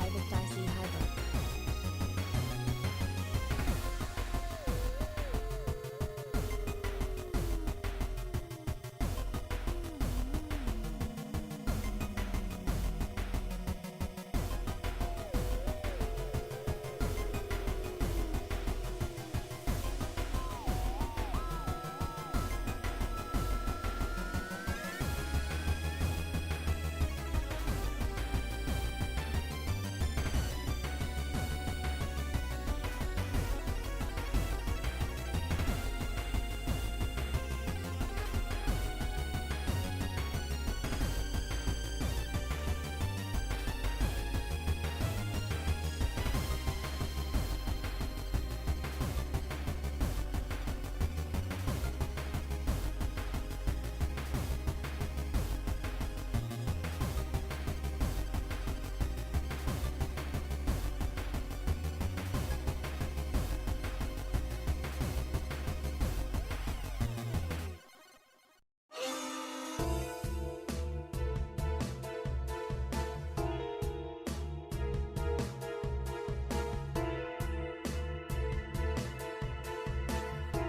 Ecdycis hybrid.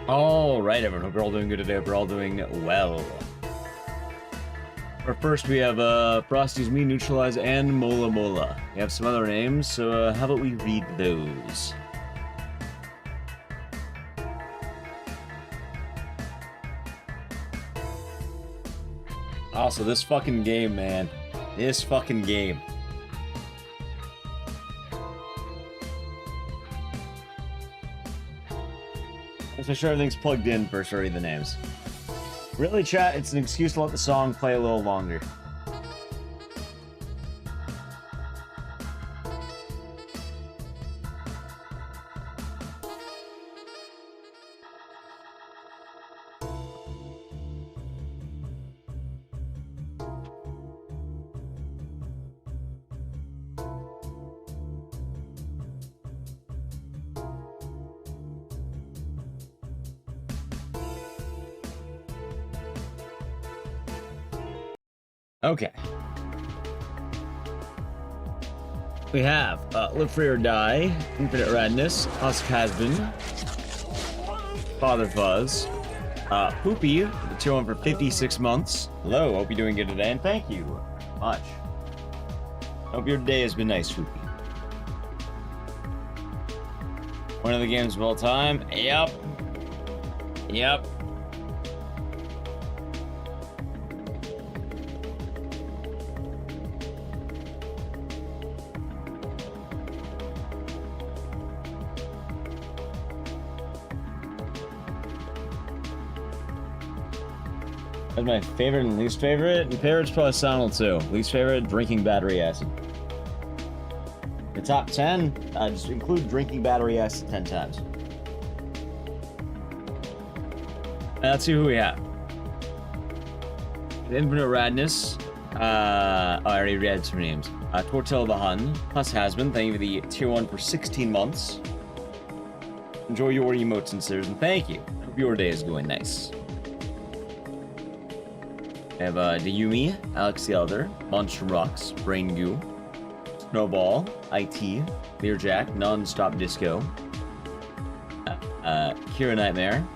All right, everyone. Hope you're all doing good today. Hope you're all doing well. But first, we have Frosty's Me, Neutralize, and Mola Mola. We have some other names, so how about we read those? Also, this fucking game, man. This fucking game. Let's make sure everything's plugged in first, read the names. Really, chat, it's an excuse to let the song play a little longer. Okay. We have Live Free or Die, Infinite Radness, Husk Hasbin, Father Fuzz, Poopy, the tier 1 for 56 months. Hello, hope you're doing good today, and thank you much. Hope your day has been nice, Poopy. One of the games of all time. Yep. Yep. That's my favorite and least favorite. My favorite's probably Sonal too. Least favorite, drinking battery acid. The top 10, just include drinking battery acid 10 times. Let's see who we have. Infinite Radness. I already read some names. Tortel the Hun. Plus Hasbin. Thank you for the tier 1 for 16 months. Enjoy your emotes and stickers, and thank you. Hope your day is going nice. I have Deyumi, Alex the Elder, Monster Rocks, Brain Goo, Snowball, IT, Learjack, Non-Stop Disco, Kira Nightmare,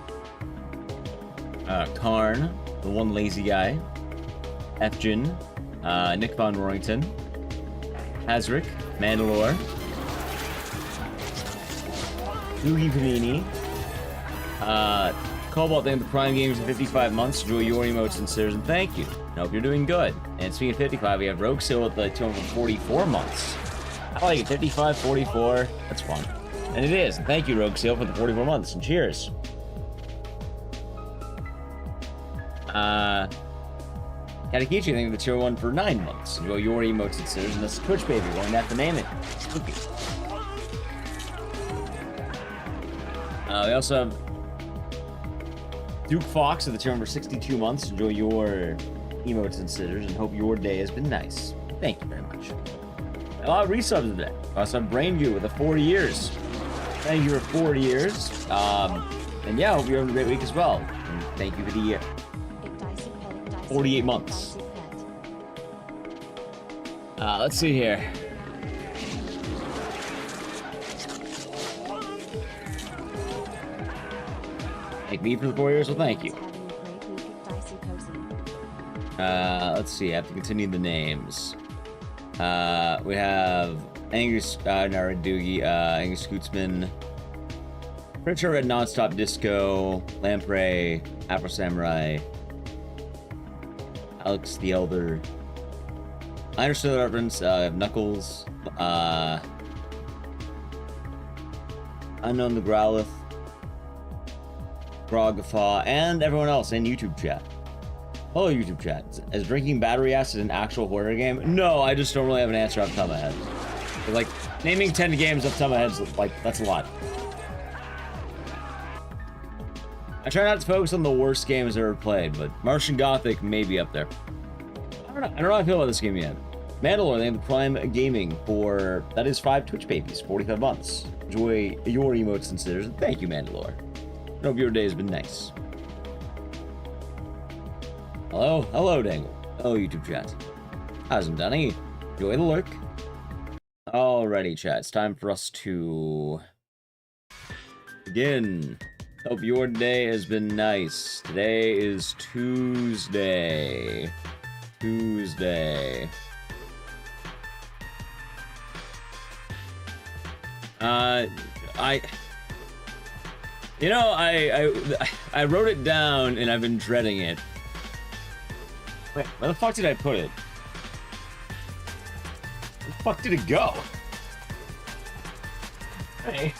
Karn, the One Lazy Guy, Fjin, Nick Von Rorington, Hazrick, Mandalore, Yugi Panini, Cobalt, thank the Prime Games in 55 months. Enjoy your emotes and stickers, and thank you. I hope you're doing good. And speaking of 55, we have Rogue Seal with the 244 months. I like it. 55, 44. That's fun. And it is. And thank you, Rogue Seal, for the 44 months. And cheers. Katakichi, thank you for the tier 1 for 9 months. Enjoy your emotes and stickers, and that's Twitch Baby. Going to have to name it. Spooky. We also have Duke Fox of the tier number 62 months. Enjoy your emotes and scissors and hope your day has been nice. Thank you very much. A lot of resubs today. I also have Brain View with the 40 years. Thank you for 40 years. And yeah, I hope you're having a great week as well. And thank you for the 48 months. Let's see here. Thank me for the 4 years, well, thank you. Let's see, I have to continue the names. We have Angry Naradoogie, Angry Scootsman, Prince Red Nonstop Disco, Lamprey, Afro Samurai, Alex the Elder. I understood the reference. Knuckles, Unknown the Growlith, Groggafaw, and everyone else in YouTube chat. Hello, YouTube chat. Is drinking battery acid an actual horror game? No, I just don't really have an answer off the top of my head. But, like, naming 10 games off the top of my head is, like, that's a lot. I try not to focus on the worst games I've ever played, but Martian Gothic may be up there. I don't know how I feel about this game yet. Mandalore, they have the Prime Gaming for, that is 5 Twitch babies, 45 months. Enjoy your emotes and considers. Thank you, Mandalore. I hope your day has been nice. Hello, Dangle. Hello, YouTube chat. How's it, Dunny? Enjoy the lurk. Alrighty, chat. It's time for us to begin. Hope your day has been nice. Today is Tuesday. I wrote it down and I've been dreading it. Wait, where the fuck did I put it? Where the fuck did it go? Hey.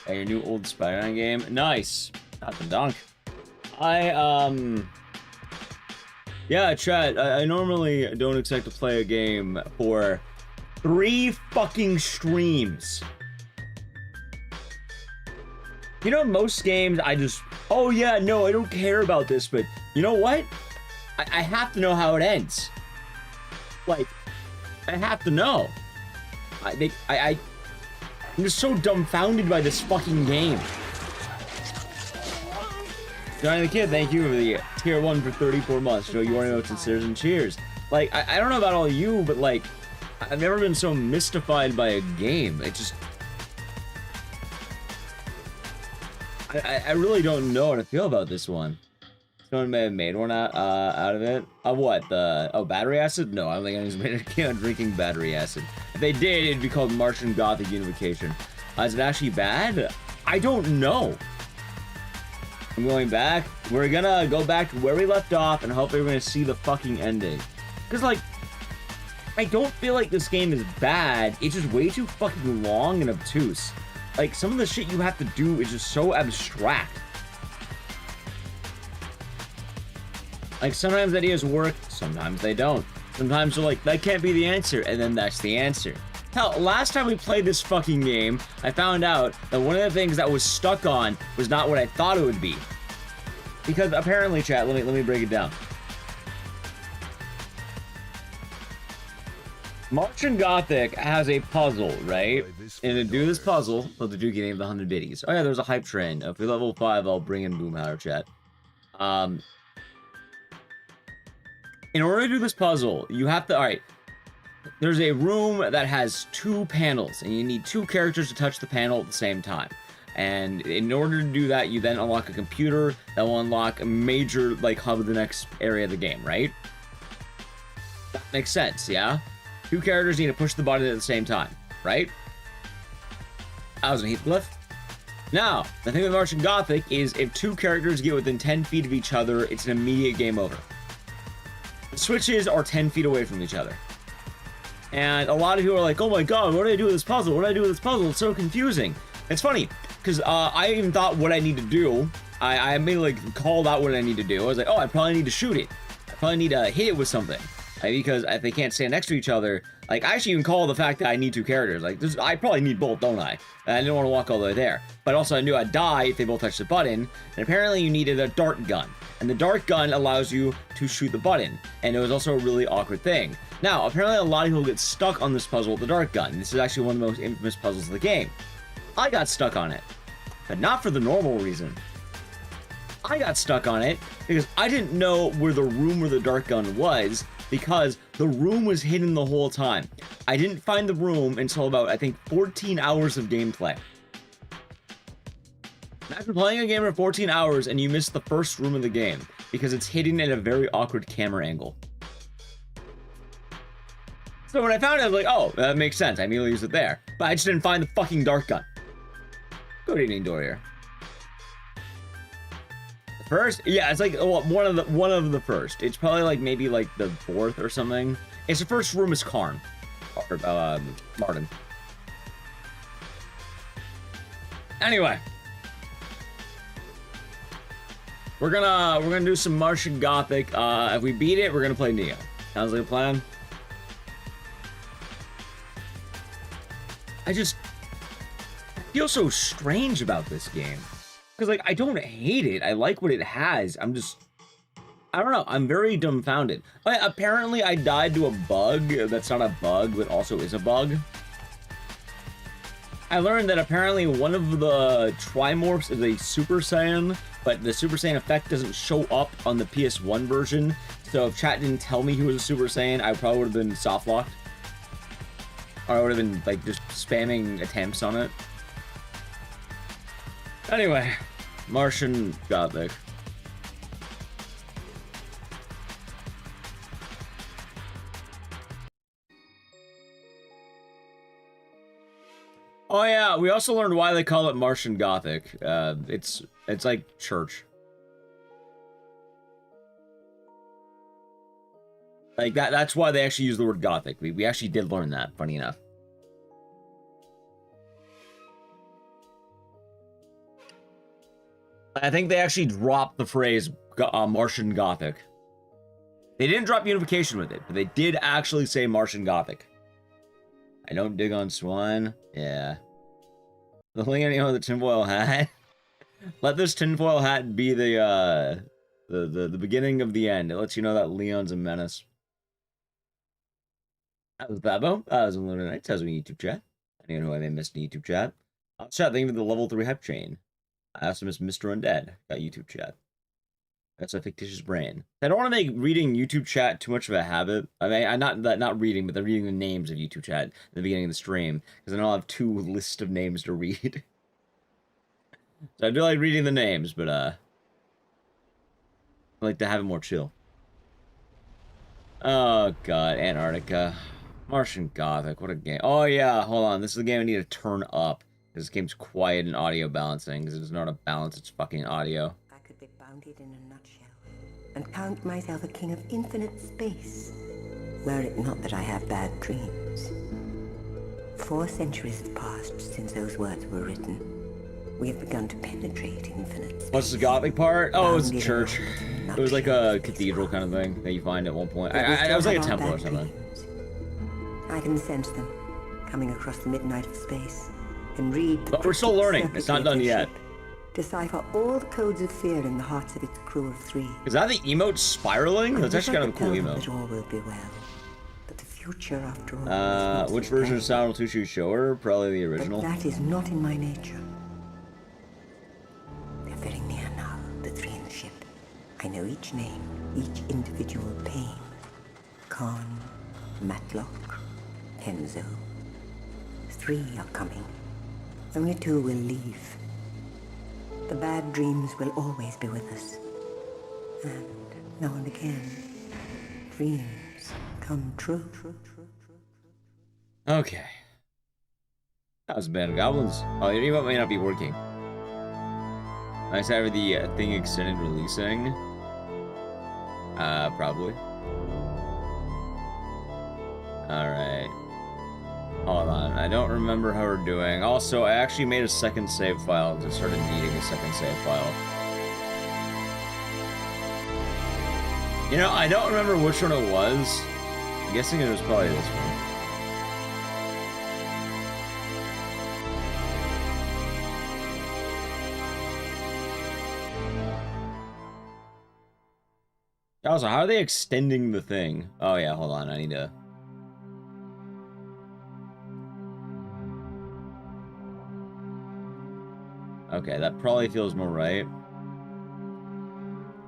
Hey, your new old Spider-Man game? Nice. Not the dunk. Yeah, chat, I normally don't expect to play a game for 3 fucking streams. You know, most games I just, oh yeah, no, I don't care about this, but you know what? I have to know how it ends. Like, I have to know. I'm just so dumbfounded by this fucking game. Johnny the Kid, thank you for the tier 1 for 34 months. Joe, your emotes and stares and cheers. Like, I don't know about all you, but like, I've never been so mystified by a game. It just, I really don't know how to feel about this one. Someone may have made one out of it. Of what? Battery acid? No, I don't think anyone's made a game on drinking battery acid. If they did, it'd be called Martian Gothic Unification. Is it actually bad? I don't know. I'm going back. We're gonna go back to where we left off and hopefully we're gonna see the fucking ending. Because, like, I don't feel like this game is bad. It's just way too fucking long and obtuse. Like, some of the shit you have to do is just so abstract. Like, sometimes ideas work, sometimes they don't. Sometimes you're like, that can't be the answer, and then that's the answer. Hell, last time we played this fucking game, I found out that one of the things that was stuck on was not what I thought it would be. Because apparently, chat, let me break it down. Martian Gothic has a puzzle, right? And to do this puzzle, well, the Dookie named the 100 biddies. Oh yeah, there's a hype train. If we level 5, I'll bring in Boomhauer, chat. In order to do this puzzle, you have to, alright, there's a room that has 2 panels, and you need 2 characters to touch the panel at the same time. And in order to do that, you then unlock a computer that will unlock a major, like, hub of the next area of the game, right? That makes sense, yeah? 2 characters need to push the button at the same time, right? I was in Heathcliff. Now, the thing with Martian Gothic is if 2 characters get within 10 feet of each other, it's an immediate game over. The switches are 10 feet away from each other. And a lot of people are like, oh my god, what do I do with this puzzle? What do I do with this puzzle? It's so confusing. It's funny, because I even thought what I need to do, I immediately called out what I need to do. I was like, oh, I probably need to shoot it. I probably need to hit it with something. Because if they can't stand next to each other, like, I actually even call the fact that I need 2 characters. Like, I probably need both, don't I? And I didn't want to walk all the way there. But also, I knew I'd die if they both touched the button. And apparently, you needed a dart gun. And the dart gun allows you to shoot the button. And it was also a really awkward thing. Now, apparently, a lot of people get stuck on this puzzle with the dart gun. This is actually one of the most infamous puzzles of the game. I got stuck on it. But not for the normal reason. I got stuck on it because I didn't know where the room where the dart gun was. because the room was hidden the whole time. I didn't find the room until about, I think, 14 hours of gameplay. After playing a game for 14 hours and you miss the first room of the game because it's hidden at a very awkward camera angle. So when I found it, I was like, oh, that makes sense. I immediately used it there. But I just didn't find the fucking dart gun. Good evening, Dorier. The first? Yeah, it's like one of the first. It's probably like maybe like the fourth or something. It's the first room is Karn. Or, Martin. Anyway. We're gonna do some Martian Gothic. If we beat it, we're gonna play Nioh. Sounds like a plan. I feel so strange about this game. Because, like, I don't hate it. I like what it has. I don't know. I'm very dumbfounded. Apparently, I died to a bug that's not a bug, but also is a bug. I learned that apparently one of the Trimorphs is a Super Saiyan, but the Super Saiyan effect doesn't show up on the PS1 version. So if chat didn't tell me he was a Super Saiyan, I probably would have been soft-locked. Or I would have been, like, just spamming attempts on it. Anyway, Martian Gothic. Oh yeah, we also learned why they call it Martian Gothic. It's like church. Like that's why they actually use the word Gothic. We actually did learn that, funny enough. I think they actually dropped the phrase Martian Gothic. They didn't drop Unification with it, but they did actually say Martian Gothic. I don't dig on swine. Yeah. The thing I know the tinfoil hat. Let this tinfoil hat be the beginning of the end. It lets you know that Leon's a menace. That was Babo. That was Lunar Nights. How's my YouTube chat? I don't even know why they missed the YouTube chat. I'll chat. Thank you for the level 3 hype chain. I also missed Mr. Undead. Got YouTube chat. That's a fictitious brain. I don't want to make reading YouTube chat too much of a habit. I mean, I'm not reading, but they're reading the names of YouTube chat at the beginning of the stream, because then I'll have 2 lists of names to read. So I do like reading the names, but I like to have it more chill. Oh god, Antarctica. Martian Gothic, what a game. Oh yeah, hold on, this is the game I need to turn up. This game's quiet and audio balancing, because it's not a balance, it's fucking audio. I could be bounded in a nutshell, and count myself a king of infinite space, were it not that I have bad dreams. 4 centuries have passed since those words were written. We have begun to penetrate infinite space. What's the Gothic part? Oh, it was a church. It was like a cathedral kind of thing that you find at one point. It was like a temple or something. I can sense them coming across the midnight of space and read. But we're still learning. It's not done yet. Decipher all the codes of fear in the hearts of its crew of 3. Is that the emote spiraling? That's actually kind of a cool emote. That all will be well. But the future, after all. Which version of Sound will you show her? Probably the original. But that is not in my nature. They're very near now, the 3 in the ship. I know each name, each individual pain. Khan, Matlock, Tenzo. 3 are coming. Only 2 will leave. The bad dreams will always be with us. And now and again, dreams come true. Okay. That was Band of Goblins. Oh, your emote may not be working. Nice to have the thing extended releasing. Probably. Alright. Hold on, I don't remember how we're doing. Also, I actually made a second save file and just started needing a second save file. You know, I don't remember which one it was. I'm guessing it was probably this one. Also, how are they extending the thing? Oh yeah, hold on, I need to... Okay, that probably feels more right.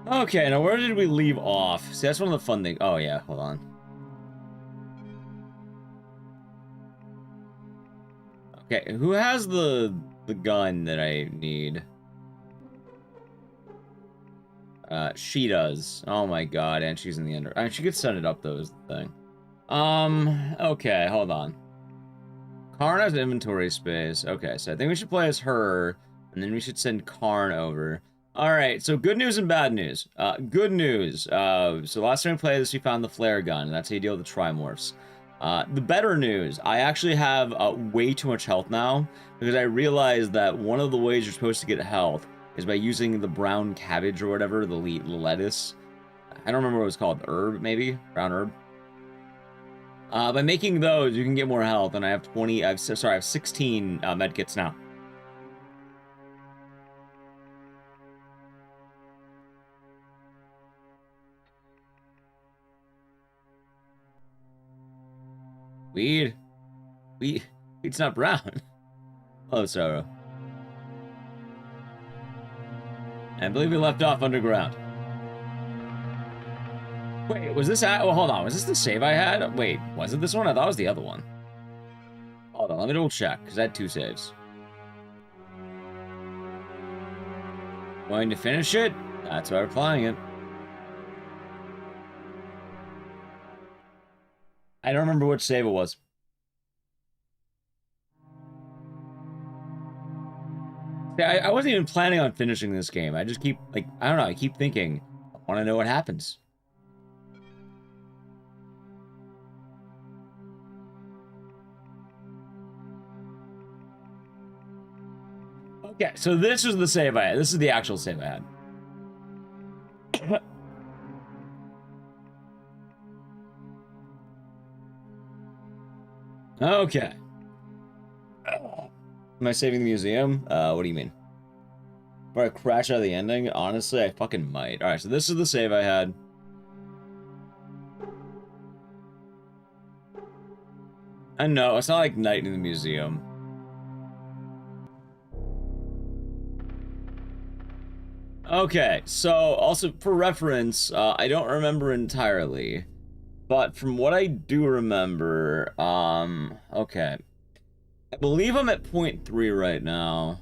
Okay, now where did we leave off? See, that's one of the fun things. Oh yeah, hold on. Okay, who has the gun that I need? She does. Oh my god, and she's in the under. I mean, she could set it up though, is the thing. Okay, hold on. Karn has inventory space. Okay, so I think we should play as her, and then we should send Karn over. Alright, so good news and bad news. Good news. So last time we played this, we found the flare gun, and that's how you deal with the trimorphs. The better news, I actually have way too much health now, because I realized that one of the ways you're supposed to get health is by using the brown cabbage or whatever, the lettuce. I don't remember what it was called. Herb, maybe? Brown herb? By making those, you can get more health, and I have 16 medkits now. Weed. Weed's not brown. Oh, sorrow. I believe we left off underground. Wait, was this well, hold on, was this the save I had? Wait, was it this one? I thought it was the other one. Hold on, let me double check, because I had 2 saves. Going to finish it? That's why we're playing it. I don't remember which save it was. Yeah, I wasn't even planning on finishing this game. I just keep, like, I don't know, I keep thinking, I want to know what happens. Okay, so this is the save I had. This is the actual save I had. Okay. Am I saving the museum? What do you mean? Or I crash out of the ending? Honestly, I fucking might. Alright, so this is the save I had. I know, it's not like night in the museum. Okay, so also for reference, I don't remember entirely, but from what I do remember, okay. I believe I'm at point 3 right now.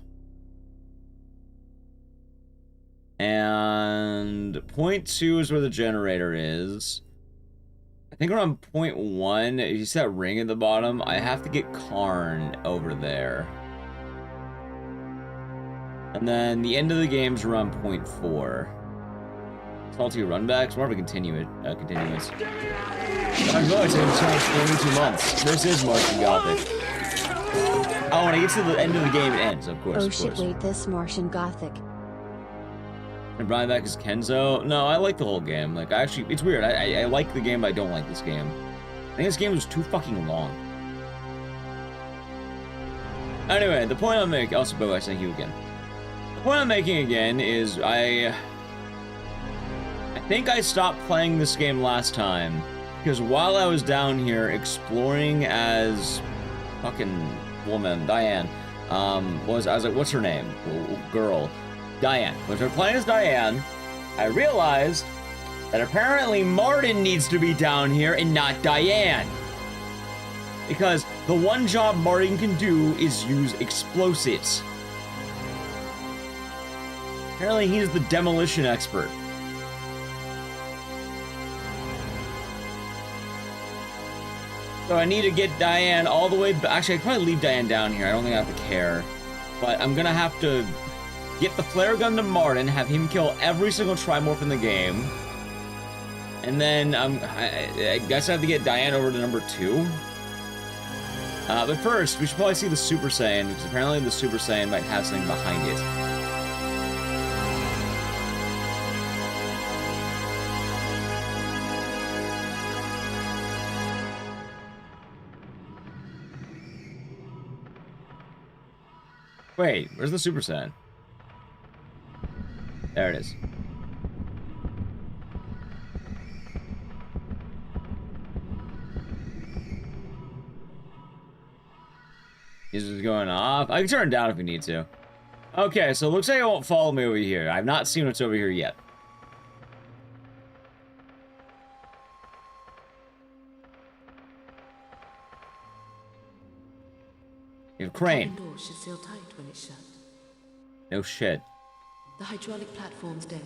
And point 2 is where the generator is. I think around point 1, you see that ring at the bottom? I have to get Karn over there. And then the end of the game's around point 4. Salty runbacks, more of a continuous. I'm going to say 22 months. This is Martian Gothic. Oh, when I get to the end of the game, it ends, of course. Oh shit, wait, this Martian Gothic. And Brian back is Kenzo. No, I like the whole game. Like, actually, it's weird. I like the game, but I don't like this game. I think this game was too fucking long. Anyway, the point I'm making... Also, Boaz, thank you again. The point I'm making again is I think I stopped playing this game last time because while I was down here exploring as fucking woman, Diane, I was like, what's her name? Girl. Diane. When I was playing as Diane, I realized that apparently Martin needs to be down here and not Diane. Because the one job Martin can do is use explosives. Apparently he's the demolition expert. So I need to get Diane all the way back. Actually, I'd probably leave Diane down here. I don't think I have to care. But I'm gonna have to get the flare gun to Martin, have him kill every single trimorph in the game. And then I guess I have to get Diane over to number 2. But first, we should probably see the Super Saiyan, because apparently the Super Saiyan might have something behind it. Wait, where's the Super Saiyan? There it is. This is going off. I can turn it down if we need to. Okay, so it looks like it won't follow me over here. I've not seen what's over here yet. You have crane. The door should seal tight when it's shut. No shit. The hydraulic platform's dead.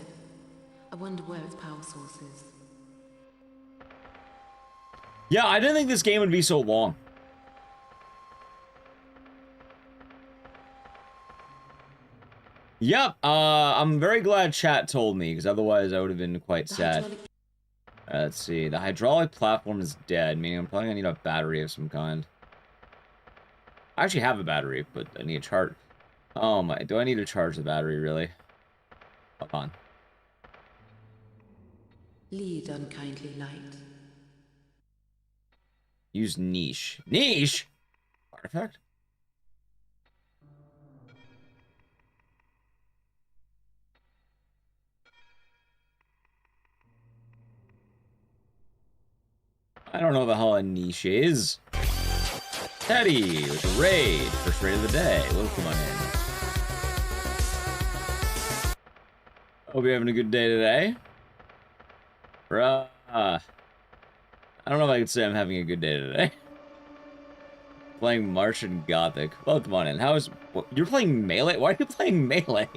I wonder where its power source is. Yeah, I didn't think this game would be so long. Yep, I'm very glad chat told me, because otherwise I would have been quite sad. Let's see, the hydraulic platform is dead, meaning I'm probably gonna need a battery of some kind. I actually have a battery, but I need a charge. Oh my, do I need to charge the battery, really? Hold on. Lead unkindly light. Use niche. Niche? Artifact? I don't know what the hell a niche is. Teddy with a raid. First raid of the day. Welcome on in. Hope you're having a good day today. Bruh. I don't know if I could say I'm having a good day today. Playing Martian Gothic. Welcome on in. How is... You're playing Melee? Why are you playing Melee?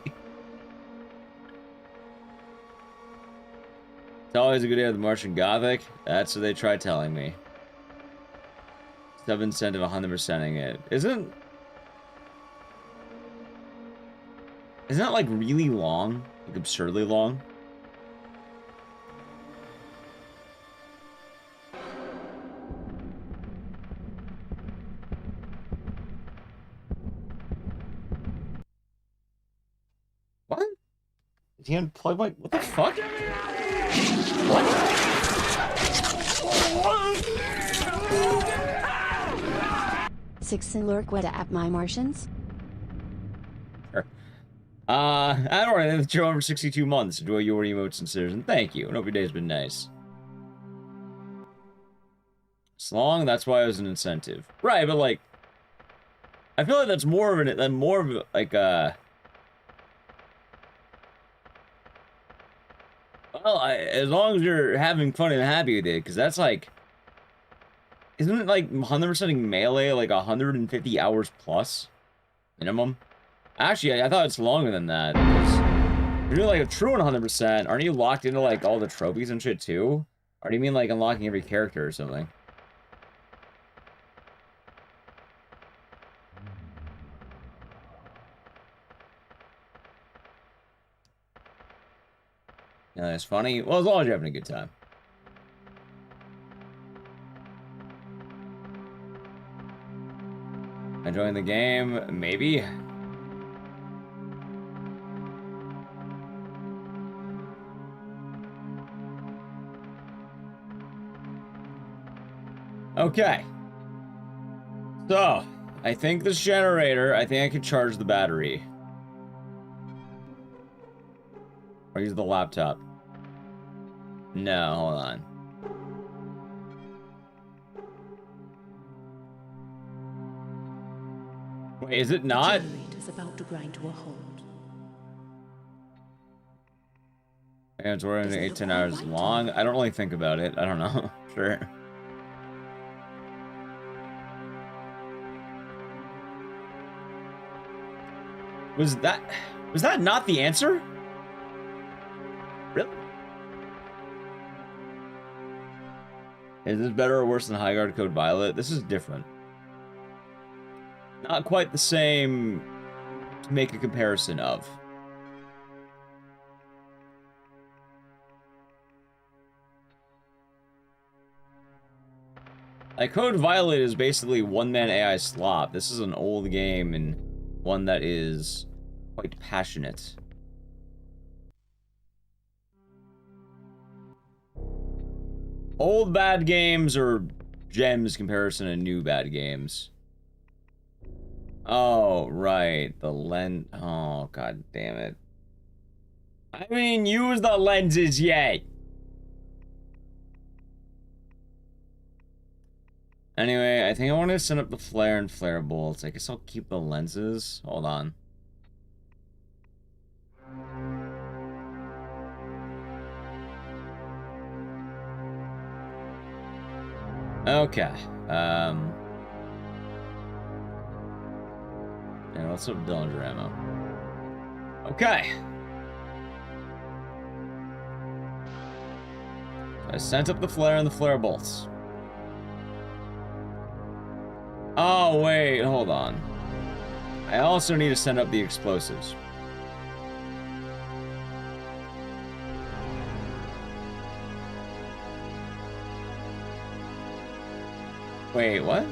It's always a good day with Martian Gothic. That's what they try telling me. Sub incentive 100%ing it. Isn't that like really long? Like absurdly long? What? Did he unplug my... What the fuck? Sixen Lurkweta at my Martians? Sure. I don't know, the show over 62 months. Enjoy your emotes and citizens. Thank you. I hope your day's been nice. It's long, that's why it was an incentive. Right, but like... I feel like that's more of like well, as long as you're having fun and happy with it, because that's like... Isn't it like 100%ing Melee like 150 hours plus? Minimum? Actually, I thought it's longer than that. If you're doing like a true 100%, aren't you locked into like all the trophies and shit too? Or do you mean like unlocking every character or something? Yeah, that's funny. Well, as long as you're having a good time. Enjoying the game? Maybe. Okay. So, I think this generator, I think I can charge the battery. Or use the laptop. No, hold on. Wait, is it not? The generator's about to grind to a halt. And it's running 8-10 hours long. I don't really think about it. I don't know. Sure. Was that not the answer? Really? Is this better or worse than Highguard Code Violet? This is different. Not quite the same to make a comparison of. Like, Code Violet is basically one-man AI slop. This is an old game and one that is quite passionate. Old bad games are gems comparison to new bad games. Oh, right. The lens. Oh, god damn it. I mean, use the lenses yet. Anyway, I think I want to set up the flare and flare bolts. I guess I'll keep the lenses. Hold on. Okay. What's up, Dillinger ammo? Okay. So I sent up the flare and the flare bolts. Oh, wait, hold on. I also need to send up the explosives. Wait, what?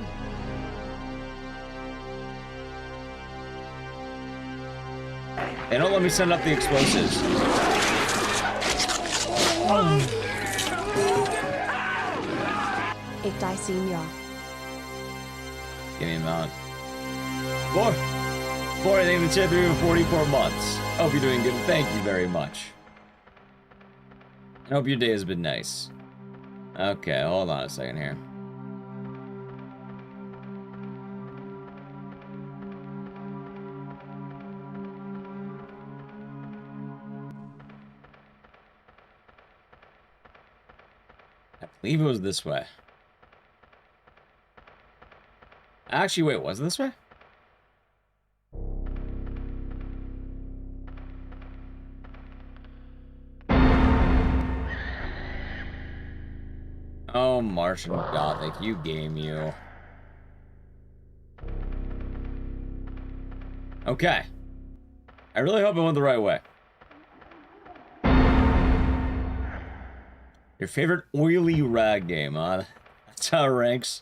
They don't let me send up the explosives. Ecdycis. Give me a moment. Boy, thank you for the tier 44 months. Hope you're doing good. Thank you very much. I hope your day has been nice. Okay, hold on a second here. I believe it was this way. Actually, wait, was it this way? Oh, Martian Gothic, you game, you. Okay. I really hope I went the right way. Your favorite oily rag game, huh? That's how it ranks.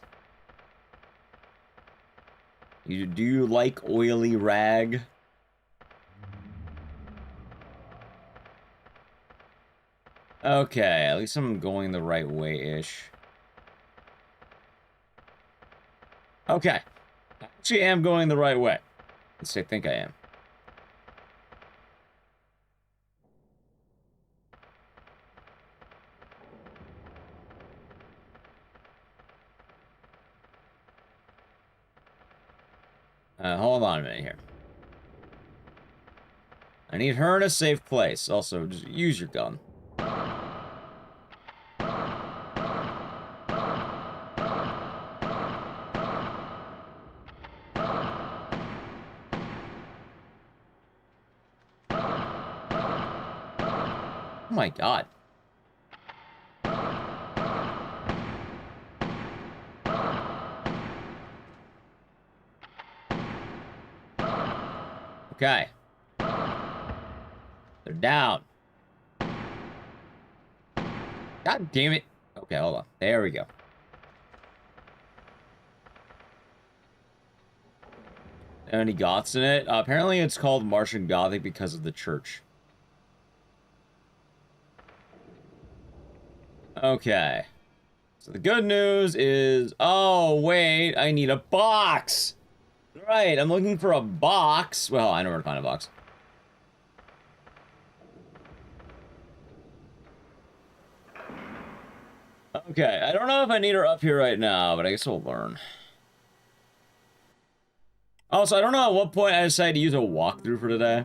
Do you like oily rag? Okay, at least I'm going the right way-ish. Okay. I actually am going the right way. At least I think I am. Hold on a minute here. I need her in a safe place. Also, just use your gun. Oh my god. Okay. They're down. God damn it. Okay, hold on. There we go. Any goths in it? Apparently it's called Martian Gothic because of the church. Okay. So the good news is... Oh, wait. I need a box! Right, I'm looking for a box. Well, I know where to find a box. Okay, I don't know if I need her up here right now, but I guess we'll learn. Also, I don't know at what point I decided to use a walkthrough for today.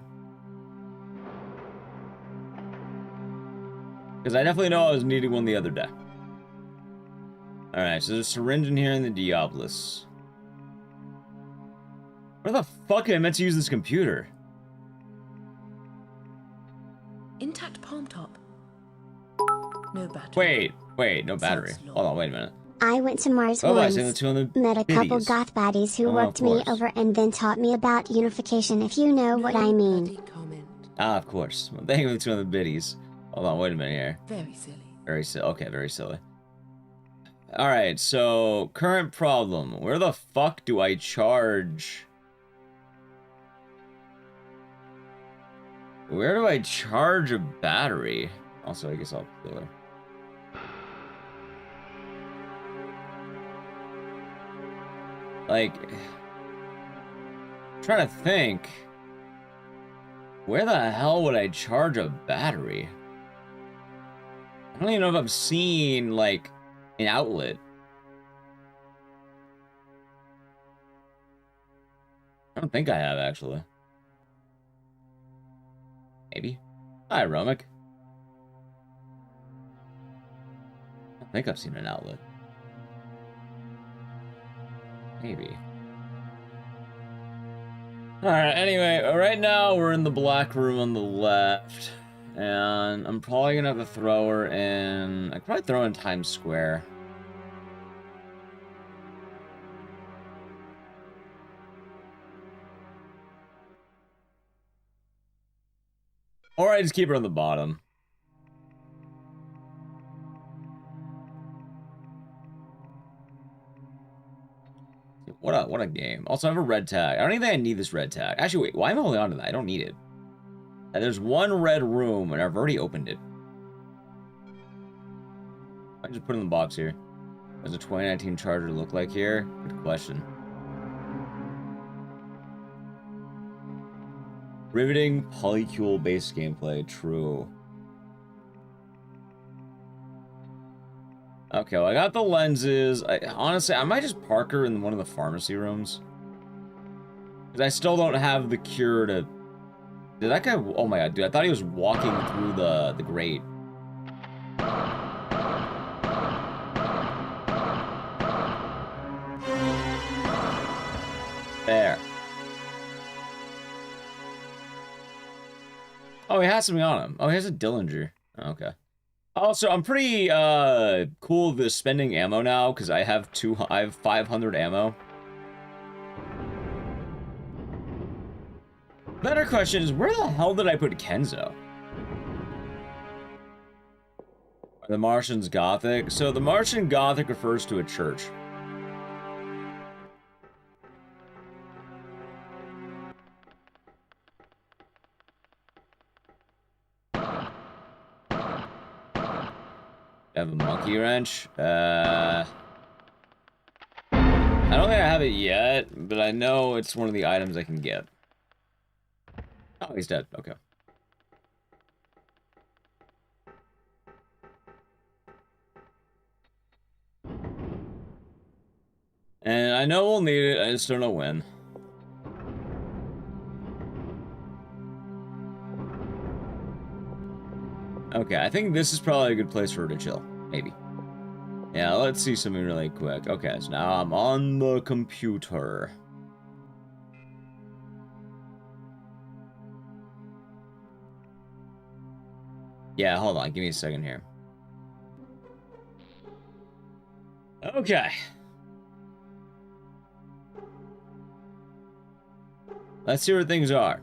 Because I definitely know I was needing one the other day. Alright, so there's a syringe in here in the obelisk. Where the fuck am I meant to use this computer? Intact palm top. No battery. Wait, no battery. Hold on, wait a minute. I went to Mars Oh, I once, seen the two on the met a couple biddies. goth baddies who Oh, worked of me course. over and then taught me about unification, if you know what I mean. Bloody comment. Ah, of course. Well, thank you for the two on the biddies. Hold on, wait a minute here. Very silly. Very silly. Okay, very silly. Alright, so, current problem. Where the fuck do I charge? Where do I charge a battery? Also, I guess I'll kill her. Like, I'm trying to think. Where the hell would I charge a battery? I don't even know if I've seen, like, an outlet. I don't think I have, actually. Maybe. Hi, Romic. I don't think I've seen an outlet. Maybe. Alright, anyway, right now we're in the black room on the left. And I'm probably gonna have to throw her in... I could probably throw her in Times Square. Or I just keep her on the bottom. What a game. Also, I have a red tag. I don't even think I need this red tag. Actually, wait, why am I holding on to that? I don't need it. And there's one red room, and I've already opened it. I just put it in the box here. What does a 2019 Charger look like here? Good question. Riveting polycule-based gameplay. True. Okay, well, I got the lenses. Honestly, I might just park her in one of the pharmacy rooms. Because I still don't have the cure to... Did that guy... Oh my god, dude. I thought he was walking through the grate. There. Oh, he has something on him. Oh, he has a Dillinger. Oh, okay. Also, I'm pretty cool with spending ammo now because I have 500 ammo. Better question is, where the hell did I put Kenzo? The Martian's Gothic. So the Martian Gothic refers to a church. I have a monkey wrench. I don't think I have it yet, but I know it's one of the items I can get. Oh, he's dead. Okay. And I know we'll need it, I just don't know when. Okay, I think this is probably a good place for her to chill. Maybe. Yeah, let's see something really quick. Okay, so now I'm on the computer. Yeah, hold on. Give me a second here. Okay. Let's see where things are.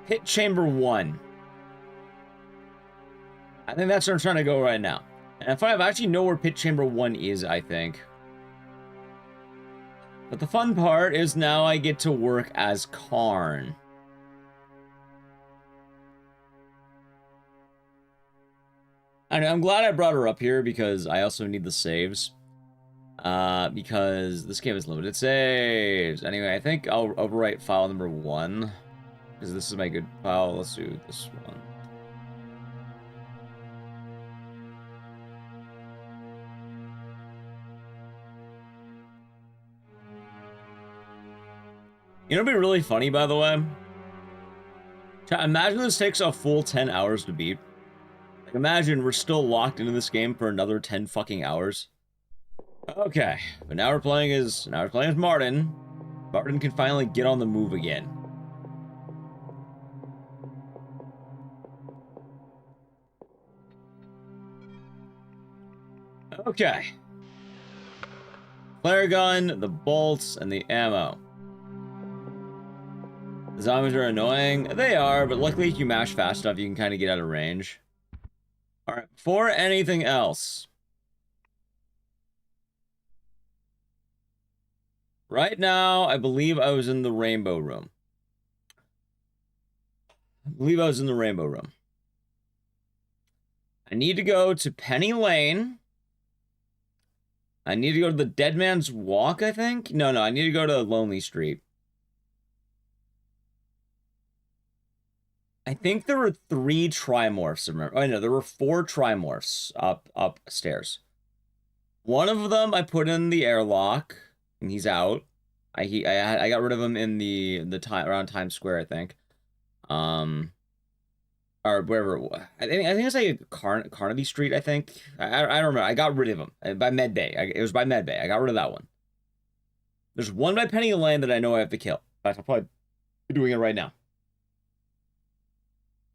Hit chamber 1. I think that's where I'm trying to go right now. And if I actually know where pit chamber 1 is, I think. But the fun part is now I get to work as Karn. I'm glad I brought her up here because I also need the saves. Because this game is limited saves. Anyway, I think I'll overwrite file number 1. Because this is my good file. Let's do this one. You know, it'd be really funny, by the way. Imagine this takes a full 10 hours to beat. Like, imagine we're still locked into this game for another 10 fucking hours. Okay, but now we're playing as Martin. Martin can finally get on the move again. Okay. Flare gun, the bolts, and the ammo. The zombies are annoying. They are, but luckily if you mash fast enough, you can kind of get out of range. Alright, before anything else. Right now, I believe I was in the rainbow room. I need to go to Penny Lane. I need to go to the Dead Man's Walk, I think? No, I need to go to Lonely Street. I think there were 3 trimorphs. Remember? Oh, no, there were 4 trimorphs upstairs. One of them I put in the airlock, and he's out. I got rid of him in the time around Times Square, I think. Or wherever it was. I think it's like Carnaby Street, I think. I don't remember. I got rid of him by Med Bay. It was by Med Bay. I got rid of that one. There's one by Penny Lane that I know I have to kill. In fact, I'll probably be doing it right now.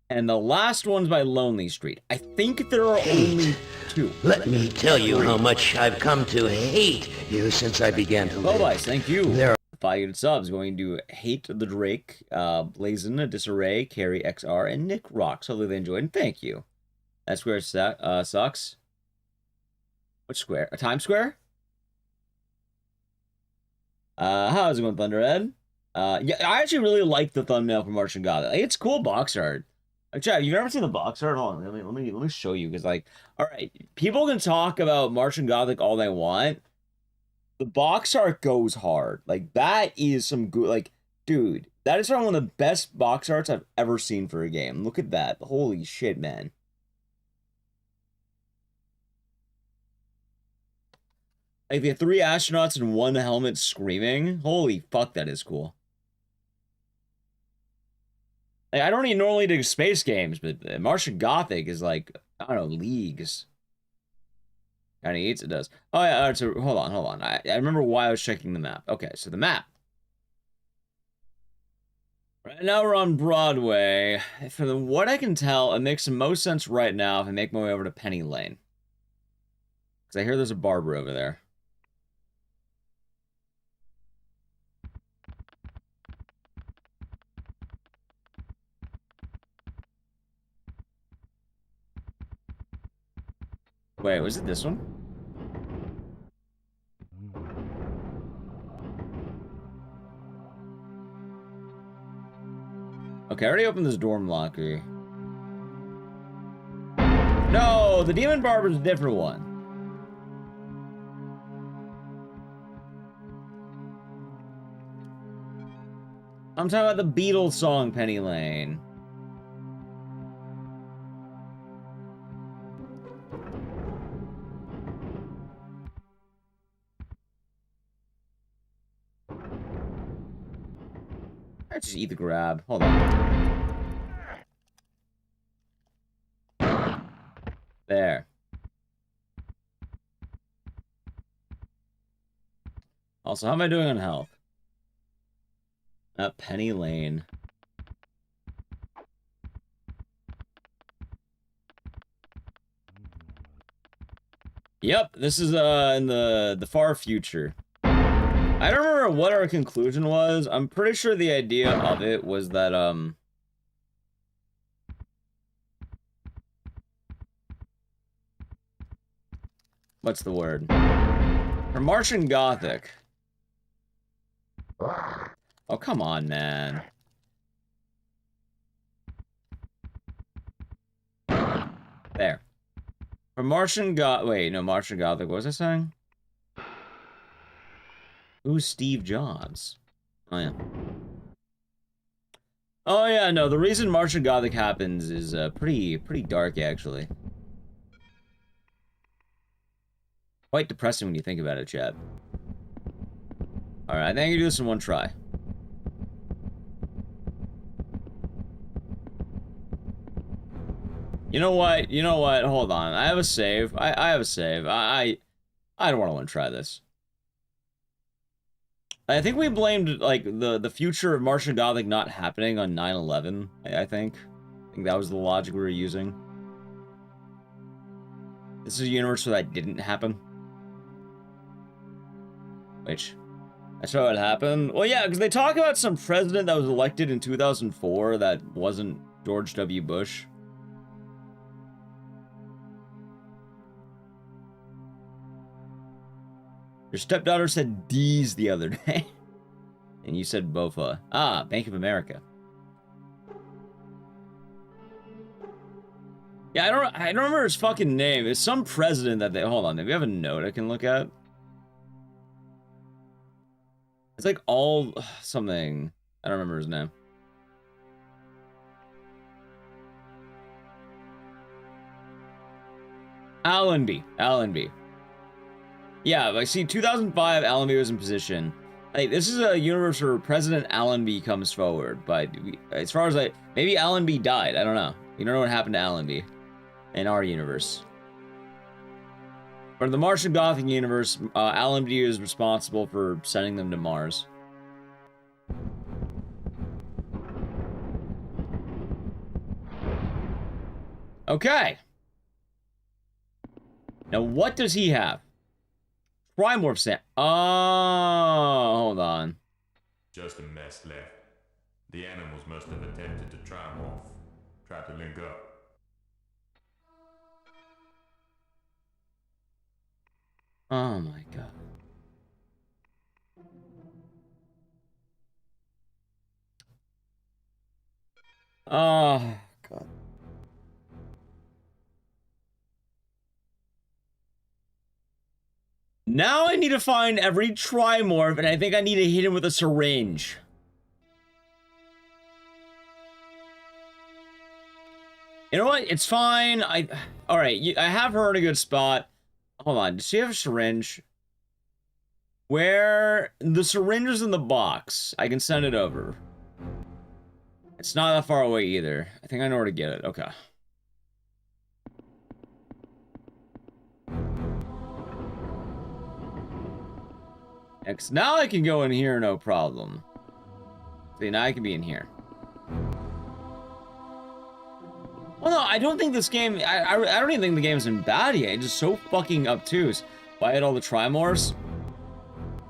And the last one's by Lonely Street. I think there are only 2. Let me tell you how much I've come to hate you since I began to live. Oh, nice. Thank you. There 5 subs going to Hate the Drake, Blazin, Disarray, Carrie XR, and Nick Rocks. Hopefully they enjoyed, and thank you. That square sucks. Which square? A Times Square? How's it going, Thunderhead? Yeah, I actually really like the thumbnail for Martian Gothic. Like, it's cool box art. Chad, you've never seen the box art? Hold on, let me show you, because, like, all right, people can talk about Martian Gothic all they want. The box art goes hard. Like, that is some good, like, dude, that is one of the best box arts I've ever seen for a game. Look at that. Holy shit, man. Like, the 3 astronauts in 1 helmet screaming. Holy fuck, that is cool. Like, I don't even normally do space games, but Martian Gothic is like, I don't know, leagues. Kind of eats, it does. Oh, yeah, all right, so hold on. I remember why I was checking the map. Okay, so the map. Right now we're on Broadway. From what I can tell, it makes the most sense right now if I make my way over to Penny Lane. Because I hear there's a barber over there. Wait, was it this one? Okay, I already opened this dorm locker. No, the Demon Barber's a different one. I'm talking about the Beatles song, Penny Lane. Let's just eat the grab. Hold on. There. Also, how am I doing on health? At Penny Lane. Yep, this is in the far future. I don't remember what our conclusion was. I'm pretty sure the idea of it was that, what's the word? For Martian Gothic. Oh, come on, man. There. For Martian wait, no, Martian Gothic, what was I saying? Who's Steve Jobs? Oh, yeah. Oh, yeah, no, the reason Martian Gothic happens is pretty dark, actually. Quite depressing when you think about it, chat. Alright, I think I can do this in one try. You know what? Hold on. I have a save. I have a save. I don't want to try this. I think we blamed, like, the future of Martian Gothic not happening on 9/11, I think. I think that was the logic we were using. This is a universe where that didn't happen. Which, that's how it happened. Well, yeah, because they talk about some president that was elected in 2004 that wasn't George W. Bush. Your stepdaughter said D's the other day. And you said Bofa. Ah, Bank of America. Yeah, I don't remember his fucking name. It's some president that they... Hold on, do we have a note I can look at? It's like all... something. I don't remember his name. Allenby. Yeah, I see 2005, Allenby was in position. Like, this is a universe where President Allenby comes forward, but as far as maybe Allenby died. I don't know. You don't know what happened to Allenby in our universe. But in the Martian Gothic universe, Allenby is responsible for sending them to Mars. Okay. Now, what does he have? Trimorph Sand. Oh, hold on. Just a mess left. The animals must have attempted to trimorph. Tried to link up. Oh my god. Oh god. Now I need to find every Trimorph, and I think I need to hit him with a syringe. You know what? It's fine. Alright, I have her in a good spot. Hold on, does she have a syringe? Where the syringe is in the box, I can send it over. It's not that far away either. I think I know where to get it. Okay. Next, now I can go in here, no problem. See, now I can be in here. Well, no, I don't think this game... I don't even think the game's been bad yet. It's just so fucking obtuse. Why I had all the Trimorphs?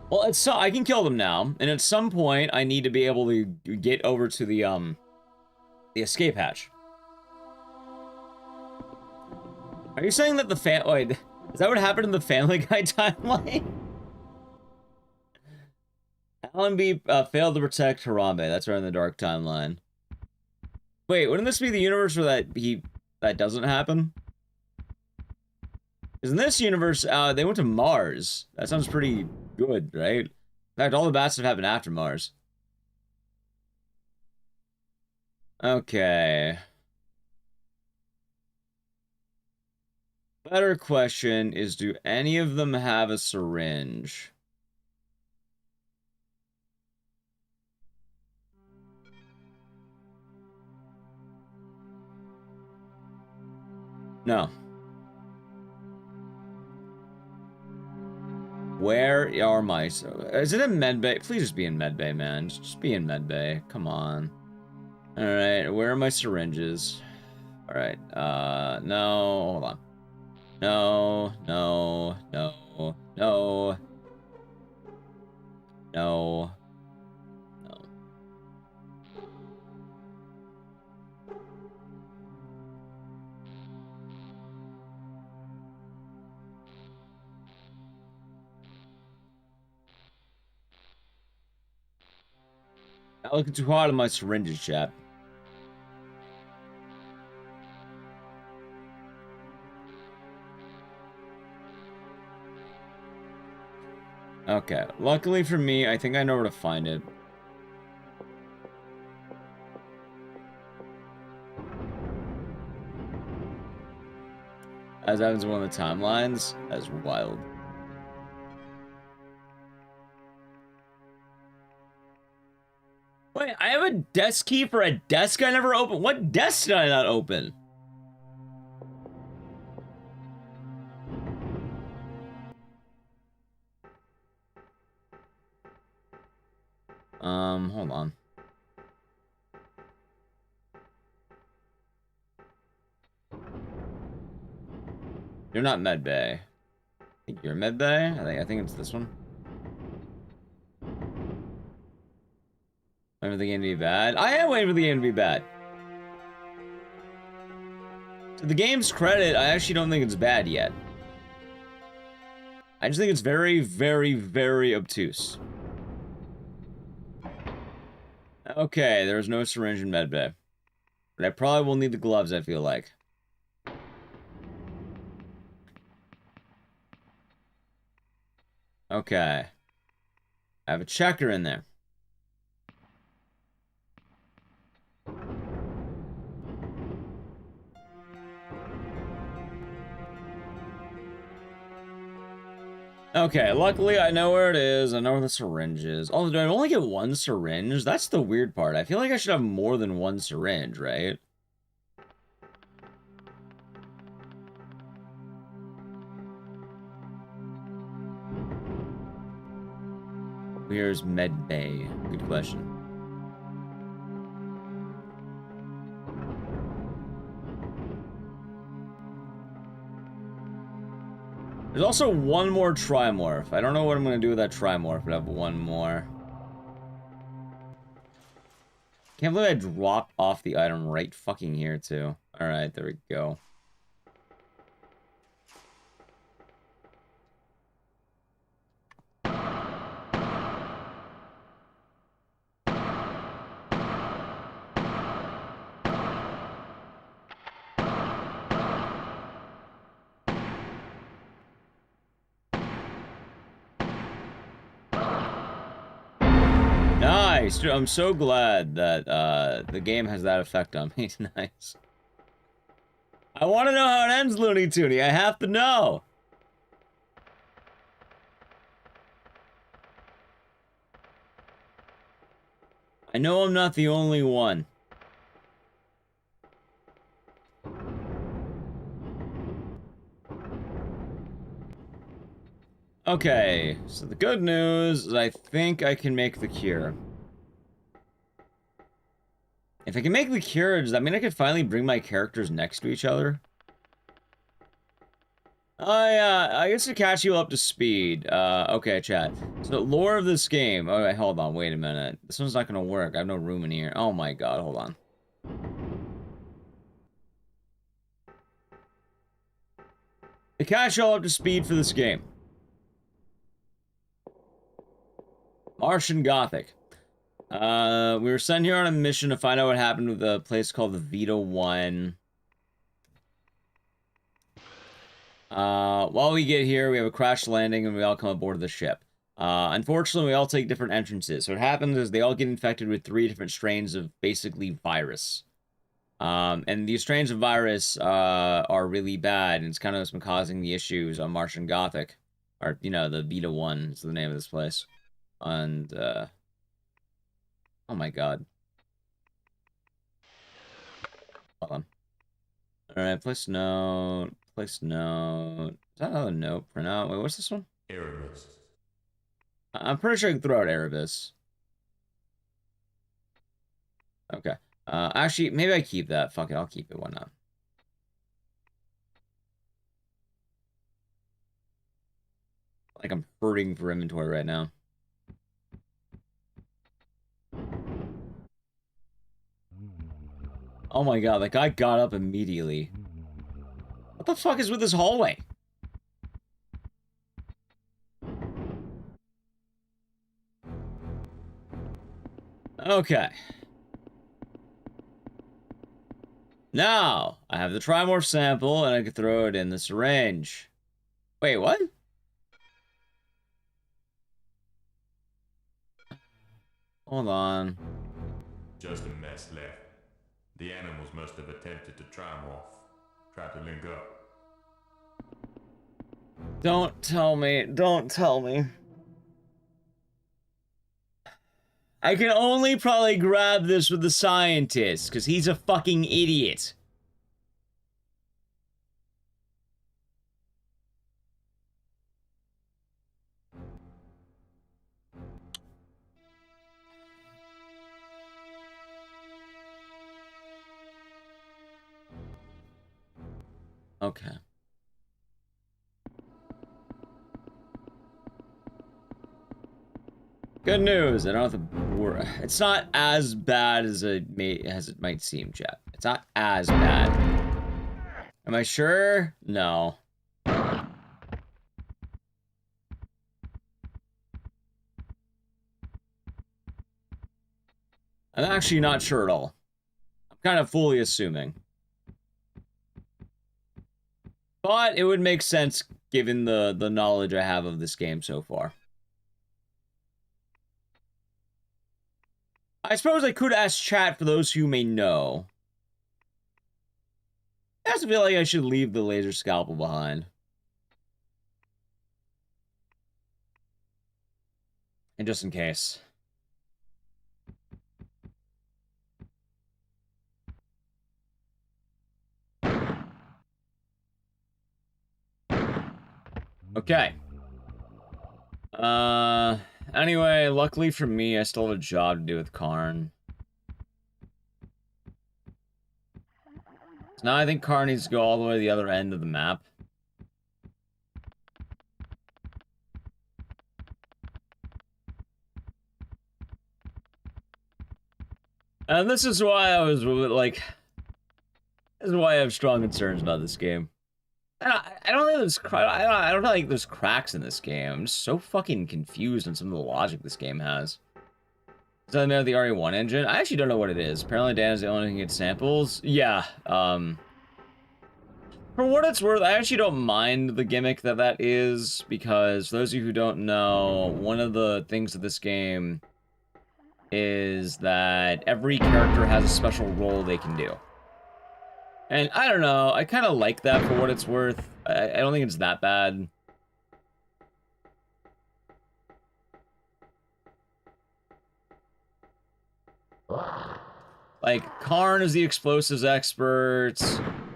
Well, I can kill them now, and at some point, I need to be able to get over to the escape hatch. Are you saying that wait, is that what happened in the Family Guy timeline? Allenby failed to protect Harambe. That's right in the Dark timeline. Wait, wouldn't this be the universe where that doesn't happen? Because in this universe, they went to Mars. That sounds pretty good, right? In fact, all the bad stuff happened after Mars. Okay. Better question is, do any of them have a syringe? No. Where are my... Is it in medbay? Please just be in medbay, man. Just be in medbay. Come on. Alright, where are my syringes? Alright, no, hold on. No, no, no, no. No. No. Not looking too hard on my syringes, chap. Okay, luckily for me, I think I know where to find it. As happens in one of the timelines, that's wild. Wait, I have a desk key for a desk I never opened. What desk did I not open? Hold on. You're not medbay. I think you're medbay. I think it's this one. Waiting for the game to be bad. I am waiting for the game to be bad. To the game's credit, I actually don't think it's bad yet. I just think it's very, very, very obtuse. Okay, there's no syringe in medbay. But I probably will need the gloves, I feel like. Okay. I have a checker in there. Okay, luckily I know where it is. I know where the syringe is. Oh, do I only get one syringe? That's the weird part. I feel like I should have more than one syringe, right? Where's Med Bay? Good question. There's also one more Trimorph. I don't know what I'm going to do with that Trimorph, but I have one more. Can't believe I dropped off the item right fucking here, too. Alright, there we go. Nice! Dude, I'm so glad that the game has that effect on me. Nice. I want to know how it ends, Looney Tooney. I have to know. I know I'm not the only one. Okay, so the good news is I think I can make the cure. If I can make the cure, does that mean I could finally bring my characters next to each other? Oh yeah, I guess to catch you up to speed. Okay, chat. So, lore of this game. Oh, wait, hold on, wait a minute. This one's not gonna work. I have no room in here. Oh my god, hold on. To catch y'all up to speed for this game. Martian Gothic. We were sent here on a mission to find out what happened with a place called the Vita 1. While we get here, we have a crash landing and we all come aboard the ship. Unfortunately, we all take different entrances. So what happens is they all get infected with 3 different strains of basically virus. And these strains of virus are really bad, and it's kind of what's been causing the issues on Martian Gothic. Or, you know, the Vita 1 is the name of this place. And, oh my god. Hold on. Alright, place note. Place note. Is that another note? Print out? Wait, what's this one? Erebus. I'm pretty sure I can throw out Erebus. Okay. Actually, maybe I keep that. Fuck it, I'll keep it. Why not? Like I'm hurting for inventory right now. Oh my god, that guy got up immediately. What the fuck is with this hallway? Okay. Now, I have the Trimorph sample, and I can throw it in the syringe. Wait, what? Hold on. Just a mess left. The animals must have attempted to trimorph. Tried to link up. Don't tell me. Don't tell me. I can only probably grab this with the scientist, because he's a fucking idiot. Okay. Good news. I don't have to worry. It's not as bad as it might seem, chat. It's not as bad. Am I sure? No. I'm actually not sure at all. I'm kind of fully assuming. But it would make sense given the knowledge I have of this game so far. I suppose I could ask chat for those who may know. I also feel like I should leave the laser scalpel behind. And just in case. Okay. Anyway, luckily for me, I still have a job to do with Karn. So now I think Karn needs to go all the way to the other end of the map. And this is why I was, like... This is why I have strong concerns about this game. I don't think there's I don't think there's cracks in this game. I'm just so fucking confused on some of the logic this game has. Is that the RE1 engine? I actually don't know what it is. Apparently Dan is the only one who gets samples. Yeah, for what it's worth, I actually don't mind the gimmick that is, because for those of you who don't know, one of the things of this game is that every character has a special role they can do. And I don't know, I kind of like that for what it's worth. I don't think it's that bad. Like, Karn is the explosives expert,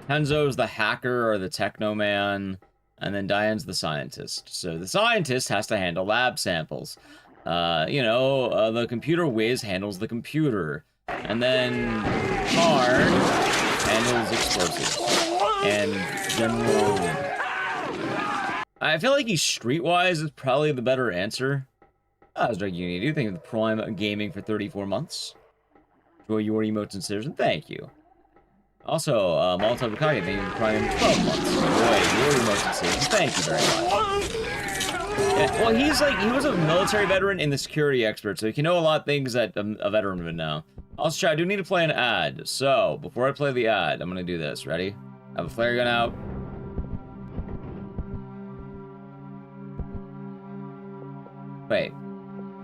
Kenzo's the hacker or the techno man, and then Diane's the scientist. So the scientist has to handle lab samples. The computer whiz handles the computer. And then Karn handles explosives. And general... I feel like he's streetwise is probably the better answer. I was Drake Uni. Do you think of the Prime Gaming for 34 months? Enjoy your emotes and scissors, and thank you. Also, Molotov Akagi, thank you for Prime 12 months. Enjoy your emotes and scissors, and thank you very much. Yeah, well, he was a military veteran and the security expert, so he can know a lot of things that a veteran would know. Also, I do need to play an ad, so before I play the ad, I'm gonna do this. Ready? I have a flare gun out. Wait,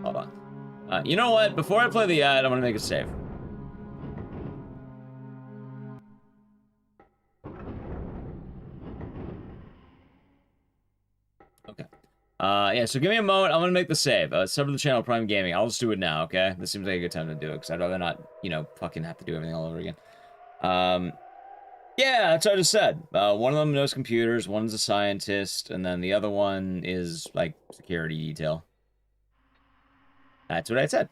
hold on. You know what? Before I play the ad, I'm gonna make a save. Okay. Yeah, so give me a moment. I'm gonna make the save. Sub to the channel, Prime Gaming. I'll just do it now, okay? This seems like a good time to do it, because I'd rather not, fucking have to do everything all over again. Yeah, that's what I just said. One of them knows computers, one's a scientist, and then the other one is, like, security detail. That's what I said.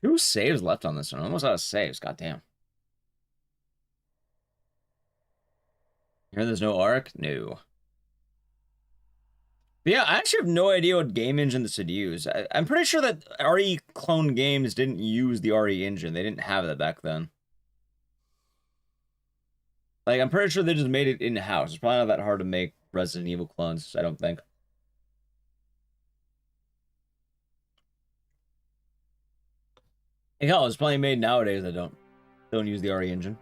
Two saves left on this one. Almost out of saves. Goddamn. Here there's no arc? No. But yeah, I actually have no idea what game engine this would use. I'm pretty sure that RE clone games didn't use the RE engine. They didn't have that back then. Like, I'm pretty sure they just made it in-house. It's probably not that hard to make Resident Evil clones, I don't think. Hell, it's probably made nowadays that don't use the RE engine.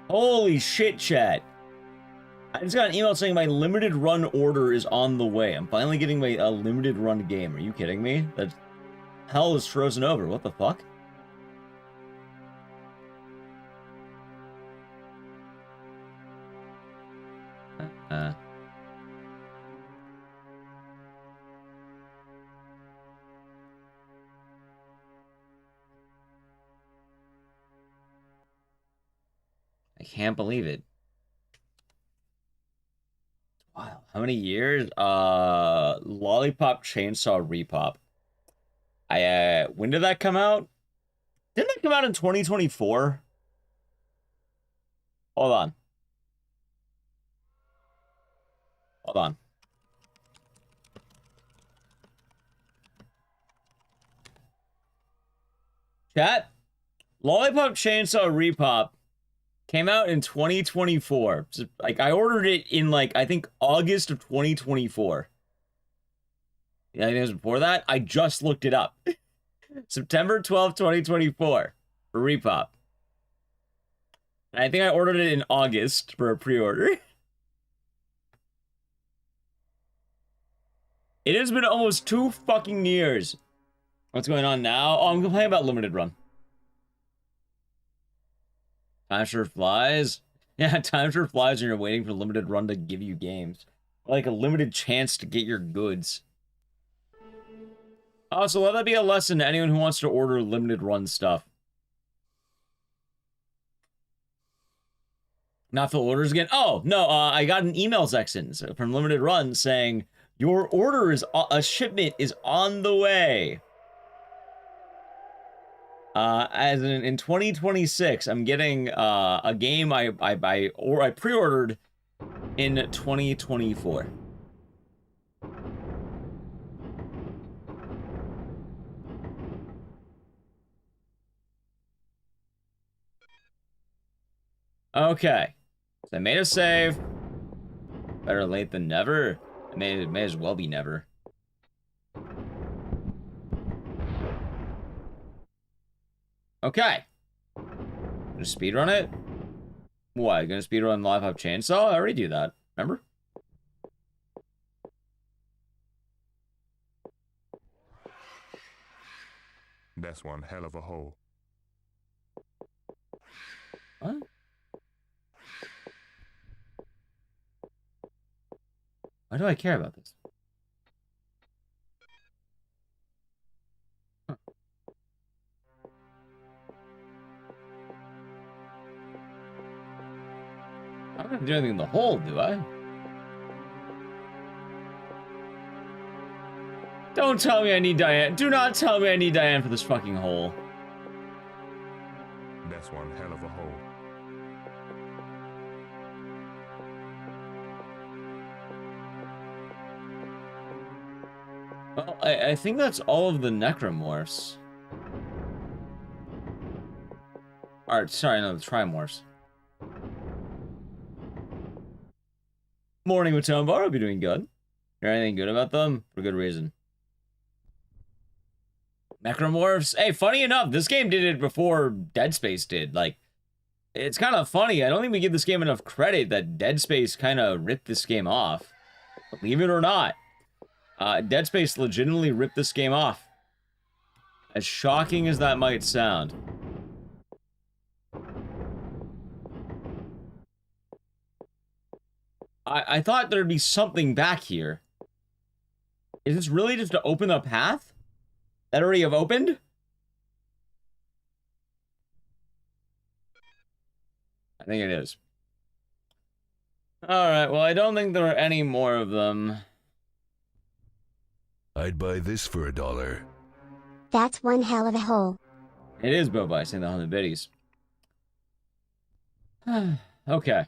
Holy shit, chat. I just got an email saying my limited run order is on the way. I'm finally getting my limited run game. Are you kidding me? That hell is frozen over. What the fuck? I can't believe it. Wow, how many years? Lollipop Chainsaw Repop. When did that come out? Didn't that come out in 2024? Hold on. Hold on. Chat? Lollipop Chainsaw Repop came out in 2024. So, like, I ordered it in, like, I think August of 2024. Yeah, I think it was before that. I just looked it up. September 12th, 2024 for Repop. And I think I ordered it in August for a pre-order. It has been almost 2 fucking years. What's going on now? Oh, I'm complaining about limited run. Time sure flies. Yeah, time sure flies when you're waiting for a limited run to give you games. Like a limited chance to get your goods. Oh, so let that be a lesson to anyone who wants to order limited run stuff. Not fill orders again? Oh, no, I got an email section from Limited Run saying, your order is, a shipment is on the way. As in 2026, I'm getting, a game I pre-ordered in 2024. Okay. So I made a save. Better late than never. It may as well be never. Okay. Gonna speedrun it? What? Gonna speedrun Live Up Chainsaw? I already do that. Remember? That's one hell of a hole. What? Why do I care about this? Huh. I don't have to do anything in the hole, do I? Don't tell me I need Diane. Do not tell me I need Diane for this fucking hole. That's one hell of a hole. Well, I think that's all of the necromorphs. Alright, sorry, no, the trimorphs. Morning, Matombar. Hope you're doing good. Hear anything good about them? For good reason. Necromorphs. Hey, funny enough, this game did it before Dead Space did. Like, it's kind of funny. I don't think we give this game enough credit that Dead Space kind of ripped this game off. Believe it or not. Dead Space legitimately ripped this game off. As shocking as that might sound. I thought there'd be something back here. Is this really just to open a path? That already have opened? I think it is. Alright, well, I don't think there are any more of them. I'd buy this for $1. That's one hell of a hole. It is Boba, saying the 100 biddies. Okay.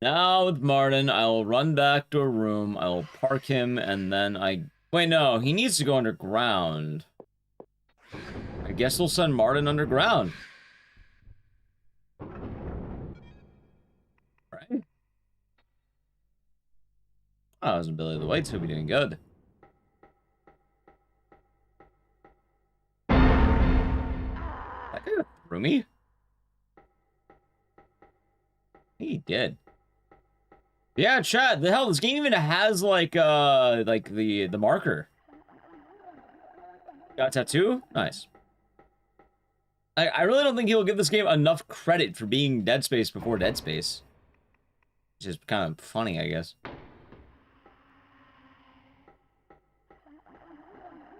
Now with Martin, I will run back to a room, I will park him, and then wait, no, he needs to go underground. I guess we'll send Martin underground. Right? Oh, I wasn't Billy the White, so he'll be doing good. That guy threw me? I think he did. Yeah, chat, the hell, this game even has, like the marker. Got a tattoo? Nice. I really don't think he'll give this game enough credit for being Dead Space before Dead Space. Which is kind of funny, I guess.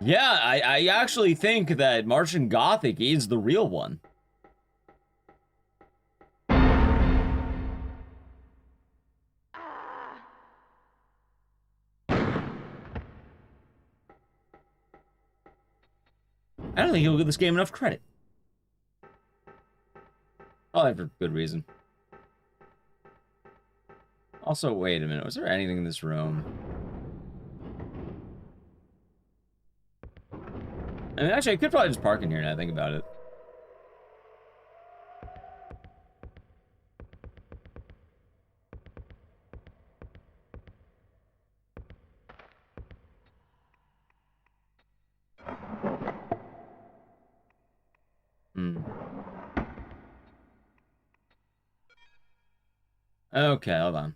Yeah, I actually think that Martian Gothic is the real one. I don't think he'll give this game enough credit. Oh, for good reason. Also, wait a minute. Was there anything in this room? I mean, actually, I could probably just park in here now I think about it. Okay, hold on.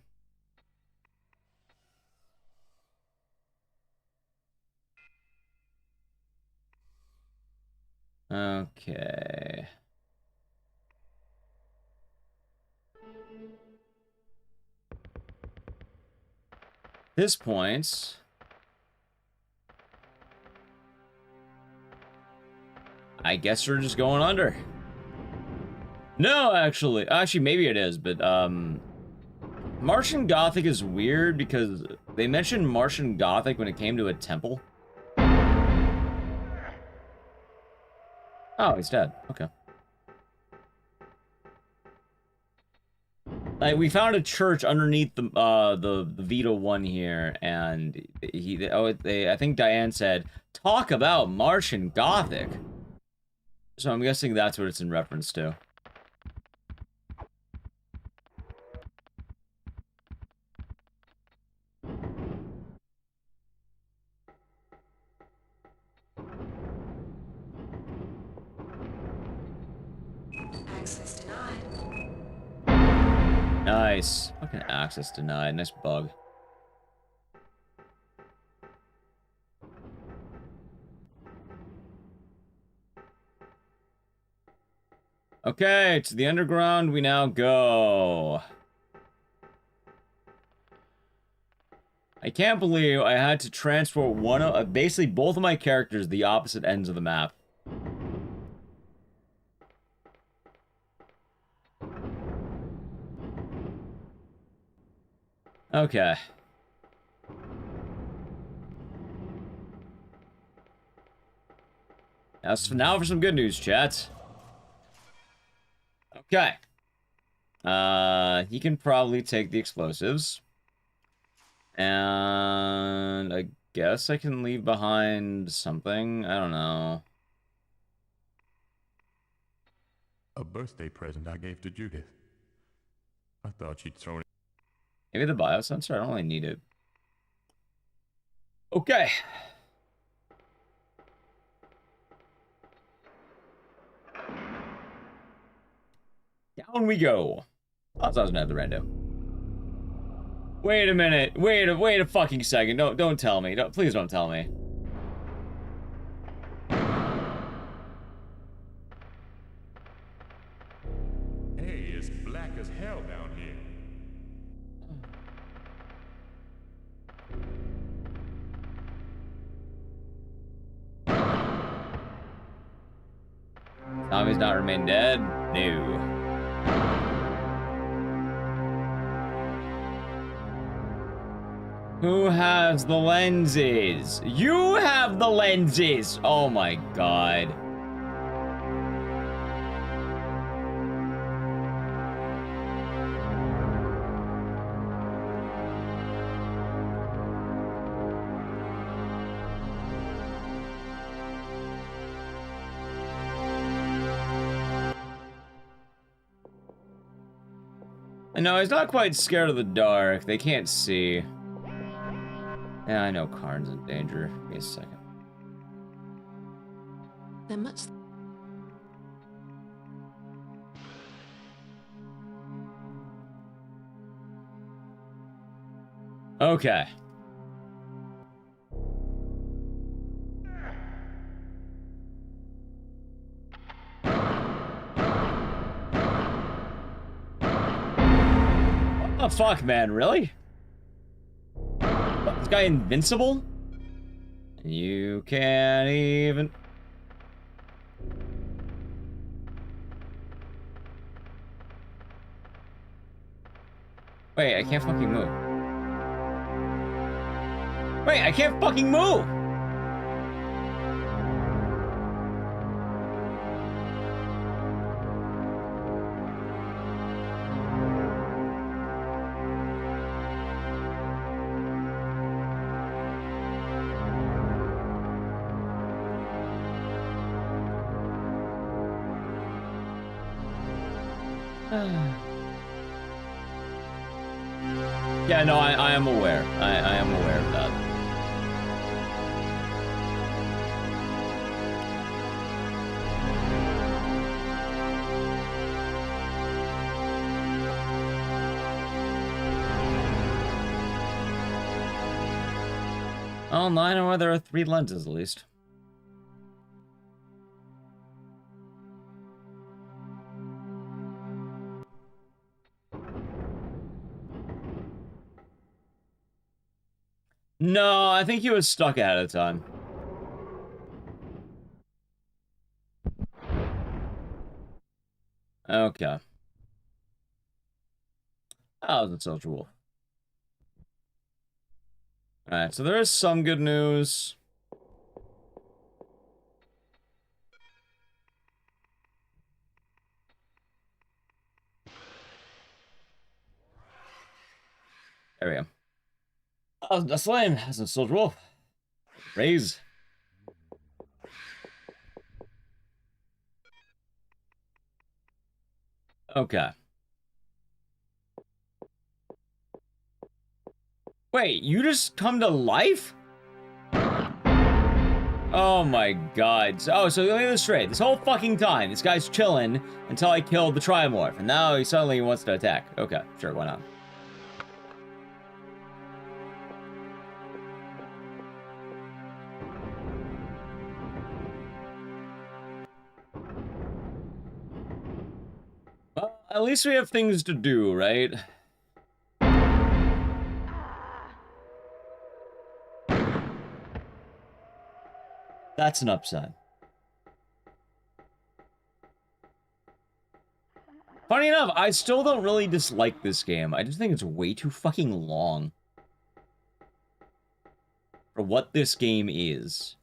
Okay. this point, I guess we're just going under. No, actually, maybe it is, but Martian Gothic is weird because they mentioned Martian Gothic when it came to a temple. Oh, he's dead. Okay. Like, we found a church underneath the Vita one here, and I think Diane said, "Talk about Martian Gothic." So I'm guessing that's what it's in reference to. Access denied. Nice. Fucking access denied. Nice bug. Okay, to the underground we now go. I can't believe I had to transport basically both of my characters the opposite ends of the map. Okay. Now for some good news, chat. Okay. He can probably take the explosives. And I guess I can leave behind something. I don't know. A birthday present I gave to Judith. I thought she'd thrown it. Maybe the biosensor? I don't really need it. Okay. Down we go. Oh, I was gonna have the rando. Wait a minute. Wait a fucking second. Don't tell me. Please don't tell me. Hey, it's black as hell down here. Tommy's not remain dead? No. Who has the lenses? You have the lenses! Oh my god. No, he's not quite scared of the dark. They can't see. Yeah, I know Karn's in danger. Give me a second. They're much. Okay. What the fuck, man? Really? What, this guy invincible? You can't even... Wait, I can't fucking move. Wait, I can't fucking move! Yeah, no, I am aware. I am aware of that. Online, or there are 3 lenses at least. No, I think he was stuck ahead of time. Okay. That was a social wolf. Alright, so there is some good news. There we go. Oh, that's lame. That's a soldier wolf. Raise. Okay. Wait, you just come to life? Oh my god. Oh, so let me get this straight. This whole fucking time, this guy's chilling until I killed the Trimorph, and now he suddenly wants to attack. Okay, sure, why not? Well, at least we have things to do, right? That's an upside. Funny enough, I still don't really dislike this game. I just think it's way too fucking long for what this game is.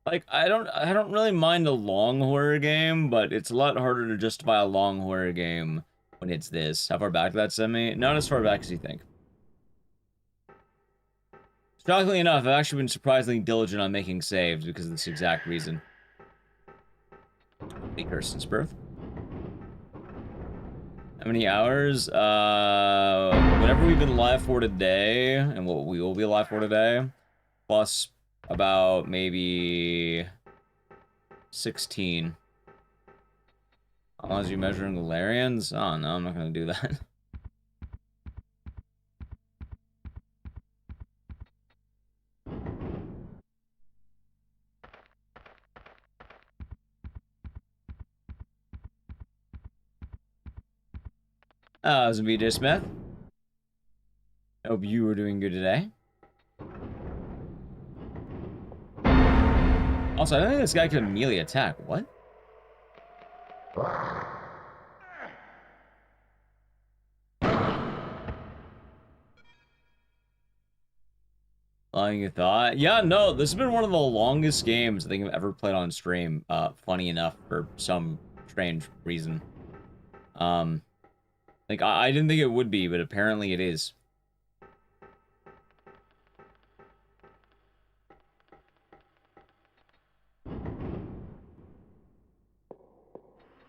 Like, I don't really mind a long horror game, but it's a lot harder to justify a long horror game when it's this. How far back did that send me? Not as far back as you think. Shockingly enough, I've actually been surprisingly diligent on making saves because of this exact reason. Hey, Kirsten's birth. How many hours? Whatever we've been live for today, and what we will be live for today, plus about maybe 16. As long as you're measuring Galarians? Oh, no, I'm not gonna do that. This is BJ Smith. Hope you are doing good today. Also, I don't think this guy can melee attack. What? Long you thought? Yeah, no, this has been one of the longest games I think I've ever played on stream. Funny enough, for some strange reason. Like, I didn't think it would be, but apparently it is.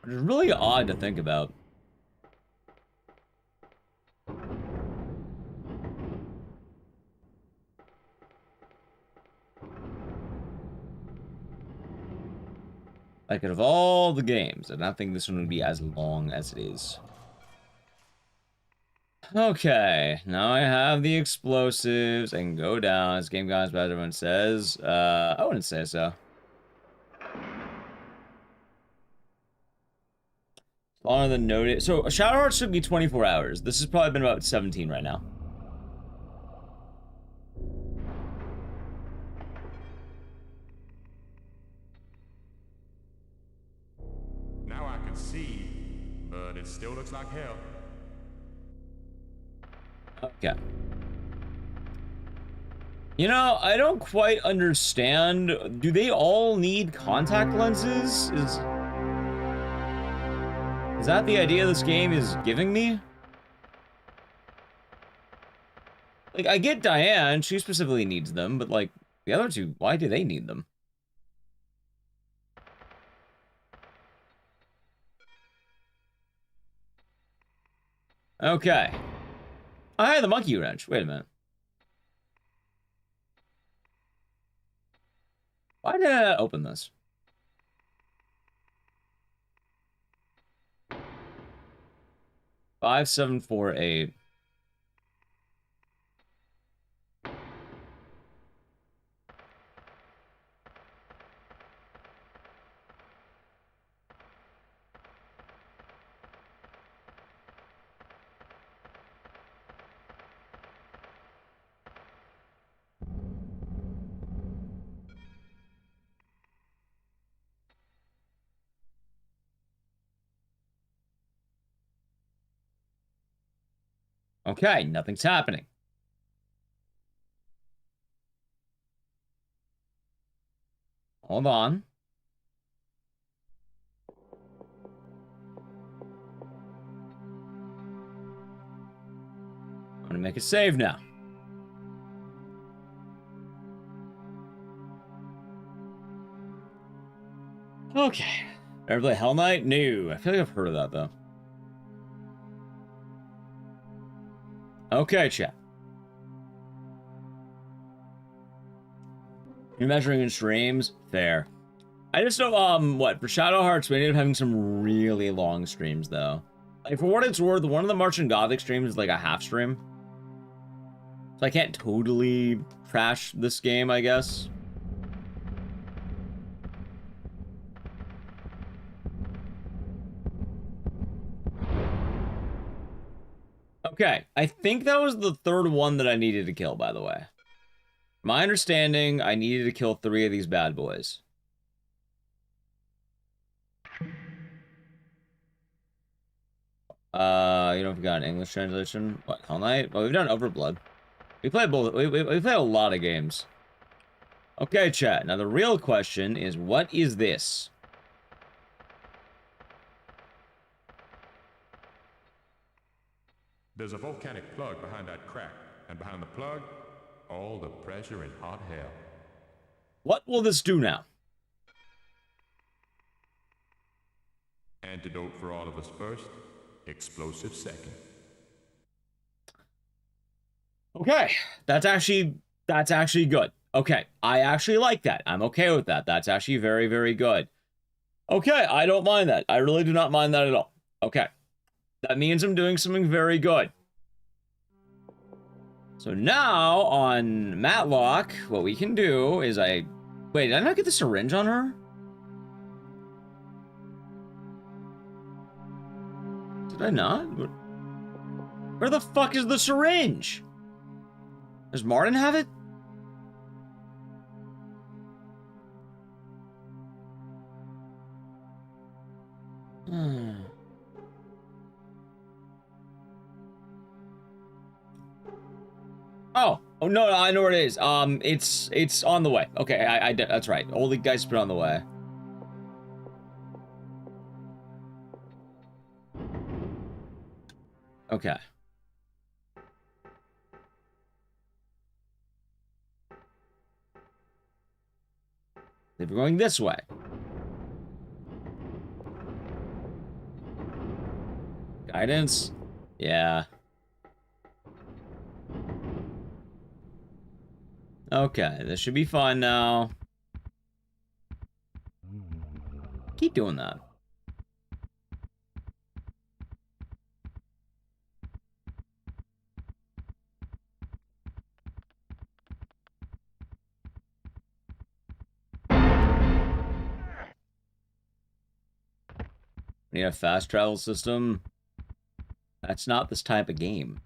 Which is really odd to think about. Like, out of all the games, I don't think this one would be as long as it is. Okay, now I have the explosives. I can go down. This game gone as bad as everyone says. I wouldn't say so. Longer than noted. So, Shadow Hearts should be 24 hours. This has probably been about 17 right now. Now I can see, but it still looks like hell. Okay. You know, I don't quite understand. Do they all need contact lenses? Is that the idea this game is giving me? Like, I get Diane, she specifically needs them, but like, the other two, why do they need them? Okay. Oh, I had the monkey wrench. Wait a minute. Why did I not open this? Five, 7, 4, 8. Okay, nothing's happening. Hold on. I'm gonna make a save now. Okay. Ever play Hell Knight? No. I feel like I've heard of that, though. Okay, chat. You're measuring in streams? Fair. I just know, what? For Shadow Hearts, we ended up having some really long streams, though. Like, for what it's worth, one of the Martian Gothic streams is like a half stream. So I can't totally trash this game, I guess. Okay, I think that was the third one that I needed to kill, by the way. My understanding, I needed to kill 3 of these bad boys. You know if we got an English translation? What, Hell Knight? Well, we've done Overblood. We played both. We played a lot of games. Okay, chat. Now the real question is, what is this? There's a volcanic plug behind that crack, and behind the plug, all the pressure in hot hell. What will this do now? Antidote for all of us first, explosive second. Okay, that's actually good. Okay, I actually like that. I'm okay with that. That's actually very, very good. Okay, I don't mind that. I really do not mind that at all. Okay, that means I'm doing something very good. So now, on Matlock, what we can do is wait, did I not get the syringe on her? Did I not? Where the fuck is the syringe? Does Martin have it? Oh no, I know where it is. It's on the way. Okay, that's right. All the guys put on the way. Okay. They were going this way. Guidance? Yeah. Okay, this should be fine now. Keep doing that. Need a fast travel system? That's not this type of game.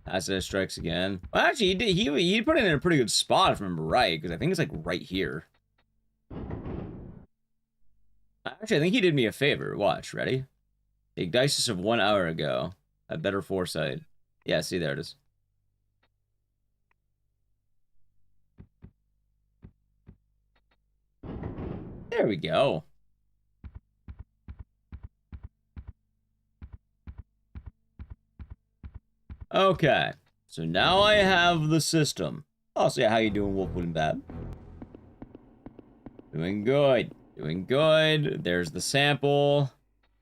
Hazardous strikes again. Well, actually, he put it in a pretty good spot, if I remember right, because I think it's like right here. Actually, I think he did me a favor. Watch, ready? Ecdysis of 1 hour ago. A better foresight. Yeah, see, there it is. There we go. Okay, so now I have the system. Oh, so yeah, how you doing, Wolfwood and Bab? Doing good. Doing good. There's the sample.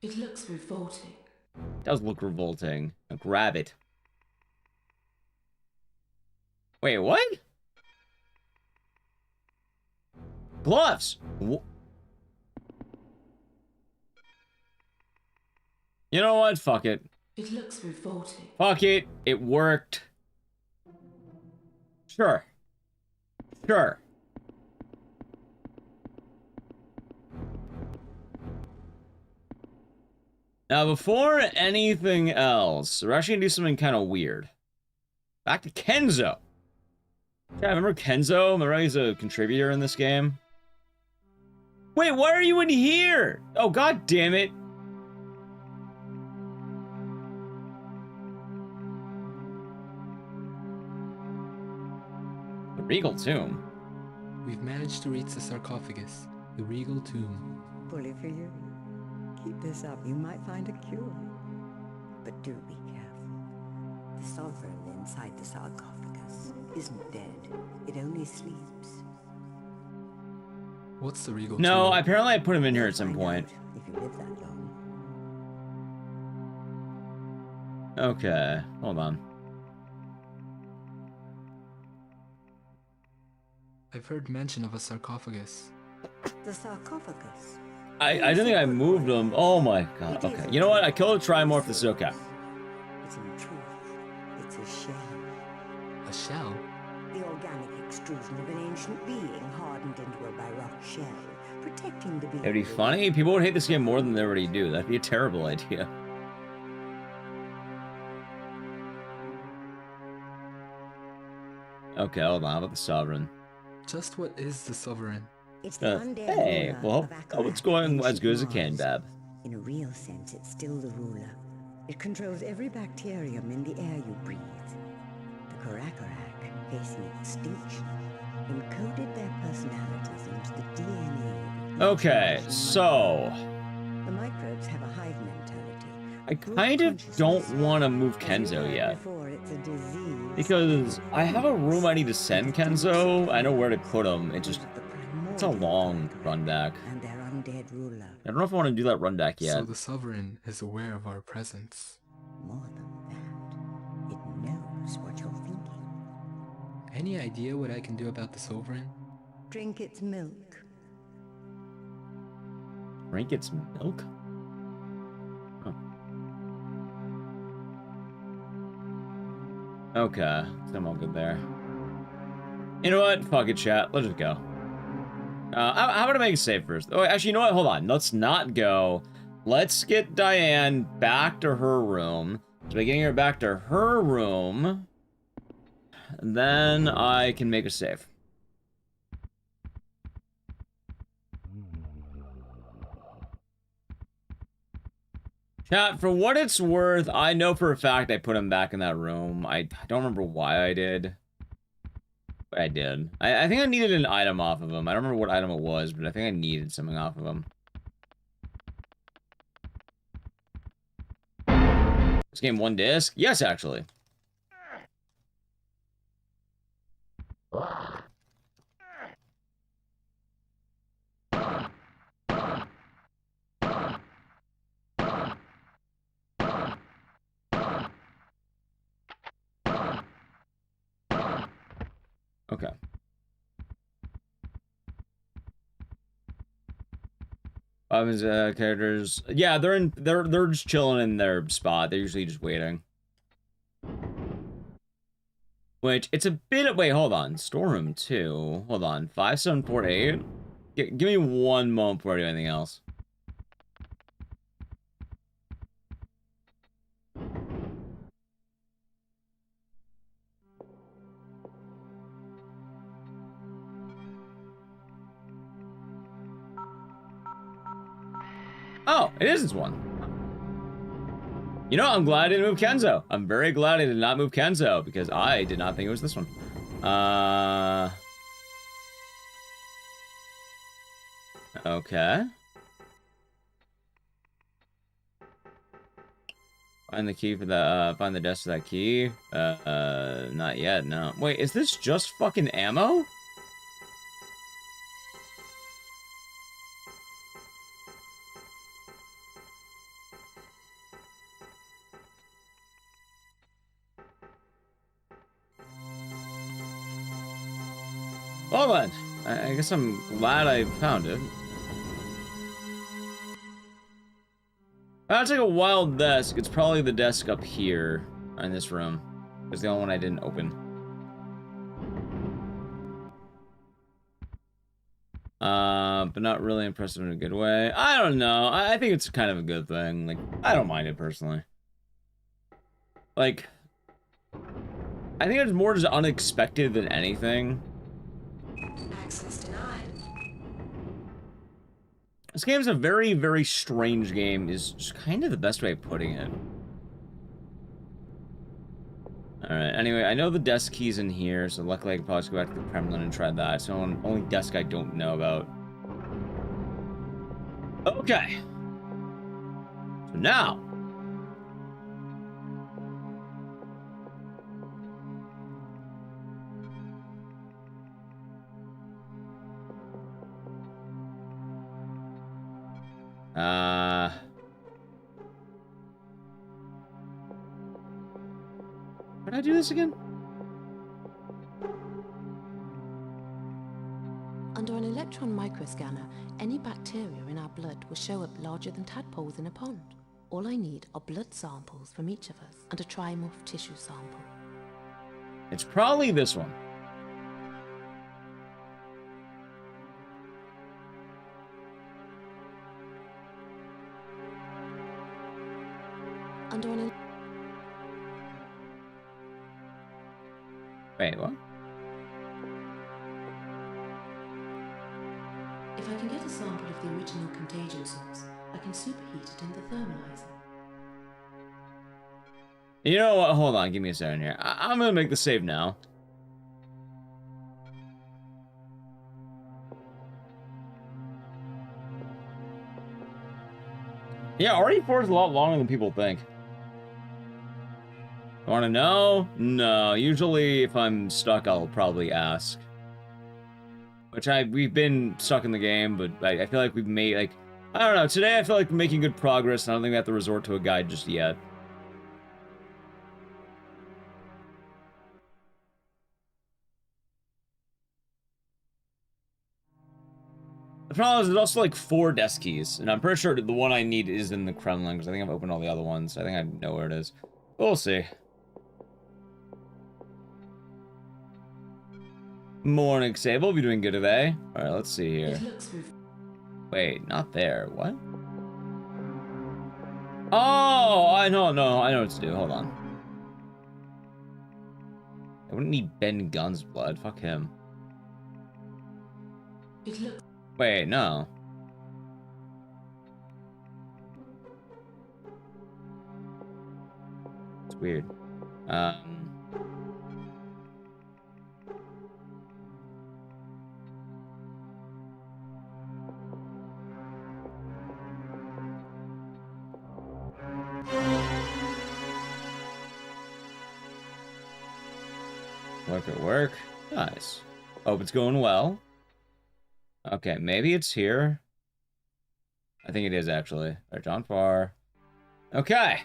It looks revolting. It does look revolting. Now grab it. Wait, what? Gloves! You know what? Fuck it. It looks revolting. Fuck it. It worked. Sure. Sure. Now, before anything else, we're actually gonna do something kind of weird. Back to Kenzo. Yeah, remember Kenzo? Remember he's a contributor in this game? Wait, why are you in here? Oh, god damn it. The Regal Tomb? We've managed to reach the sarcophagus, the regal tomb. Bully for you. Keep this up, you might find a cure. But do be careful. The sovereign inside the sarcophagus isn't dead. It only sleeps. What's the regal No, tomb? apparently I put him in here at some Find point. out if you live that long. Okay, hold on. I've heard mention of a sarcophagus. The sarcophagus. I don't think I moved him. Oh my god. Okay. You know what? I killed a Trimorph. This is okay. But in truth, it's a shell. A shell? The organic extrusion of an ancient being hardened into a baroque shell, protecting the being. It'd be funny. People would hate this game more than they already do. That'd be a terrible idea. Okay, hold on. How about the Sovereign? Just what is the sovereign? It's the undead Hey, ruler well, of hope it's Akarak, going as ancient good as it can, Mars. Bab. In a real sense, it's still the ruler. It controls every bacterium in the air you breathe. The Karakarak, facing extinction, encoded their personalities into the DNA. Okay, so The microbes have a hive mentality. I kind of don't want to move Kenzo yet. Before it's a disease. Because I have a room I need to send Kenzo. I know where to put him. It's a long run back. And their undead ruler. I don't know if I want to do that run back yet. So the sovereign is aware of our presence. More than that, it knows what you're thinking. Any idea what I can do about the sovereign? Drink its milk. Drink its milk? Huh. Okay, so I'm all good there. You know what? Fuck it, chat. Let's just go. How about I make a save first? Oh, actually, you know what? Hold on. Let's not go. Let's get Diane back to her room. So by getting her back to her room, then I can make a save. Chat, for what it's worth, I know for a fact I put him back in that room. I don't remember why I did. But I did. I think I needed an item off of him. I don't remember what item it was, but I think I needed something off of him. This game one disc? Yes, actually. Okay. His characters, yeah, they're just chilling in their spot. They're usually just waiting. Which it's a bit of, wait, hold on, storeroom 2. Hold on, 5748. Give me one moment before I do anything else. Oh, it is this one. You know, I'm glad I didn't move Kenzo. I'm very glad I did not move Kenzo, because I did not think it was this one. Okay. Find the key for the, find the desk for that key. Not yet, no. Wait, is this just fucking ammo? Well then, I guess I'm glad I found it. That's like a wild desk. It's probably the desk up here in this room. It's the only one I didn't open. But not really impressive in a good way. I don't know. I think it's kind of a good thing. Like, I don't mind it personally. Like, I think it's more just unexpected than anything. Access denied. This game's a very, very strange game, is just kind of the best way of putting it. Alright, anyway, I know the desk key's in here, so luckily I can probably just go back to the Kremlin and try that. So only desk I don't know about. Okay. So now. How did I do this again? Under an electron microscanner, any bacteria in our blood will show up larger than tadpoles in a pond. All I need are blood samples from each of us and a trimorph tissue sample. It's probably this one. Under an Wait, what? If I can get a sample of the original contagion source, I can superheat it in the thermalizer. You know what? Hold on, give me a second here. I'm gonna make the save now. Yeah, RE4 is a lot longer than people think. Want to know? No. Usually, if I'm stuck, I'll probably ask. We've been stuck in the game, but I feel like we've made, like, I don't know. Today, I feel like we're making good progress, and I don't think we have to resort to a guide just yet. The problem is there's also like 4 desk keys, and I'm pretty sure the one I need is in the Kremlin, because I think I've opened all the other ones. I think I know where it is. We'll see. Morning, Sable. Be doing good today. Alright, let's see here. Wait, not there. What? Oh, I know what to do. Hold on. I wouldn't need Ben Gunn's blood. Fuck him. Wait, no. It's weird. Work at work. Nice. Hope it's going well. Okay, maybe it's here. I think it is, actually. Alright, John Farr. Okay.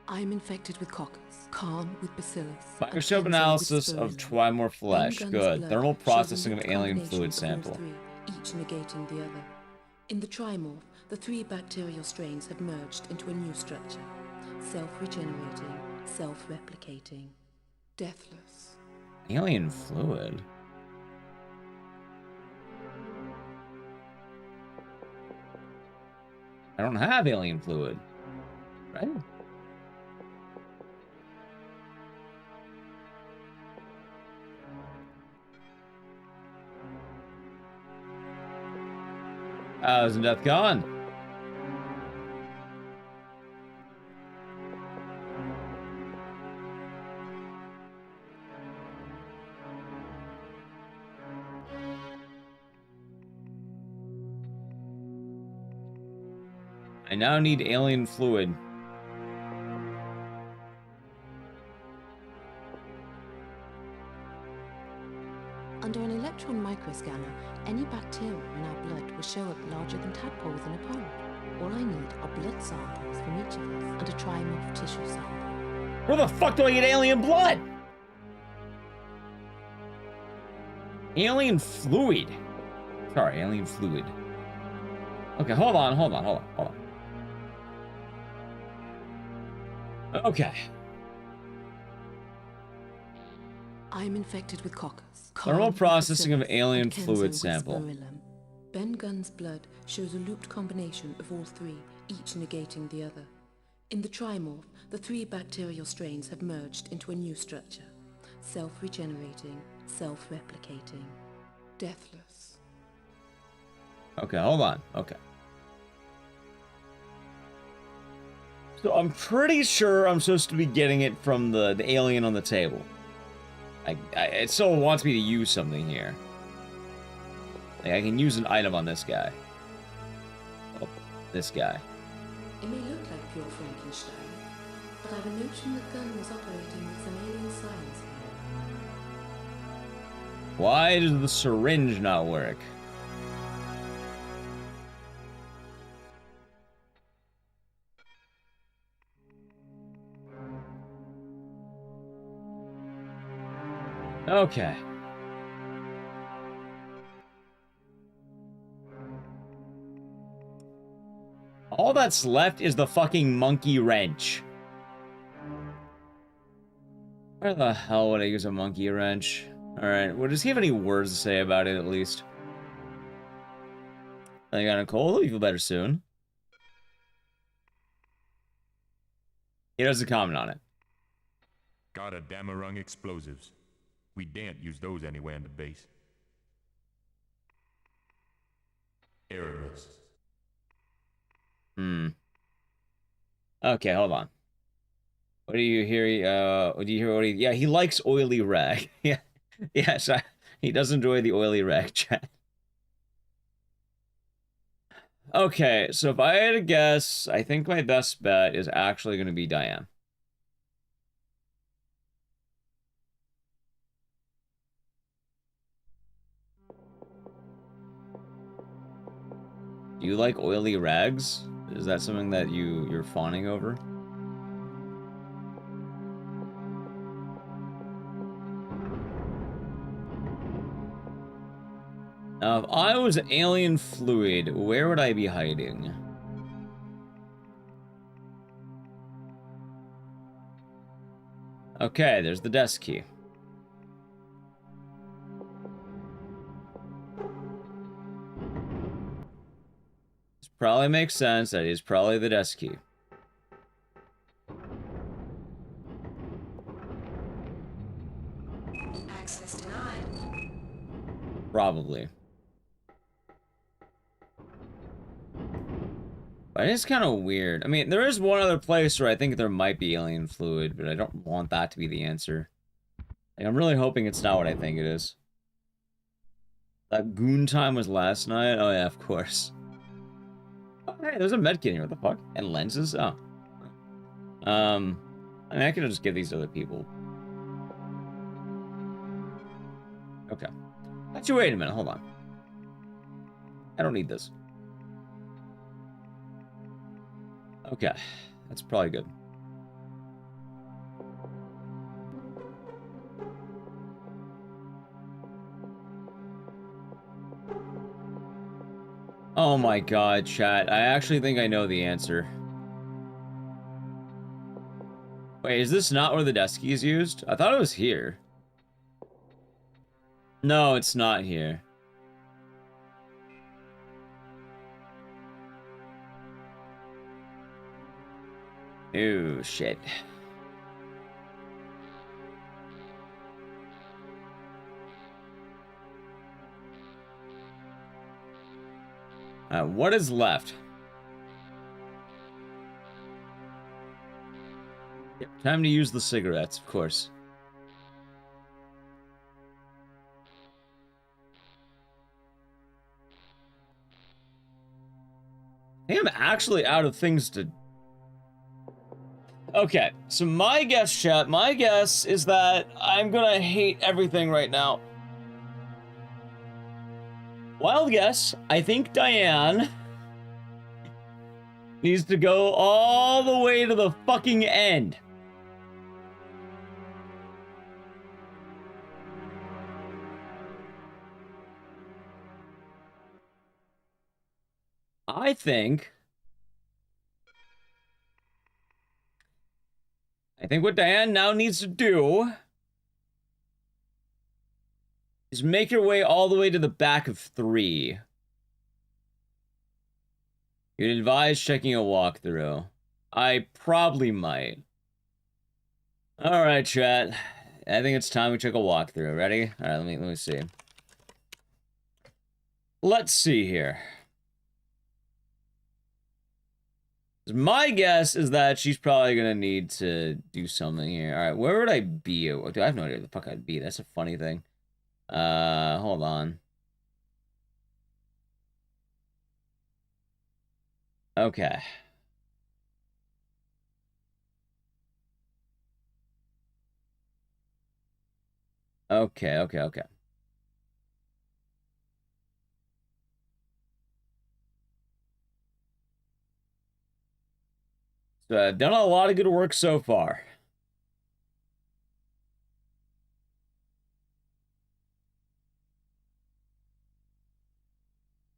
I'm infected with coccus, Khan with bacillus. Microscope analysis of Twymore flesh. Good. Thermal processing of alien fluid sample. Each negating the other. In the trimorph, the 3 bacterial strains have merged into a new structure. Self-regenerating, self-replicating, deathless. Alien fluid? I don't have alien fluid. Right? How's death gone? I now need alien fluid. Under an electron microscanner, any bacteria in our blood will show up larger than tadpoles in a pond. All I need are blood samples from each of us and a trimorph tissue sample. Where the fuck do I get alien blood? Alien fluid. Sorry, alien fluid. Okay, hold on. Okay. I'm infected with coccus. Thermal processing of alien fluid sample. Ben Gunn's blood shows a looped combination of all 3, each negating the other. In the trimorph, the 3 bacterial strains have merged into a new structure. Self-regenerating, self-replicating, deathless. Okay, hold on. Okay. So I'm pretty sure I'm supposed to be getting it from the alien on the table. It still wants me to use something here. Like, I can use an item on this guy. Oh, this guy. It may look like pure Frankenstein, but I've a notion the gun was operating with some alien science here. Why does the syringe not work? Okay. All that's left is the fucking monkey wrench. Where the hell would I use a monkey wrench? Alright, well, does he have any words to say about it, at least? I got a cold, you feel better soon. He doesn't comment on it. Got a Damarung explosives. We daren't use those anywhere in the base. Errorless. Okay, hold on. What do you hear? Do you hear what he... Yeah, he likes oily rag. Yeah. Yes, he does enjoy the oily rag chat. Okay, so if I had to guess, I think my best bet is actually going to be Diane. Do you like oily rags? Is that something that you're fawning over? Now, if I was alien fluid, where would I be hiding? Okay, there's the desk key. This probably makes sense. That is probably the desk key. Access denied. Probably. But it is kind of weird. I mean, there is one other place where I think there might be alien fluid, but I don't want that to be the answer. Like, I'm really hoping it's not what I think it is. That goon time was last night? Oh yeah, of course. Oh, hey, there's a medkit here. What the fuck? And lenses? Oh. I mean, I could just give these to other people. Okay. Actually, wait a minute. Hold on. I don't need this. Okay. That's probably good. Oh my god, chat. I actually think I know the answer. Wait, is this not where the desk key is used? I thought it was here. No, it's not here. Ooh, shit. What is left? Yep, time to use the cigarettes, of course. I think I'm actually out of things to... Okay, so my guess, chat, my guess is that I'm gonna hate everything right now. Wild guess, I think Diane needs to go all the way to the fucking end. I think what Diane now needs to do is make her way all the way to the back of 3. You'd advise checking a walkthrough. I probably might. Alright, chat. I think it's time we check a walkthrough. Ready? Alright, let me see. Let's see here. My guess is that she's probably gonna need to do something here. All right, where would I be? Dude, I have no idea where the fuck I'd be. That's a funny thing. Hold on. Okay. Okay. So I've done a lot of good work so far.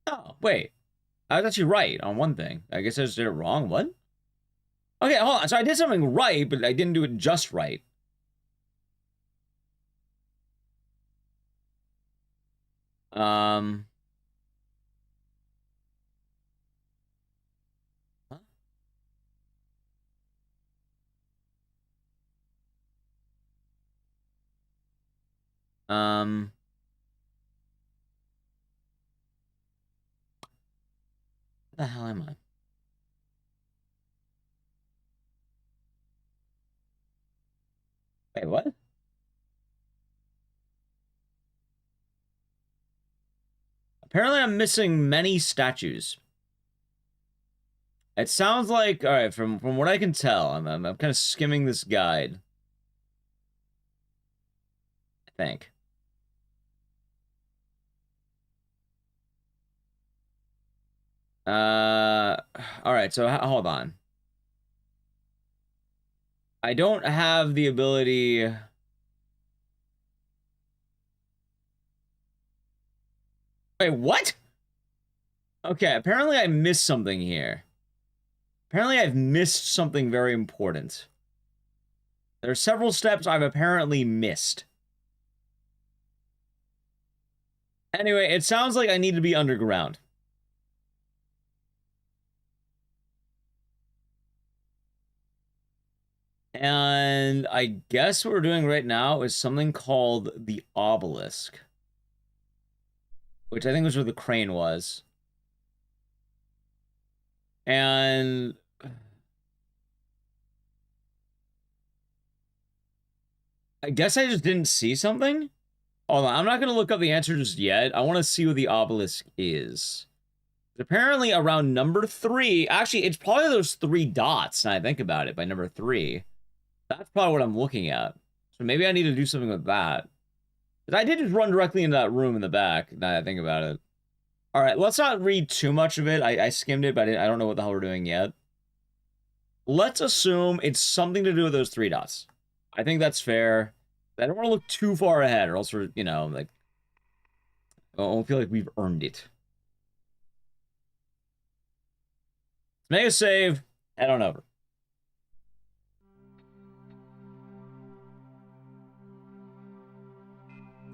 Oh, wait. I was actually right on one thing. I guess I just did it wrong. What? Okay, hold on. So I did something right, but I didn't do it just right. Huh? What the hell am I? Wait, what? Apparently I'm missing many statues. It sounds like, all right, from what I can tell, I'm kind of skimming this guide. I think. All right, so hold on. I don't have the ability. Wait, what? Okay, apparently I missed something here. Apparently I've missed something very important. There are several steps I've apparently missed. Anyway, it sounds like I need to be underground. And I guess what we're doing right now is something called the obelisk. Which I think was where the crane was. And I guess I just didn't see something? Hold on, I'm not going to look up the answer just yet. I want to see what the obelisk is. Apparently around number 3, actually, it's probably those 3 dots, now I think about it, by number 3. That's probably what I'm looking at. So maybe I need to do something with that. But I did just run directly into that room in the back, now I think about it. All right, let's not read too much of it. I skimmed it, but I don't know what the hell we're doing yet. Let's assume it's something to do with those 3 dots. I think that's fair. I don't want to look too far ahead, or else we're, you know, like, I don't feel like we've earned it. Let's make a save, head on over.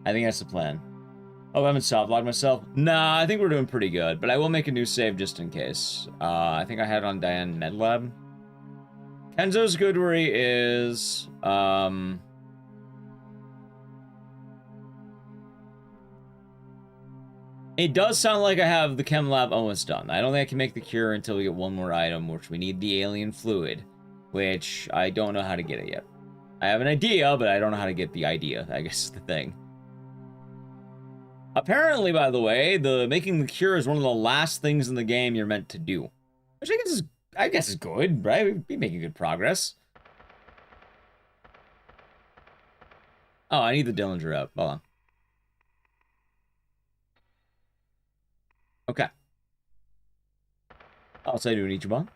I think that's the plan. Oh, I haven't soft-locked myself? Nah, I think we're doing pretty good, but I will make a new save just in case. I think I had it on Diane Medlab. Kenzo's good where he is. It does sound like I have the chem lab almost done. I don't think I can make the cure until we get one more item, which we need the alien fluid, which I don't know how to get it yet. I have an idea, but I don't know how to get the idea, I guess is the thing. Apparently, by the way, making the cure is one of the last things in the game you're meant to do. Which I guess is good, right? We'd be making good progress. Oh, I need the Dillinger up. Hold on. Okay. I'll say to an Ichiban.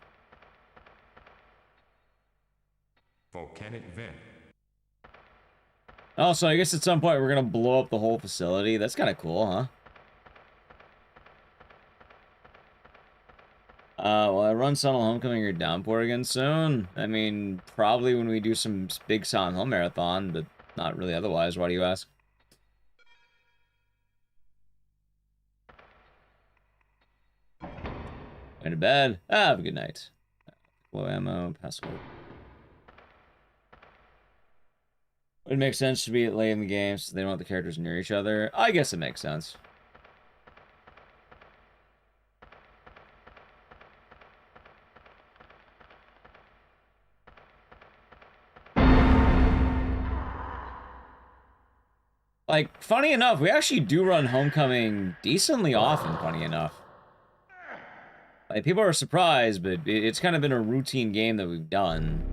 Volcanic vent. Oh, so I guess at some point we're gonna blow up the whole facility. That's kind of cool, huh? Will I run Silent Homecoming or Downpour again soon? I mean, probably when we do some big Silent Hill marathon, but not really otherwise. Why do you ask? Going to bed. Have a good night. Low ammo, password. Would it make sense to be late in the game so they don't want the characters near each other? I guess it makes sense. Like, funny enough, we actually do run Homecoming decently often, funny enough. Like, people are surprised, but it's kind of been a routine game that we've done.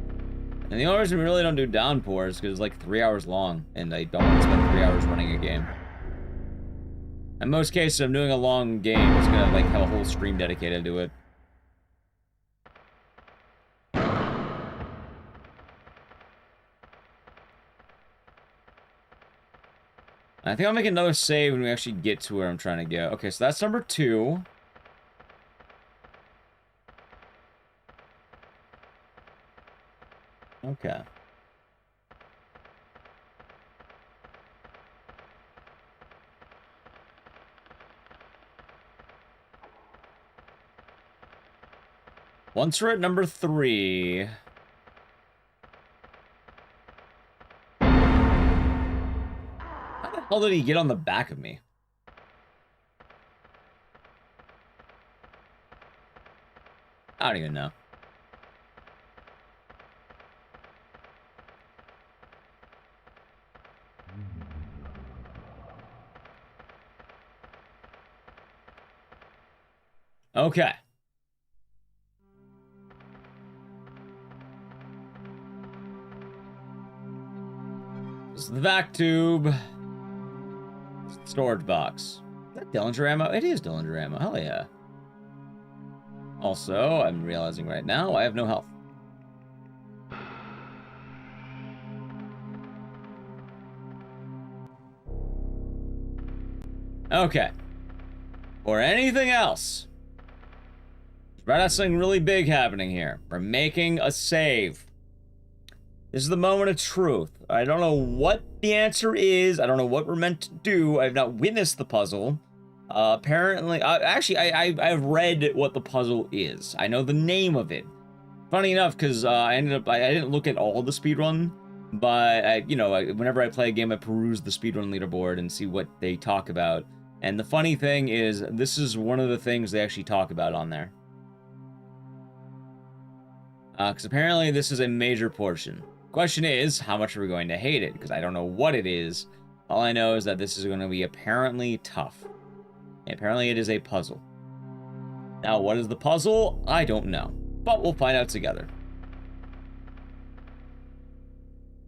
And the only reason we really don't do Downpour is because it's like 3 hours long, and I don't want to spend 3 hours running a game. In most cases, I'm doing a long game, it's gonna like have a whole stream dedicated to it. I think I'll make another save when we actually get to where I'm trying to go. Okay, so that's number 2. Okay. Once we're at number 3... How did he get on the back of me? I don't even know. Okay. This is the vac tube. Storage box. Is that Dillinger ammo? It is Dillinger ammo. Hell yeah. Also, I'm realizing right now I have no health. Okay. Or anything else. There's about something really big happening here. We're making a save. This is the moment of truth. I don't know what the answer is. I don't know what we're meant to do. I've not witnessed the puzzle. Apparently, actually, I've read what the puzzle is. I know the name of it. Funny enough, because I didn't look at all the speedrun, but whenever I play a game, I peruse the speedrun leaderboard and see what they talk about. And the funny thing is, this is one of the things they actually talk about on there. Because apparently this is a major portion. Question is, how much are we going to hate it? Because I don't know what it is. All I know is that this is going to be apparently tough. Apparently it is a puzzle. Now, what is the puzzle? I don't know. But we'll find out together.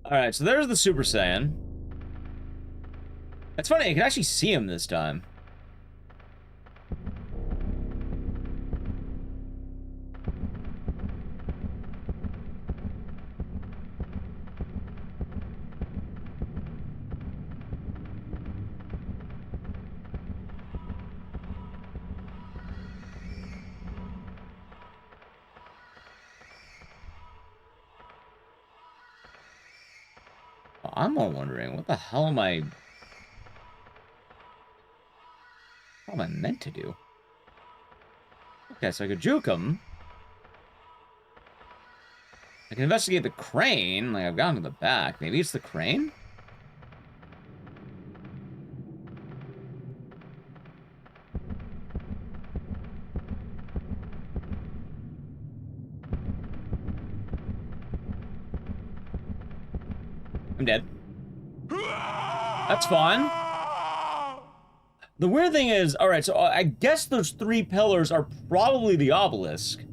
Alright, so there's the Super Saiyan. It's funny, I can actually see him this time. I'm more wondering, what the hell am I... What am I meant to do? Okay, so I could juke him. I can investigate the crane. Like, I've gotten to the back. Maybe it's the crane? I'm dead. That's fine. The weird thing is, alright, so I guess those 3 pillars are probably the obelisk.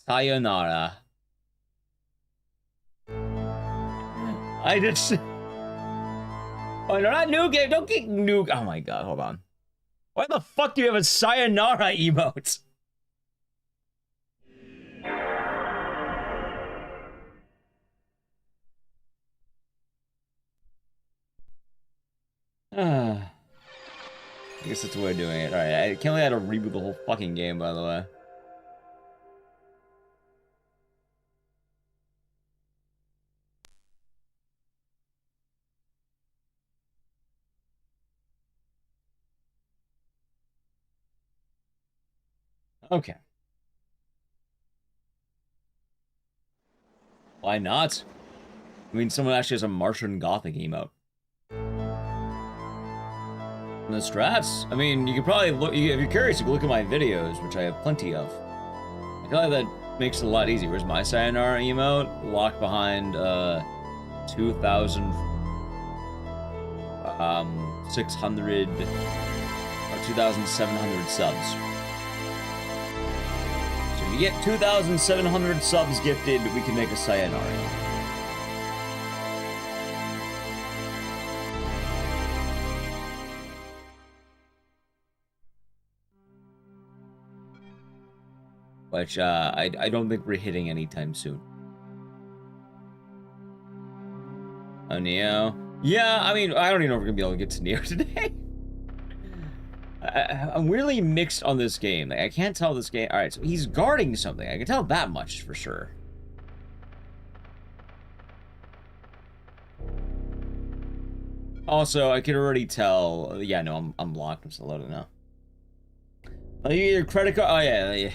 Sayonara. I just... Oh, no, not new game. Don't get new... Oh my god, hold on. Why the fuck do you have a sayonara emote? I guess that's the way of doing it. Alright, I can't believe I had to reboot the whole fucking game, by the way. Okay. Why not? I mean, someone actually has a Martian Gothic emote. The strats? I mean, you could probably look, if you're curious, you can look at my videos, which I have plenty of. I feel like that makes it a lot easier. Where's my sayonara emote? Locked behind, 2,600 or 2,700 subs. So if you get 2,700 subs gifted, we can make a sayonara. Which, I don't think we're hitting anytime soon. Oh, Nioh. Yeah, I mean, I don't even know if we're gonna be able to get to Nioh today. I'm really mixed on this game. Like, I can't tell this game. Alright, so he's guarding something. I can tell that much for sure. Also, I can already tell. Yeah, no, I'm blocked. I'm still loading now. Oh, you get your credit card? Oh, yeah.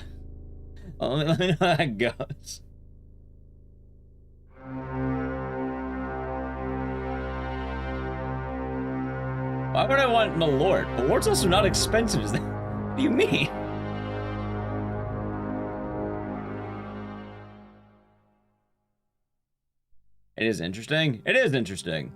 Let me know how that goes. Why would I want Malort? Malort's also not expensive, is that? What do you mean? It is interesting. It is interesting.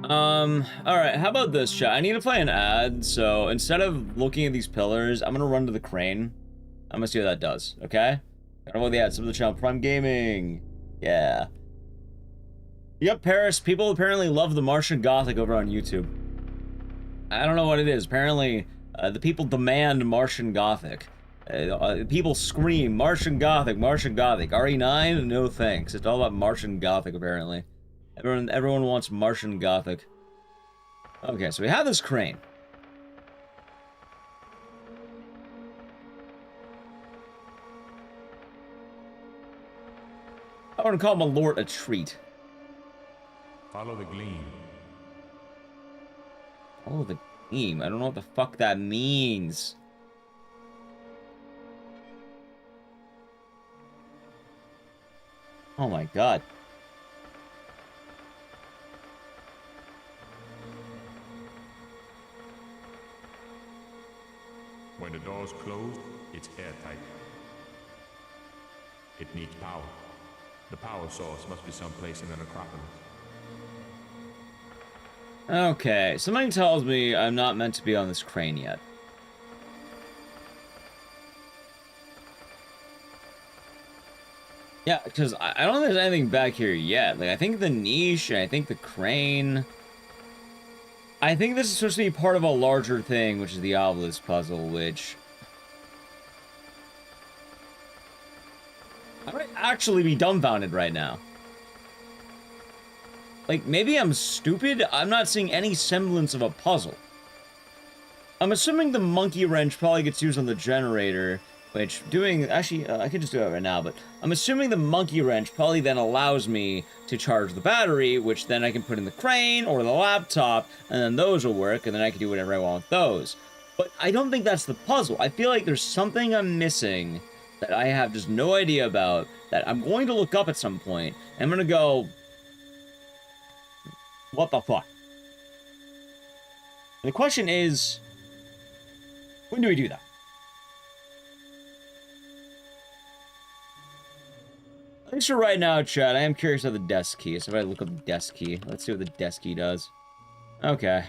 Alright, how about this, chat? I need to play an ad, so instead of looking at these pillars, I'm gonna run to the crane. I'm gonna see what that does, okay? Gotta avoid the ads. Sub to the channel, Prime Gaming. Yeah. Yep, Paris. People apparently love the Martian Gothic over on YouTube. I don't know what it is. Apparently, the people demand Martian Gothic. People scream, Martian Gothic, Martian Gothic. RE9? No thanks. It's all about Martian Gothic, apparently. Everyone wants Martian Gothic. Okay, so we have this crane. I want to call Malort a treat. Follow the gleam. Follow the gleam? I don't know what the fuck that means. Oh my god. When the door's closed, it's airtight. It needs power. The power source must be someplace in the necropolis. Okay, something tells me I'm not meant to be on this crane yet. Yeah, because I don't think there's anything back here yet. Like, I think the niche, and I think the crane... I think this is supposed to be part of a larger thing, which is the obelisk puzzle, which... I might actually be dumbfounded right now. Like, maybe I'm stupid? I'm not seeing any semblance of a puzzle. I'm assuming the monkey wrench probably gets used on the generator, which actually, I could just do it right now, but I'm assuming the monkey wrench probably then allows me to charge the battery, which then I can put in the crane or the laptop, and then those will work, and then I can do whatever I want with those. But I don't think that's the puzzle. I feel like there's something I'm missing that I have just no idea about, that I'm going to look up at some point, and I'm going to go... What the fuck? And the question is, when do we do that? At least for right now, chat, I am curious about the desk key. So if I look up the desk key, let's see what the desk key does. Okay.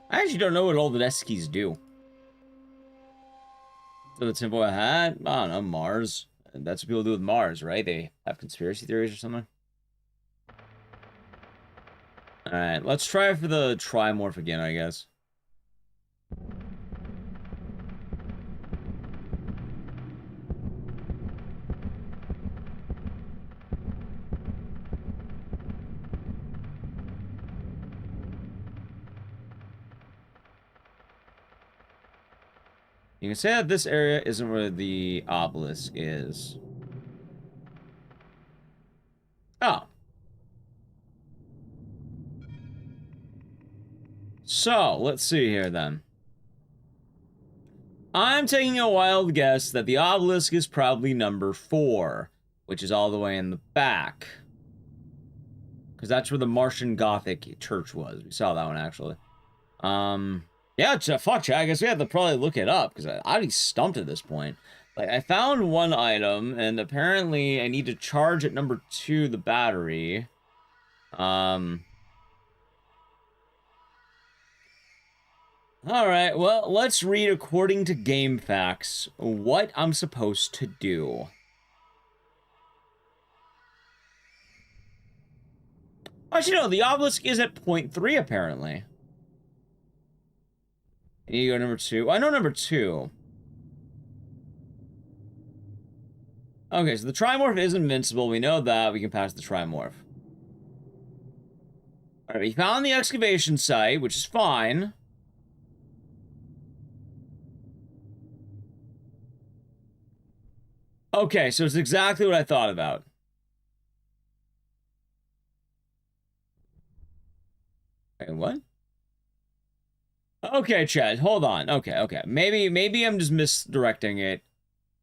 I actually don't know what all the desk keys do. So the tinfoil hat? I don't know, Mars. That's what people do with Mars, right? They have conspiracy theories or something. Alright, let's try for the trimorph again, I guess. You can say that this area isn't where the obelisk is. Oh. So, let's see here then. I'm taking a wild guess that the obelisk is probably number 4, which is all the way in the back. Because that's where the Martian Gothic church was. We saw that one, actually. Yeah, fuck, chat. I guess we have to probably look it up, because I already stumped at this point. Like, I found one item, and apparently I need to charge at number 2 the battery. Alright, well, let's read according to game facts what I'm supposed to do. Actually, no, the obelisk is at 0.3, apparently. You go number 2. I know number 2. Okay, so the Trimorph is invincible. We know that. We can pass the Trimorph. Alright, we found the excavation site, which is fine. Okay, so it's exactly what I thought about. Wait, what? Okay, Chad, hold on. Okay. Maybe I'm just misdirecting it.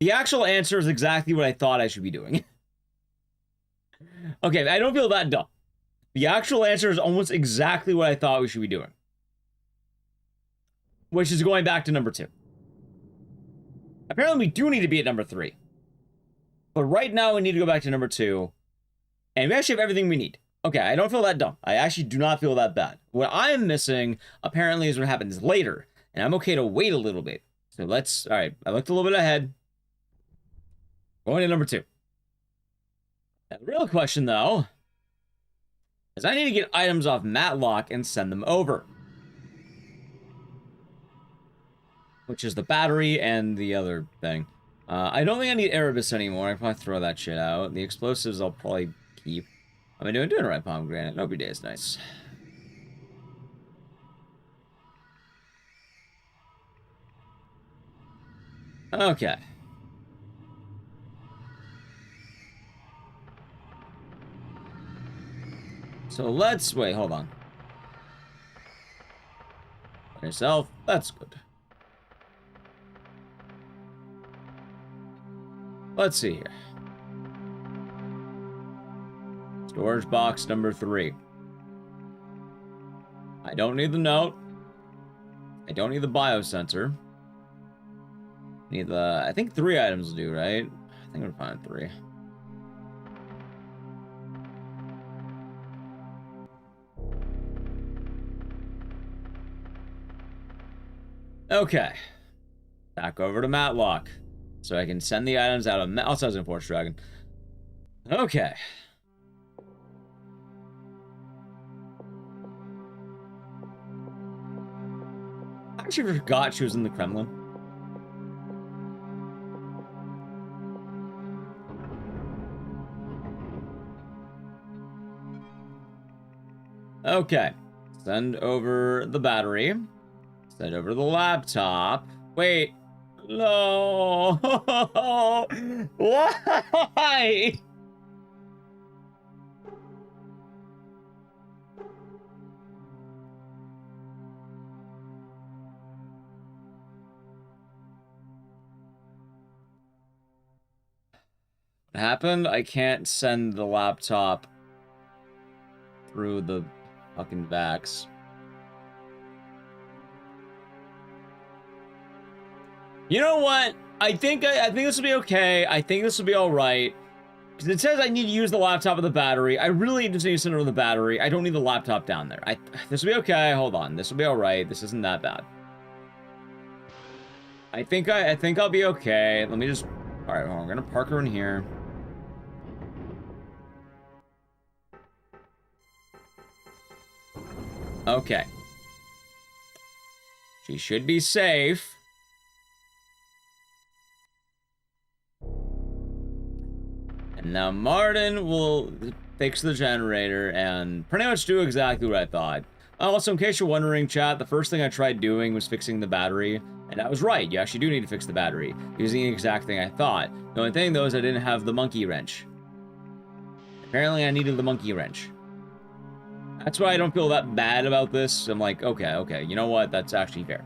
The actual answer is exactly what I thought I should be doing. Okay, I don't feel that dumb. The actual answer is almost exactly what I thought we should be doing. Which is going back to number 2. Apparently we do need to be at number 3. But right now, we need to go back to number 2. And we actually have everything we need. Okay, I don't feel that dumb. I actually do not feel that bad. What I'm missing, apparently, is what happens later. And I'm okay to wait a little bit. So let's... Alright, I looked a little bit ahead. Going to number 2. Now, the real question, though, is I need to get items off Matlock and send them over. Which is the battery and the other thing. I don't think I need Erebus anymore. I can probably throw that shit out. The explosives I'll probably keep. I've been doing right, pomegranate. Every day is nice. Okay. So let's... Wait, hold on. Yourself. That's good. Let's see here. Storage box number 3. I don't need the note. I don't need the biosensor. Need the... I think 3 items will do, right? I think we're fine at 3. Okay. Back over to Matlock. So I can send the items out of... Also, I was in Force Dragon. Okay. I actually forgot she was in the Kremlin. Okay. Send over the battery. Send over the laptop. Wait. No. Why? What happened? I can't send the laptop through the fucking vacs. You know what? I think this will be okay. I think this will be all right. Because it says I need to use the laptop with the battery. I really just need to send over the battery. I don't need the laptop down there. This will be okay. Hold on. This will be all right. This isn't that bad. I think I'll be okay. Let me just... All right, well, I'm gonna park her in here. Okay. She should be safe. And now Martin will fix the generator and pretty much do exactly what I thought. Also, in case you're wondering, chat, the first thing I tried doing was fixing the battery. And I was right, you actually do need to fix the battery. Using the exact thing I thought. The only thing, though, is I didn't have the monkey wrench. Apparently, I needed the monkey wrench. That's why I don't feel that bad about this. I'm like, okay, you know what? That's actually fair.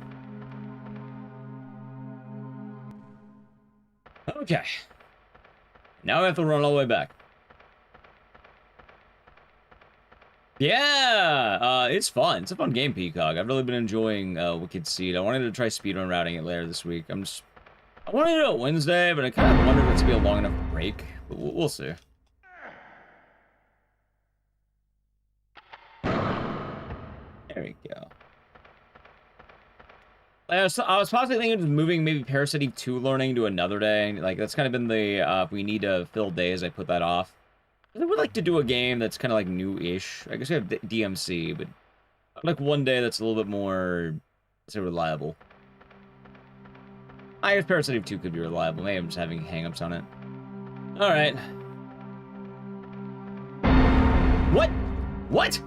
Okay. Now I have to run all the way back. Yeah, it's fun. It's a fun game, Peacock. I've really been enjoying Wicked Seed. I wanted to try speedrun routing it later this week. I wanted to do it Wednesday, but I kind of wondered if it's going to be a long enough break. But we'll see. There we go. I was possibly thinking of moving maybe Parasite 2 learning to another day. Like, that's kind of been the, if we need to fill days, I put that off. I would like to do a game that's kind of like new-ish. I guess we have DMC, but I'd like one day that's a little bit more, let's say, reliable. I guess Parasite 2 could be reliable. Maybe I'm just having hang-ups on it. Alright. What? What?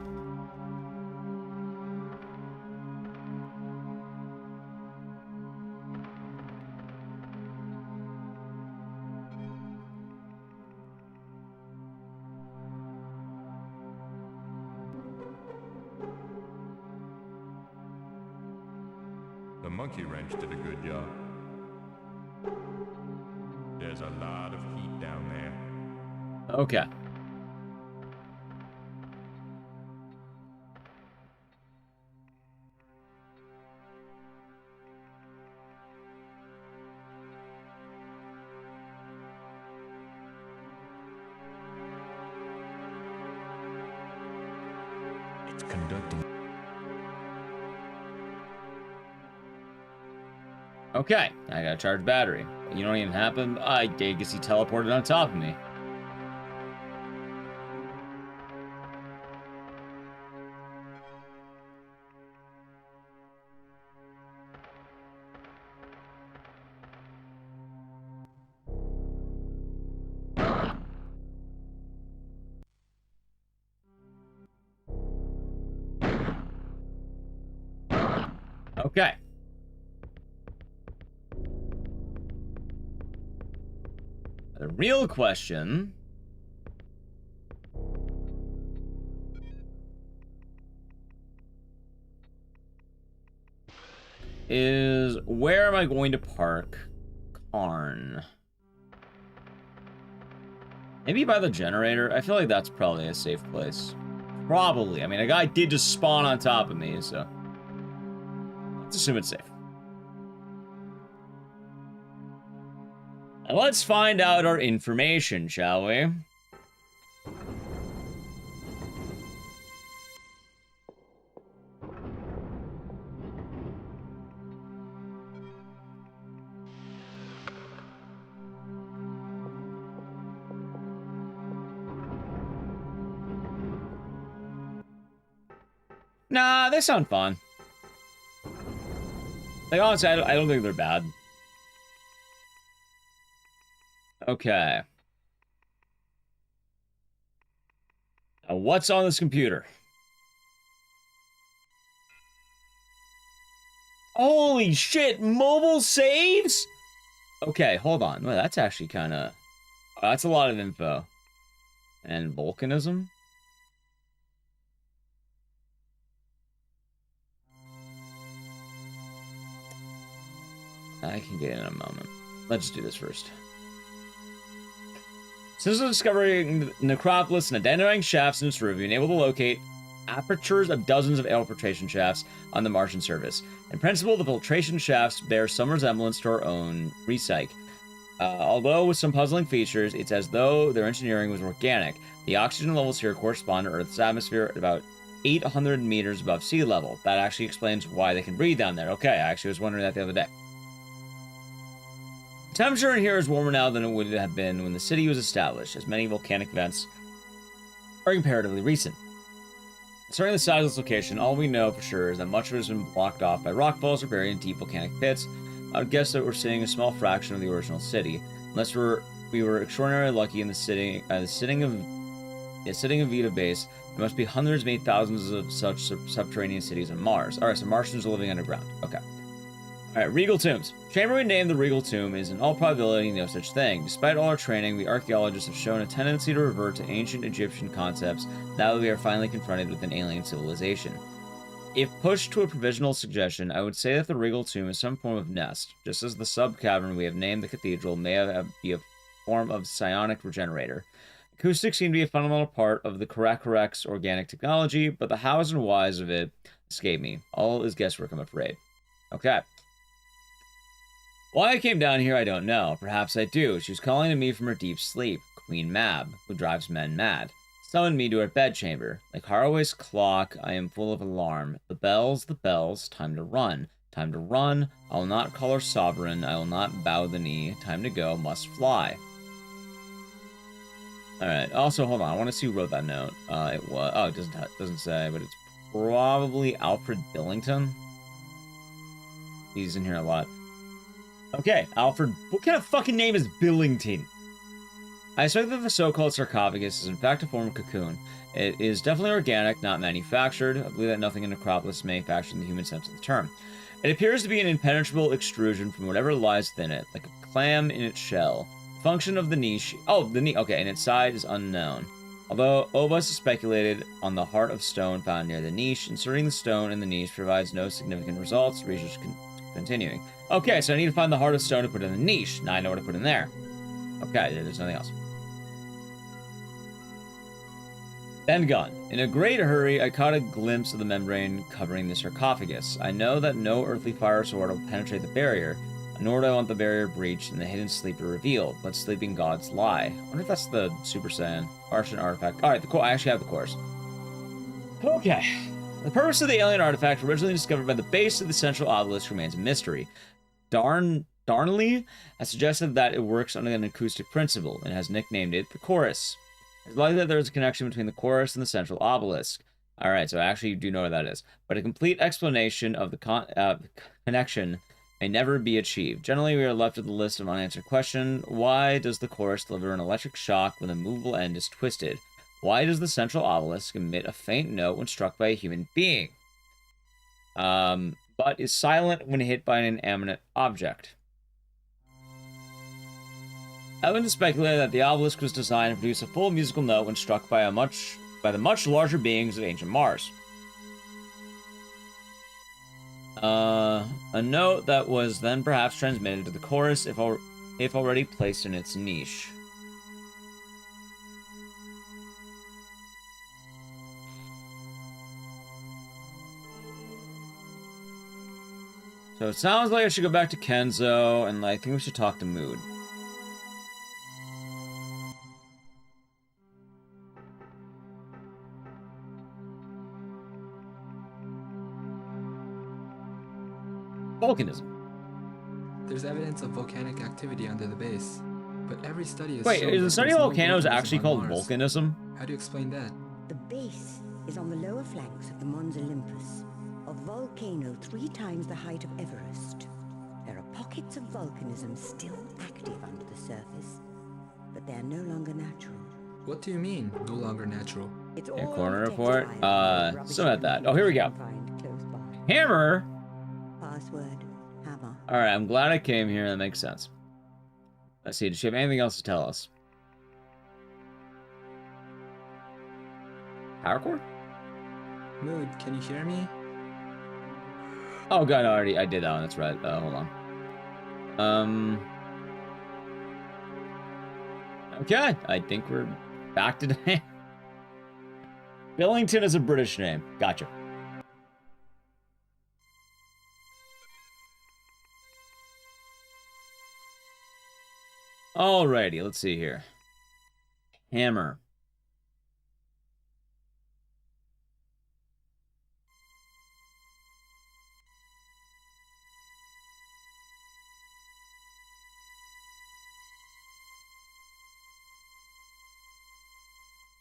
The monkey wrench did a good job. There's a lot of heat down there. Okay. It's conducting. Okay, I gotta charge battery. You know what even happened? I guess he teleported on top of me. Okay. The real question is, where am I going to park Karn? Maybe by the generator? I feel like that's probably a safe place. Probably. I mean, a guy did just spawn on top of me, so let's assume it's safe. And let's find out our information, shall we? Nah, they sound fun. Like, honestly, I don't think they're bad. Okay. Now, what's on this computer? Holy shit, mobile saves? Okay, hold on. Well, that's actually kind of... that's a lot of info. And volcanism? I can get in a moment. Let's do this first. Since discovering necropolis and identifying shafts in its roof, you've been able to locate apertures of dozens of infiltration shafts on the Martian surface. In principle, the filtration shafts bear some resemblance to our own recyc. Although with some puzzling features, it's as though their engineering was organic. The oxygen levels here correspond to Earth's atmosphere at about 800 meters above sea level. That actually explains why they can breathe down there. Okay, I actually was wondering that the other day. The temperature in here is warmer now than it would have been when the city was established, as many volcanic events are comparatively recent. Concerning the size of this location, all we know for sure is that much of it has been blocked off by rockfalls or buried in deep volcanic pits. I would guess that we're seeing a small fraction of the original city, unless we were extraordinarily lucky in the sitting of Vita base. There must be hundreds, maybe thousands of such subterranean cities on Mars. Alright, so Martians are living underground. Okay. Alright, Regal Tombs. Chamber we named the Regal Tomb is in all probability no such thing. Despite all our training, the archaeologists have shown a tendency to revert to ancient Egyptian concepts now that we are finally confronted with an alien civilization. If pushed to a provisional suggestion, I would say that the Regal Tomb is some form of nest, just as the sub-cavern we have named the cathedral may be a form of psionic regenerator. Acoustics seem to be a fundamental part of the Karakorak's organic technology, but the hows and whys of it escape me. All is guesswork, I'm afraid. Okay. Why I came down here, I don't know. Perhaps I do. She was calling to me from her deep sleep. Queen Mab, who drives men mad, summoned me to her bedchamber. Like Haraway's clock, I am full of alarm. The bells, time to run. Time to run. I will not call her sovereign. I will not bow the knee. Time to go, must fly. Alright, also, hold on. I want to see who wrote that note. It was... Oh, it doesn't say, but it's probably Alfred Billington. He's in here a lot. Okay, Alfred... What kind of fucking name is Billington? I suspect that the so-called sarcophagus is in fact a form of cocoon. It is definitely organic, not manufactured. I believe that nothing in Necropolis is manufactured in the human sense of the term. It appears to be an impenetrable extrusion from whatever lies within it, like a clam in its shell. Function of the niche... Oh, the niche... Okay, and its side is unknown. Although Obus has speculated on the heart of stone found near the niche, inserting the stone in the niche provides no significant results. Research continuing. Okay, so I need to find the heart of stone to put in the niche. Now I know what to put in there. Okay, there's nothing else. Bend gun. In a great hurry, I caught a glimpse of the membrane covering the sarcophagus. I know that no earthly fire sword will penetrate the barrier, nor do I want the barrier breached and the hidden sleeper revealed. Let sleeping gods lie. I wonder if that's the Super Saiyan Martian artifact. Alright, I actually have the course. Okay. The purpose of the alien artifact, originally discovered by the base of the central obelisk, remains a mystery. Darnley has suggested that it works under an acoustic principle and has nicknamed it the chorus. It's likely that there is a connection between the chorus and the central obelisk. Alright, so I actually do know what that is. But a complete explanation of the connection may never be achieved. Generally, we are left with a list of unanswered questions. Why does the chorus deliver an electric shock when the movable end is twisted? Why does the central obelisk emit a faint note when struck by a human being? But is silent when hit by an inanimate object. Evidence speculated that the obelisk was designed to produce a full musical note when struck by the much larger beings of ancient Mars. A note that was then perhaps transmitted to the chorus if already placed in its niche. So it sounds like I should go back to Kenzo, and I think we should talk to Mood. Volcanism. There's evidence of volcanic activity under the base, but every study is... Wait, is the study of volcanoes actually called Mars. volcanism? How do you explain that? The base is on the lower flanks of the Mons Olympus, a volcano 3 times the height of Everest. There are pockets of volcanism still active under the surface, but they're no longer natural. What do you mean, no longer natural? It's Yeah, all corner textile report. and rubbish Some at that. you Oh, here we go. can find close by. Hammer? Password, hammer. Alright, I'm glad I came here. That makes sense. Let's see, does she have anything else to tell us? Power core? Mood, can you hear me? Oh god, I did that one. That's right. Hold on. Okay, I think we're back to the... Billington is a British name. Gotcha. Alrighty, let's see here. Hammer.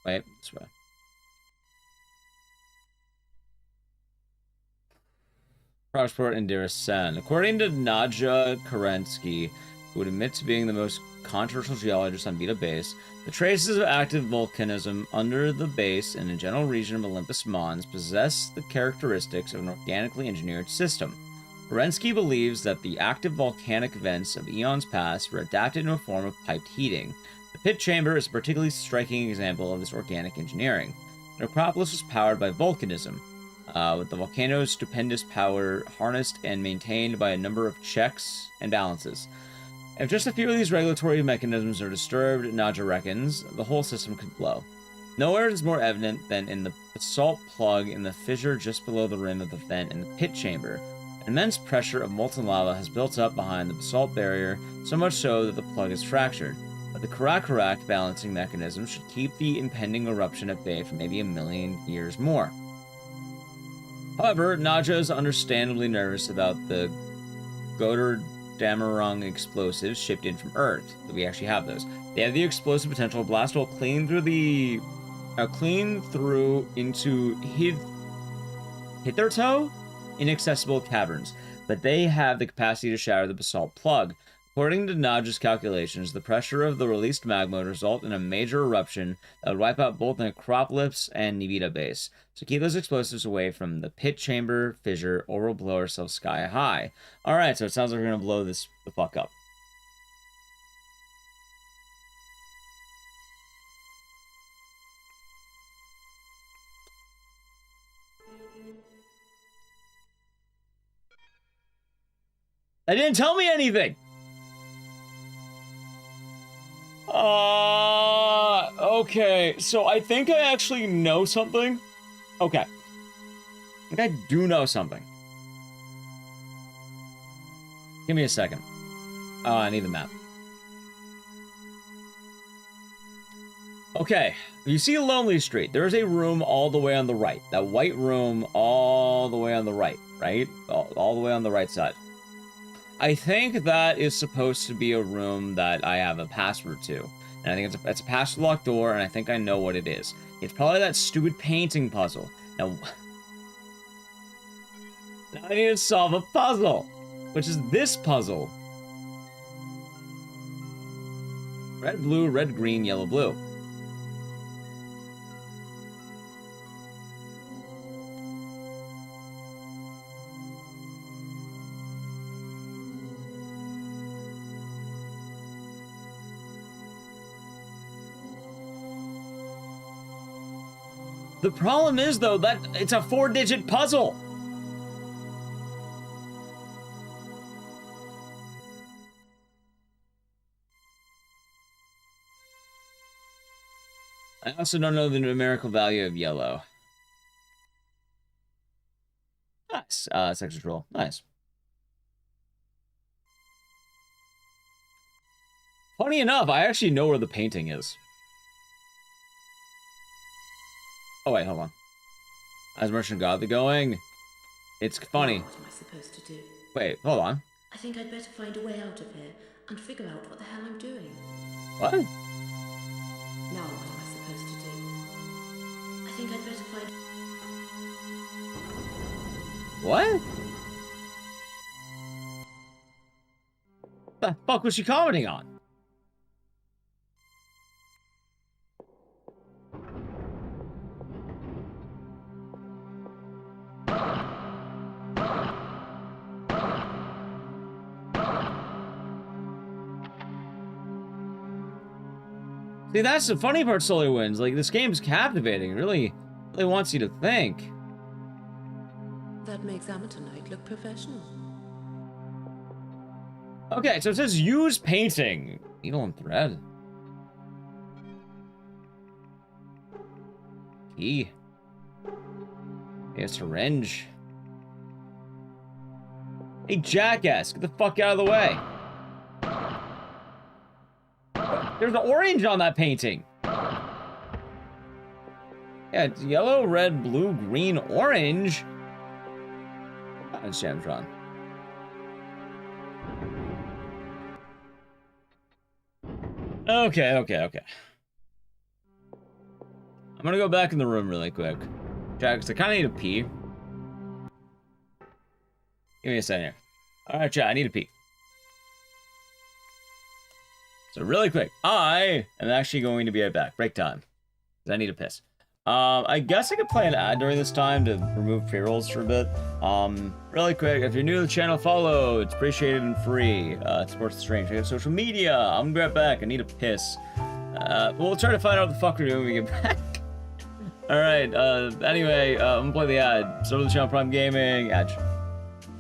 Wait, this way. Prosport and Sen. According to Nadja Kerensky, who would admit to being the most controversial geologist on Beta Base, the traces of active volcanism under the base and a general region of Olympus Mons possess the characteristics of an organically engineered system. Kerensky believes that the active volcanic vents of eons past were adapted into a form of piped heating. The pit chamber is a particularly striking example of this organic engineering. The necropolis was powered by volcanism, with the volcano's stupendous power harnessed and maintained by a number of checks and balances. If just a few of these regulatory mechanisms are disturbed, Nadja reckons, the whole system could blow. Nowhere is more evident than in the basalt plug in the fissure just below the rim of the vent in the pit chamber. An immense pressure of molten lava has built up behind the basalt barrier, so much so that the plug is fractured. But the Karak balancing mechanism should keep the impending eruption at bay for maybe 1 million years more. However, Nadja is understandably nervous about the Gotterdammerung explosives shipped in from Earth. We actually have those. They have the explosive potential to blast a hole clean through into hitherto inaccessible caverns, but they have the capacity to shatter the basalt plug. According to Nadja's calculations, the pressure of the released magma would result in a major eruption that would wipe out both the necropolis and Nibita base. So keep those explosives away from the pit chamber fissure, or we'll blow ourselves sky high. Alright, so it sounds like we're gonna blow this the fuck up. That didn't tell me anything! Okay, so I think I actually know something. Okay. I think I do know something. Give me a second. Oh, I need the map. Okay, you see Lonely Street. There's a room all the way on the right. That white room all the way on the right, right? All the way on the right side. I think that is supposed to be a room that I have a password to. And I think it's a password locked door, and I think I know what it is. It's probably that stupid painting puzzle. Now I need to solve a puzzle, which is this puzzle. Red, blue, red, green, yellow, blue. The problem is, though, that it's a 4-digit puzzle. I also don't know the numerical value of yellow. Nice. Sex control. Nice. Funny enough, I actually know where the painting is. Oh, wait, hold on. How's Martian Gothic going? It's funny. Now what am I supposed to do? Wait, hold on. I think I'd better find a way out of here and figure out what the hell I'm doing. What? Now what am I supposed to do? I think I'd better find... What? The fuck was she commenting on? See, that's the funny part, SolarWinds. Like, this game's captivating. It really wants you to think. That makes Amateur Night look professional. Okay, so it says use painting. Needle and thread. Key. A syringe. Hey, jackass, get the fuck out of the way. There's an orange on that painting. Yeah, it's yellow, red, blue, green, orange. That's Jamtron. Okay. I'm gonna go back in the room really quick. Chat, because I kind of need to pee. Give me a second here. Alright, chat, I need to pee. So really quick, I am actually going to be right back. Break time. Because I need to piss. I guess I could play an ad during this time to remove pre-rolls for a bit. Really quick, if you're new to the channel, follow. It's appreciated and free. It supports the stream. Check out social media. I'm gonna be right back. I need a piss. We'll try to find out what the fuck we're doing when we get back. Alright, anyway, I'm gonna play the ad. Start with the channel, Prime Gaming. Ad.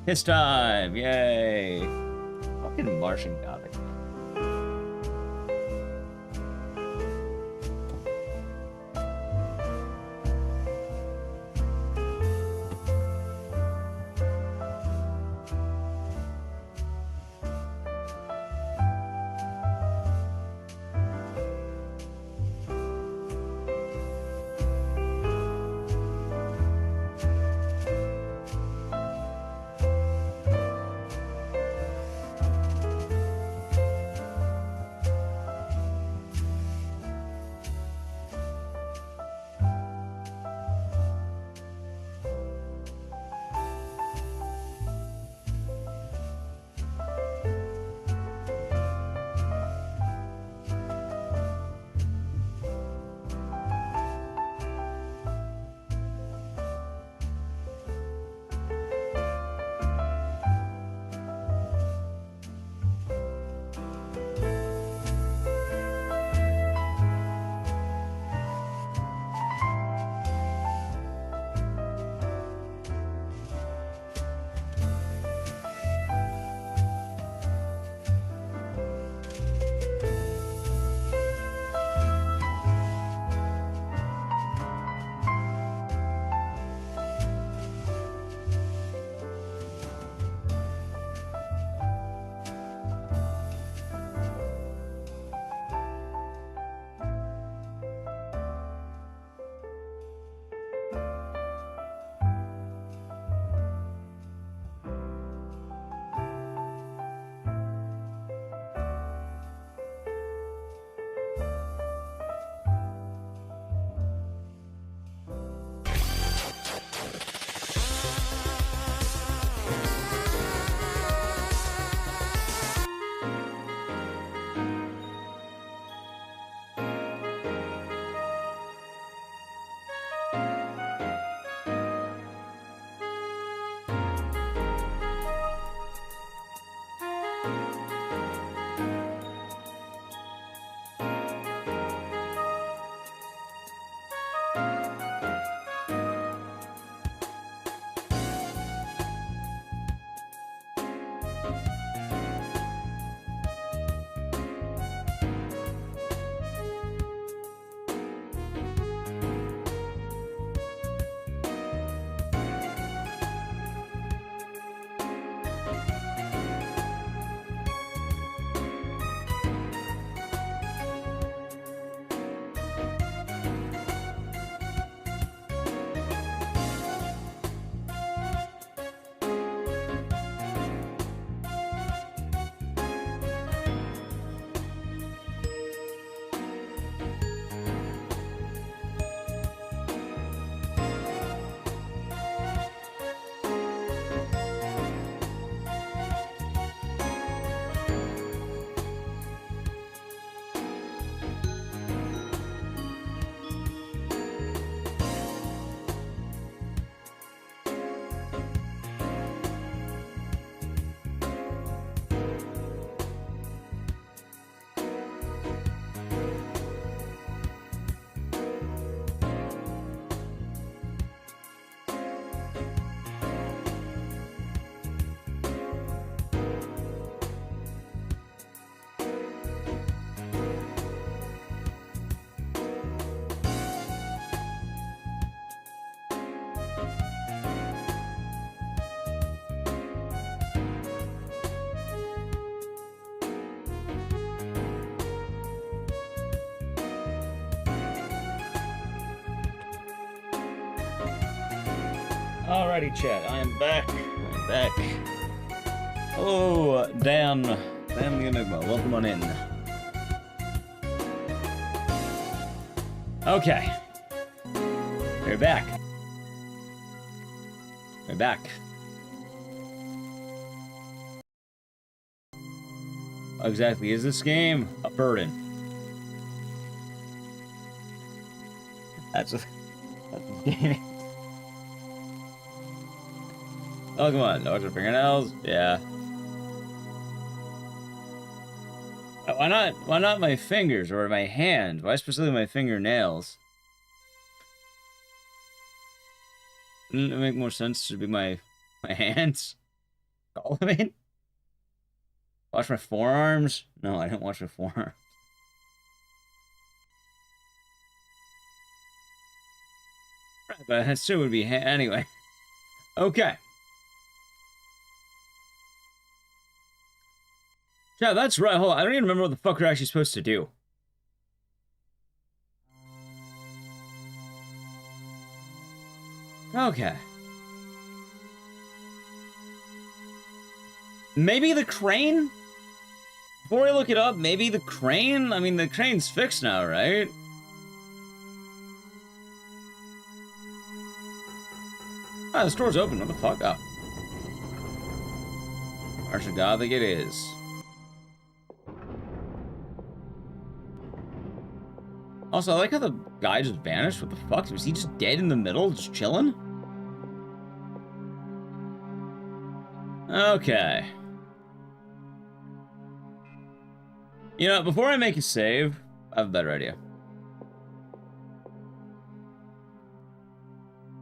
Piss time. Yay. Fucking Martian Gothic. Alrighty, chat. I am back. I'm back. Oh, Dan. Dan the Enigma. Welcome on in. Okay. We're back. We're back. Exactly. Is this game a burden? That's a... Oh, come on. No extra fingernails? Yeah. Why not? Why not my fingers or my hand? Why specifically my fingernails? Wouldn't it make more sense to be my hands? All of it? Wash my forearms? No, I didn't wash my forearms. Right, but that still would be anyway. Okay. Yeah, that's right. Hold on. I don't even remember what the fuck we're actually supposed to do. Okay. Maybe the crane? Before I look it up, maybe the crane? I mean, the crane's fixed now, right? Ah, the store's open. What the fuck? Oh. Martian Gothic it is. Also, I like how the guy just vanished. What the fuck? Was he just dead in the middle, just chilling? Okay. You know, before I make a save, I have a better idea.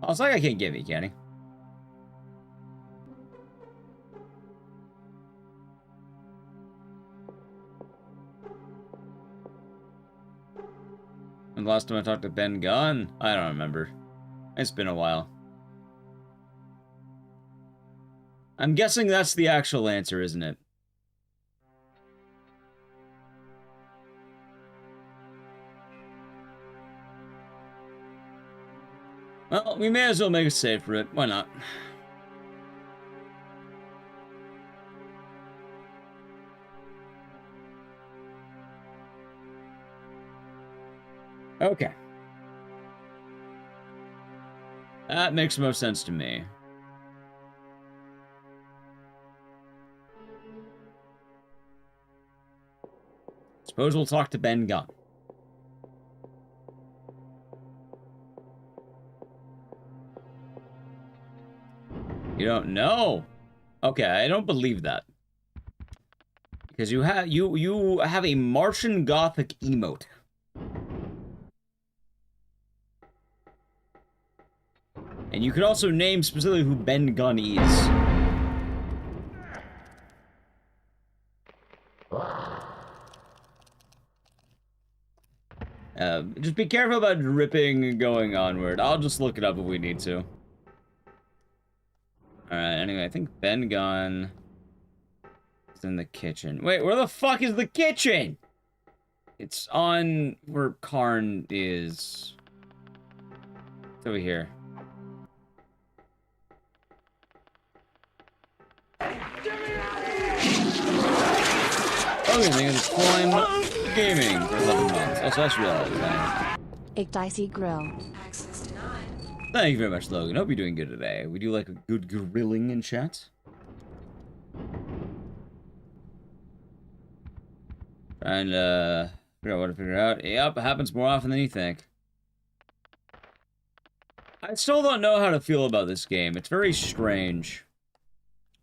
Oh, it's like I can't give me, can he? And the last time I talked to Ben Gunn? I don't remember. It's been a while. I'm guessing that's the actual answer, isn't it? Well, we may as well make a save for it. Why not? Okay. That makes most sense to me. Suppose we'll talk to Ben Gunn. You don't know? Okay, I don't believe that. Because you have a Martian Gothic emote. And you could also name specifically who Ben Gunn is. Just be careful about dripping going onward. I'll just look it up if we need to. Alright, anyway, I think Ben Gunn is in the kitchen. Wait, where the fuck is the kitchen? It's on where Karn is. It's over here. Okay, they can climb gaming for 11 months. Also, that's real. Ecdycis Grill. Thank you very much, Logan. Hope you're doing good today. We do like a good grilling in chat. Trying to figure out what to figure out. Yep, it happens more often than you think. I still don't know how to feel about this game. It's very strange.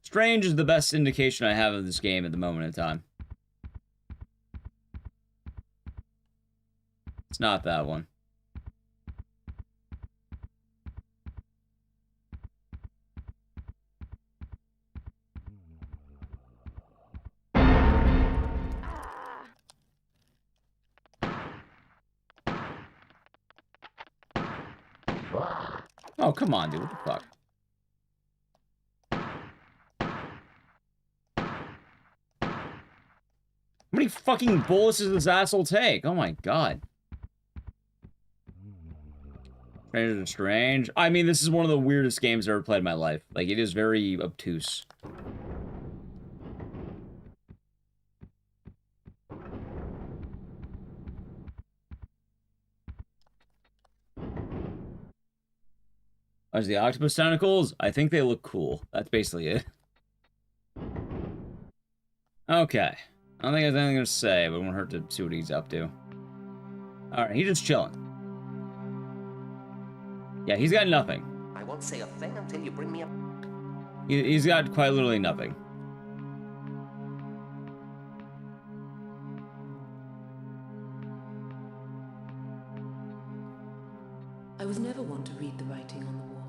Strange is the best indication I have of this game at the moment in time. It's not that one. Oh, come on, dude. What the fuck? How many fucking bullets does this asshole take? Oh my god. Strangers are strange. I mean, this is one of the weirdest games I've ever played in my life. Like, it is very obtuse. As the octopus tentacles, I think they look cool. That's basically it. Okay. I don't think there's anything to say, but it won't hurt to see what he's up to. Alright, he's just chilling. Yeah, he's got nothing. I won't say a thing until you bring me up. He's got quite literally nothing. I was never one to read the writing on the wall.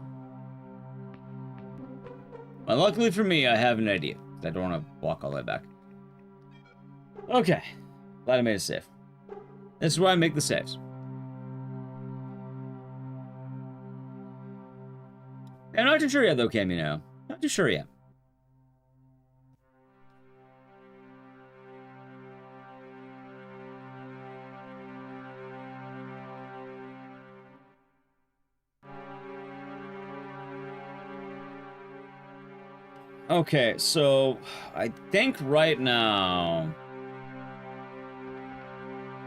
Well, luckily for me, I have an idea. I don't want to walk all the way back. Okay. Glad I made a save. This is where I make the saves. I'm not too sure yet, though, Cam, you know. Not too sure yet. Okay, so I think right now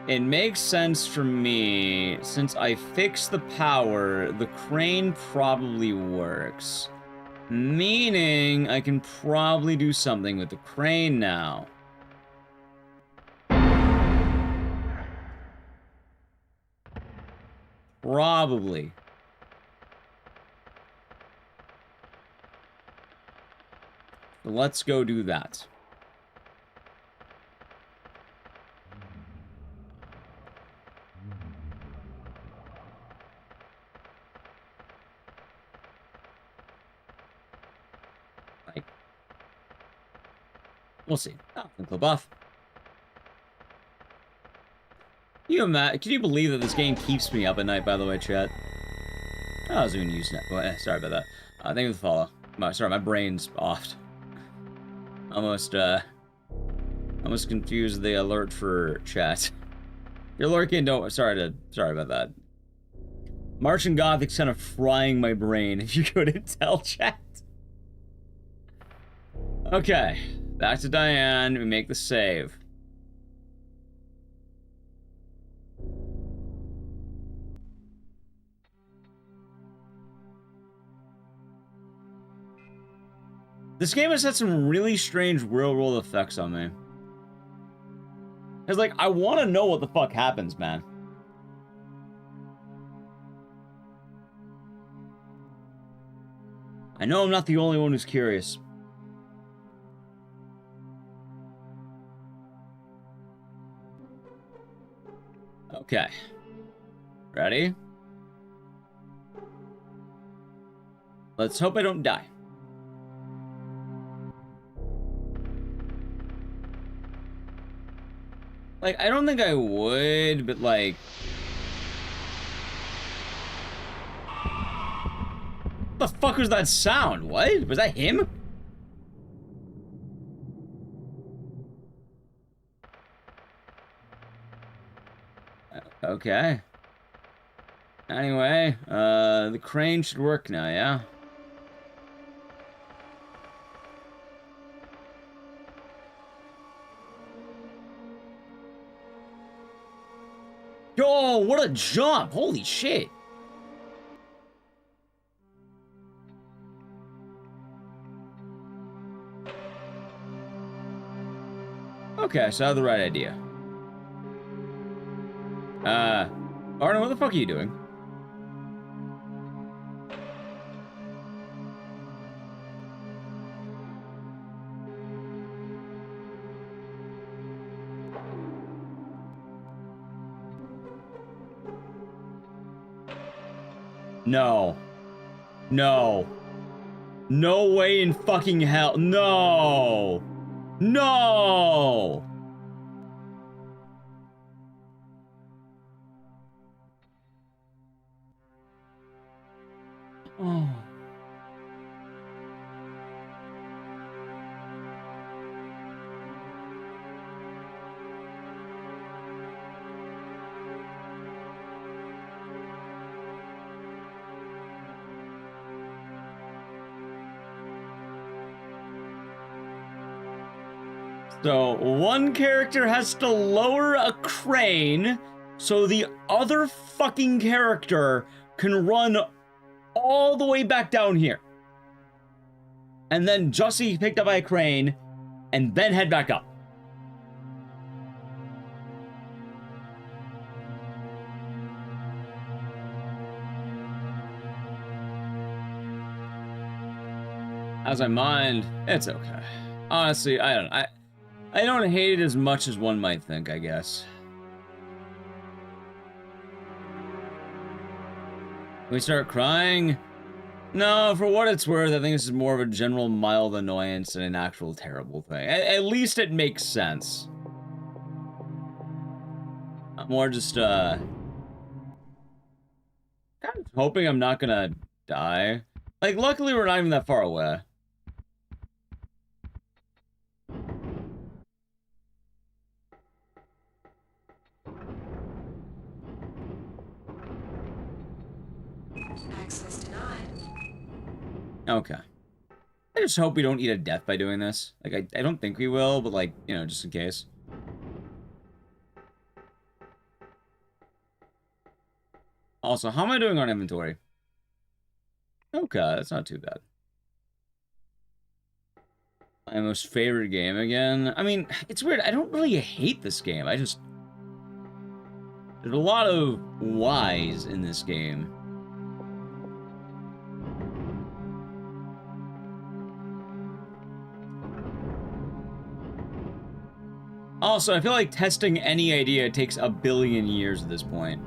it makes sense for me, since I fixed the power, the crane probably works. Meaning I can probably do something with the crane now. Probably. Let's go do that. Like, we'll see. Oh, clip off. Can you believe that this game keeps me up at night, by the way, chat? Oh, I was going to use that. Sorry about that. Thank you for the follow. Sorry, my brain's off. Almost confused the alert for chat. You're lurking, sorry about that. Martian Gothic's kind of frying my brain, if you couldn't tell, chat. Okay, back to Diane, we make the save. This game has had some really strange real-world effects on me. It's like, I want to know what the fuck happens, man. I know I'm not the only one who's curious. Okay. Ready? Let's hope I don't die. Like, I don't think I would, but like... What the fuck was that sound? What? Was that him? Okay. Anyway, the crane should work now, yeah? Yo, what a jump! Holy shit! Okay, so I have the right idea. Arno, what the fuck are you doing? No. No. No way in fucking hell. No. No. Oh. So, one character has to lower a crane so the other fucking character can run all the way back down here. And then Jussie picked up by a crane and then head back up. As I mind, it's okay. Honestly, I don't hate it as much as one might think, I guess. We start crying? No, for what it's worth, I think this is more of a general mild annoyance than an actual terrible thing. At least it makes sense. I'm more just, kind of hoping I'm not gonna die. Like, luckily we're not even that far away. Access denied. Okay. I just hope we don't eat a death by doing this. Like, I don't think we will, but like, you know, just in case. Also, how am I doing on inventory? Okay, that's not too bad. My most favorite game again. I mean, it's weird. I don't really hate this game. I just... There's a lot of whys in this game. Also, I feel like testing any idea takes a billion years at this point.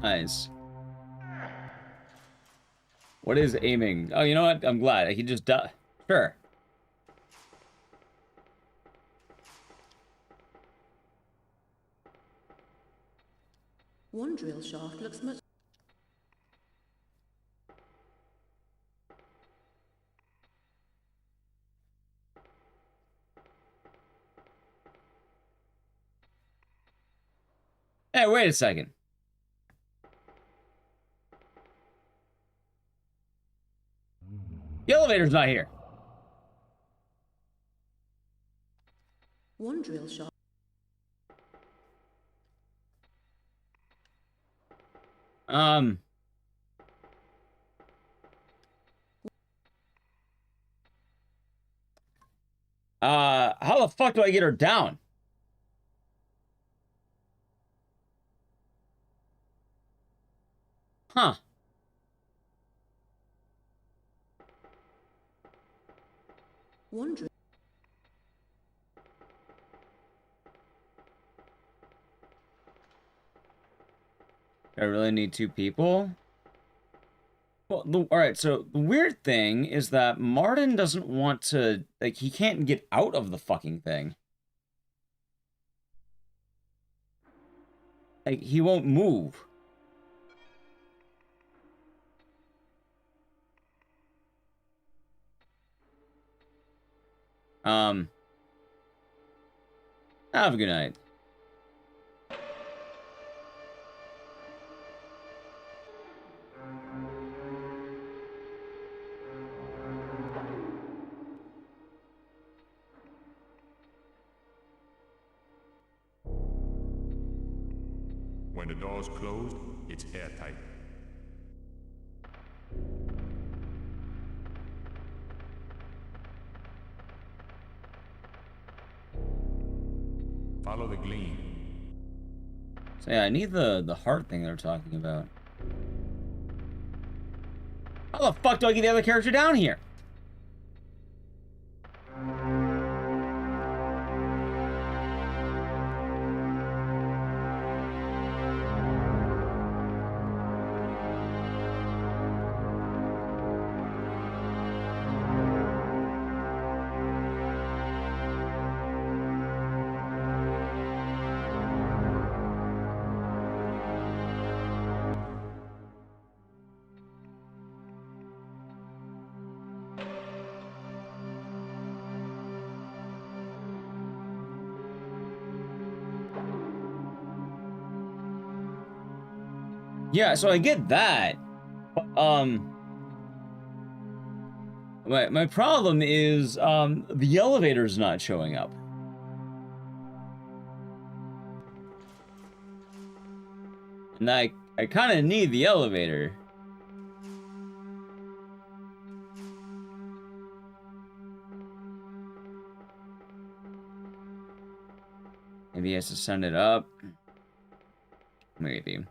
Nice. What is aiming? Oh, you know what? I'm glad. I can just die. Sure. One drill shaft looks much... Hey, wait a second. The elevator's not here. One drill shaft... How the fuck do I get her down? Huh. One drill... I really need two people? Well, alright, so the weird thing is that Martin doesn't want to... Like, he can't get out of the fucking thing. Like, he won't move. Have a good night. When the door's closed, it's airtight. Follow the gleam. So yeah, I need the heart thing they're talking about. How the fuck do I get the other character down here? Yeah, so I get that. But, my problem is, the elevator's not showing up. And I kind of need the elevator. Maybe he has to send it up. Maybe.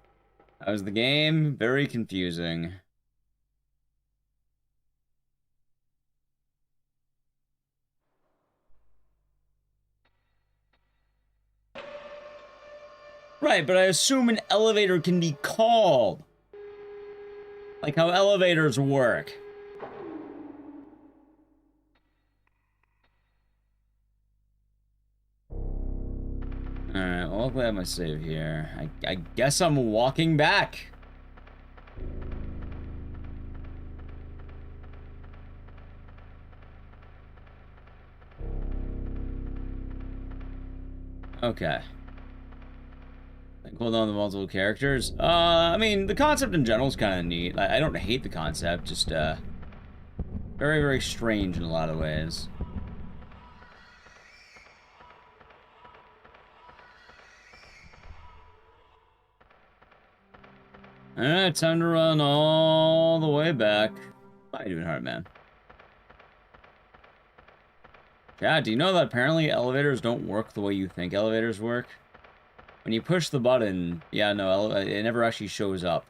How's the game? Very confusing. Right, but I assume an elevator can be called. Like how elevators work. Alright, well, luckily I have my save here. I guess I'm walking back. Okay. Hold on to multiple characters. I mean, the concept in general is kind of neat. I don't hate the concept, just, very, very strange in a lot of ways. Alright, time to run all the way back. How you doing, Heartman? Chad, do you know that apparently elevators don't work the way you think elevators work? When you push the button, yeah, no, it never actually shows up.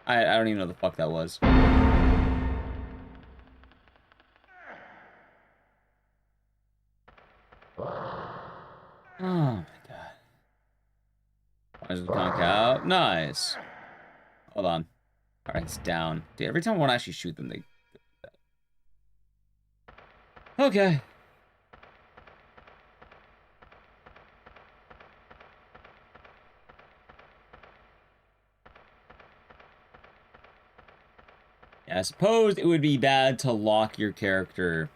I don't even know the fuck that was. Oh my god. Why does it conk out? Nice. Hold on. Alright, it's down. Dude, every time I want to actually shoot them, they... Okay. Yeah, I suppose it would be bad to lock your character.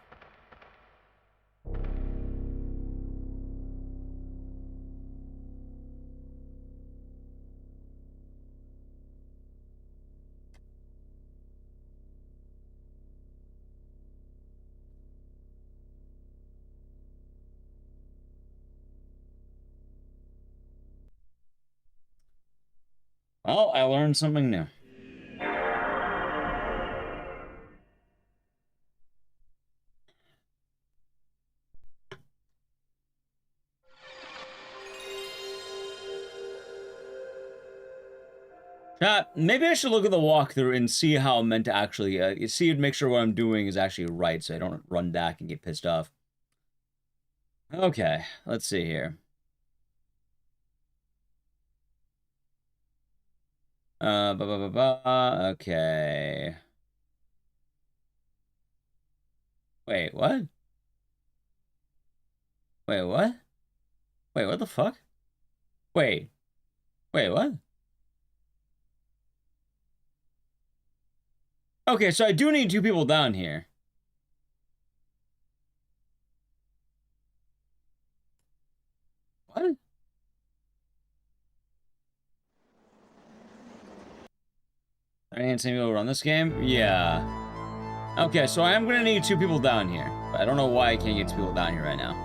Well, I learned something new. Chat, maybe I should look at the walkthrough and see how I'm meant to actually, see and make sure what I'm doing is actually right so I don't run back and get pissed off. Okay, let's see here. Okay. Wait, what? Wait, what? Wait, what the fuck? Wait. Wait, what? Okay, so I do need 2 people down here. What? I ain't seen people run this game? Yeah. Okay, so I am gonna need 2 people down here. But I don't know why I can't get 2 people down here right now.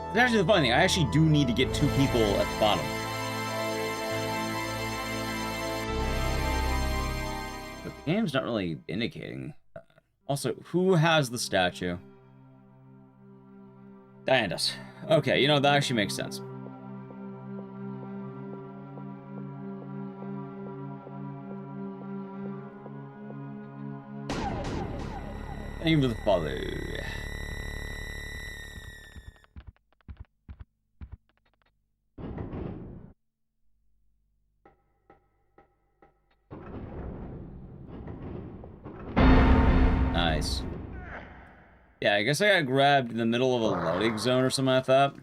It's actually the funny thing. I actually do need to get 2 people at the bottom. But the game's not really indicating that. Also, who has the statue? Diane does. Okay, you know, that actually makes sense. Thank you for the follow. Nice. Yeah, I guess I got grabbed in the middle of a loading zone or something like that.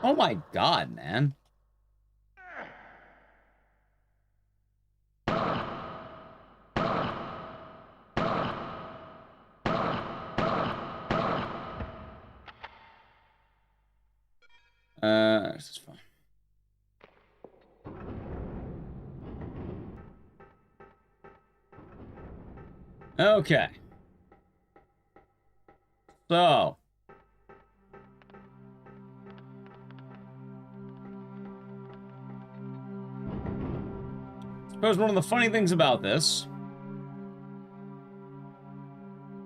Oh my god, man. This is fine. Okay. So. suppose one of the funny things about this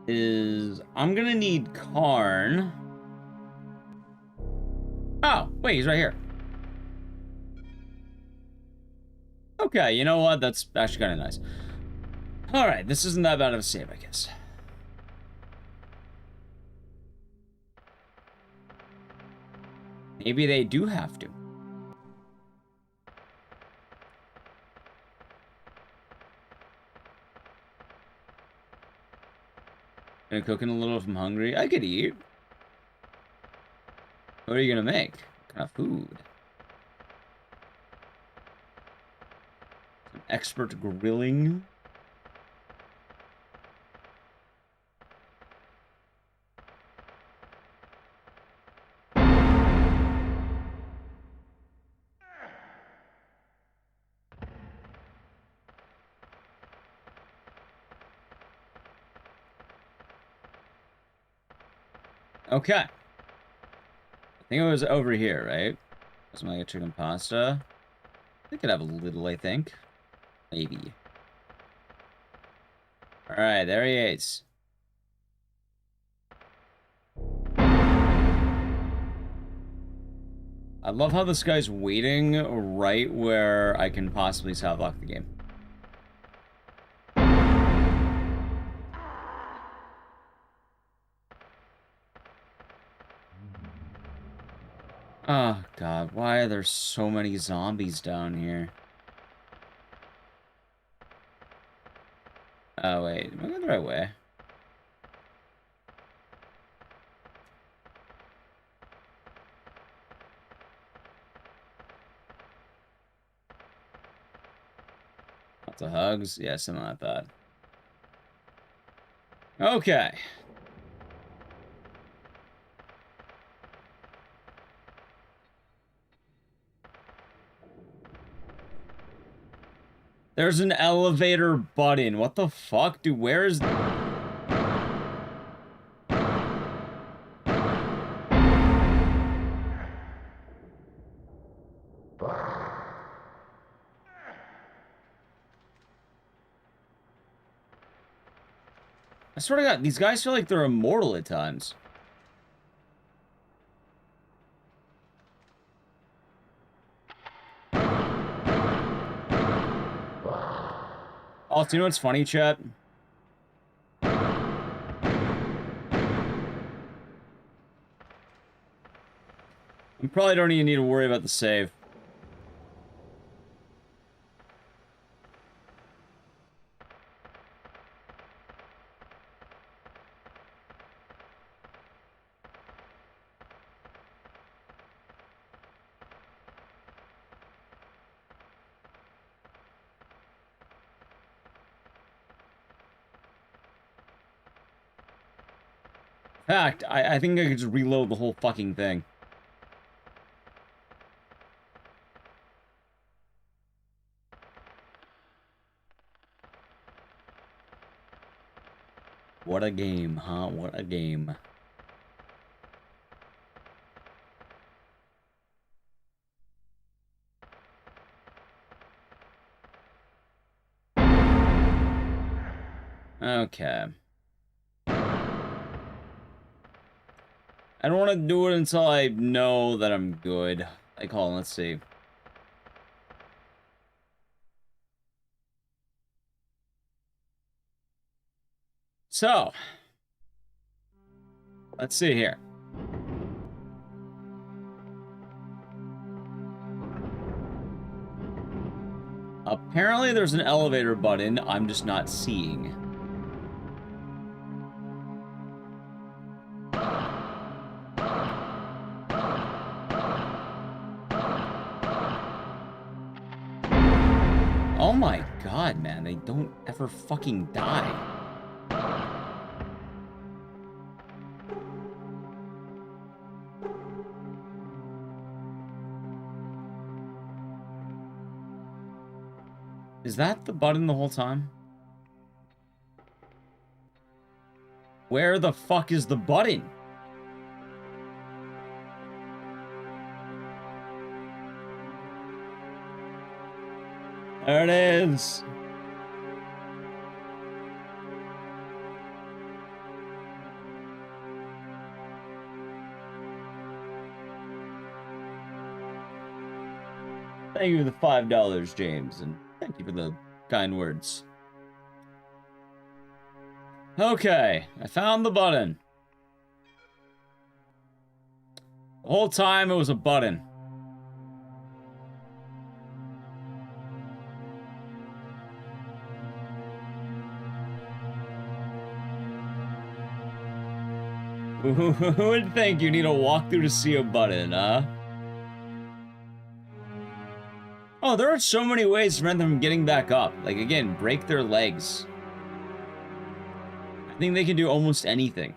is I'm gonna need Karn. Oh, wait, he's right here. Okay, you know what? That's actually kind of nice. Alright, this isn't that bad of a save, I guess. Maybe they do have to. Gonna cook in a little if I'm hungry. I could eat. What are you gonna make? What kind of food? Some expert grilling. Okay. I think it was over here, right? Something like a chicken pasta. I could have a little, I think. Maybe. Alright, there he is. I love how this guy's waiting right where I can possibly soft lock the game. Oh god, why are there so many zombies down here? Oh wait, am I going the right way? Lots of hugs? Yeah, something like that. Okay. There's an elevator button. What the fuck? Dude, where is... I swear to God, these guys feel like they're immortal at times. Also, you know what's funny, chat? We probably don't even need to worry about the save. In fact, I think I could just reload the whole fucking thing. What a game, huh? What a game. Okay. I don't want to do it until I know that I'm good. Like, hold on, let's see. So, let's see here. Apparently there's an elevator button I'm just not seeing. Oh my god, man, they don't ever fucking die. Is that the button the whole time? Where the fuck is the button? There it is. Thank you for the $5, James, and thank you for the kind words. Okay, I found the button. The whole time it was a button. Who would think you need a walkthrough to see a button, huh? Oh, there are so many ways to prevent them from getting back up. Like, again, break their legs. I think they can do almost anything.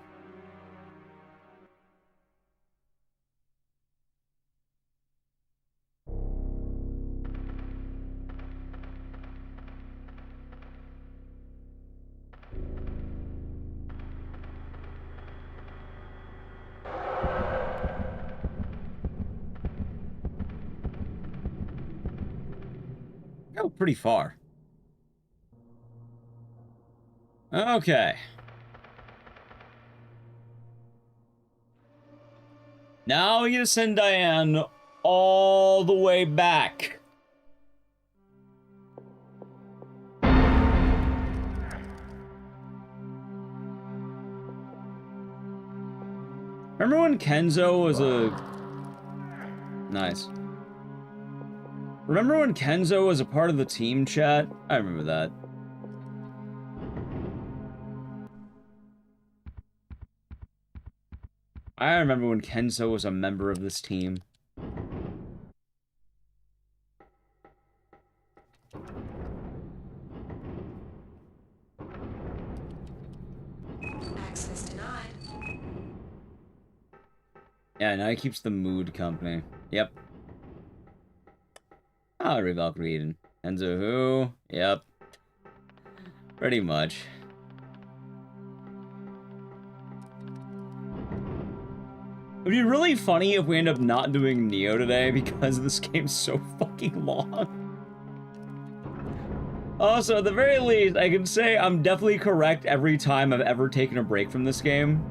Go pretty far. Okay. Now we get to send Diane all the way back. Remember when Kenzo was a... Nice. Remember when Kenzo was a part of the team chat? I remember that. I remember when Kenzo was a member of this team. Access denied. Yeah, now he keeps the mood company. Yep. Oh, Revalkyrie Eden. Kenzo who? Yep. Pretty much. It'd be really funny if we end up not doing Nioh today because this game's so fucking long. Also, at the very least, I can say I'm definitely correct every time I've ever taken a break from this game.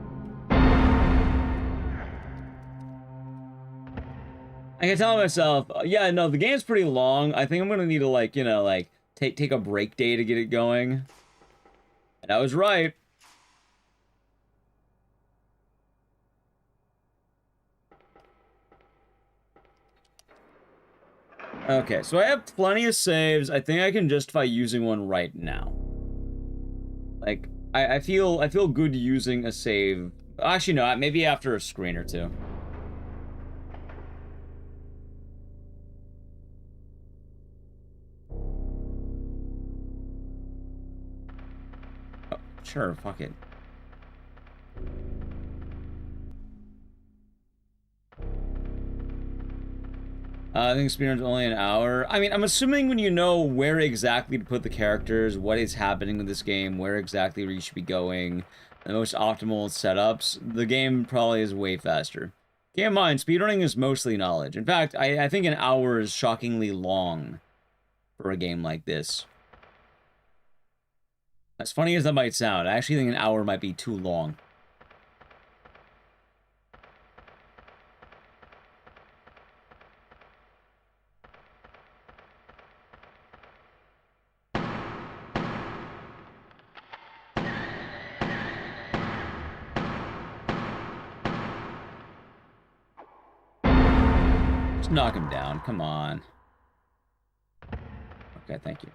I can tell myself, yeah, no, the game's pretty long. I think I'm gonna need to, like, you know, like, take a break day to get it going. And I was right. Okay, so I have plenty of saves. I think I can justify using one right now. Like, I feel good using a save. Actually, no, maybe after a screen or two. Oh, sure, fuck it. I think speedrun's only an hour. I mean, I'm assuming when you know where exactly to put the characters, what is happening in this game, where exactly you should be going, the most optimal setups, the game probably is way faster. Keep in mind, speedrunning is mostly knowledge. In fact, I think an hour is shockingly long for a game like this. As funny as that might sound, I actually think an hour might be too long. Just knock him down, come on. Okay, thank you.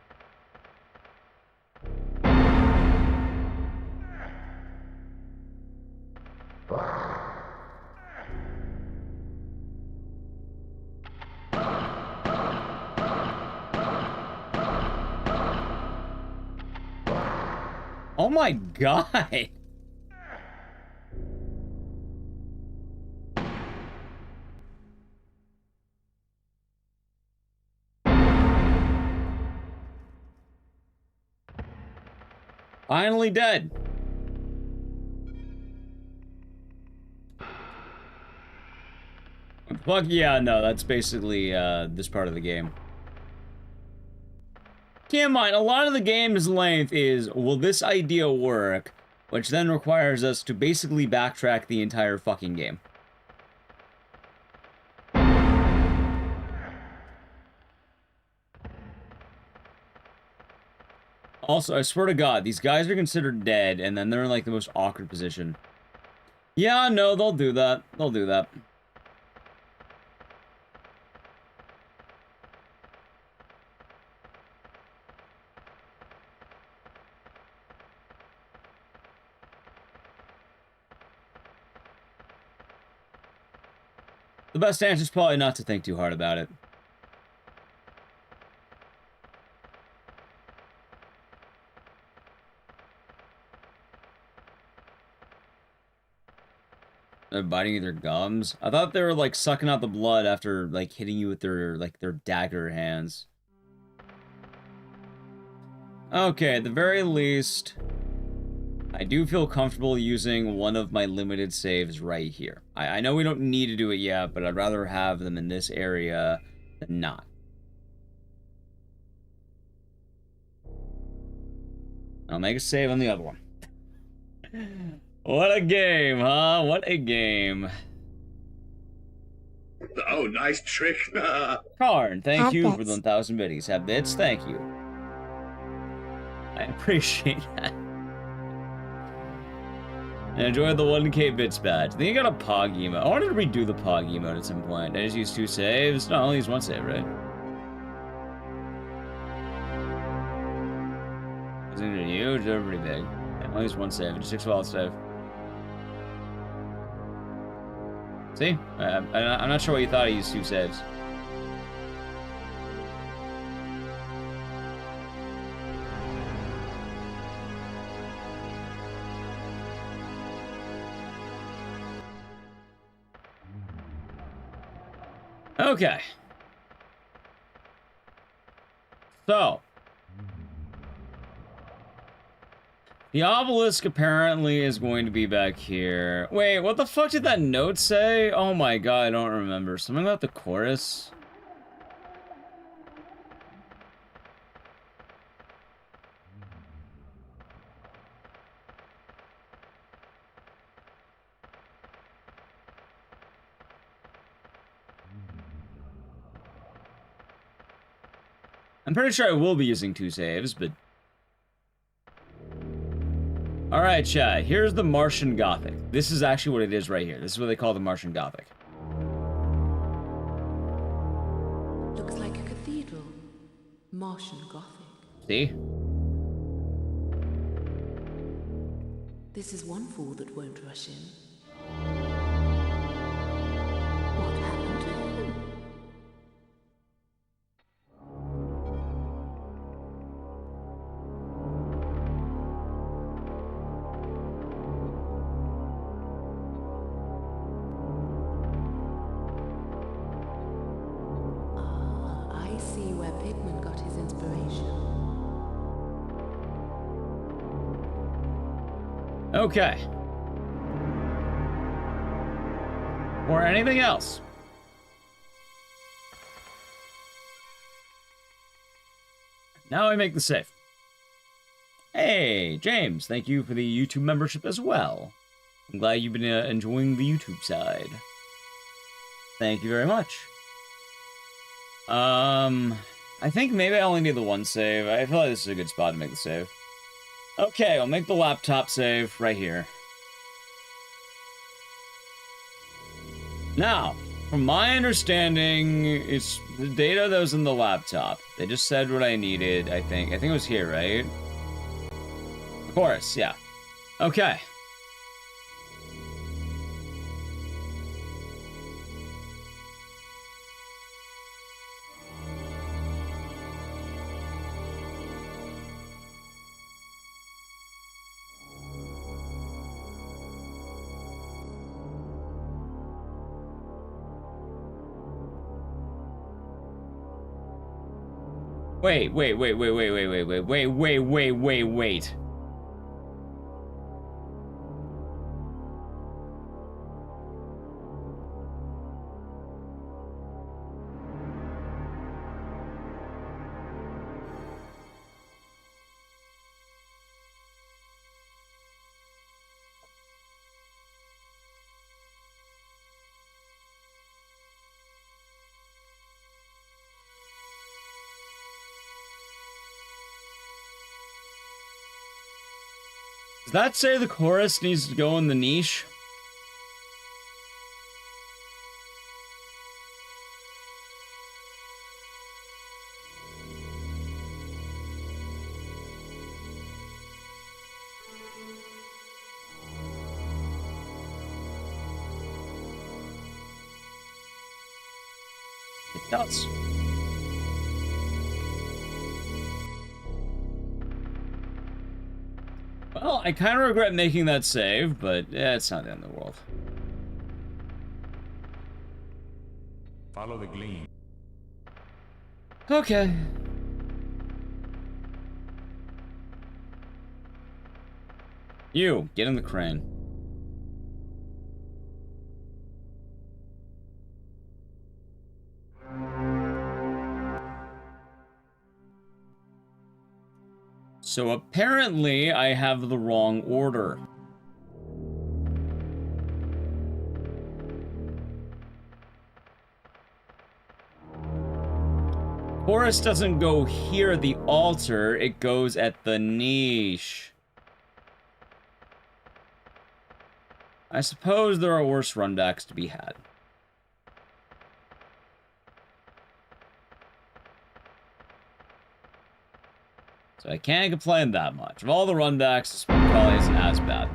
Oh my god! Finally dead. Fuck yeah, no, that's basically this part of the game. Keep in mind, a lot of the game's length is, will this idea work? Which then requires us to basically backtrack the entire fucking game. Also, I swear to God, these guys are considered dead, and then they're in, like, the most awkward position. Yeah, no, they'll do that. They'll do that. The best answer is probably not to think too hard about it. They're biting their gums? I thought they were, like, sucking out the blood after, like, hitting you with their, like, their dagger hands. Okay, at the very least, I do feel comfortable using one of my limited saves right here. I know we don't need to do it yet, but I'd rather have them in this area than not. I'll make a save on the other one. What a game, huh? What a game. Oh, nice trick. Karn, thank Have you bits. for the 1,000 biddies. Have bits, thank you. I appreciate that. And enjoy the 1K bits badge. I think I got a Pog emote. I wanted to redo the Pog emote at some point. I just used 2 saves. No, I only used 1 save, right? Isn't it huge? They're pretty big. Yeah, I only used 1 save. Just 6 wallet save. See? I'm not sure what you thought I used 2 saves. Okay. So. The obelisk apparently is going to be back here. Wait, what the fuck did that note say? Oh my god, I don't remember. Something about the chorus? I'm pretty sure I will be using 2 saves, but... Alright, chat, here's the Martian Gothic. This is actually what it is right here. This is what they call the Martian Gothic. Looks like a cathedral. Martian Gothic. See? This is one fool that won't rush in. What happened to him? I see where Pigman got his inspiration. Okay. Or anything else? Now I make the save. Hey, James, thank you for the YouTube membership as well. I'm glad you've been enjoying the YouTube side. Thank you very much. I think maybe I only need the 1 save. I feel like this is a good spot to make the save. Okay, I'll make the laptop save right here. Now, from my understanding, it's the data that was in the laptop. They just said what I needed, I think. I think it was here, right? Of course, yeah. Okay. Wait. Does that say the chorus needs to go in the niche? It does. Well, I kind of regret making that save, but yeah, it's not the end of the world. Follow the gleam. Okay. You, get in the crane. So apparently, I have the wrong order. Chorus doesn't go here at the altar, it goes at the niche. I suppose there are worse runbacks to be had. So I can't complain that much. Of all the runbacks, this one probably isn't as bad.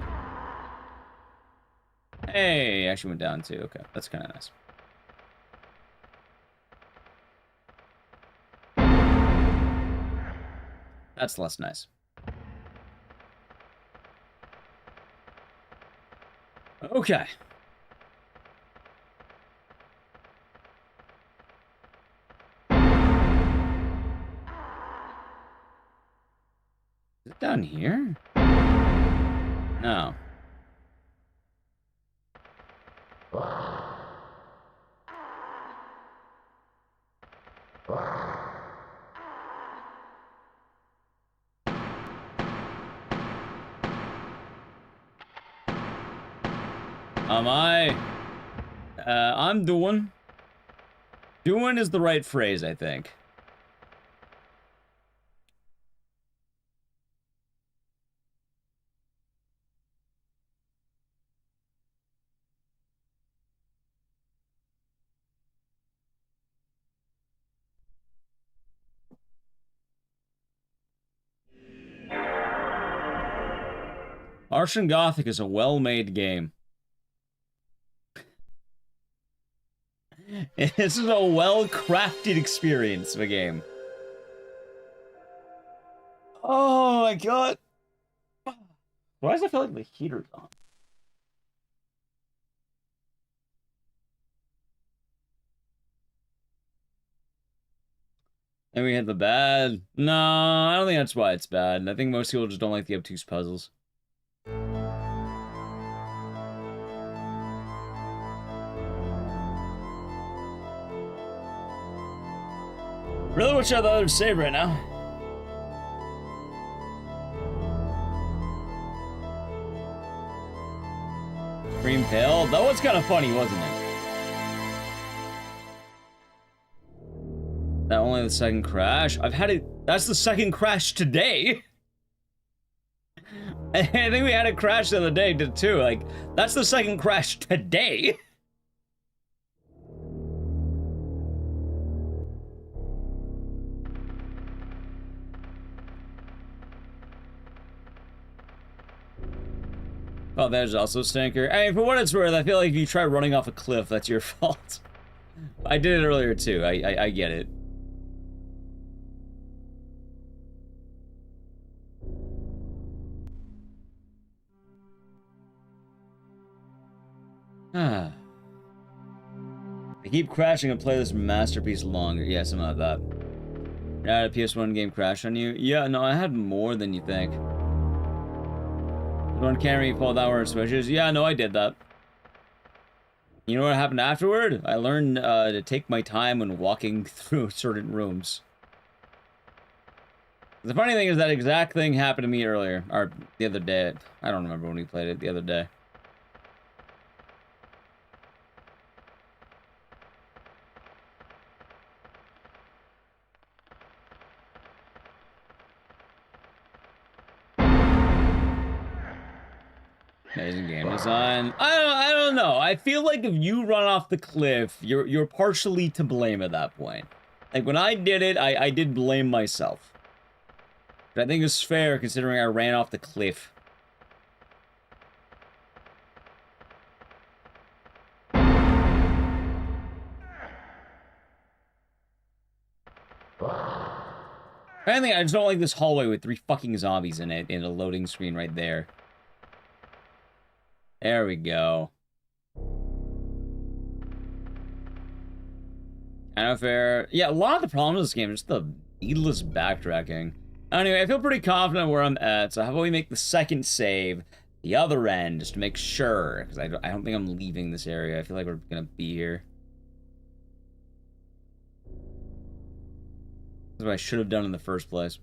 Hey, actually went down too. Okay, that's kind of nice. That's less nice. Okay. Is it down here? No. I'm doing. Doing is the right phrase, I think. Martian Gothic is a well-made game. This is a well-crafted experience of a game. Oh my god. Why does it feel like the heater's on? And we had the bad. No, I don't think that's why it's bad. I think most people just don't like the obtuse puzzles. Really wish I had the other save right now. Cream Pale? That was kind of funny, wasn't it? That only the second crash? I've had it. That's the second crash today. I think we had a crash the other day too. Like, that's the second crash today. Oh, there's also Stinker. I mean, for what it's worth, I feel like if you try running off a cliff, that's your fault. I did it earlier too. I get it. I keep crashing and play this masterpiece longer. Yeah, something like that. You had a PS1 game crash on you? Yeah, no, I had more than you think. One camera you pulled hour switches? Yeah, no, I did that. You know what happened afterward? I learned to take my time when walking through certain rooms. The funny thing is that exact thing happened to me earlier, or the other day. I don't remember when we played it the other day. Amazing game design. I don't know. I feel like if you run off the cliff, you're partially to blame at that point. Like when I did it, I did blame myself. But I think it's fair considering I ran off the cliff. I just don't like this hallway with 3 fucking zombies in it in a loading screen right there. There we go. Kind of fair. Yeah, a lot of the problems with this game is just the needless backtracking. Anyway, I feel pretty confident where I'm at, so how about we make the second save the other end, just to make sure, because I don't think I'm leaving this area. I feel like we're gonna be here. This is what I should have done in the first place.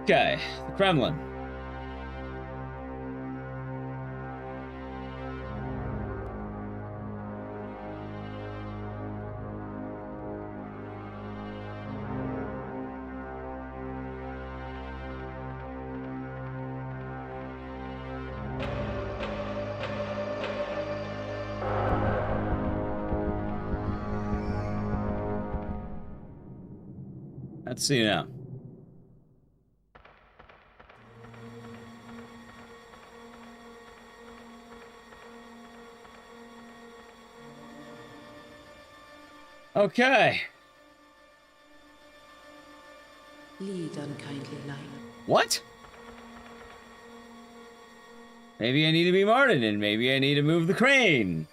Okay, the Kremlin. Let's see now. Okay. Lead, unkindly light. What? Maybe I need to be Martin, and maybe I need to move the crane.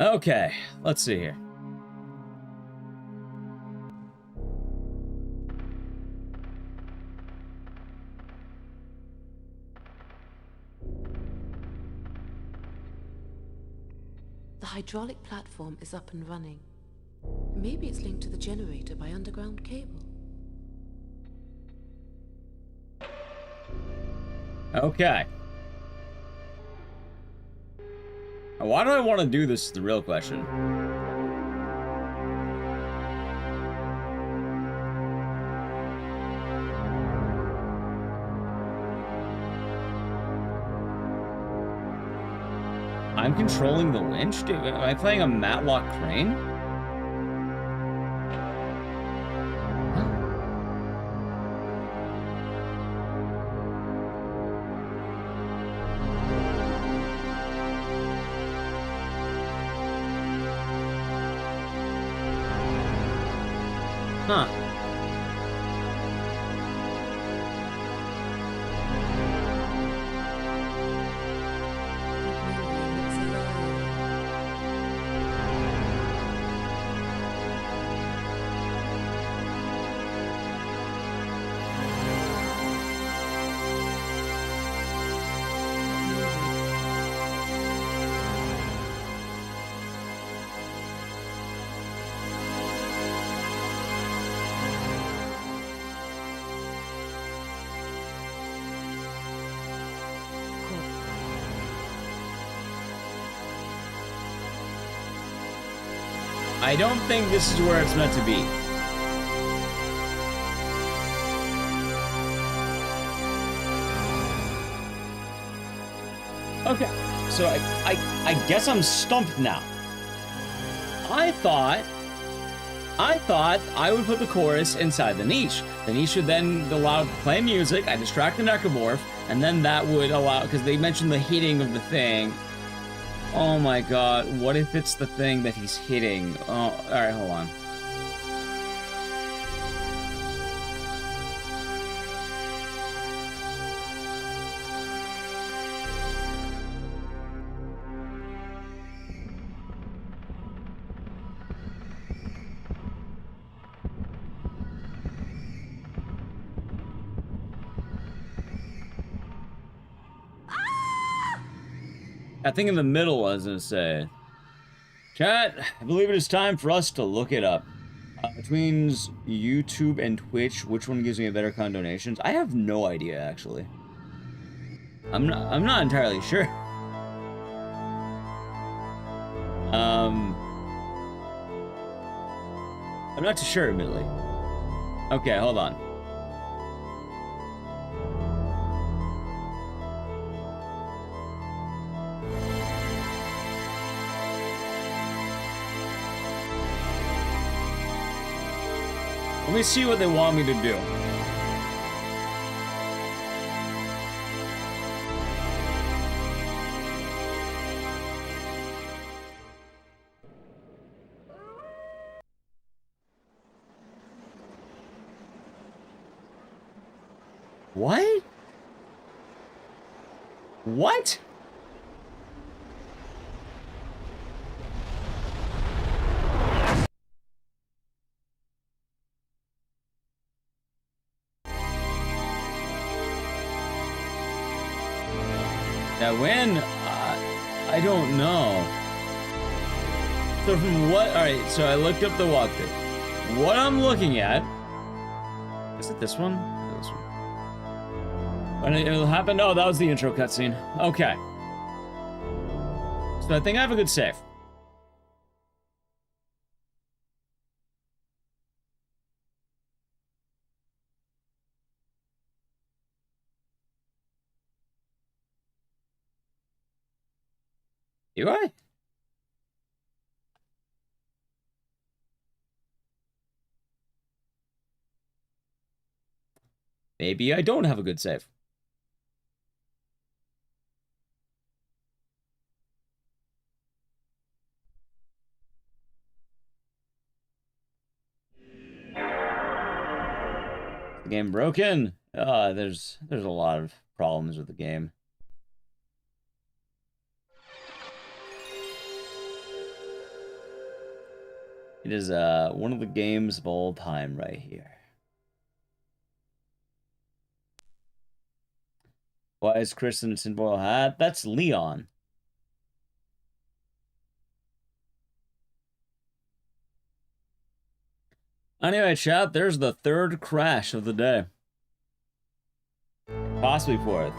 Okay, let's see here. The hydraulic platform is up and running. Maybe it's linked to the generator by underground cable. Okay. Why do I want to do this is the real question. I'm controlling the winch? Dude, am I playing a Matlock crane? Huh. I don't think this is where it's meant to be. Okay, so I guess I'm stumped now. I thought I would put the chorus inside the niche. The niche would then allow it to play music, I distract the necromorph, and then that would allow, because they mentioned the hitting of the thing. Oh my god, what if it's the thing that he's hitting? Oh, alright, hold on. I think in the middle, I was gonna say. Chat, I believe it is time for us to look it up. Between YouTube and Twitch, which one gives me a better kind of donations? I have no idea, actually. I'm not entirely sure. I'm not too sure, admittedly. Okay, hold on. Let me see what they want me to do. What? What? That win? I don't know. So from what? All right. So I looked up the walkthrough. What I'm looking at. Is it this one? This one. When it happened? Oh, that was the intro cutscene. Okay. So I think I have a good save. Do I? Maybe I don't have a good save. The game broken. There's a lot of problems with the game. It is one of the games of all time right here. Why is Chris in a tinfoil hat? That's Leon. Anyway, chat, there's the third crash of the day. Possibly fourth.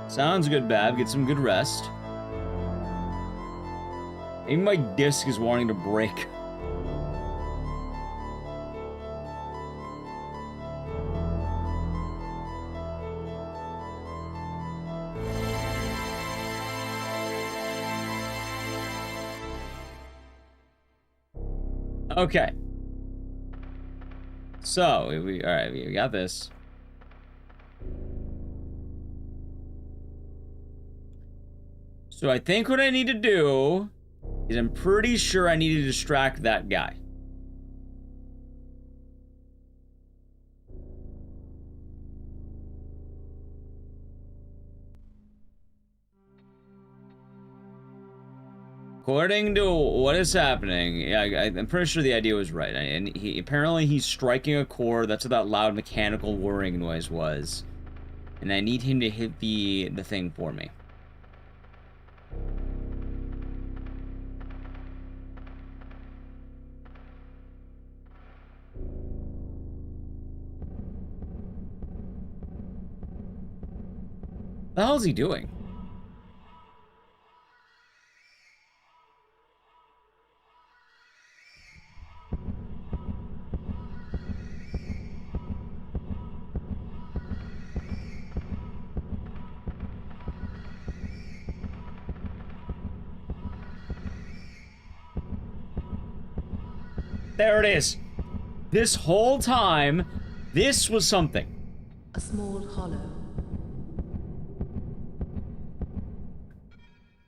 Sounds good, Bab. Get some good rest. Maybe my disc is wanting to break. Okay. So, all right, we got this. So I think what I need to do is I'm pretty sure I need to distract that guy. According to what is happening, yeah, I'm pretty sure the idea was right. And apparently he's striking a chord. That's what that loud mechanical whirring noise was. And I need him to hit the thing for me. What the hell is he doing? There it is. This whole time, this was something. A small hollow.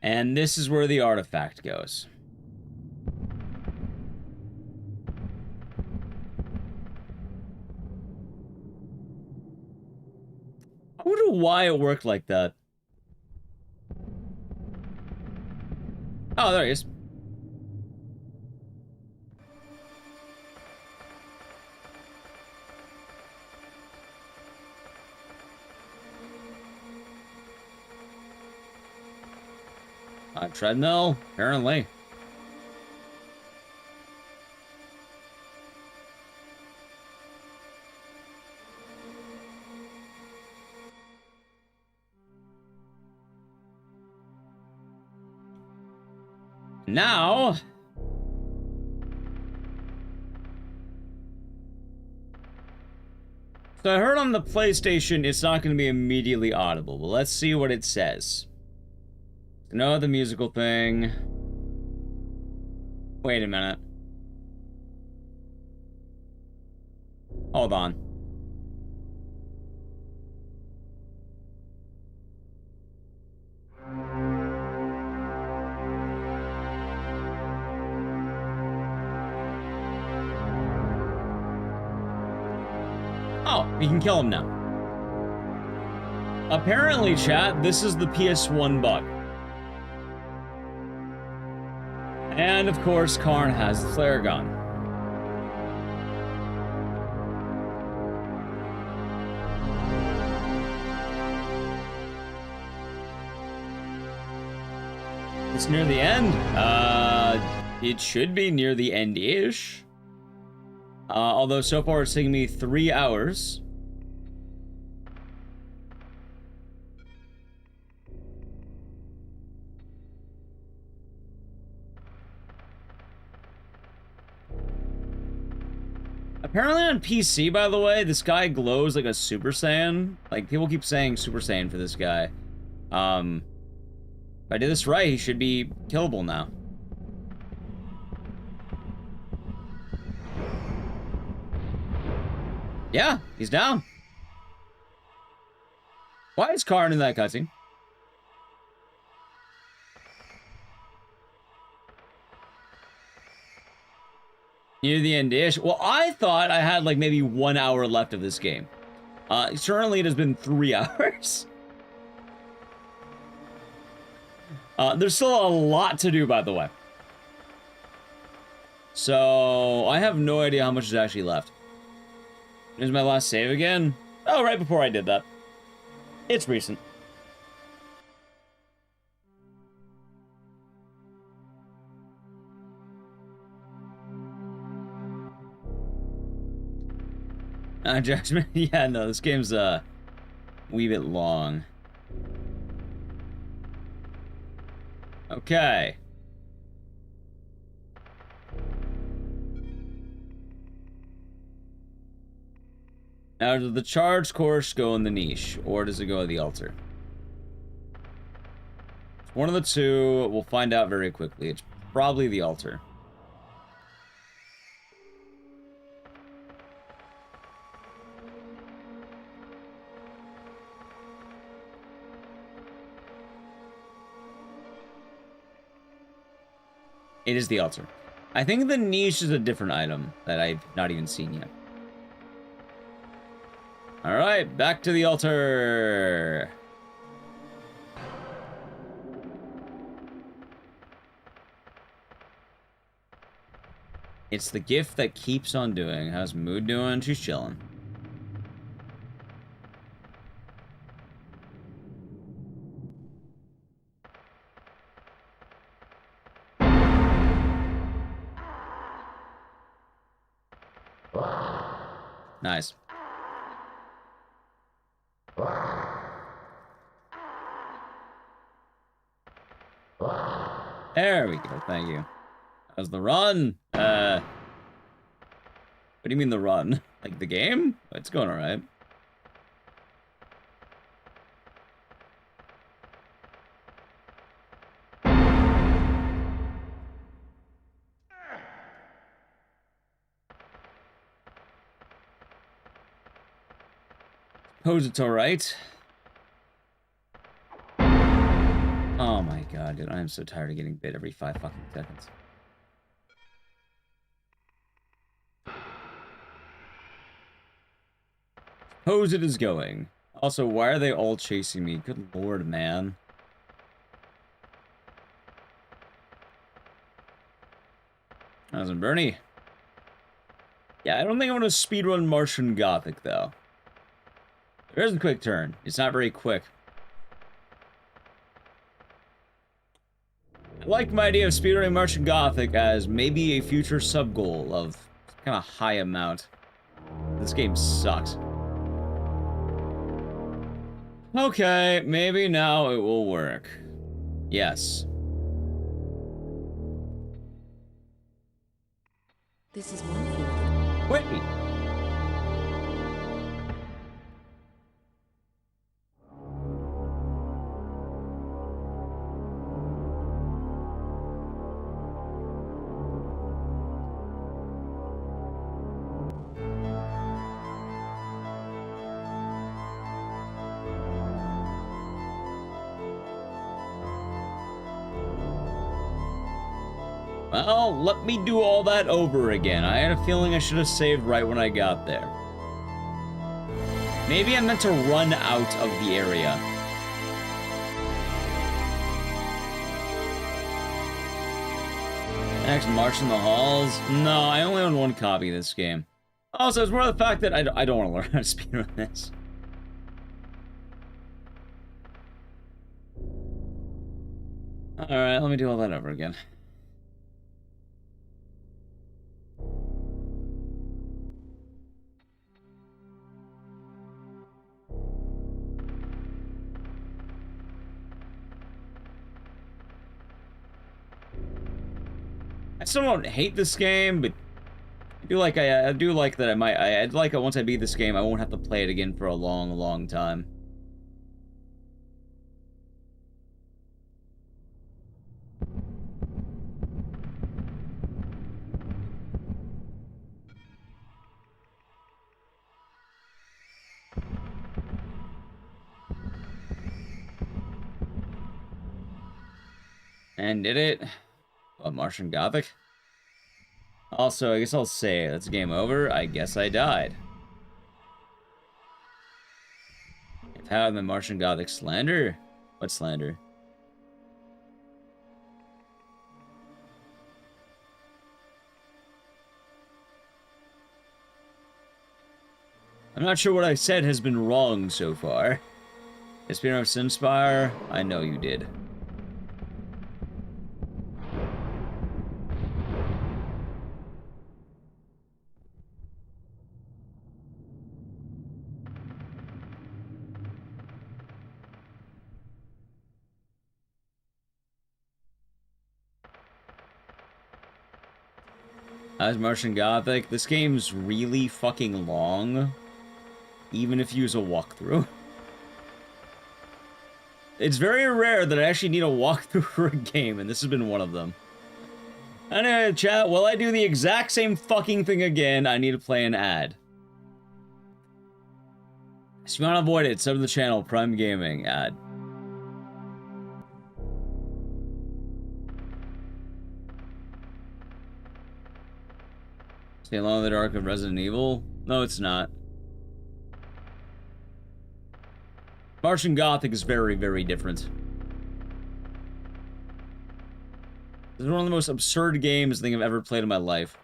And this is where the artifact goes. I wonder why it worked like that. Oh, there he is. Treadmill, apparently. Now... So I heard on the PlayStation it's not going to be immediately audible, but let's see what it says. No, the musical thing. Wait a minute. Hold on. Oh, we can kill him now. Apparently, chat, this is the PS1 bug. And of course, Karn has the flare gun. It's near the end. It should be near the end-ish. Although so far it's taking me 3 hours. Apparently on PC, by the way, this guy glows like a Super Saiyan. Like, people keep saying Super Saiyan for this guy. If I did this right, he should be killable now. Yeah, he's down. Why is Karn in that cutscene? Near the end-ish. Well, I thought I had like maybe 1 hour left of this game. Currently it has been 3 hours. There's still a lot to do, by the way. So, I have no idea how much is actually left. Here's my last save again. Oh, right before I did that. It's recent. Judgment? Yeah, no, this game's a wee bit long. Okay. Now, does the charge course go in the niche, or does it go at the altar? It's one of the two. We'll find out very quickly. It's probably the altar. It is the altar. I think the niche is a different item that I've not even seen yet. Alright, back to the altar. It's the gift that keeps on doing. How's Mood doing? She's chilling. Nice. There we go, thank you. How's the run? What do you mean the run? Like the game? It's going alright. Suppose it's alright. Oh my god, dude, I am so tired of getting bit every 5 fucking seconds. Suppose it is going. Also, why are they all chasing me? Good lord, man. How's it, Bernie? Yeah, I don't think I'm gonna speedrun Martian Gothic, though. There is a quick turn. It's not very quick. I like my idea of speedrunning Martian Gothic as maybe a future sub-goal of kind of high amount. This game sucks. Okay, maybe now it will work. Yes. This is one for them. Wait. Well, let me do all that over again. I had a feeling I should have saved right when I got there. Maybe I meant to run out of the area. Next, March in the Halls. No, I only own one copy of this game. Also, it's more of the fact that I don't want to learn how to speedrun this. Alright, let me do all that over again. I still don't hate this game, but I do like that I'd like it once I beat this game, I won't have to play it again for a long, long time. And did it? What, Martian Gothic? Also, I guess I'll say, that's game over. I guess I died. I've had the Martian Gothic slander? What slander? I'm not sure what I said has been wrong so far. Speaking of Sinspire, I know you did. As Martian Gothic, this game's really fucking long, even if you use a walkthrough. It's very rare that I actually need a walkthrough for a game, and this has been one of them. Anyway, chat, while I do the exact same fucking thing again, I need to play an ad. So if you want to avoid it, sub to the channel, Prime Gaming, ad. Stay Alone in the Dark of Resident Evil? No, it's not. Martian Gothic is very, very different. This is one of the most absurd games I think I've ever played in my life.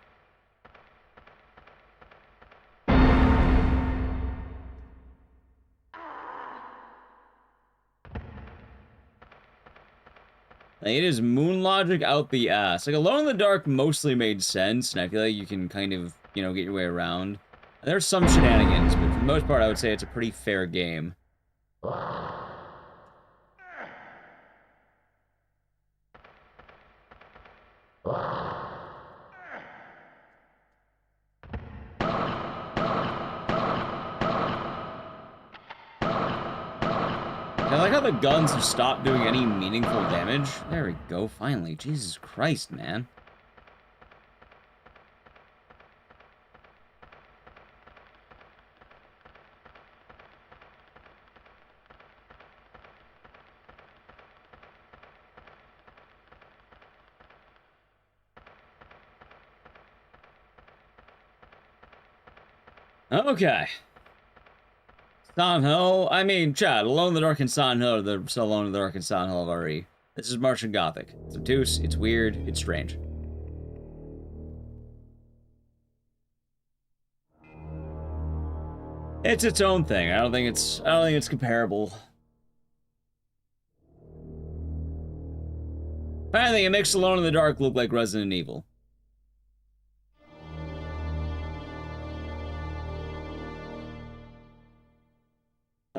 It is moon logic out the ass. Like, Alone in the Dark mostly made sense, and I feel like you can kind of, you know, get your way around. And there's some shenanigans, but for the most part, I would say it's a pretty fair game. I like how the guns have stopped doing any meaningful damage. There we go, finally. Jesus Christ, man. Okay. Silent Hill, I mean, chat, Alone in the Dark and Silent Hill, they're still Alone in the Dark and Silent Hill of RE. This is Martian Gothic. It's obtuse, it's weird, it's strange. It's its own thing. I don't think it's comparable. If anything, it makes Alone in the Dark look like Resident Evil.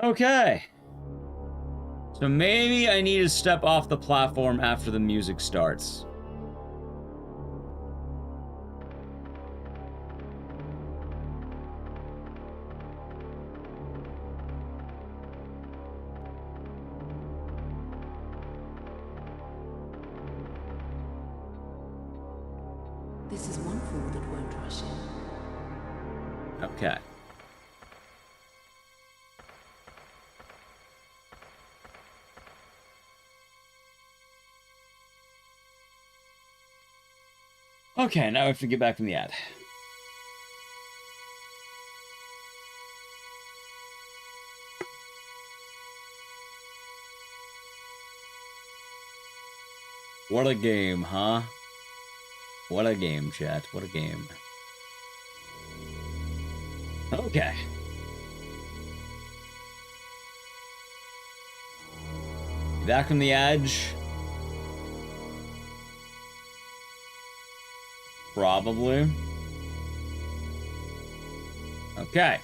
Okay. So maybe I need to step off the platform after the music starts. This is one fool that won't rush in. Okay. Okay, now we have to get back from the ad. What a game, huh? What a game, chat. What a game. Okay. Back from the edge. Probably. Okay.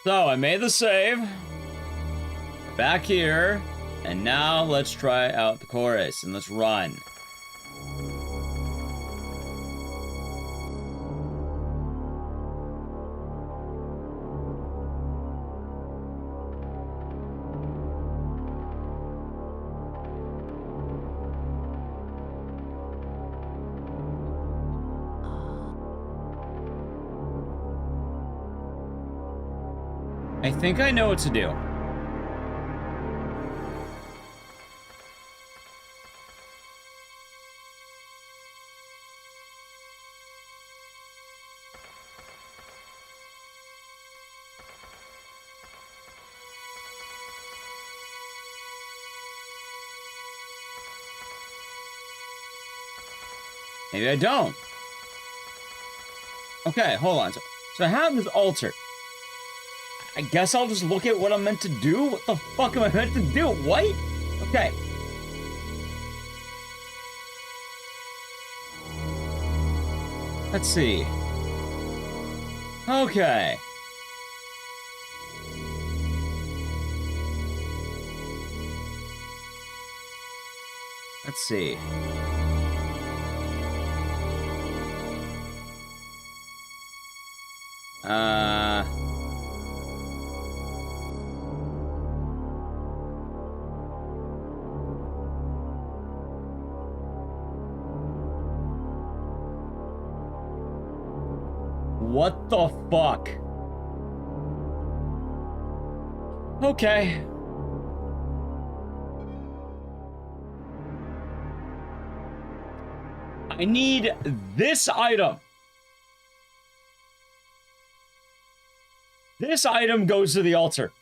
So, I made the save. We're back here. And now, let's try out the chorus. And let's run. I think I know what to do. Maybe I don't. Okay, hold on. So I have this altar. I guess I'll just look at what I'm meant to do? What the fuck am I meant to do? What? Okay. Let's see. Okay. Let's see. What the fuck? Okay. I need this item. This item goes to the altar.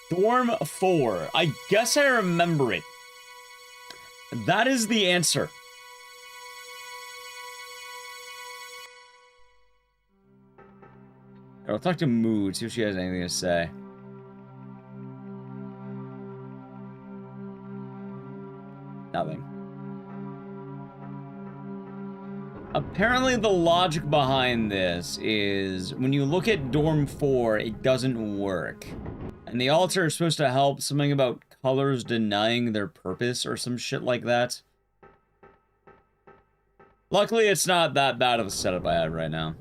Dorm 4. I guess I remember it. That is the answer. I'll talk to Mood, see if she has anything to say. Nothing. Apparently the logic behind this is when you look at Dorm 4, it doesn't work. And the altar is supposed to help something about colors denying their purpose or some shit like that. Luckily, it's not that bad of a setup I have right now.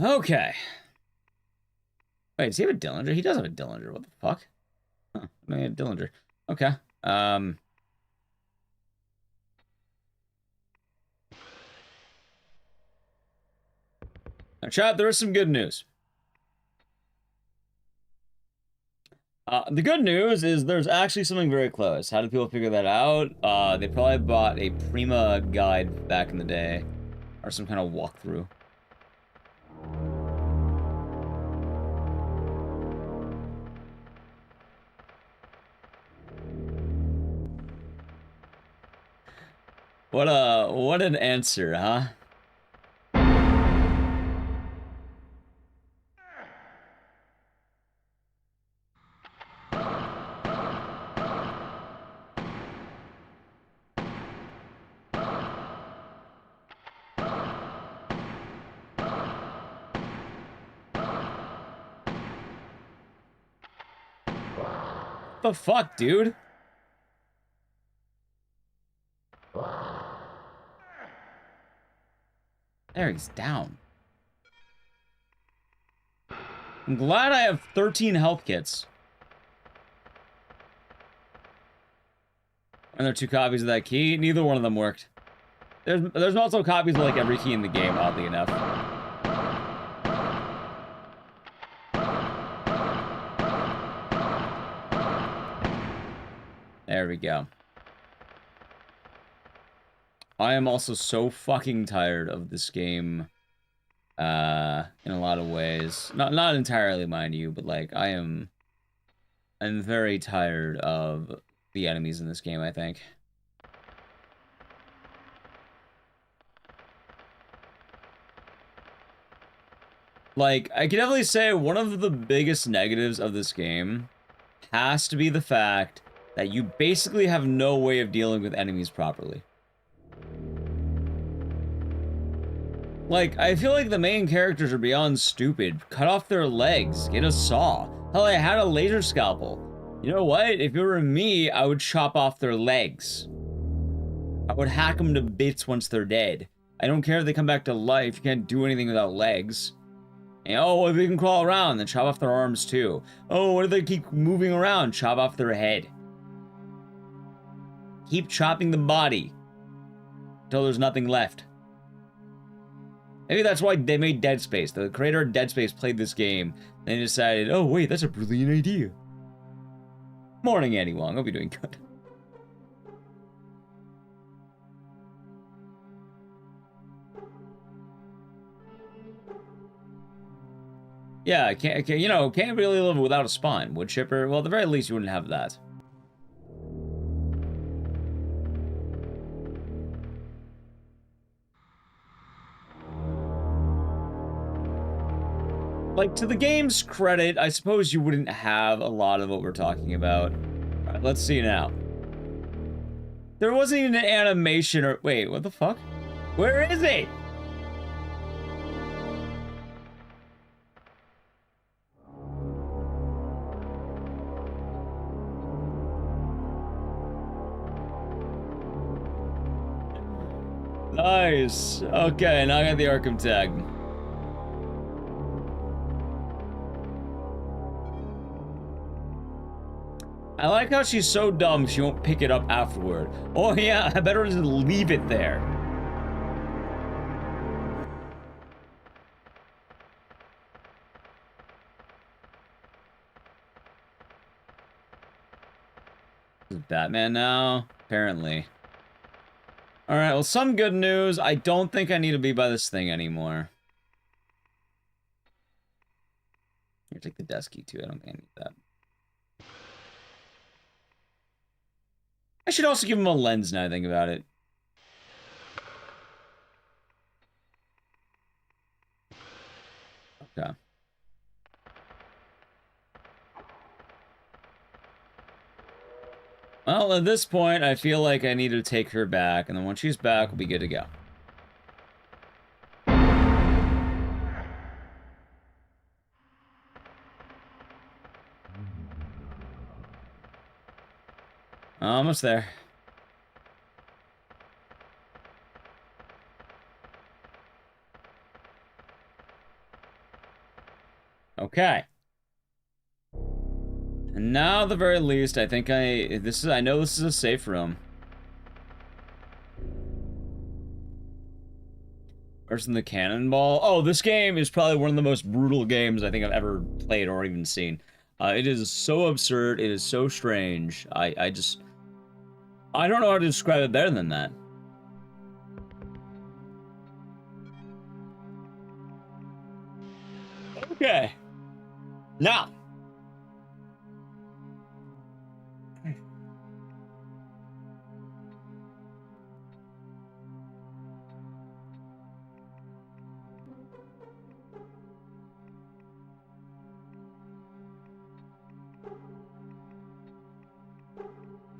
Okay. Wait, does he have a Dillinger? He does have a Dillinger. What the fuck? Huh, I mean, a Dillinger. Okay. Now, chat, there is some good news. The good news is there's actually something very close. How did people figure that out? They probably bought a Prima guide back in the day. Or some kind of walkthrough. What an answer, huh? What the fuck, dude? There, he's down. I'm glad I have 13 health kits. And there are 2 copies of that key. Neither one of them worked. There's also copies of like every key in the game, oddly enough. There we go. I am also so fucking tired of this game. In a lot of ways. Not entirely, mind you, but like I'm very tired of the enemies in this game, I think. Like, I can definitely say one of the biggest negatives of this game has to be the fact that you basically have no way of dealing with enemies properly. Like, I feel like the main characters are beyond stupid. Cut off their legs, get a saw. Hell, I had a laser scalpel. You know what? If it were me, I would chop off their legs. I would hack them to bits once they're dead. I don't care if they come back to life, you can't do anything without legs. And, oh, if they can crawl around, then chop off their arms too. Oh, what if they keep moving around? Chop off their head. Keep chopping the body until there's nothing left. Maybe that's why they made Dead Space. The creator of Dead Space played this game, and they decided, oh wait, that's a brilliant idea. Morning, Annie Wong. Hope you're doing good. Yeah, can't really live without a spine. Wood chipper, well, at the very least, you wouldn't have that. Like, to the game's credit, I suppose you wouldn't have a lot of what we're talking about. Alright, let's see now. There wasn't even an animation or... Wait, what the fuck? Where is it? Nice. Okay, now I got the Arkham tag. I like how she's so dumb she won't pick it up afterward. Oh yeah, I better just leave it there. Is it Batman now? Apparently. Alright, well, some good news. I don't think I need to be by this thing anymore. Here, take the desk key too. I don't think I need that. I should also give him a lens now I think about it. Okay. Well, at this point, I feel like I need to take her back, and then once she's back, we'll be good to go. Almost there. Okay. And now, at the very least, I think I know this is a safe room. Where's the cannonball? Oh, this game is probably one of the most brutal games I think I've ever played or even seen. It is so absurd. It is so strange. I don't know how to describe it better than that. Okay. Now.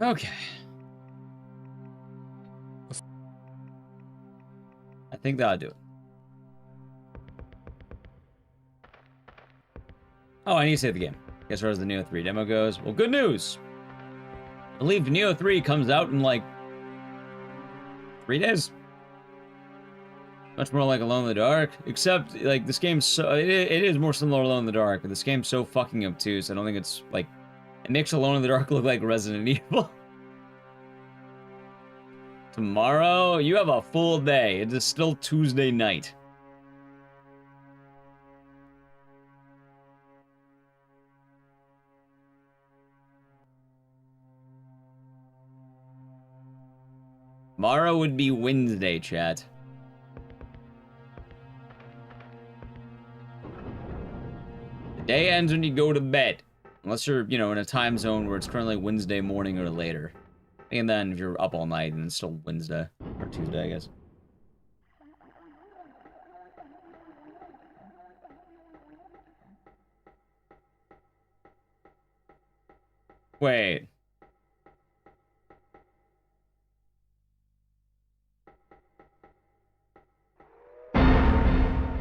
Okay. I think that'll do it. Oh, I need to save the game. Guess where the Nioh 3 demo goes? Well, good news! I believe Nioh 3 comes out in like 3 days. Much more like Alone in the Dark, except, like, this game's so... It is more similar to Alone in the Dark, but this game's so fucking obtuse, I don't think it's, like... It makes Alone in the Dark look like Resident Evil. Tomorrow, you have a full day. It is still Tuesday night. Tomorrow would be Wednesday, chat. The day ends when you go to bed. Unless you're, you know, in a time zone where it's currently Wednesday morning or later. And then if you're up all night, then it's still Wednesday. Or Tuesday, I guess. Wait.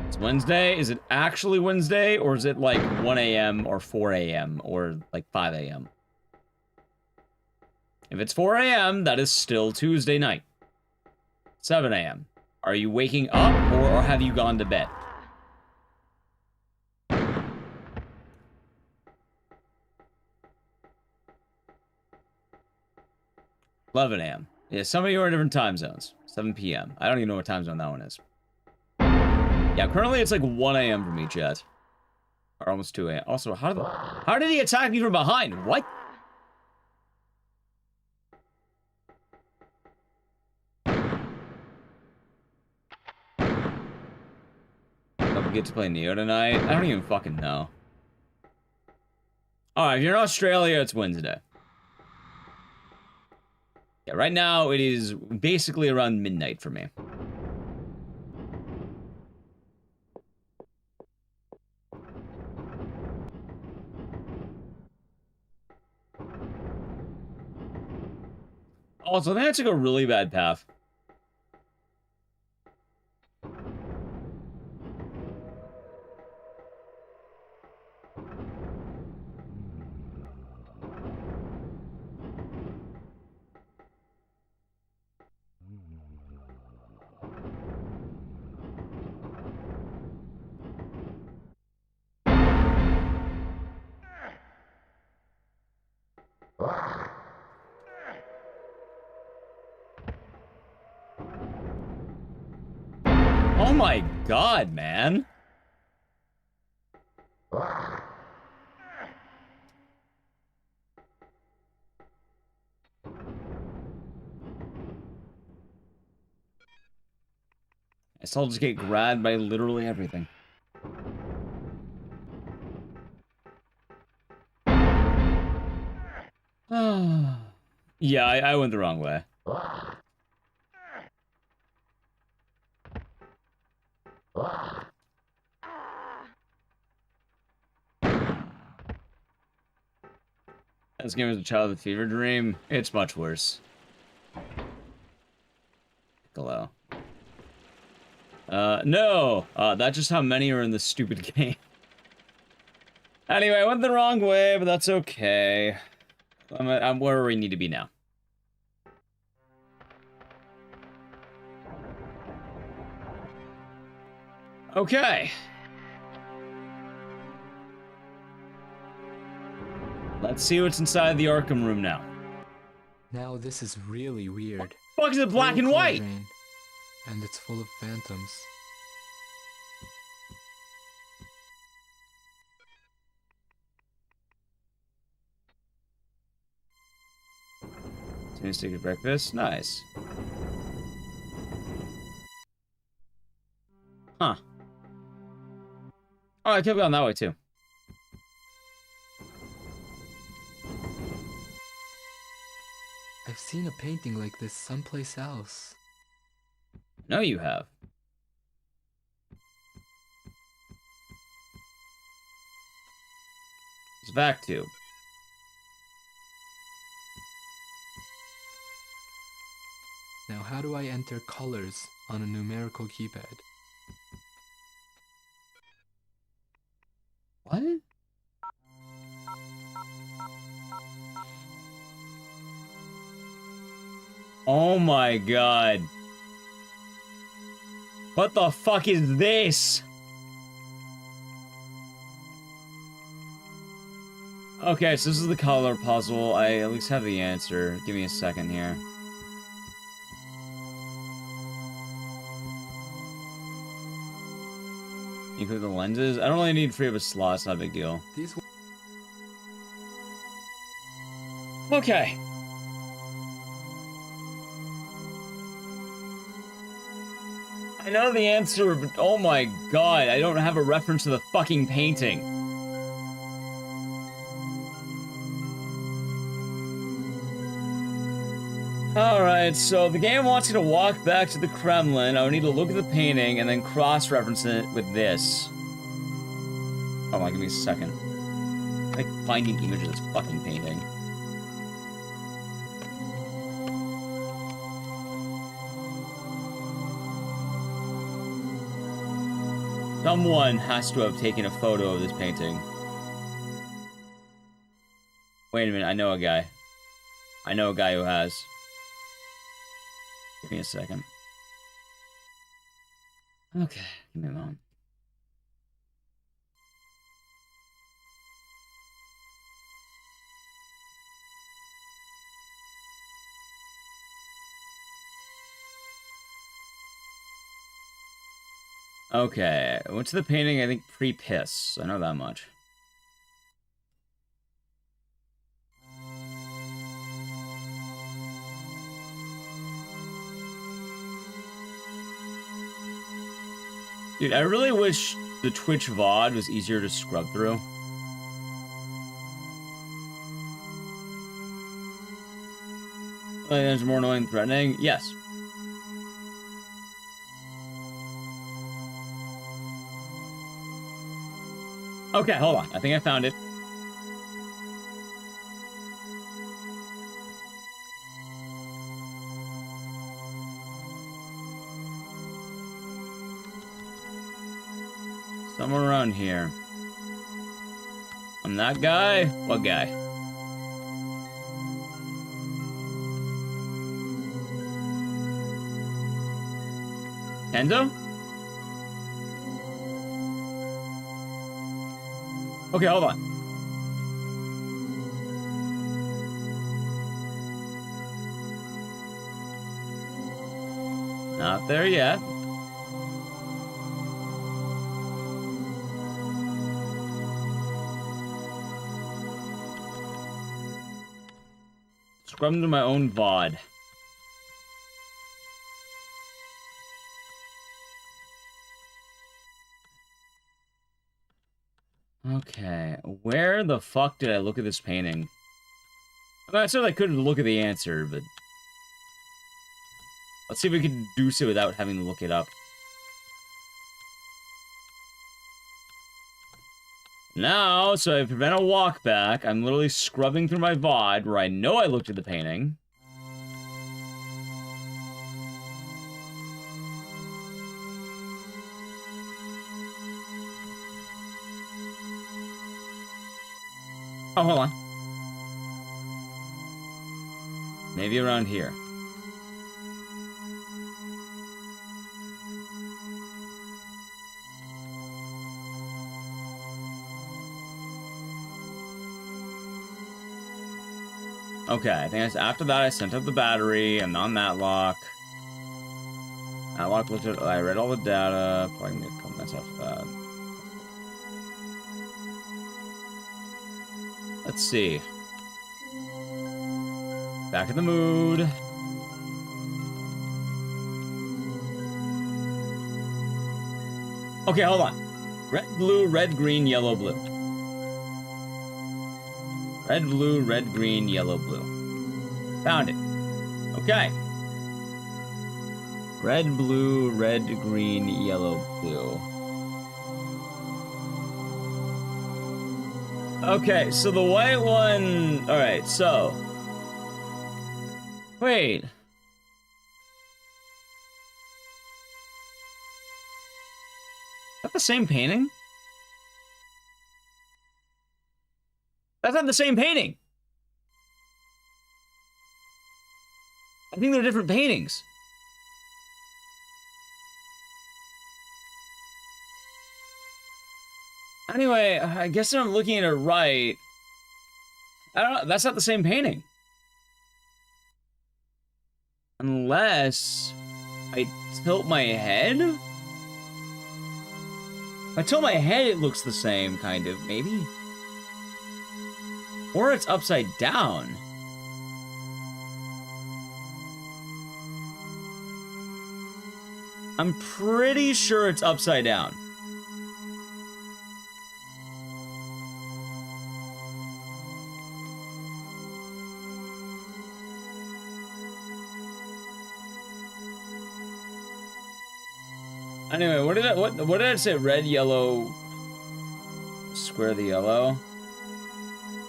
It's Wednesday? Is it actually Wednesday? Or is it like 1 a.m. or 4 a.m. or like 5 a.m.? If it's 4 a.m., that is still Tuesday night. 7 a.m. Are you waking up or have you gone to bed? 11 a.m. Yeah, some of you are in different time zones. 7 p.m. I don't even know what time zone that one is. Yeah, currently it's like 1 a.m. for me, chat. Or almost 2 a.m. Also, how did he attack me from behind? What? Don't get to play Nioh tonight? I don't even fucking know. Alright, if you're in Australia, it's Wednesday. Yeah, right now it is basically around midnight for me. Also, I think I took a really bad path. Oh my god, man. I still just get grabbed by literally everything. Yeah, I went the wrong way. This game is a childhood fever dream. It's much worse. Hello. No! That's just how many are in this stupid game. Anyway, I went the wrong way, but that's okay. I'm where we need to be now. Okay. Let's see what's inside the Arkham room now. Now this is really weird. Fuck is it black and white? And it's full of phantoms. Tennis ticket breakfast? Nice. Huh. Oh, I could have gone that way too. I've seen a painting like this someplace else. No, you have. It's back tube. Now how do I enter colors on a numerical keypad? What? Oh my god. What the fuck is this? Okay, so this is the color puzzle. I at least have the answer. Give me a second here. Include the lenses? I don't really need free of a slot, it's not a big deal. Okay. I know the answer, but oh my god, I don't have a reference to the fucking painting. Alright, so the game wants you to walk back to the Kremlin. I would need to look at the painting and then cross-reference it with this. Hold on, give me a second. I'm like finding image of this fucking painting. Someone has to have taken a photo of this painting. Wait a minute, I know a guy. I know a guy who has. Give me a second. Okay, give me a moment. Okay, what's the painting? I think pre-piss. I know that much. Dude, I really wish the Twitch VOD was easier to scrub through. There's more annoying threatening? Yes. Okay, hold on. I think I found it. Somewhere around here. I'm that guy? What guy? Kenzo? Okay, hold on. Not there yet. Scrub into my own VOD. Okay, where the fuck did I look at this painting? I mean, I said I couldn't look at the answer, but... Let's see if we can do so without having to look it up. Now, so I prevent a walk back, I'm literally scrubbing through my VOD where I know I looked at the painting. Oh, hold on. Maybe around here. Okay, I think after that I sent up the battery. I'm on Matlock. Matlock looked at. I read all the data. Probably gonna get a couple minutes after that. Let's see. Back in the mood. Okay, hold on. Red, blue, red, green, yellow, blue. Red, blue, red, green, yellow, blue. Found it. Okay. Red, blue, red, green, yellow, blue. Okay, so the white one... Alright, so... Wait. Is that the same painting? That's not the same painting. I think they're different paintings. Anyway, I guess if I'm looking at it right, I don't know, that's not the same painting. Unless I tilt my head? If I tilt my head, it looks the same, kind of, maybe? Or it's upside down. I'm pretty sure it's upside down. Anyway, what did I say? Red, yellow, square the yellow.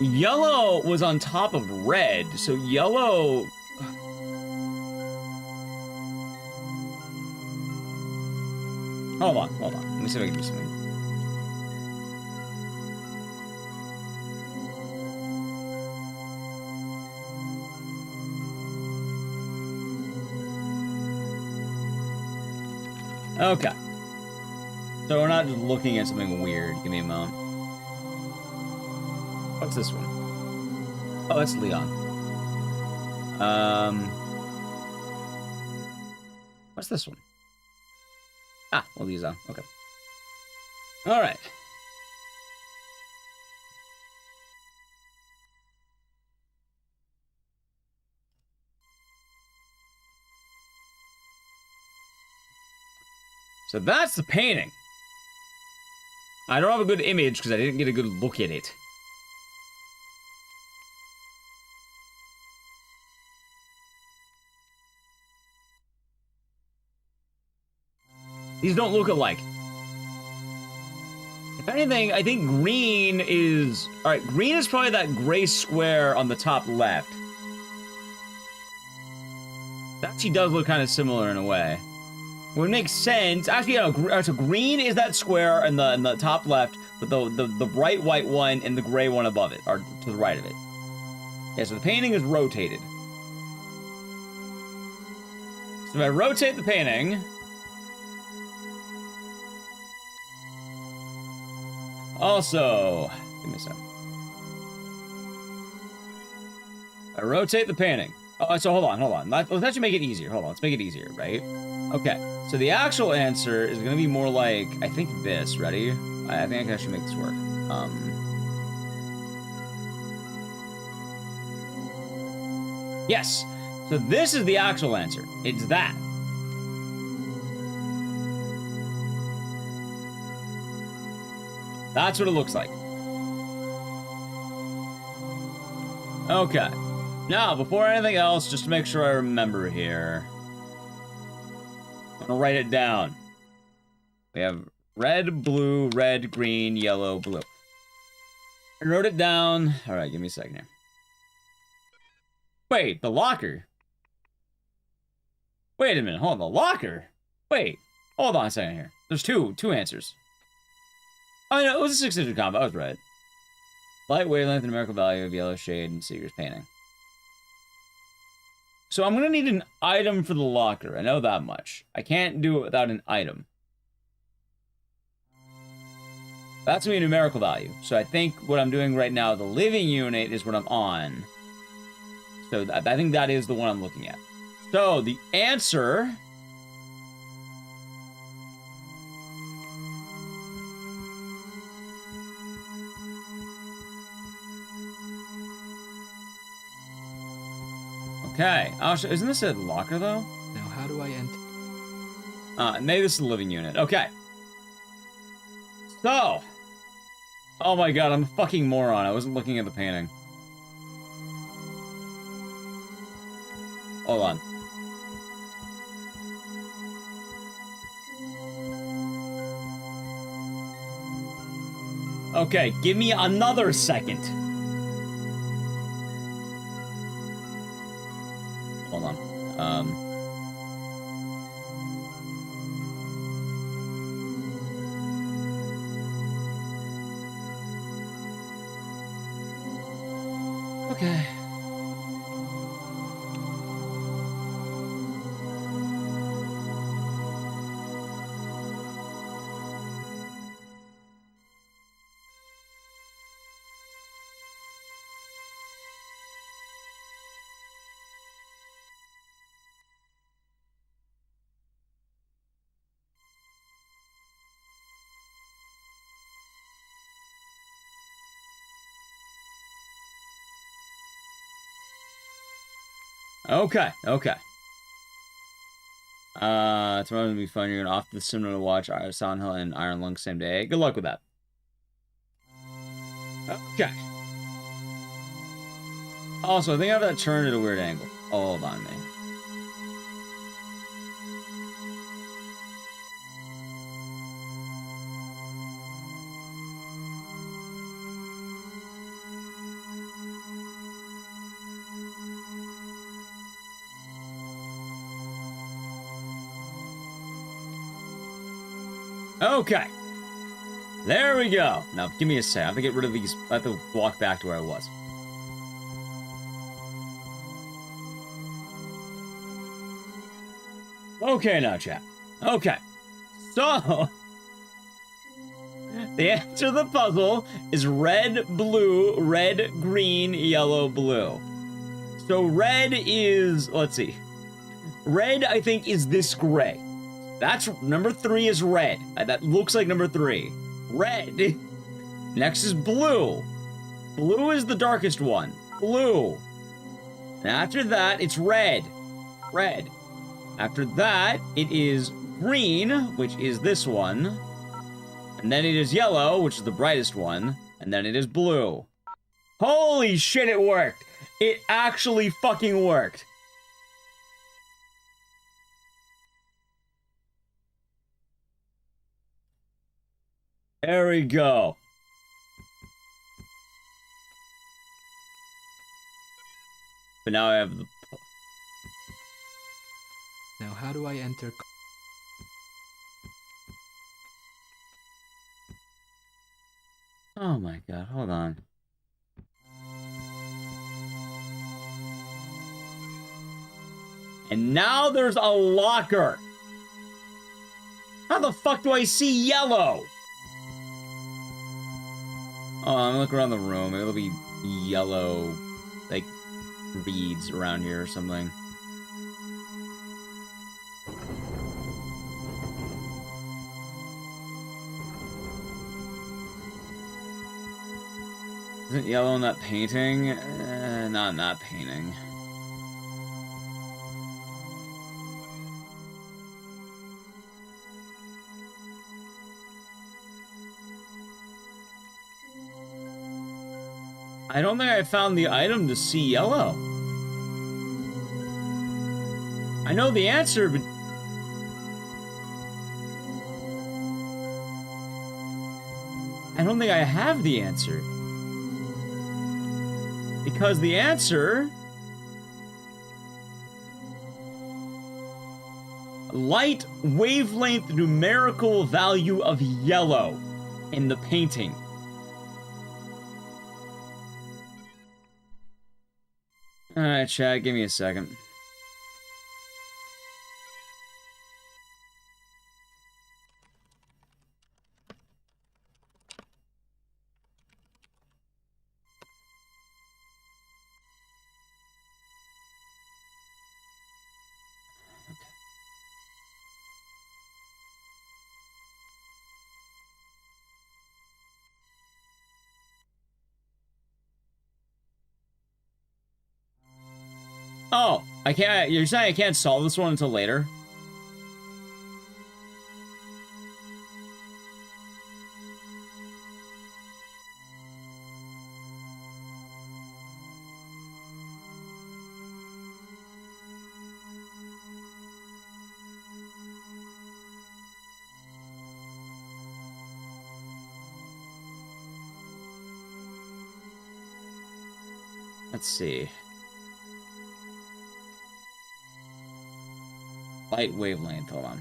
Yellow was on top of red, so yellow. Hold on. Let me see if I can do something. Okay. So we're not just looking at something weird. Give me a moment. What's this one? Oh, that's Leon. What's this one? Ah, well, these are. Okay. All right. So that's the painting. I don't have a good image because I didn't get a good look at it. These don't look alike. If anything, I think green is... Alright, green is probably that gray square on the top left. That actually does look kind of similar in a way. Would make sense. Actually, yeah, so green is that square in the top left, but the bright white one and the gray one above it, or to the right of it. Yeah, so the painting is rotated. So if I rotate the painting... Also, give me a sec. I rotate the painting. Oh, so hold on. Let's actually make it easier. Hold on, let's make it easier, right? Okay, so the actual answer is gonna be more like, I think this, ready? I think I can actually make this work. Yes, so this is the actual answer. It's that. That's what it looks like. Okay. Now, before anything else, just to make sure I remember here, I'm gonna write it down. We have red, blue, red, green, yellow, blue. I wrote it down. All right, give me a second here. Wait, the locker. Wait a minute, hold on, the locker. Wait, hold on a second here. There's two answers. Oh, no, it was a 6-digit combo. I was right. Light wavelength and numerical value of yellow shade and Seeger's painting. So I'm going to need an item for the locker. I know that much. I can't do it without an item. That's going to be a numerical value. So I think what I'm doing right now, the living unit, is what I'm on. So I think that is the one I'm looking at. So the answer... Okay. Isn't this a locker, though? Now, how do I enter? Maybe this is a living unit. Okay. So. Oh my god, I'm a fucking moron. I wasn't looking at the painting. Hold on. Okay, give me another second. Hold on. Okay. Okay, okay. Tomorrow's gonna be fun. You're gonna off the cinema to watch Silent Hill and Iron Lung same day. Good luck with that. Okay. Also, I think I have that turned at a weird angle. Hold on, man. Okay. There we go. Now, give me a sec. I have to get rid of these. I have to walk back to where I was. Okay, now, chat. Okay. So, the answer to the puzzle is red, blue, red, green, yellow, blue. So, red is, let's see. Red, I think, is this gray. That's number 3 is red. That looks like number 3. Red. Next is blue. Blue is the darkest one. Blue. And after that, it's red. Red. After that, it is green, which is this one. And then it is yellow, which is the brightest one. And then it is blue. Holy shit, it worked. It actually fucking worked. There we go. But now I have the... Now, how do I enter? Oh my god, hold on. And now there's a locker. How the fuck do I see yellow? Oh, I'm gonna look around the room. Maybe there'll be yellow, like, reeds around here or something. Isn't yellow in that painting? Not in that painting. I don't think I found the item to see yellow. I know the answer, but... I don't think I have the answer. Because the answer... Light wavelength numerical value of yellow in the painting. Alright, chat, give me a second. Oh, I can't. You're saying I can't solve this one until later? Let's see. Light wavelength, hold on.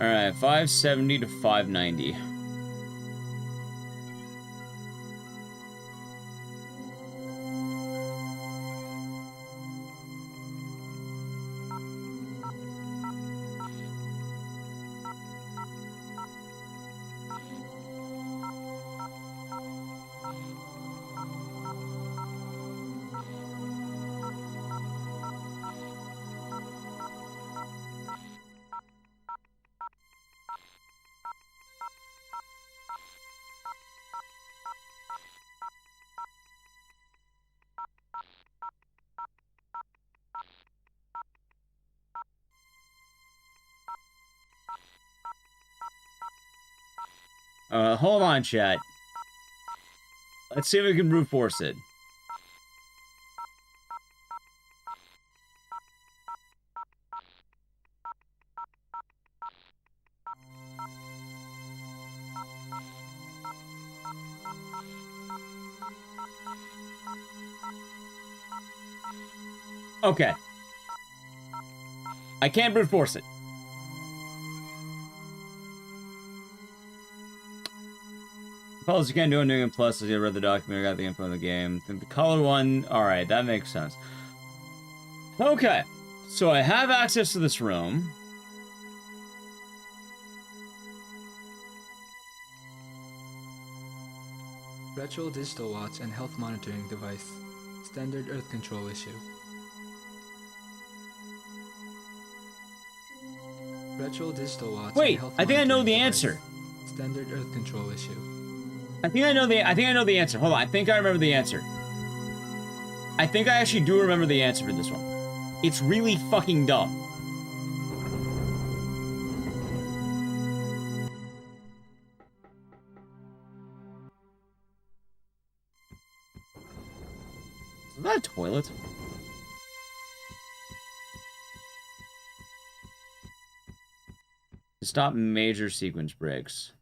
Alright, 570 to 590. Hold on, chat. Let's see if we can brute force it. Okay. I can't brute force it. Follows you can't do anything plus as you read the document, I got the info in the game. I think the color one, alright, that makes sense. Okay. So I have access to this room. Retro digital watch and health monitoring device. Standard earth control issue. Retro digital watch. Wait, and health I think I know the monitoring answer. device. Standard earth control issue. I think I know the answer. Hold on, I think I remember the answer. I think I actually do remember the answer for this one. It's really fucking dumb. Is that a toilet? To stop major sequence breaks.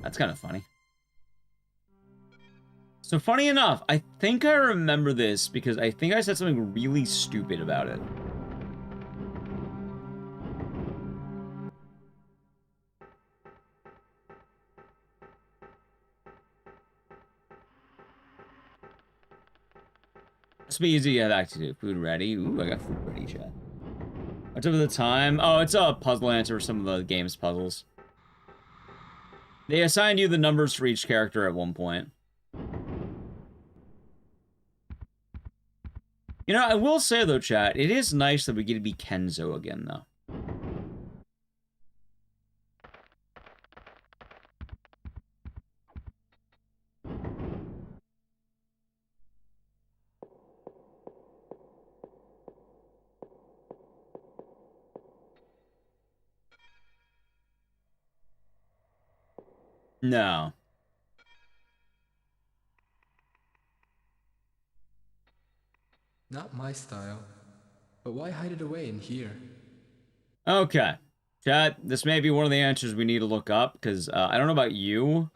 That's kind of funny. So funny enough, I think I remember this because I think I said something really stupid about it. Must be easy to get back to. Food ready. Ooh, I got food ready, chat. What's up with the time? Oh, it's a puzzle answer for some of the game's puzzles. They assigned you the numbers for each character at one point. You know, I will say though, chat, it is nice that we get to be Kenzo again, though. No. Not my style. But why hide it away in here? Okay. Chat, this may be one of the answers we need to look up, because I don't know about you.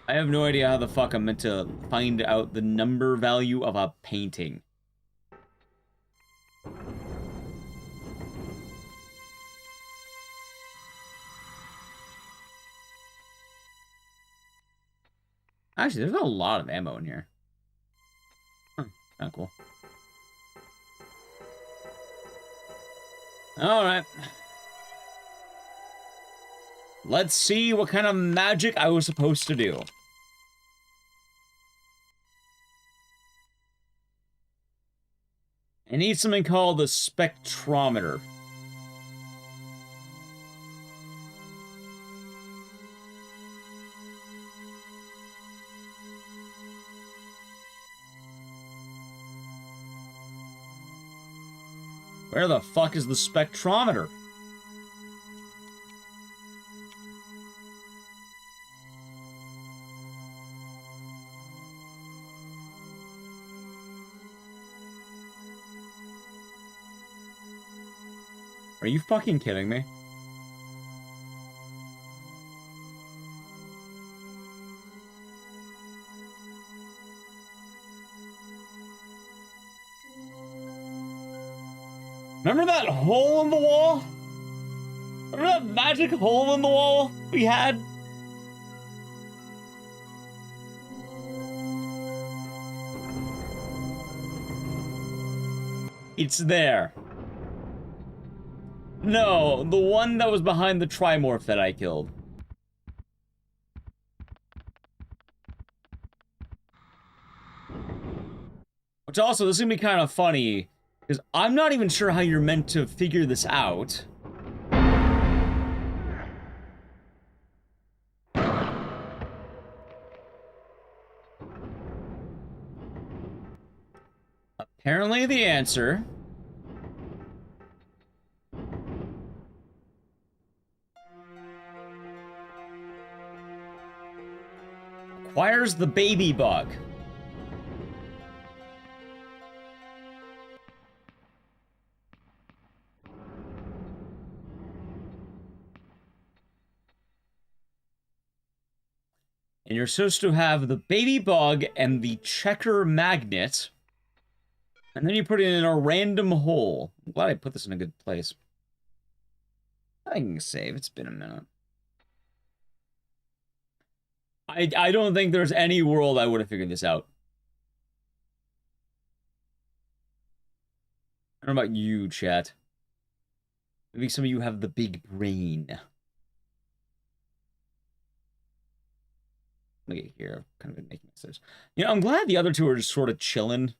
I have no idea how the fuck I'm meant to find out the number value of a painting. Actually, there's a lot of ammo in here. Huh, kind of cool. Alright. Let's see what kind of magic I was supposed to do. I need something called the spectrometer. Where the fuck is the spectrometer? Are you fucking kidding me? Remember that hole in the wall? Remember that magic hole in the wall we had? It's there. No, the one that was behind the trimorph that I killed. Which also, this is gonna be kind of funny, because I'm not even sure how you're meant to figure this out. Apparently the answer requires the baby bug. And you're supposed to have the baby bug and the checker magnet. And then you put it in a random hole. I'm glad I put this in a good place. I can save. It's been a minute. I don't think there's any world I would have figured this out. I don't know about you, chat. Maybe some of you have the big brain. Look at here. I've kind of been making this. You know, I'm glad the other two are just sort of chilling.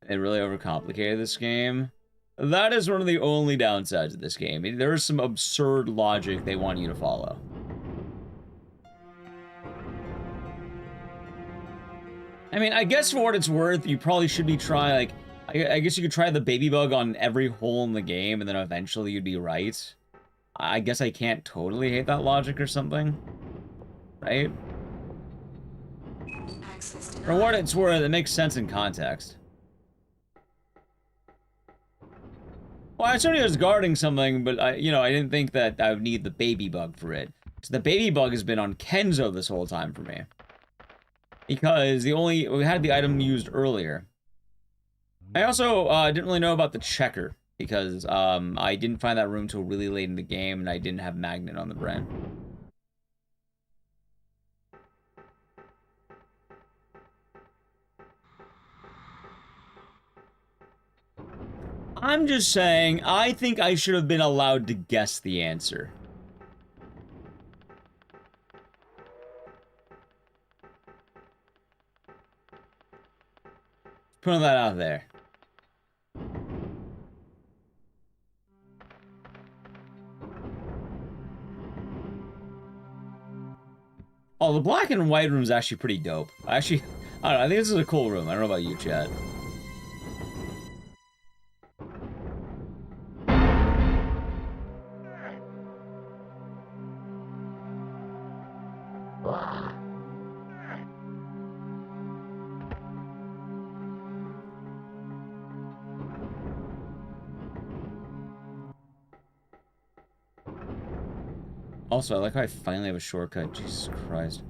It really overcomplicated this game. That is one of the only downsides of this game. There is some absurd logic they want you to follow. I mean, I guess for what it's worth, you probably should be trying, like, I guess you could try the baby bug on every hole in the game, and then eventually you'd be right. I guess I can't totally hate that logic or something. Right? For what it's worth, it makes sense in context. Well, I certainly was guarding something, but I didn't think that I would need the baby bug for it. So the baby bug has been on Kenzo this whole time for me. Because we had the item used earlier. I also didn't really know about the checker, because I didn't find that room till really late in the game, and I didn't have magnet on the brain. I'm just saying, I think I should have been allowed to guess the answer. Putting that out there. Oh, the black and white room is actually pretty dope. I don't know, I think this is a cool room. I don't know about you, Chad. Also, I like how I finally have a shortcut. Jesus Christ.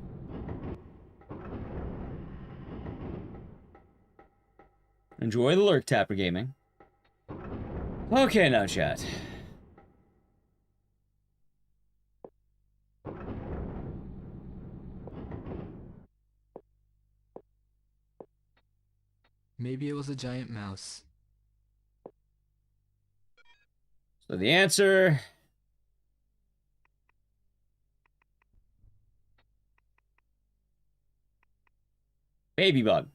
Enjoy the lurk tapper gaming. Okay, now chat. Maybe it was a giant mouse. So the answer... baby bug.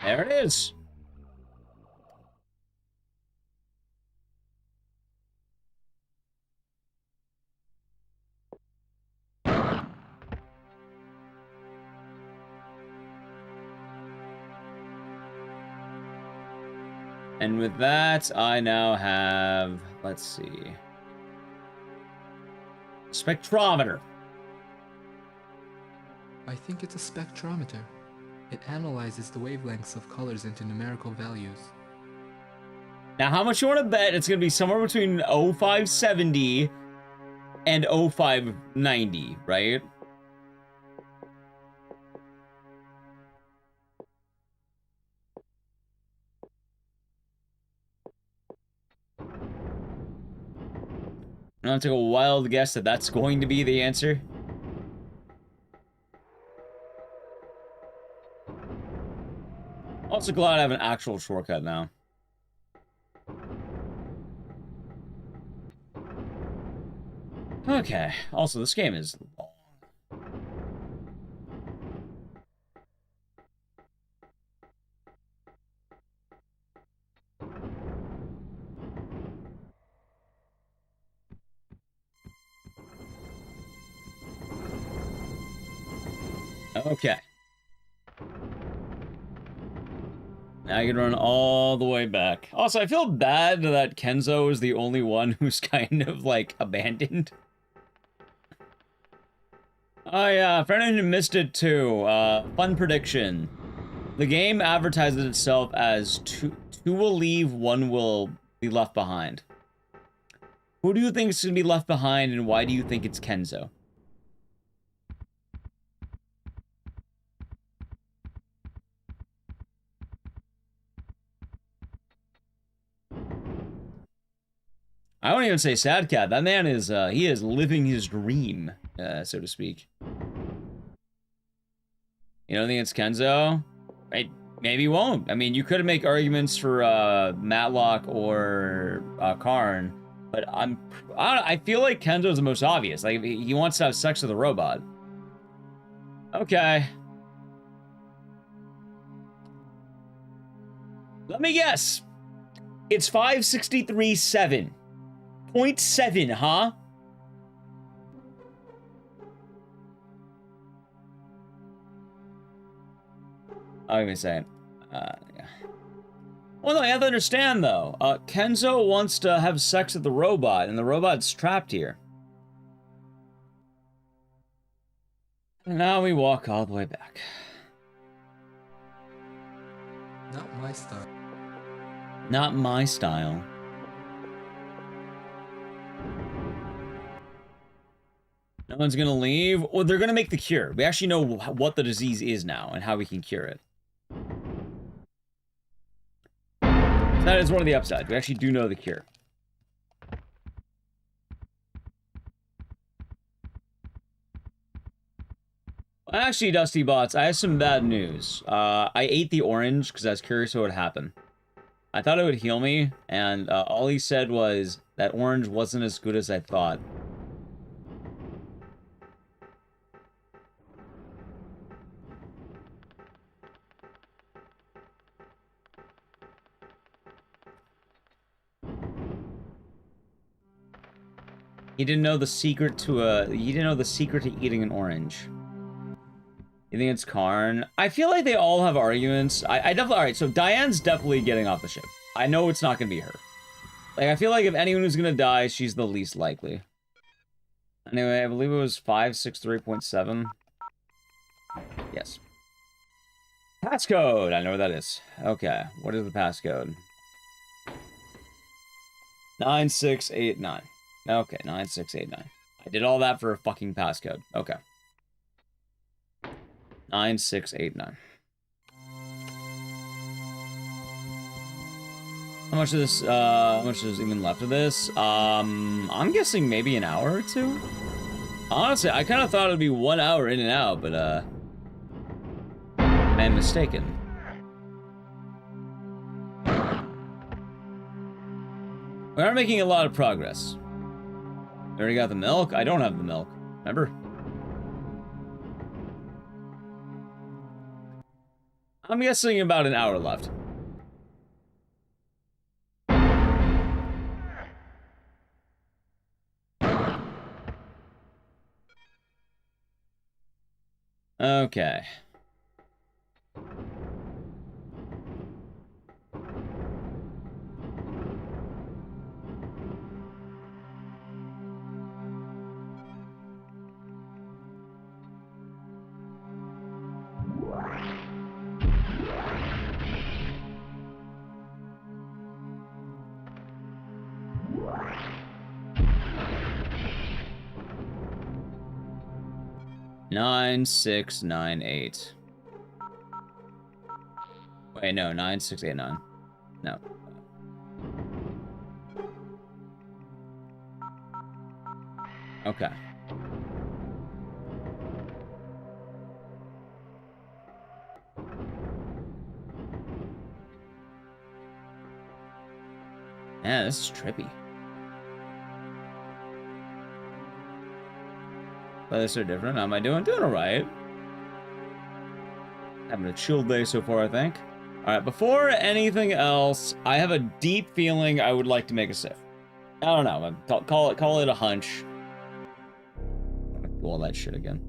There it is. And with that, I now have, let's see, spectrometer. I think it's a spectrometer. It analyzes the wavelengths of colors into numerical values. Now, how much you want to bet it's going to be somewhere between 0570 and 0590, right? I'm going to take a wild guess that that's going to be the answer. Also glad I have an actual shortcut now. Okay. Also, this game is long. Okay. Now I can run all the way back. Also, I feel bad that Kenzo is the only one who's kind of, like, abandoned. Oh yeah, for anyone who missed it too, fun prediction. The game advertises itself as two will leave, one will be left behind. Who do you think is going to be left behind, and why do you think it's Kenzo? I won't even say sad cat. That man is, he is living his dream, so to speak. You don't think it's Kenzo? Maybe he won't. I mean, you could make arguments for, Matlock or, Karn, but I feel like Kenzo's the most obvious. Like, he wants to have sex with a robot. Okay. Let me guess. It's 563.7. 0.7, huh? I'll even say it. Yeah. Well, no, you have to understand, though. Kenzo wants to have sex with the robot, and the robot's trapped here. And now we walk all the way back. Not my style. Not my style. No one's gonna leave? Well, they're gonna make the cure. We actually know what the disease is now and how we can cure it. So that is one of the upsides. We actually do know the cure. Well, actually, Dusty Bots, I have some bad news. I ate the orange because I was curious what would happen. I thought it would heal me, and all he said was that orange wasn't as good as I thought. He didn't know the secret to eating an orange. You think it's Karn? I feel like they all have arguments. I definitely, alright, so Diane's definitely getting off the ship. I know it's not gonna be her. Like, I feel like if anyone who's gonna die, she's the least likely. Anyway, I believe it was 563.7. Yes. Passcode! I know what that is. Okay, what is the passcode? 9689. Okay, 9689. I did all that for a fucking passcode. Okay. 9689. How much of this, how much is even left of this? I'm guessing maybe an hour or two? Honestly, I kind of thought it'd be 1 hour in and out, but, I'm mistaken. We are making a lot of progress. We already got the milk? I don't have the milk. Remember? I'm guessing about an hour left. Okay. Nine, 6, 9, 8. Wait, no, 9, 6, 8, 9. No. Okay. Yeah, this is trippy. But they're so different. How am I doing? Doing alright. Having a chill day so far, I think. Alright, before anything else, I have a deep feeling I would like to make a save. I don't know. Call it a hunch. I'm gonna do all that shit again.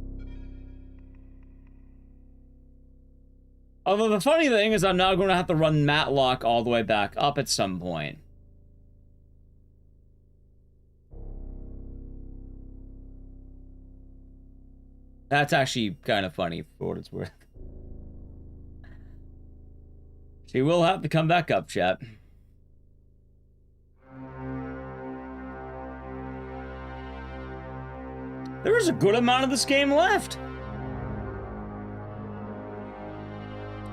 Although the funny thing is I'm now going to have to run Matlock all the way back up at some point. That's actually kind of funny for what it's worth. She will have to come back up, chat. There is a good amount of this game left.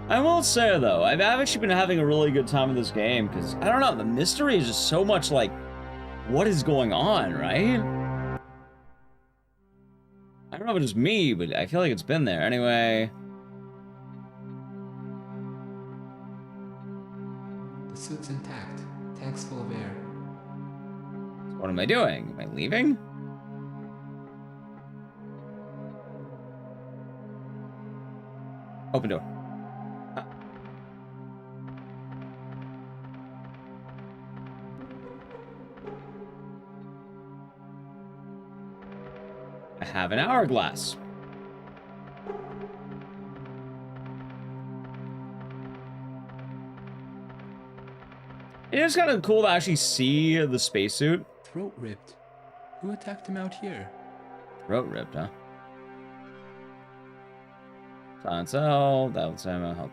I will say, though, I've actually been having a really good time with this game, because, I don't know, the mystery is just so much like, what is going on, right? I don't know if it's just me, but I feel like it's been there. Anyway. The suit's intact. Tank's full of air. So what am I doing? Am I leaving? Open door. I have an hourglass. It is kind of cool to actually see the spacesuit. Throat ripped. Who attacked him out here? Throat ripped, huh? Silence L, that was help.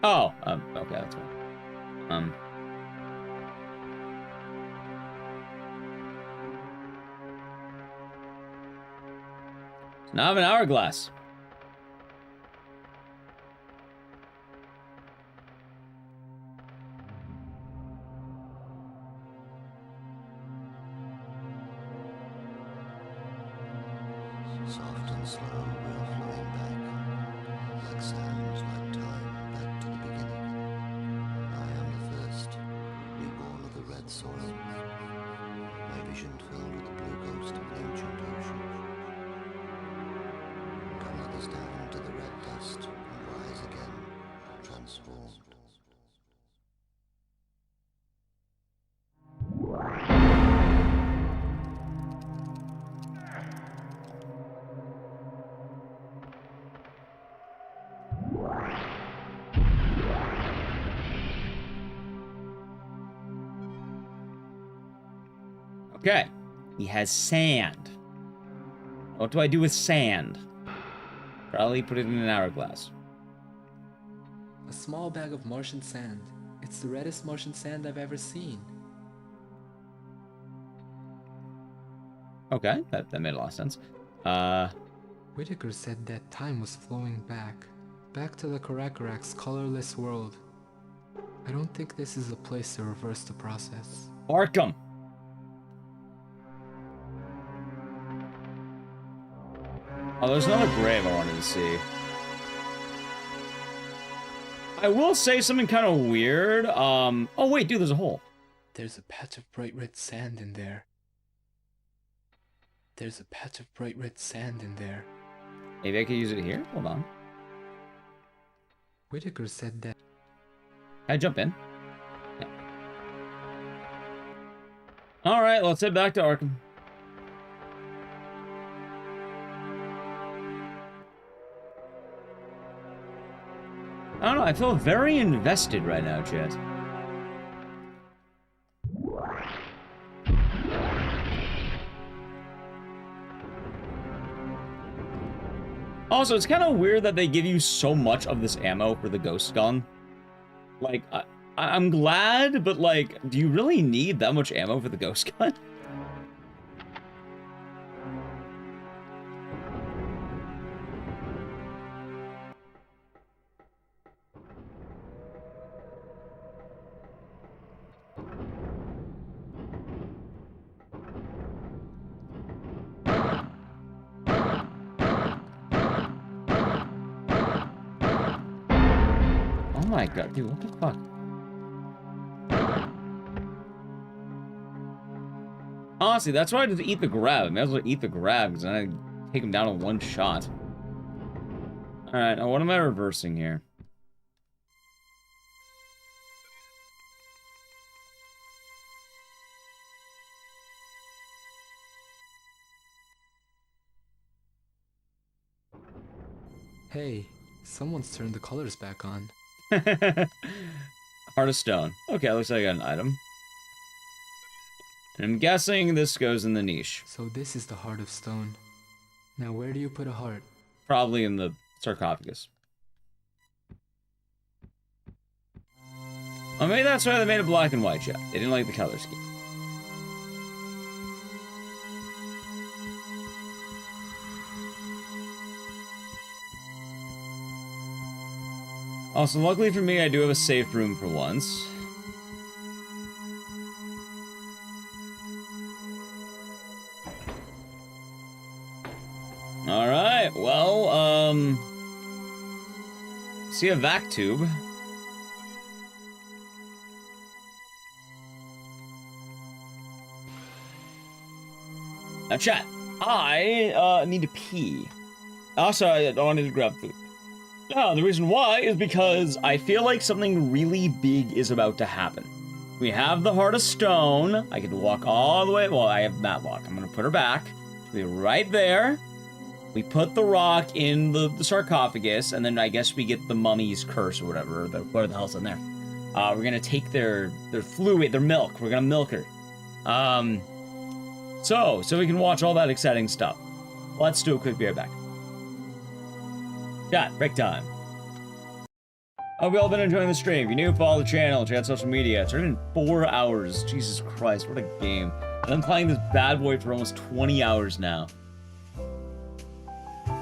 Oh, okay, that's fine. So now I have an hourglass. Soft and slow, we're flowing back, like sounds, like time, back to the beginning. I am the first, reborn of the red soil. My vision filled with the blue ghost of the ancient ocean. Come let us down into the red dust and rise again, transformed. Okay, he has sand. What do I do with sand? Probably put it in an hourglass. A small bag of Martian sand. It's the reddest Martian sand I've ever seen. Okay, that made a lot of sense. Whitaker said that time was flowing back to the Karakorak's colorless world. I don't think this is a place to reverse the process. Arkham! Oh, there's another grave I wanted to see. I will say something kind of weird. Oh wait, dude, there's a hole. There's a patch of bright red sand in there. There's a patch of bright red sand in there. Maybe I could use it here? Hold on. Whitaker said that. Can I jump in? Yeah. Alright, let's head back to Arkham. I don't know, I feel very invested right now, chat. Also, it's kind of weird that they give you so much of this ammo for the ghost gun. Like, I'm glad, but like, do you really need that much ammo for the ghost gun? Oh my god, dude, what the fuck? Honestly, that's why I just eat the grab. I may as well eat the grab, because then I take him down in one shot. Alright, now what am I reversing here? Hey, someone's turned the colors back on. Heart of stone. Okay, looks like I got an item. And I'm guessing this goes in the niche. So this is the heart of stone. Now where do you put a heart? Probably in the sarcophagus. Oh, maybe that's why they made it black and white, yeah. They didn't like the color scheme. Also, luckily for me, I do have a safe room for once. Alright, well, see a vac tube. Now chat, I need to pee. Also, I wanted to grab food. Now, the reason why is because I feel like something really big is about to happen. We have the Heart of Stone. I can walk all the way. Well, I have Matlock. I'm going to put her back. She'll be right there. We put the rock in the sarcophagus, and then I guess we get the mummy's curse or whatever. What the hell's in there? We're going to take their fluid, their milk. We're going to milk her. So we can watch all that exciting stuff. Let's do a quick be right back. Chat, break time. Hope you all been enjoying the stream. If you're new, follow the channel, check out social media. It's already been 4 hours. Jesus Christ, what a game. And I'm playing this bad boy for almost 20 hours now.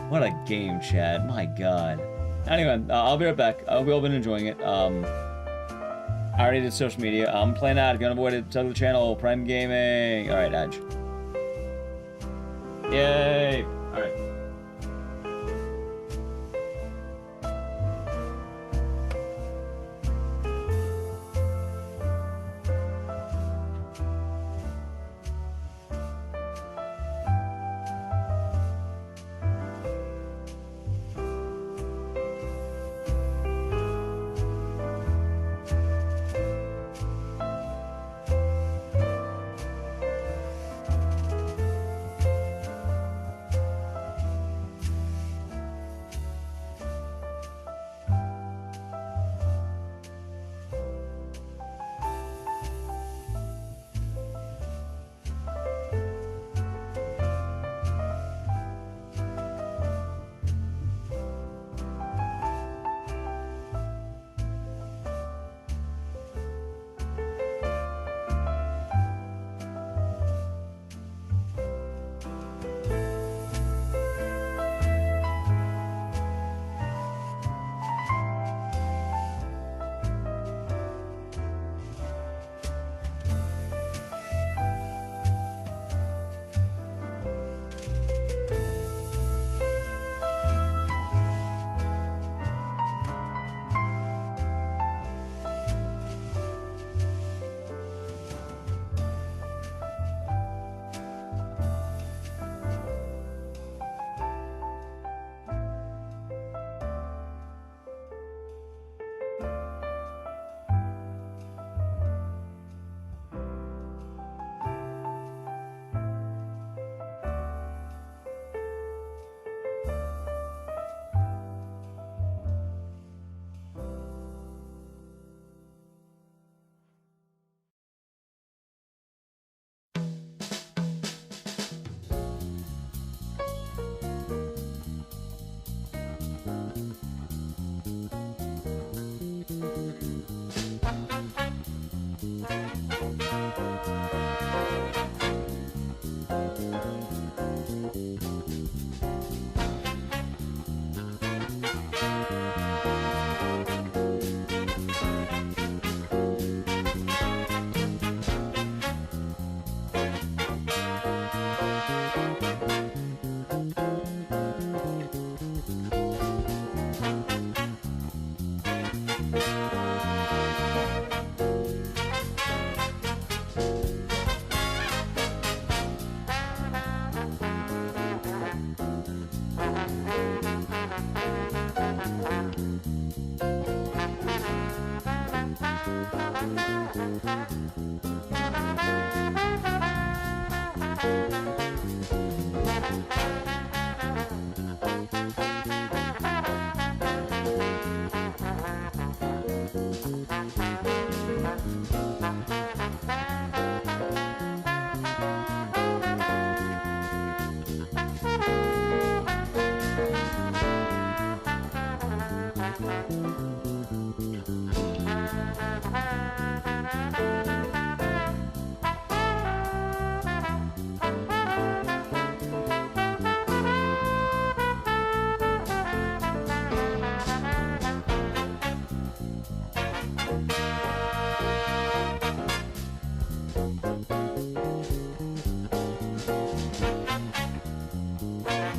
What a game, Chad. My God. Anyway, I'll be right back. I hope you all been enjoying it. I already did social media. I'm playing out. Gonna avoid it. Tell the channel. Prime Gaming. Alright, Edge. Yay. Alright.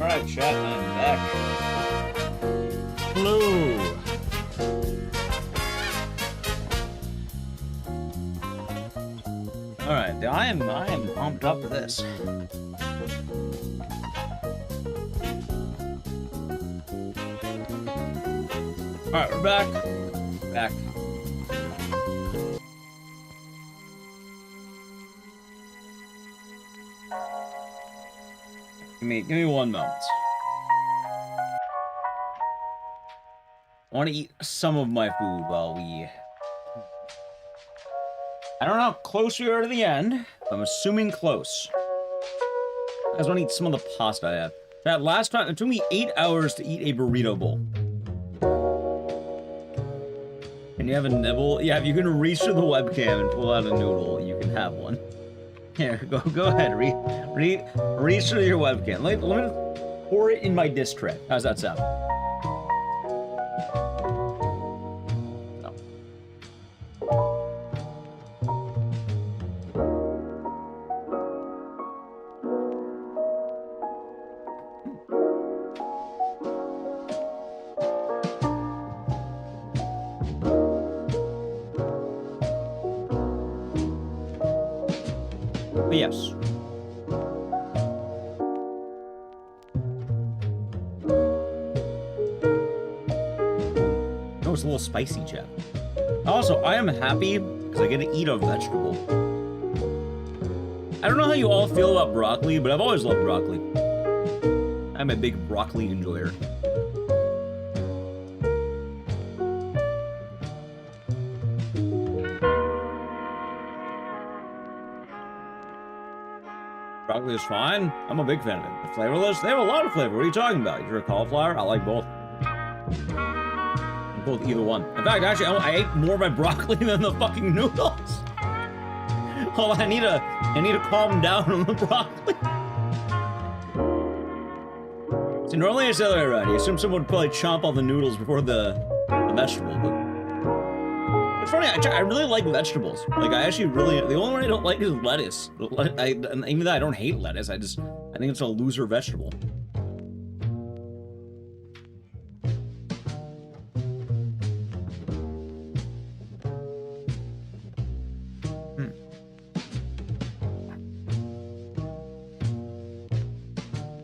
Alright, chat, I'm back. Hello! Alright, I am pumped up for this. Alright, we're back. Back. Give me 1 moment. I want to eat some of my food while we... I don't know how close we are to the end. I'm assuming close. I just want to eat some of the pasta I have. That last time, it took me 8 hours to eat a burrito bowl. And you have a nibble? Yeah, if you can reach to the webcam and pull out a noodle, you can have one. Here, go ahead, reach to your webcam. Let me pour it in my disc tray. How's that sound? Yes. Oh, it's a little spicy, chat. Also, I am happy because I get to eat a vegetable. I don't know how you all feel about broccoli, but I've always loved broccoli. I'm a big broccoli enjoyer. Broccoli is fine. I'm a big fan of it. The flavorless, they have a lot of flavor. What are you talking about? You're a cauliflower? I like both. Both, either one. In fact, actually, I ate more of my broccoli than the fucking noodles. Oh, I need to calm down on the broccoli. See, normally it's the other way around. You assume someone would probably chomp all the noodles before the vegetable, but it's funny, I really like vegetables. Like, I actually really, the only one I don't like is lettuce. Even though I don't hate lettuce, I think it's a loser vegetable.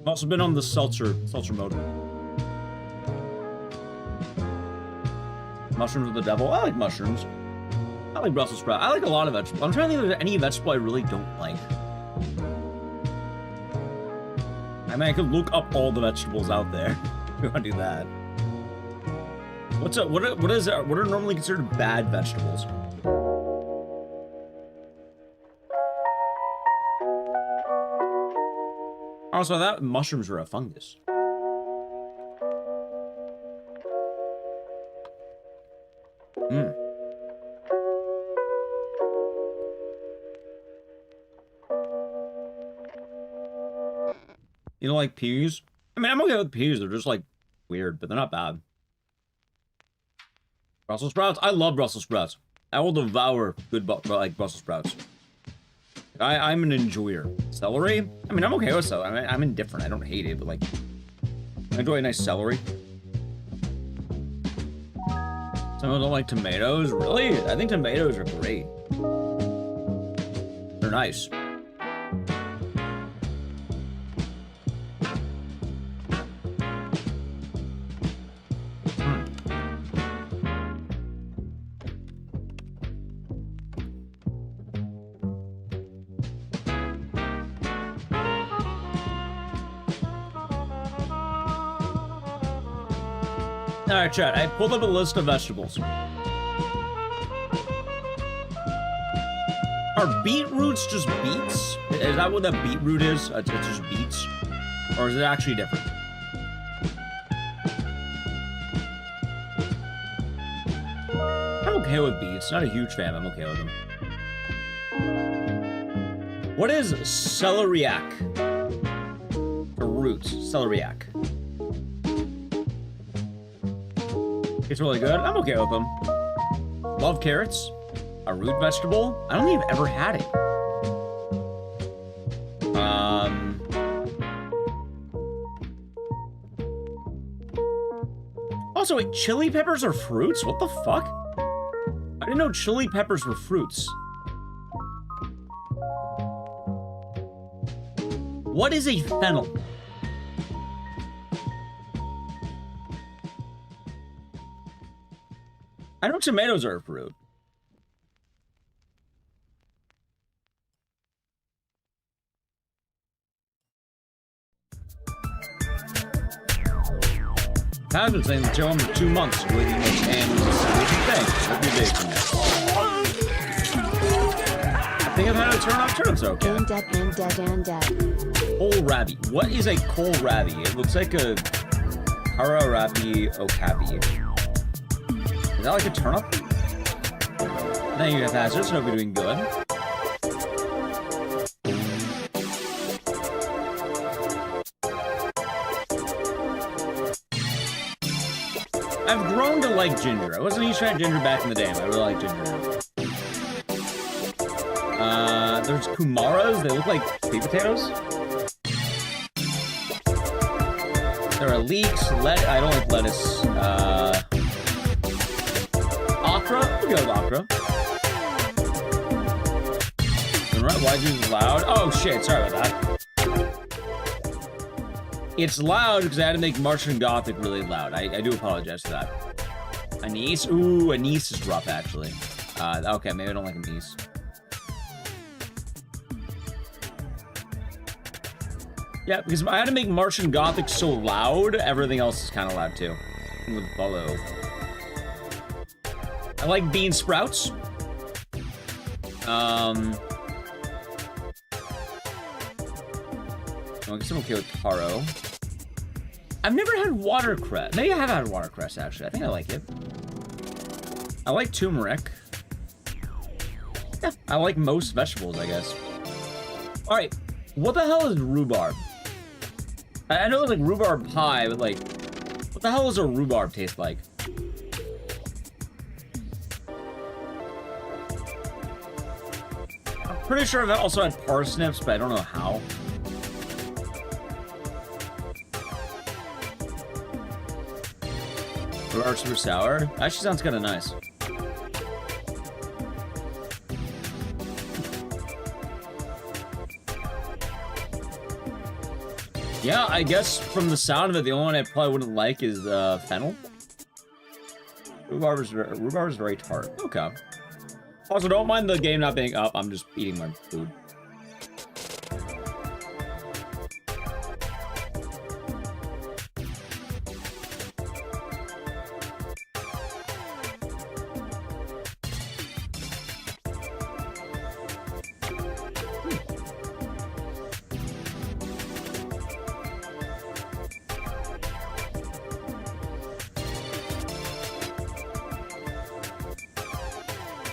I've also been on the seltzer mode. Mushrooms are the devil. I like mushrooms. I like Brussels sprouts. I like a lot of vegetables. I'm trying to think if there's any vegetable I really don't like. I mean, I could look up all the vegetables out there. If you want to do that. What are normally considered bad vegetables? Also, that mushrooms are a fungus. You don't like peas? I mean, I'm okay with peas. They're just, like, weird, but they're not bad. Brussels sprouts? I love Brussels sprouts. I will devour good, like, Brussels sprouts. I'm an enjoyer. Celery? I mean, I'm okay with celery. I mean, I'm indifferent. I don't hate it, but, like, I enjoy a nice celery. Some people don't like tomatoes? Really? I think tomatoes are great. They're nice. Alright, chat, I pulled up a list of vegetables. Are beetroots just beets? Is that what that beetroot is? It's just beets? Or is it actually different? I'm okay with beets. Not a huge fan, I'm okay with them. What is celeriac? For roots, celeriac. It's really good. I'm okay with them. Love carrots. A root vegetable. I don't think I've ever had it. Also, wait, chili peppers are fruits? What the fuck? I didn't know chili peppers were fruits. What is a fennel? I know tomatoes are a fruit. I've been saying the show for 2 months. Really much and thanks. Hope you're big. I think I've had a turn off turnips okay. And dead. Kohlrabi. What is a kohlrabi? It looks like a Hararabi okabi. Is that like a turnip? Thank you, Hazards. Hope you're doing good. I've grown to like ginger. I wasn't a huge fan of ginger back in the day, but I really like ginger now. There's kumaras. They look like sweet potatoes. There are leeks. I don't like lettuce. Okra. We'll go with okra. Why is loud? Oh shit! Sorry about that. It's loud because I had to make Martian Gothic really loud. I do apologize for that. Anise? Ooh, anise is rough, actually. Okay, maybe I don't like anise. Yeah, because I had to make Martian Gothic so loud, everything else is kind of loud, too. With follow. I like bean sprouts. I guess I'm okay with taro. I've never had watercress. Maybe I have had watercress, actually. I think I like it. I like turmeric. Yeah, I like most vegetables, I guess. Alright, what the hell is rhubarb? I know it's like rhubarb pie, but like, what the hell does a rhubarb taste like? I'm pretty sure I've also had parsnips, but I don't know how. Rhubarb super sour? Actually sounds kind of nice. Yeah, I guess from the sound of it, the only one I probably wouldn't like is fennel. Rhubarb is very tart. Okay. Also, don't mind the game not being up. I'm just eating my food.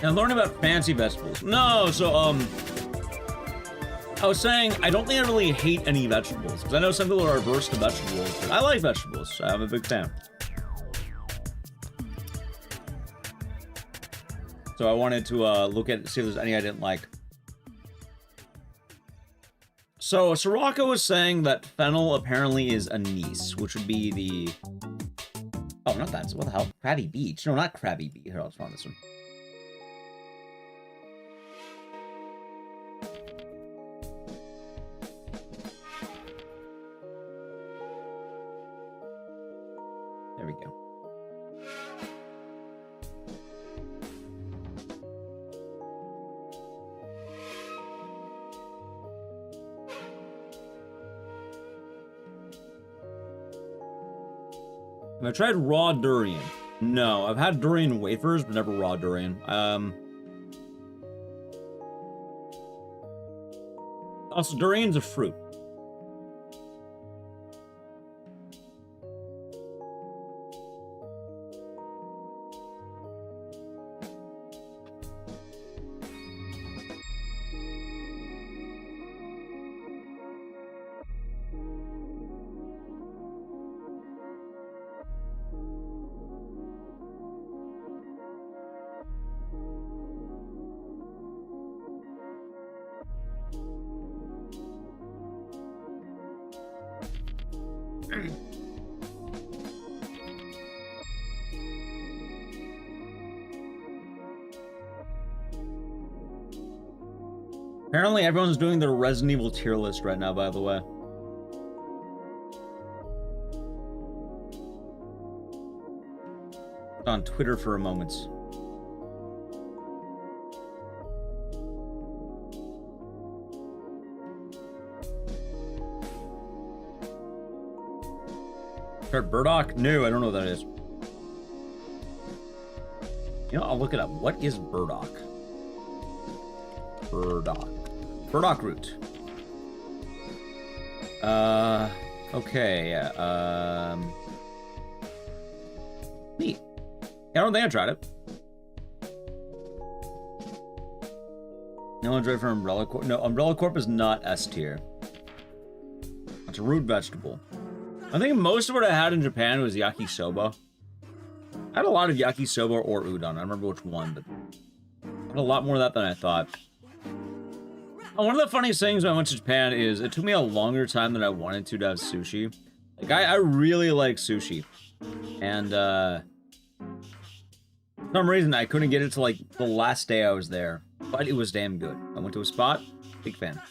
And learn about fancy vegetables. No, so, I was saying, I don't think I really hate any vegetables. Because I know some people are averse to vegetables, but I like vegetables. So I'm a big fan. So I wanted to look at, see if there's any I didn't like. So Soraka was saying that fennel apparently is anise, which would be the... Oh, not that. What the hell? Krabby Beach. No, not Krabby Beach. Here, I'll find this one. There we go. Have I tried raw durian? No, I've had durian wafers, but never raw durian. Also, durian's a fruit. Apparently everyone's doing their Resident Evil tier list right now, by the way. On Twitter for a moment. Start Burdock? No, I don't know what that is. You know, I'll look it up. What is Burdock? Burdock. Burdock root. Okay. Neat. I don't think I tried it. No one's ready for Umbrella Corp. No, Umbrella Corp is not S tier. It's a root vegetable. I think most of what I had in Japan was yakisoba. I had a lot of yakisoba or udon. I don't remember which one, but I had a lot more of that than I thought. Oh, one of the funniest things when I went to Japan is it took me a longer time than I wanted to have sushi. Like, I really like sushi. And, for some reason, I couldn't get it to, like, the last day I was there. But it was damn good. I went to a spot. Big fan.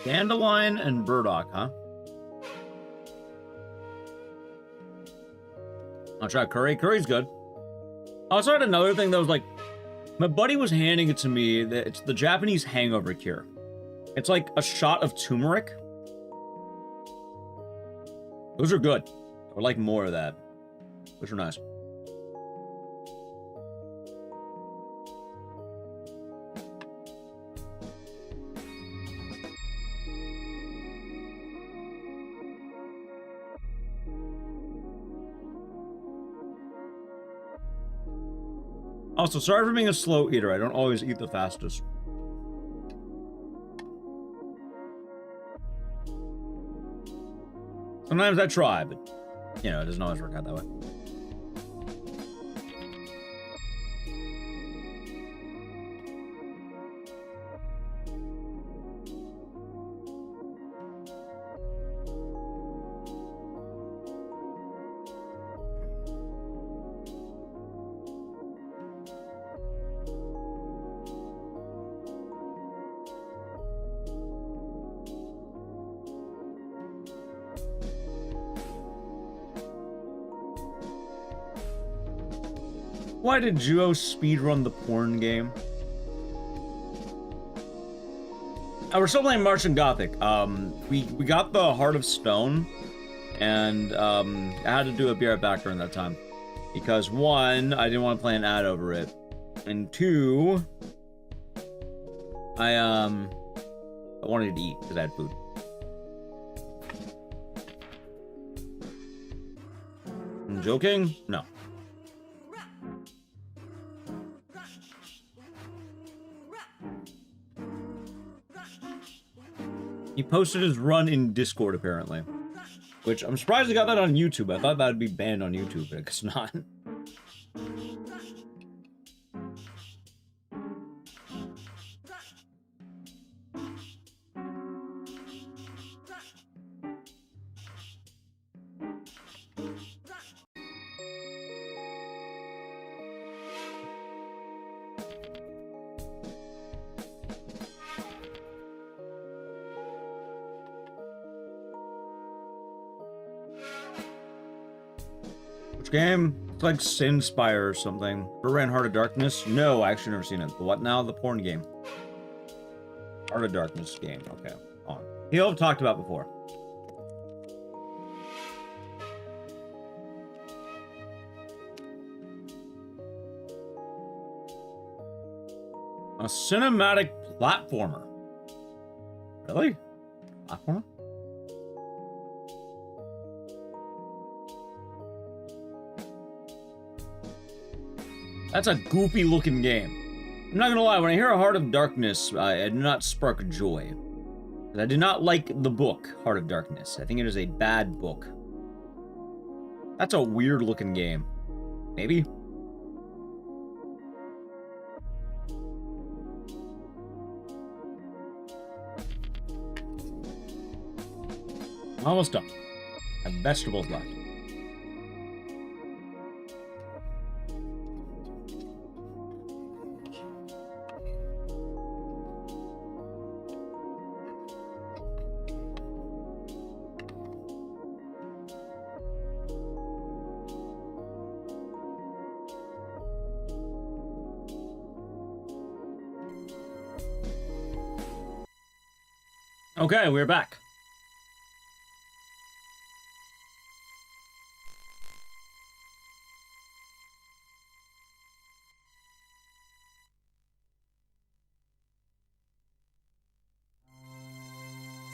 Dandelion and burdock, huh? I'll try curry. Curry's good. I also had another thing that was like, my buddy was handing it to me. It's the Japanese hangover cure. It's like a shot of turmeric. Those are good. I would like more of that. Those are nice. Also, sorry for being a slow eater. I don't always eat the fastest. Sometimes I try, but, you know, it doesn't always work out that way. Why did Duo speedrun the porn game? We're still playing Martian Gothic. We got the Heart of Stone, and I had to do a BR back during that time. Because one, I didn't want to play an ad over it. And two, I wanted to eat because I had food. I'm joking? No. He posted his run in Discord, apparently. Which, I'm surprised he got that on YouTube. I thought that would be banned on YouTube, but it's not. Game? It's like Sinspire or something. Ran Heart of Darkness? No, I actually never seen it. The what now? The porn game. Heart of Darkness game. Okay, on. He'll have talked about before. A cinematic platformer. Really? Platformer? That's a goofy looking game. I'm not gonna lie, when I hear a Heart of Darkness, I do not spark joy. I did not like the book, Heart of Darkness. I think it is a bad book. That's a weird looking game. Maybe? Almost done. I have vegetables left. Okay, we're back.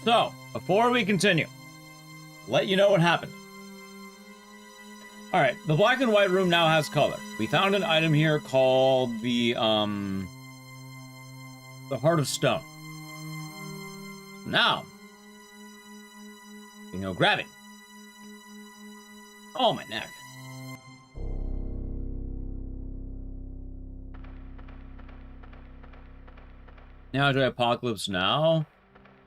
So, before we continue, let you know what happened. Alright, the black and white room now has color. We found an item here called the Heart of Stone. Now, you know, grab it. Oh, my neck. Now do Apocalypse Now?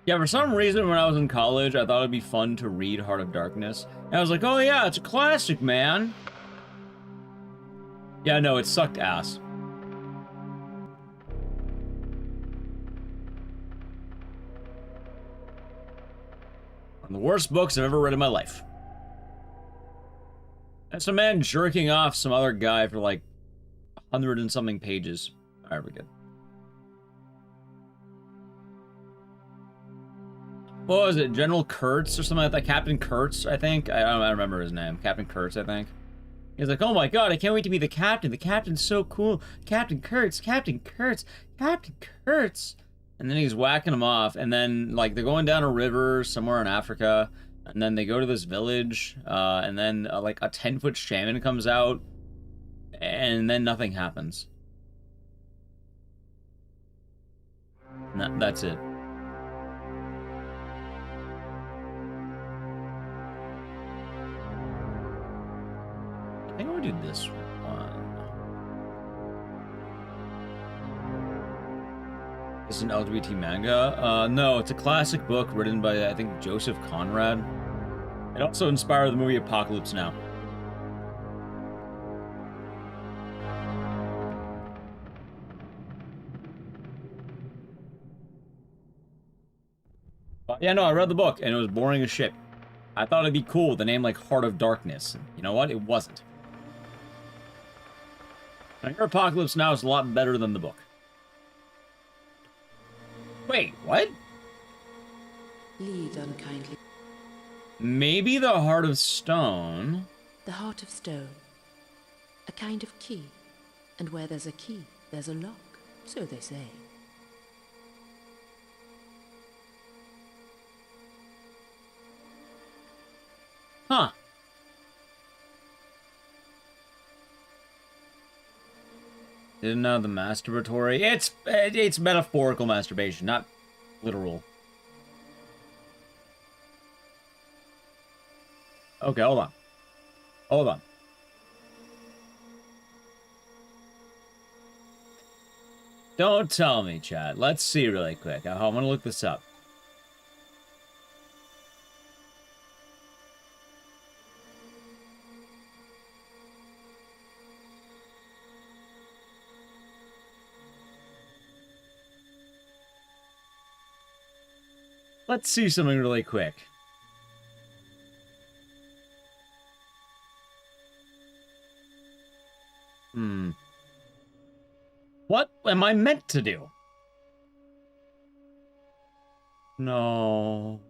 Yeah, for some reason when I was in college, I thought it'd be fun to read Heart of Darkness. And I was like, oh yeah, it's a classic, man. Yeah, no, it sucked ass. One of the worst books I've ever read in my life. That's a man jerking off some other guy for like 100 and something pages. Alright, we're good. What was it? General Kurtz or something like that? Captain Kurtz, I think? I don't remember his name. Captain Kurtz, I think. He's like, oh my god, I can't wait to be the captain. The captain's so cool. Captain Kurtz, Captain Kurtz, Captain Kurtz. And then he's whacking him off. And then, like, they're going down a river somewhere in Africa. And then they go to this village. And then, like, a 10-foot shaman comes out. And then nothing happens. No, that's it. I think I would do this one. Is it an LGBT manga? No, it's a classic book written by, I think, Joseph Conrad. It also inspired the movie Apocalypse Now. But yeah, no, I read the book, and it was boring as shit. I thought it'd be cool with a name like Heart of Darkness. You know what? It wasn't. Now, your Apocalypse Now is a lot better than the book. Wait, what? Lead unkindly. Maybe the Heart of Stone. The Heart of Stone. A kind of key. And where there's a key, there's a lock. So they say. Huh. Didn't know the masturbatory. It's metaphorical masturbation, not literal. Okay, hold on. Hold on. Don't tell me, chat. Let's see really quick. I want to look this up. Let's see something really quick. What am I meant to do? No.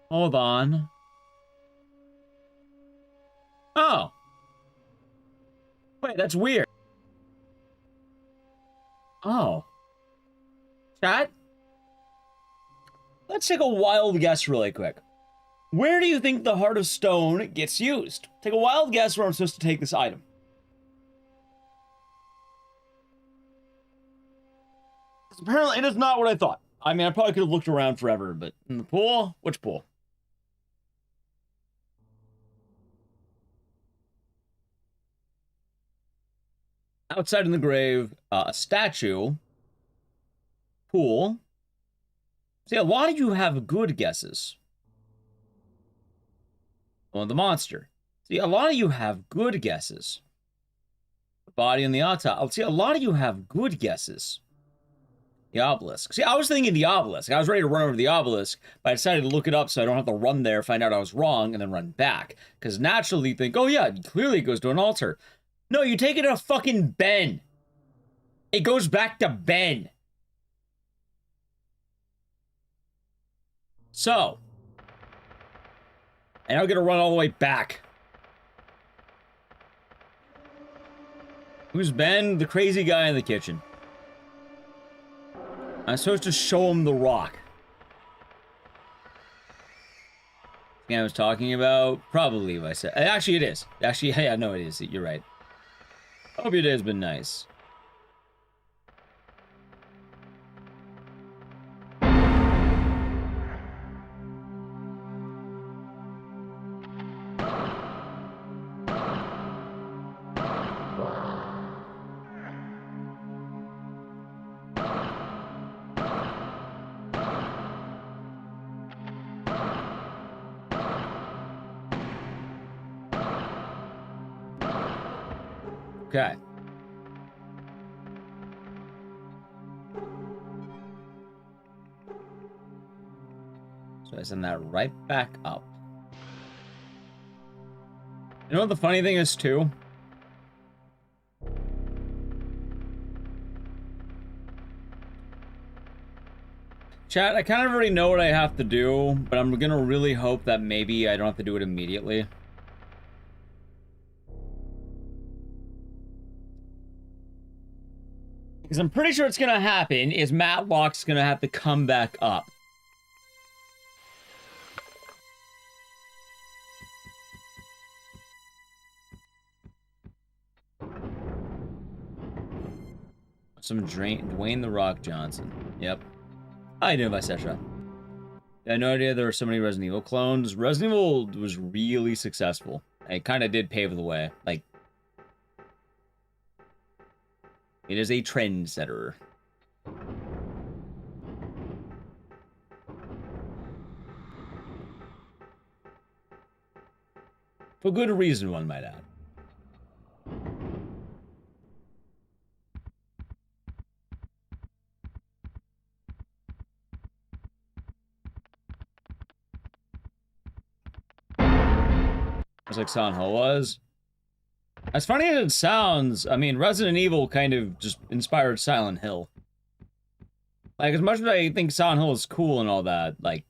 Hold on. Oh. Wait, that's weird. Oh. Chat? Let's take a wild guess really quick. Where do you think the Heart of Stone gets used? Take a wild guess where I'm supposed to take this item. Apparently, it is not what I thought. I mean, I probably could have looked around forever, but in the pool? Which pool? Outside in the grave, a statue, pool. See, a lot of you have good guesses. Well, the monster. See, a lot of you have good guesses. The body on the autopsy. See, a lot of you have good guesses. The obelisk. See, I was thinking the obelisk. I was ready to run over the obelisk, but I decided to look it up so I don't have to run there, find out I was wrong, and then run back. Because naturally you think, oh yeah, clearly it goes to an altar. No, you take it to fucking Ben. It goes back to Ben. So, and I'm gonna run all the way back. Who's Ben? The crazy guy in the kitchen. I'm supposed to show him the rock. The guy I was talking about? Probably what I said. Actually, it is. Actually, yeah, no, it is. You're right. Hope your day has been nice. Okay. So I send that right back up. You know what the funny thing is, too? Chat, I kind of already know what I have to do, but I'm gonna really hope that maybe I don't have to do it immediately. Because I'm pretty sure what's gonna happen is Matlock's gonna have to come back up. Some Dwayne The Rock Johnson. Yep. I knew about Sesha. I had no idea there were so many Resident Evil clones. Resident Evil was really successful. It kind of did pave the way. Like, it is a trendsetter. For good reason, one might add. It's like Silent Hill was. As funny as it sounds, I mean, Resident Evil kind of just inspired Silent Hill. Like, as much as I think Silent Hill is cool and all that, like,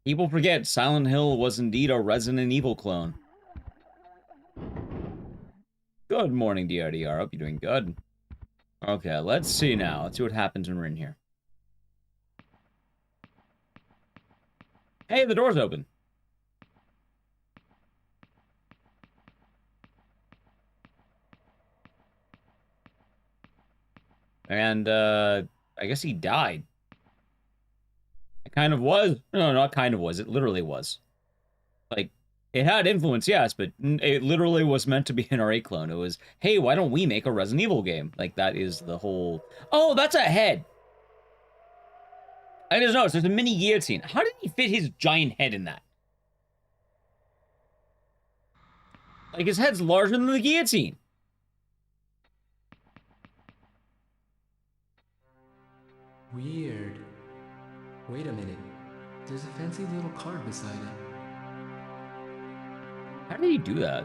people forget Silent Hill was indeed a Resident Evil clone. Good morning, DRDR. Hope you're doing good. Okay, let's see now. Let's see what happens when we're in here. Hey, the door's open. And, I guess he died. It kind of was. No, not kind of was. It literally was. Like, it had influence, yes, but it literally was meant to be an RA clone. It was, hey, why don't we make a Resident Evil game? Like, that is the whole... Oh, that's a head! I just noticed, there's a mini guillotine. How did he fit his giant head in that? Like, his head's larger than the guillotine. Weird. Wait a minute. There's a fancy little card beside it. How did he do that?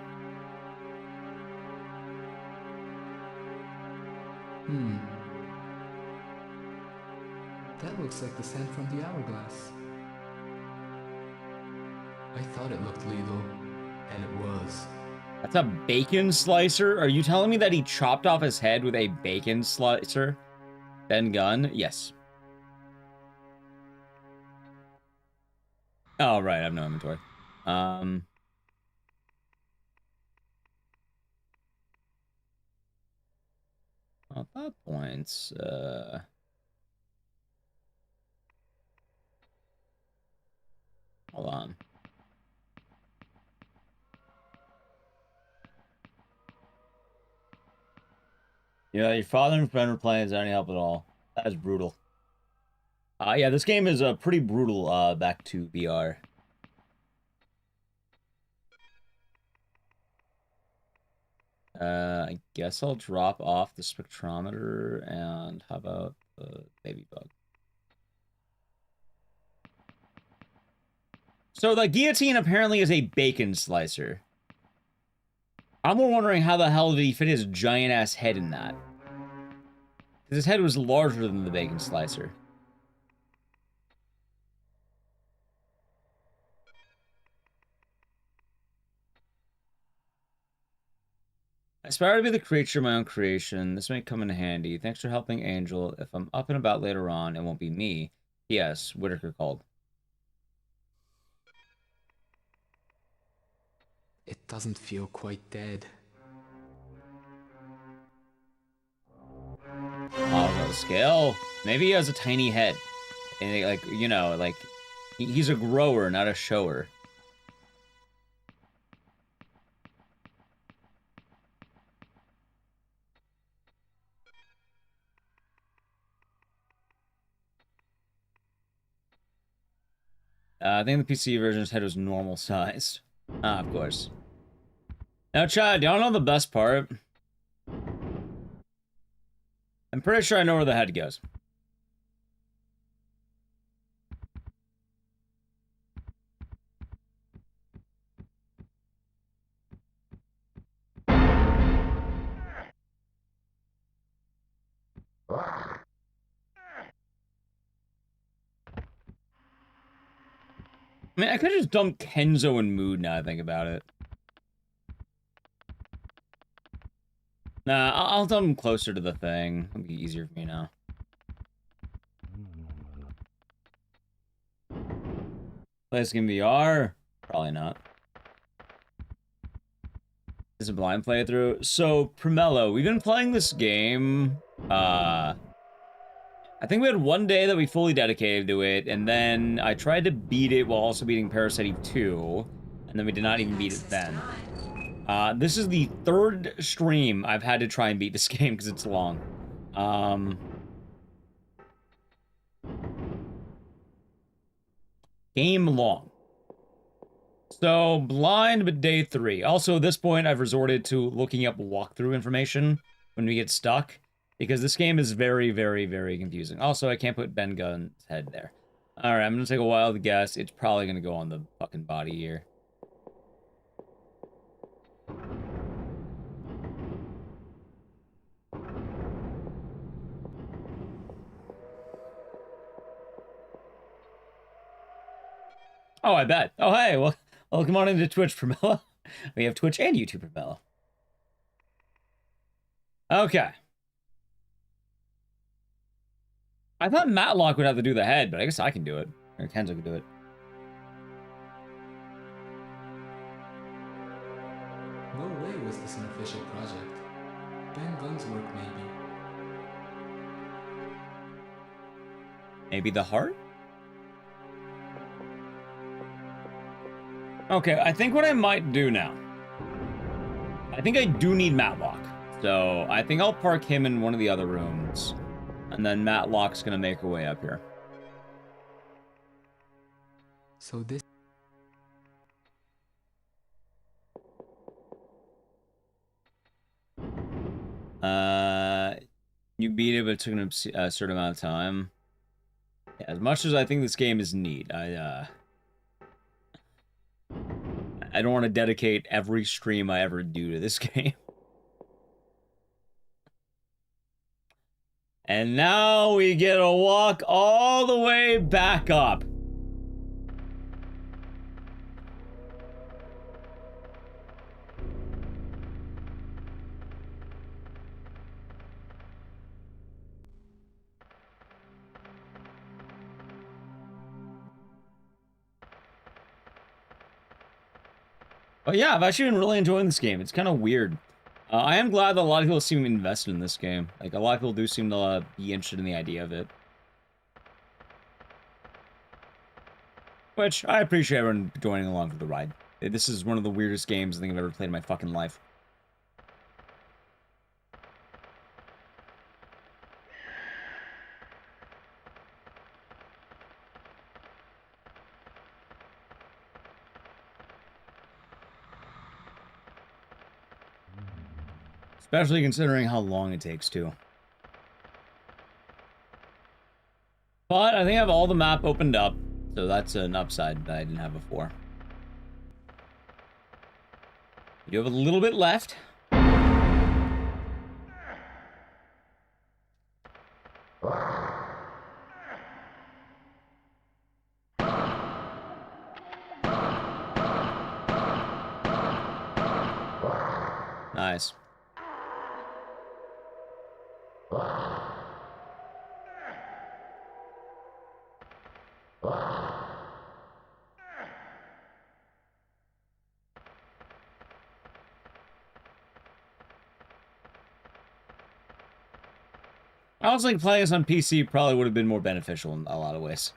That looks like the sand from the hourglass. I thought it looked legal, and it was. That's a bacon slicer? Are you telling me that he chopped off his head with a bacon slicer? Then gun? Yes. Oh, right, I have no inventory. At that point, Hold on. Yeah, your father and friend were playing. Is there any help at all? That is brutal. Yeah, this game is pretty brutal. Back to VR. I guess I'll drop off the spectrometer and how about the baby bug? So the guillotine apparently is a bacon slicer. I'm wondering how the hell did he fit his giant ass head in that? Because his head was larger than the bacon slicer. I aspire to be the creature of my own creation. This may come in handy. Thanks for helping, Angel. If I'm up and about later on, it won't be me. Yes, Whitaker called. It doesn't feel quite dead. Oh, the scale? Maybe he has a tiny head. And like, you know, like, he's a grower, not a shower. I think the PC version's head was normal sized. Ah, of course. Now, Chad, y'all know the best part? I'm pretty sure I know where the head goes. I mean, I could have just dumped Kenzo in mood now I think about it. Nah, I'll dump him closer to the thing. It'll be easier for me now. Play this game VR? Probably not. This is a blind playthrough. So, Primello, we've been playing this game, I think we had one day that we fully dedicated to it, and then I tried to beat it while also beating Parasite Eve 2, and then we did not even beat it then. This is the third stream I've had to try and beat this game because it's long. Game long. So, blind, but day 3. Also, at this point, I've resorted to looking up walkthrough information when we get stuck, because this game is very, very, very confusing. Also, I can't put Ben Gunn's head there. Alright, I'm gonna take a wild guess. It's probably gonna go on the fucking body here. Oh, I bet. Oh, hey, well, welcome on into Twitch, Pramela. We have Twitch and YouTube, Pramela. Okay. I thought Matlock would have to do the head, but I guess I can do it. Or Kenzo can do it. No way was this an official project. Ben Gunn's work, maybe. Maybe the heart? Okay, I think what I might do now. I think I do need Matlock. So I think I'll park him in one of the other rooms. And then Matlock's gonna make her way up here. So this... You beat it, but it took a certain amount of time. Yeah, as much as I think this game is neat, I don't want to dedicate every stream I ever do to this game. And now we get to walk all the way back up. But yeah, I've actually been really enjoying this game. It's kind of weird. I am glad that a lot of people seem invested in this game. Like, a lot of people do seem to be interested in the idea of it. Which, I appreciate everyone joining along for the ride. This is one of the weirdest games I think I've ever played in my fucking life. Especially considering how long it takes to. But I think I have all the map opened up, so that's an upside that I didn't have before. You have a little bit left. Nice. I also think playing this on PC probably would have been more beneficial in a lot of ways.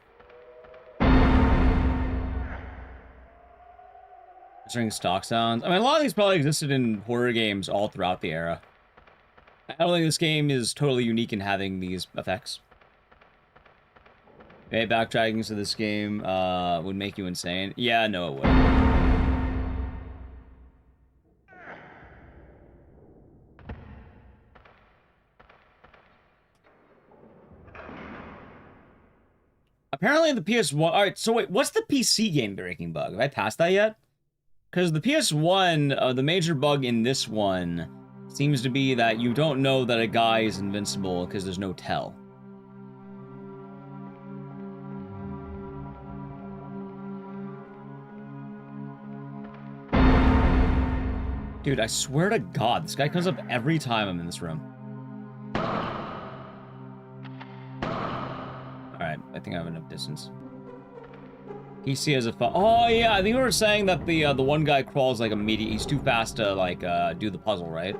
Considering stock sounds. I mean, a lot of these probably existed in horror games all throughout the era. I don't think this game is totally unique in having these effects. Okay, backtracking to this game would make you insane. Yeah, no, it wouldn't. Apparently the PS1... Alright, so wait, what's the PC game breaking bug? Have I passed that yet? Because the PS1, the major bug in this one seems to be that you don't know that a guy is invincible because there's no tell. Dude, I swear to God, this guy comes up every time I'm in this room. Alright, I think I have enough distance. PC has a oh yeah, I think we were saying that the one guy crawls like immediately. He's too fast to like do the puzzle, right?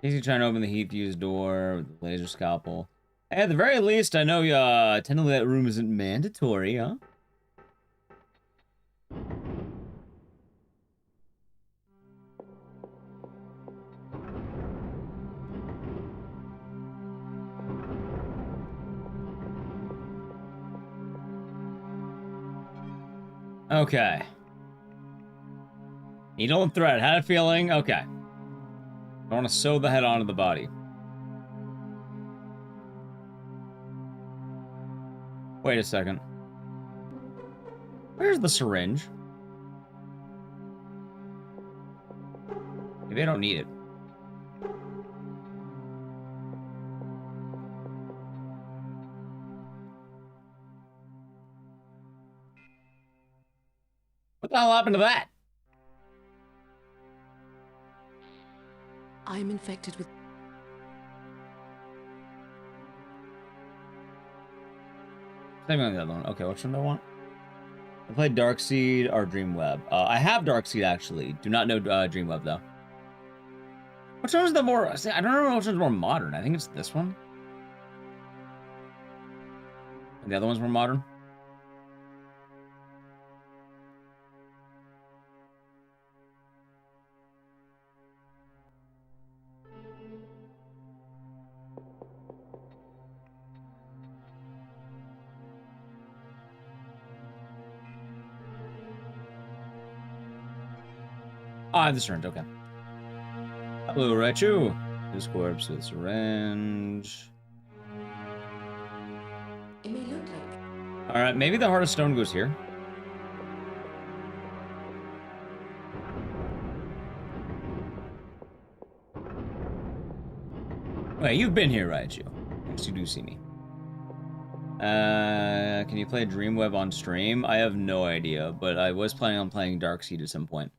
Easy trying to open the heat fuse door with the laser scalpel. At the very least, I know technically that room isn't mandatory, huh? Okay. Needle and thread. Had a feeling. Okay. I want to sew the head onto the body. Wait a second. Where's the syringe? Maybe I don't need it. What the hell happened to that? I am infected with... Same on the other one. Okay, which one do I want? I played Darkseid or Dreamweb. I have Darkseid, actually. Do not know Dreamweb, though. Which one is the more... I don't remember which one's more modern. I think it's this one. And the other one's more modern. Ah, the syringe, okay. Hello, Raichu. This corpse with syringe. It may look like... Alright, maybe the Heart of Stone goes here. Wait, you've been here, Raichu. Yes, you do see me. Can you play Dreamweb on stream? I have no idea, but I was planning on playing Darkseid at some point.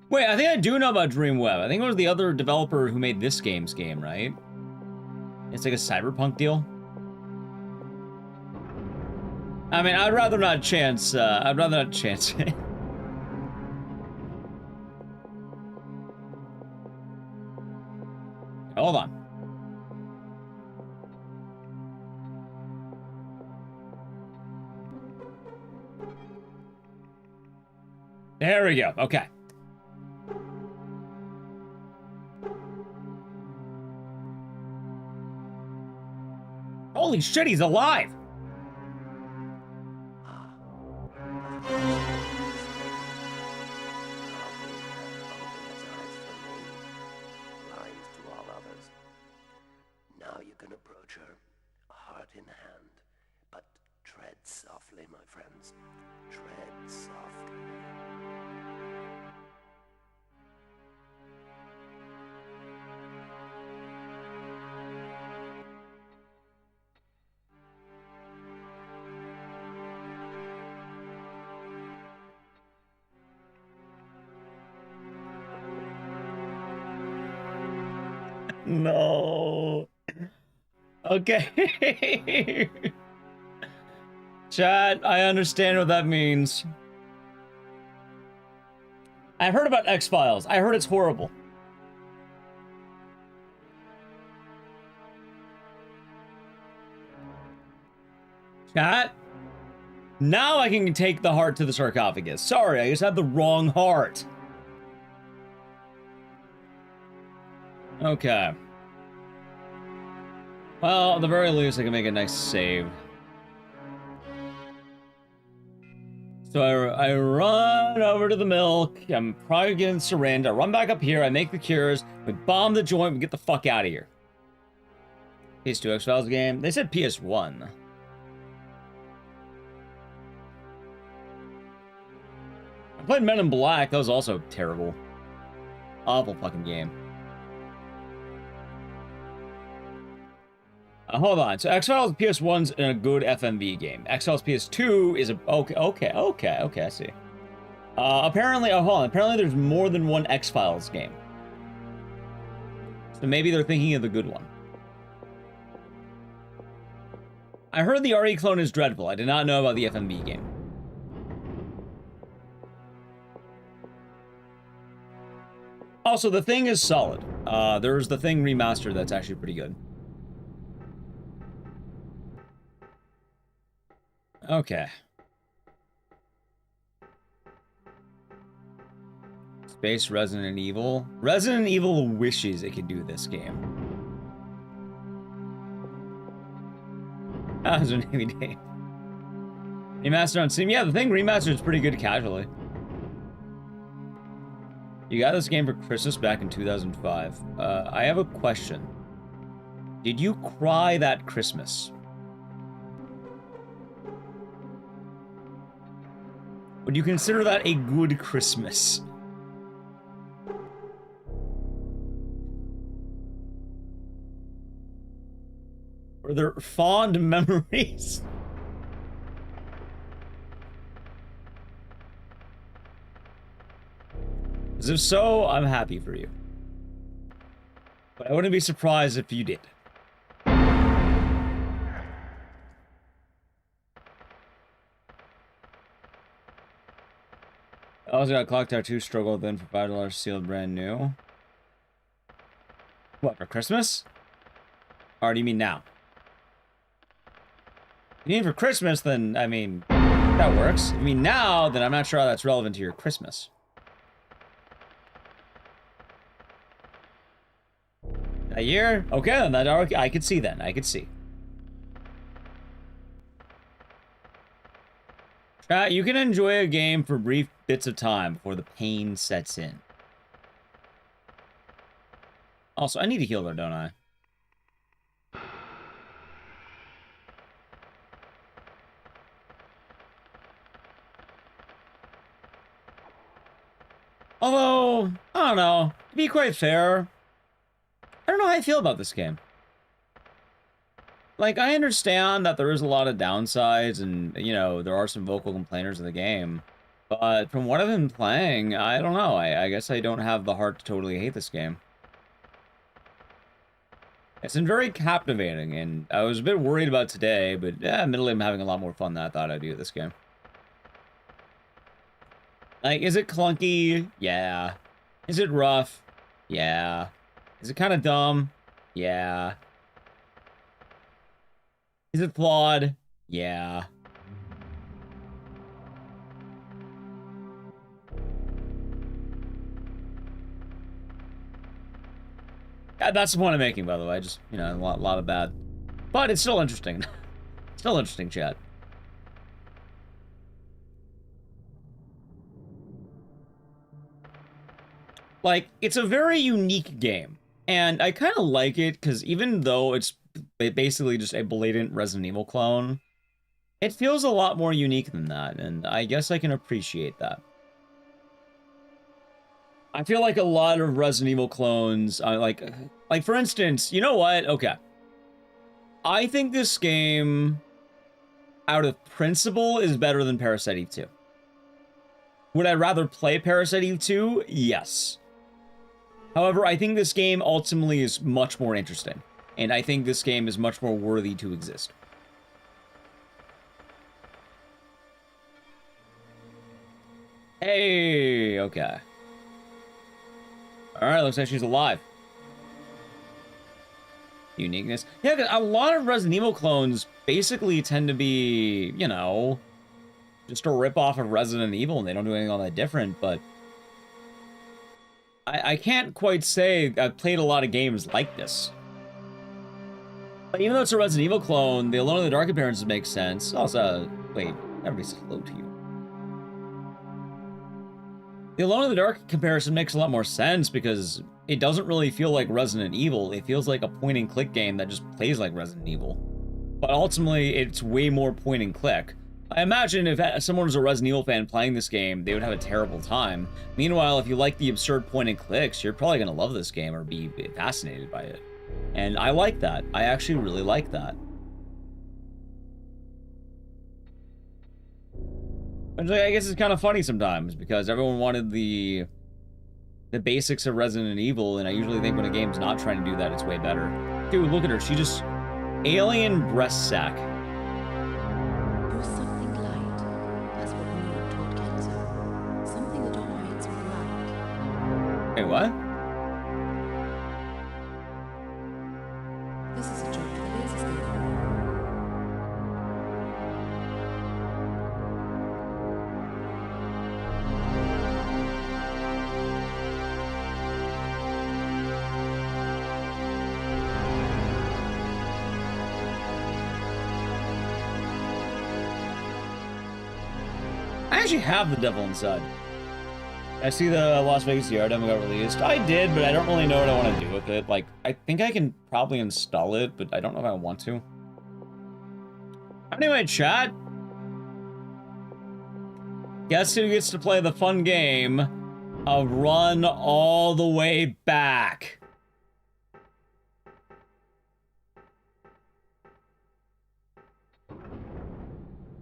Wait, I think I do know about Dreamweb. I think it was the other developer who made this game, right? It's like a cyberpunk deal. I mean, I'd rather not chance it. hold on. There we go. Okay. Holy shit, he's alive! Now you can approach her, heart in hand, but tread softly, my friends. Tread softly. No. Okay. Chat, I understand what that means. I've heard about X-Files. I heard it's horrible. Chat, now I can take the heart to the sarcophagus. Sorry, I just had the wrong heart. Okay. Well, at the very least, I can make a nice save. So I run over to the milk. I'm probably getting syringed. I run back up here. I make the cures. We bomb the joint. We get the fuck out of here. PS2 X-Files game. They said PS1. I played Men in Black. That was also terrible. Awful fucking game. Hold on. So X-Files PS1's a good FMV game. X-Files PS2 is a... Okay, I see. Apparently... Oh, hold on. Apparently there's more than one X-Files game. So maybe they're thinking of the good one. I heard the RE clone is dreadful. I did not know about the FMV game. Also, The Thing is solid. There's The Thing remastered that's actually pretty good. Okay. Space Resident Evil. Resident Evil wishes it could do this game. How's your name, Dave? Remastered on Steam. Yeah, The Thing remastered is pretty good casually. You got this game for Christmas back in 2005. I have a question. Did you cry that Christmas? Would you consider that a good Christmas? Were there fond memories? Because if so, I'm happy for you. But I wouldn't be surprised if you did. I also got Clock Tower 2 struggle then for $5 sealed brand new. What, for Christmas? Or do you mean now? If you mean for Christmas, then, I mean, that works. I mean now, then I'm not sure how that's relevant to your Christmas. A year? Okay, then that I could see then. I could see. You can enjoy a game for brief bits of time before the pain sets in. Also, I need to heal though, don't I? Although, I don't know. To be quite fair, I don't know how I feel about this game. Like, I understand that there is a lot of downsides and, you know, there are some vocal complainers of the game. But from what I've been playing, I don't know. I guess I don't have the heart to totally hate this game. It's been very captivating, and I was a bit worried about today, but yeah, admittedly I'm having a lot more fun than I thought I'd do with this game. Like, is it clunky? Yeah. Is it rough? Yeah. Is it kind of dumb? Yeah. Is it flawed? Yeah. Yeah, that's the point I'm making, by the way. Just, you know, a lot of bad. But it's still interesting. Still interesting, chat. Like, it's a very unique game. And I kind of like it, because even though it's basically just a blatant Resident Evil clone, it feels a lot more unique than that, and I guess I can appreciate that. I feel like a lot of Resident Evil clones, like for instance, you know what? Okay. I think this game, out of principle, is better than Parasite Eve 2. Would I rather play Parasite Eve 2? Yes. However, I think this game ultimately is much more interesting, and I think this game is much more worthy to exist. Hey, okay. Alright, looks like she's alive. Uniqueness. Yeah, 'cause a lot of Resident Evil clones basically tend to be, you know, just a rip-off of Resident Evil, and they don't do anything all that different, but I can't quite say I've played a lot of games like this. But even though it's a Resident Evil clone, the Alone in the Dark appearances make sense. Also, wait, everybody says hello to you. The Alone in the Dark comparison makes a lot more sense because it doesn't really feel like Resident Evil. It feels like a point-and-click game that just plays like Resident Evil. But ultimately, it's way more point-and-click. I imagine if someone was a Resident Evil fan playing this game, they would have a terrible time. Meanwhile, if you like the absurd point-and-clicks, you're probably going to love this game or be fascinated by it. And I like that. I actually really like that. Which I guess it's kind of funny sometimes, because everyone wanted the basics of Resident Evil, and I usually think when a game's not trying to do that, it's way better. Dude, look at her. She just... Alien breast sack. You're something light. That's what Nioh told Kenzo. Something that operates with light. Wait, what? This is a job for the laserscope. I actually have the Devil Inside. I see the Las Vegas VR demo got released. I did, but I don't really know what I want to do with it. Like, I think I can probably install it, but I don't know if I want to. Anyway, chat. Guess who gets to play the fun game of Run All the Way Back?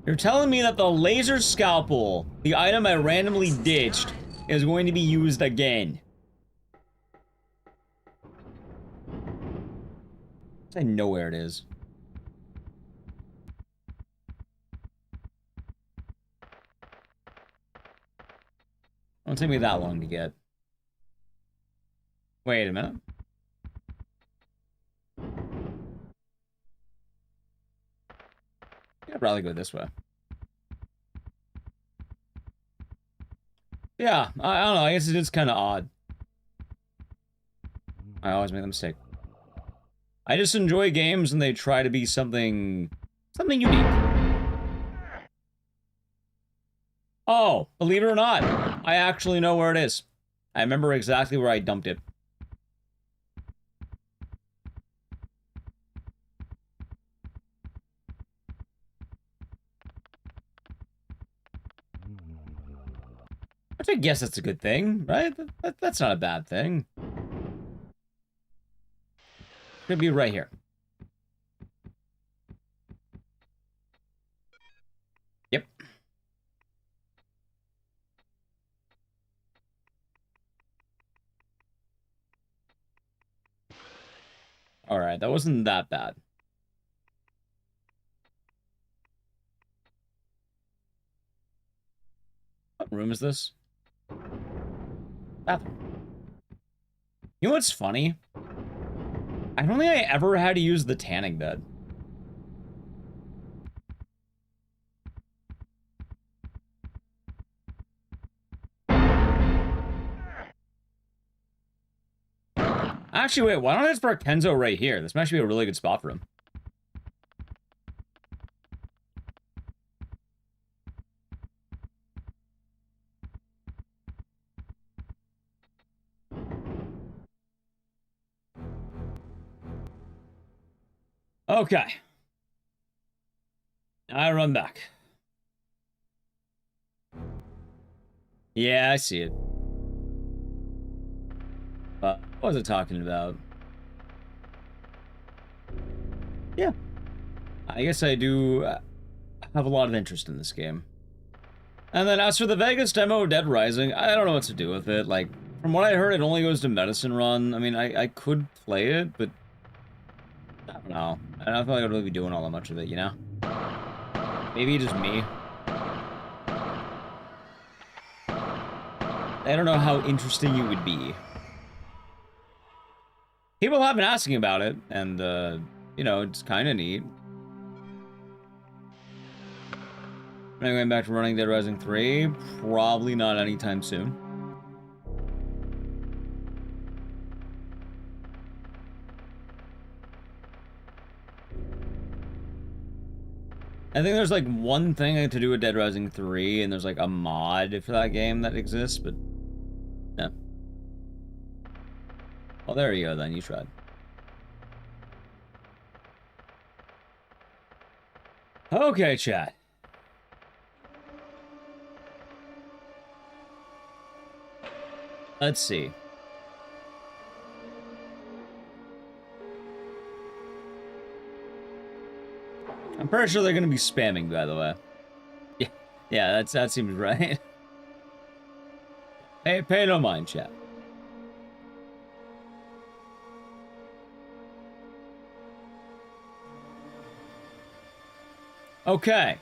You're telling me that the laser scalpel, the item I randomly ditched, is going to be used again. I know where it is. Won't take me that long to get. Wait a minute. I'd probably go this way. Yeah, I don't know. I guess it is kind of odd. I always make the mistake. I just enjoy games when they try to be something unique. Oh, believe it or not, I actually know where it is. I remember exactly where I dumped it. Which I guess that's a good thing, right? That's not a bad thing. Could be right here. Yep. Alright, that wasn't that bad. What room is this? Bathroom. You know what's funny? I don't think I ever had to use the tanning bed. Actually, wait, why don't I just park Kenzo right here? This might actually be a really good spot for him. Okay. I run back. Yeah, I see it. What was it talking about? Yeah. I guess I do have a lot of interest in this game. And then as for the Vegas demo of Dead Rising, I don't know what to do with it. Like, from what I heard, it only goes to Medicine Run. I mean, I could play it, but I don't know. I don't feel like I'd really be doing all that much of it, you know? Maybe just me. I don't know how interesting it would be. People have been asking about it, and, you know, it's kind of neat. Am I going back to running Dead Rising 3? Probably not anytime soon. I think there's like one thing to do with Dead Rising 3, and there's like a mod for that game that exists, but yeah. Well, there you go then, you tried. Okay, chat. Let's see. I'm pretty sure they're gonna be spamming, by the way. Yeah, that seems right. Pay no mind, chat. Okay.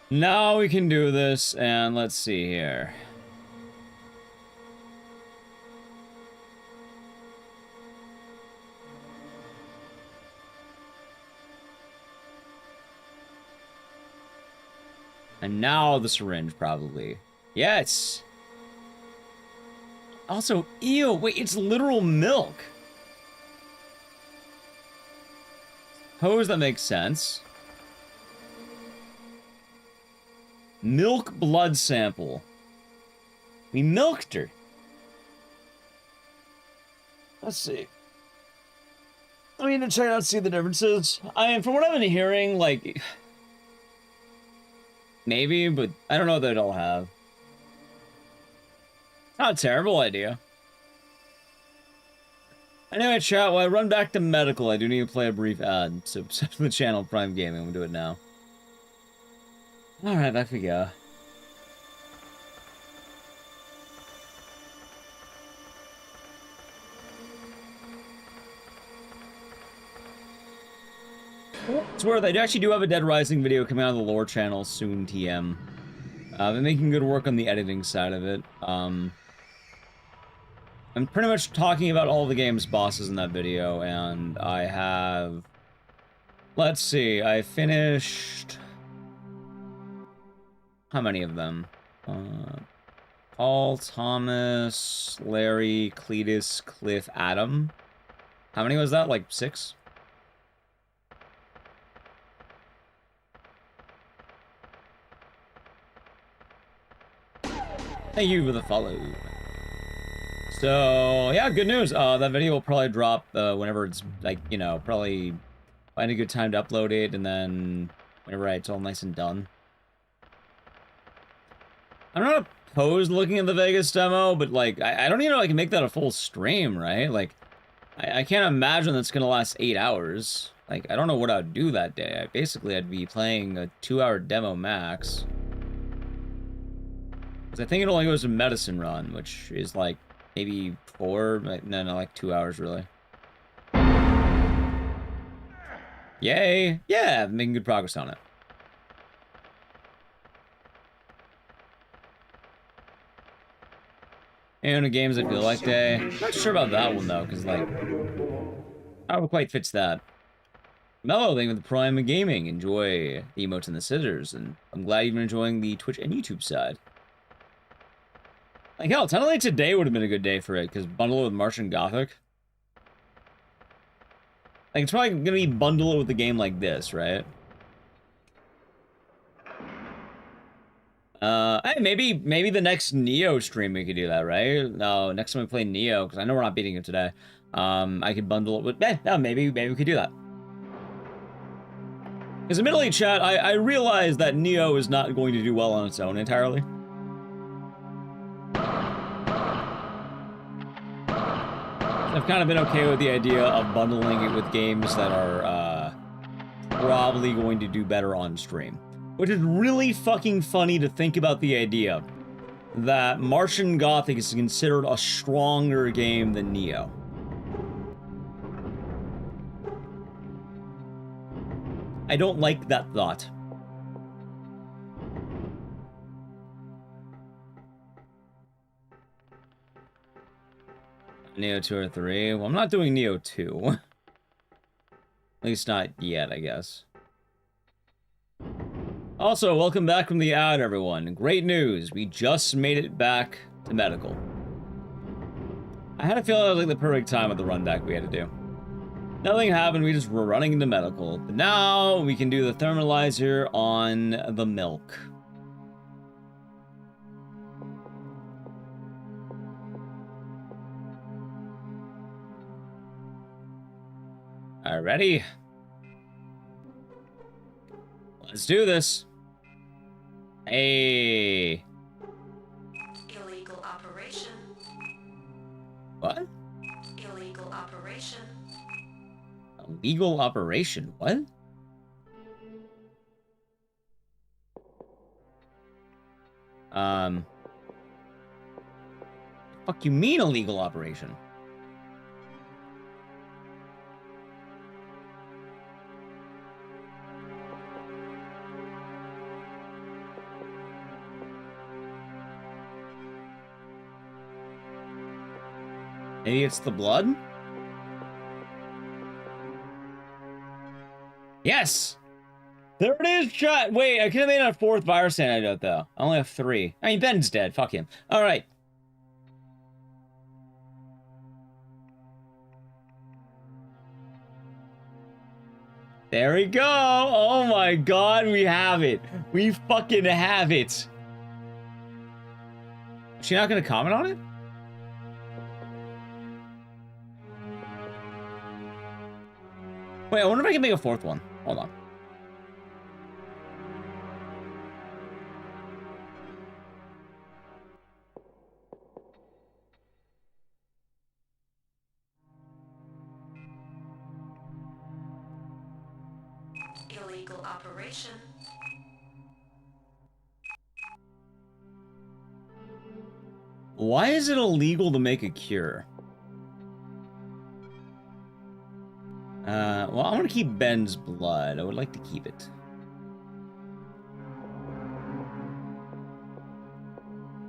Now we can do this, and let's see here. And now the syringe, probably. Yes! Also, ew, wait, it's literal milk! Suppose that makes sense. Milk blood sample. We milked her. Let's see. I mean, to check out, see the differences. I mean, from what I've been hearing, like... Maybe, but I don't know that I'll have. Not a terrible idea. Anyway, chat, while I run back to medical, I do need to play a brief ad. So, subscribe to the channel, Prime Gaming. We'll do it now. Alright, back we go. It's worth it. I actually do have a Dead Rising video coming out of the lore channel soon, TM. I've been making good work on the editing side of it. I'm pretty much talking about all the game's bosses in that video, and I have... Let's see, I finished... How many of them? Paul, Thomas, Larry, Cletus, Cliff, Adam. How many was that? Like 6? Thank you for the follow. So, yeah, good news. That video will probably drop whenever it's, like, you know, probably find a good time to upload it, and then whenever it's all nice and done. I'm not opposed looking at the Vegas demo, but, like, I don't even know if I can make that a full stream, right? Like, I can't imagine that's gonna last 8 hours. Like, I don't know what I'd do that day. Basically, I'd be playing a 2-hour demo max. Because I think it only goes to Medicine Run, which is, like, maybe 4, no, like 2 hours, really. Yay! Yeah, making good progress on it. And the games I feel like day. Not sure about that one, though, because, like... How quite fits that. Mellow, thank you for the Prime and Gaming. Enjoy the emotes and the scissors, and I'm glad you've been enjoying the Twitch and YouTube side. Like hell, Tunnel Late today would have been a good day for it, because bundle it with Martian Gothic. Like, it's probably gonna be bundle it with a game like this, right? Hey, maybe the next Nioh stream we could do that, right? No, next time we play Nioh, because I know we're not beating it today. I could bundle it with, no, maybe we could do that. Because admittedly, chat, I realize that Nioh is not going to do well on its own entirely. I've kind of been okay with the idea of bundling it with games that are probably going to do better on stream. Which is really fucking funny to think about the idea that Martian Gothic is considered a stronger game than Nioh. I don't like that thought. Nioh 2 or 3? Well, I'm not doing Nioh 2. At least not yet, I guess. Also, welcome back from the ad, everyone. Great news. We just made it back to medical. I had a feeling it was like the perfect time with the run back we had to do. Nothing happened, we just were running into medical. But now we can do the thermalizer on the milk. Alrighty. Let's do this. Hey. Illegal operation. What? Illegal operation. Illegal operation? What? Fuck you mean illegal operation? Maybe it's the blood? Yes! There it is, chat! Wait, I could have made a 4th virus antidote, though. I only have 3. I mean, Ben's dead. Fuck him. Alright. There we go! Oh my god, we have it! We fucking have it! Is she not gonna comment on it? Wait, I wonder if I can make a 4th one. Hold on. Illegal operation. Why is it illegal to make a cure? Well, I want to keep Ben's blood. I would like to keep it.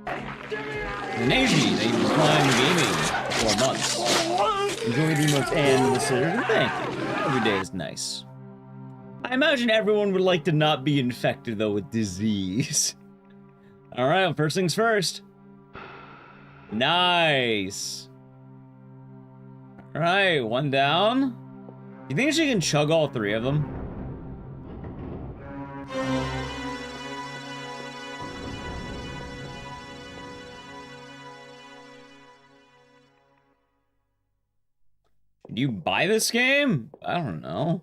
Naji, thank you for Prime Gaming for months. Enjoy the emotes and the scissors. Thank you. Every day is nice. I imagine everyone would like to not be infected, though, with disease. Alright, well, first things first. Nice. Alright, one down. You think she can chug all 3 of them? Did you buy this game? I don't know.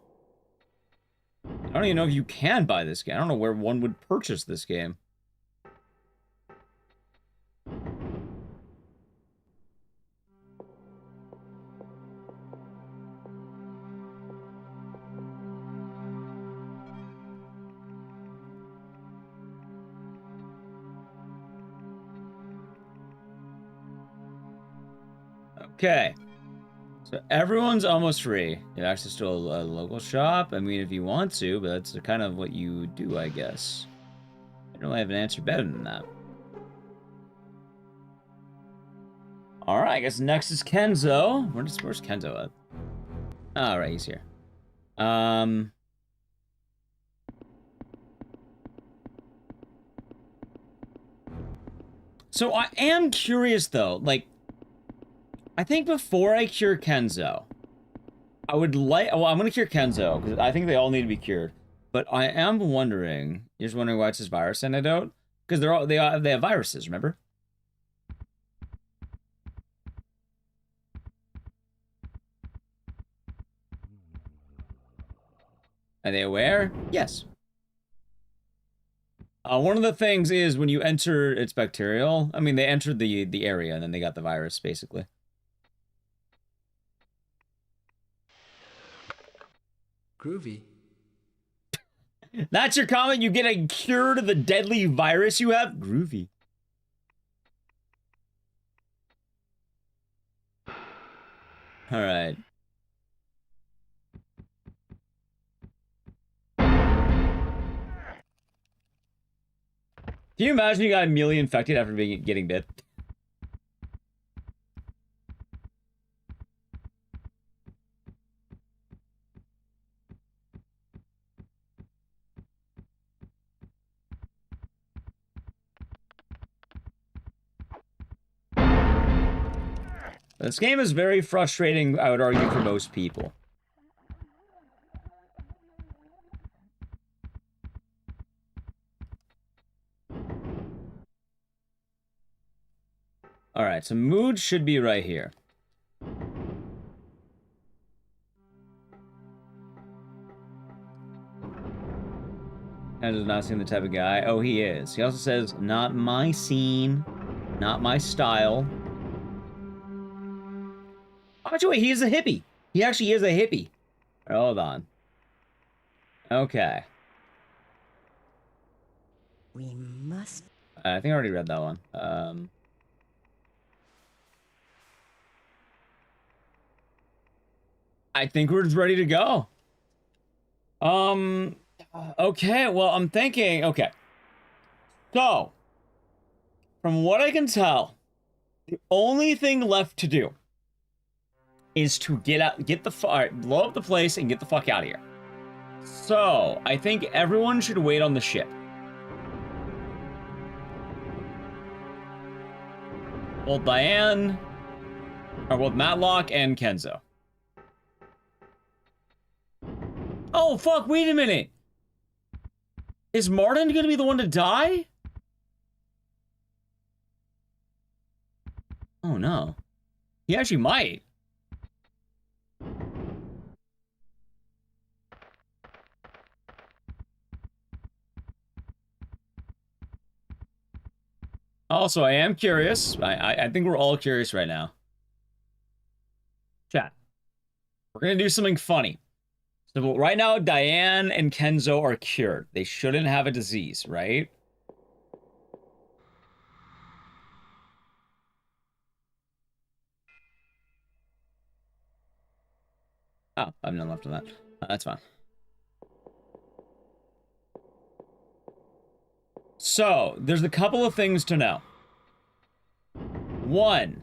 I don't even know if you can buy this game. I don't know where one would purchase this game. Okay, so everyone's almost free. You have access to a local shop. I mean, if you want to, but that's kind of what you do, I guess. I don't really have an answer better than that. Alright, I guess next is Kenzo. Where's Kenzo at? All right, he's here. So I am curious though, like, I think before I cure Kenzo, I would like, well, I'm gonna cure Kenzo, because I think they all need to be cured. But I am wondering, you're just wondering why it's his virus antidote? Because they have viruses, remember? Are they aware? Yes. One of the things is when you enter, it's bacterial. I mean, they entered the area and then they got the virus, basically. Groovy. That's your comment? You get a cure to the deadly virus you have? Groovy. All right. Can you imagine you got immediately infected after getting bit? This game is very frustrating, I would argue, for most people. Alright, so mood should be right here. I does not seem the type of guy. Oh, he is. He also says, not my scene, not my style. Oh, wait, he is a hippie. He actually is a hippie. Hold on. Okay. We must... I think I already read that one. I think we're just ready to go. Okay, well, I'm thinking, okay. So, from what I can tell, the only thing left to do is to blow up the place and get the fuck out of here. So, I think everyone should wait on the ship. Both Diane, or both Matlock and Kenzo. Oh, fuck, wait a minute. Is Martin gonna be the one to die? Oh, no. He actually might. Also, I am curious. I think we're all curious right now. Chat. We're gonna do something funny. So right now, Diane and Kenzo are cured. They shouldn't have a disease, right? Oh, I have none left on that. That's fine. So, there's a couple of things to know. One,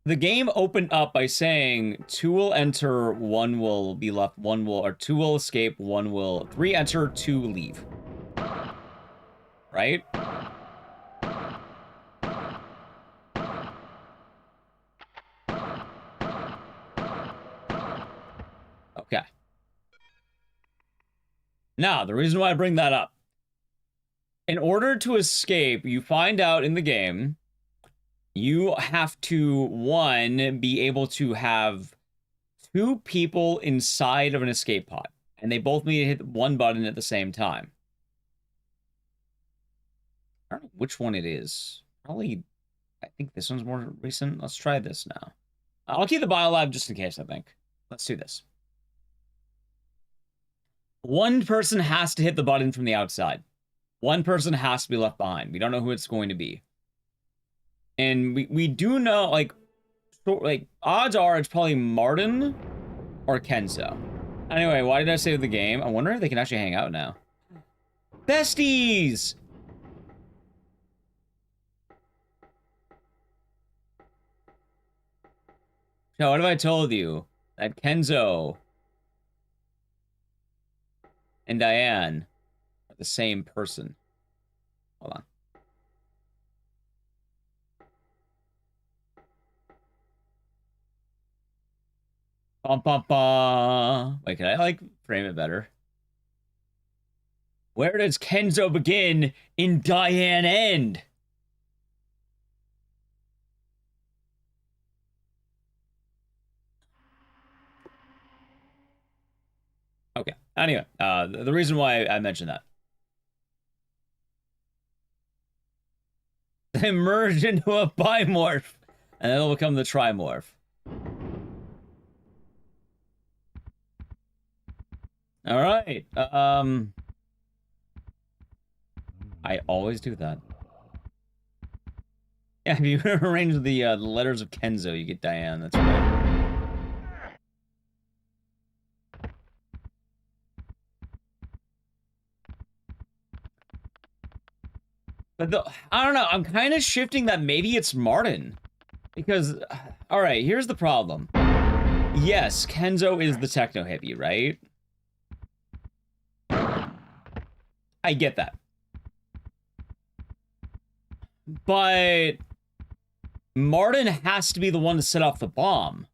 the game opened up by saying 2 will enter, 1 will be left, 1 will, or 2 will escape, 1 will, 3 enter, 2 leave. Right? Okay. Now, the reason why I bring that up. In order to escape, you find out in the game, you have to, 1, be able to have 2 people inside of an escape pod. And they both need to hit 1 button at the same time. I don't know which one it is. Probably, I think this one's more recent. Let's try this now. I'll keep the biolab just in case, I think. Let's do this. 1 person has to hit the button from the outside. 1 person has to be left behind. We don't know who it's going to be. And we do know, like, odds are it's probably Martin or Kenzo. Anyway, why did I save the game? I wonder if they can actually hang out now. Besties! Now, what have I told you? that Kenzo and Diane are the same person. Hold on. Bum, bum, bum. Wait, can I, like, frame it better? Where does Kenzo begin and Diane end? Okay. Anyway, the reason why I mentioned that. They merge into a bimorph, and it'll become the trimorph. All right. I always do that. Yeah, if you arrange the letters of Kenzo, you get Diane. That's right. But I don't know. I'm kind of shifting that maybe it's Martin, because all right, here's the problem. Yes, Kenzo is the techno hippie, right? I get that. But Martin has to be the one to set off the bomb.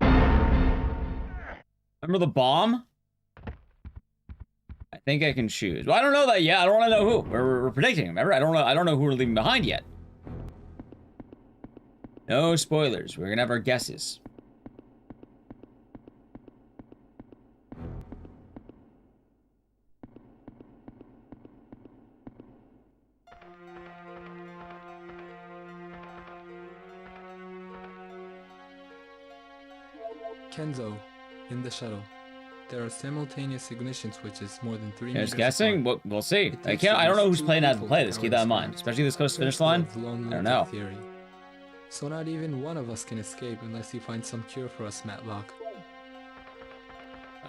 Remember the bomb? I think I can choose. Well, I don't know that yet. I don't want to know who. We're predicting. Remember? I don't know who we're leaving behind yet. No spoilers. We're gonna have our guesses. Kenzo, in the shuttle. There are simultaneous ignition switches more than 3 meters Just guessing? apart. We'll see. I don't know who's playing how to play this. Keep that in mind. Especially this close to finish line. I don't know. Theory. So not even one of us can escape unless you find some cure for us, Matlock.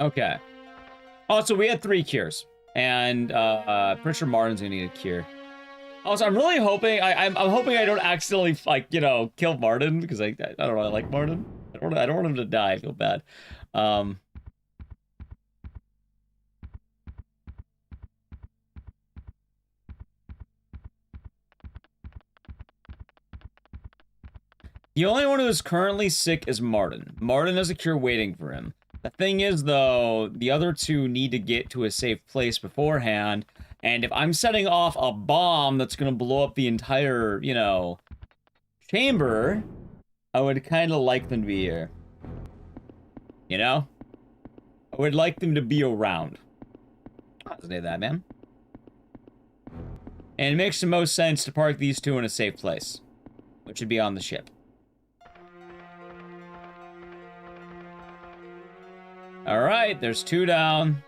Okay. Also, we had 3 cures. And pretty sure Martin's gonna need a cure. Also, I'm really hoping I'm hoping I don't accidentally, like, you know, kill Martin, because I don't know, I like Martin. I don't want him to die. I feel bad. The only one who is currently sick is Martin. Martin has a cure waiting for him. The thing is, though, the other 2 need to get to a safe place beforehand, and if I'm setting off a bomb that's gonna blow up the entire, you know, chamber, I would kind of like them to be here. You know? I would like them to be around. I'll say that, man. And it makes the most sense to park these 2 in a safe place, which would be on the ship. Alright, there's 2 down.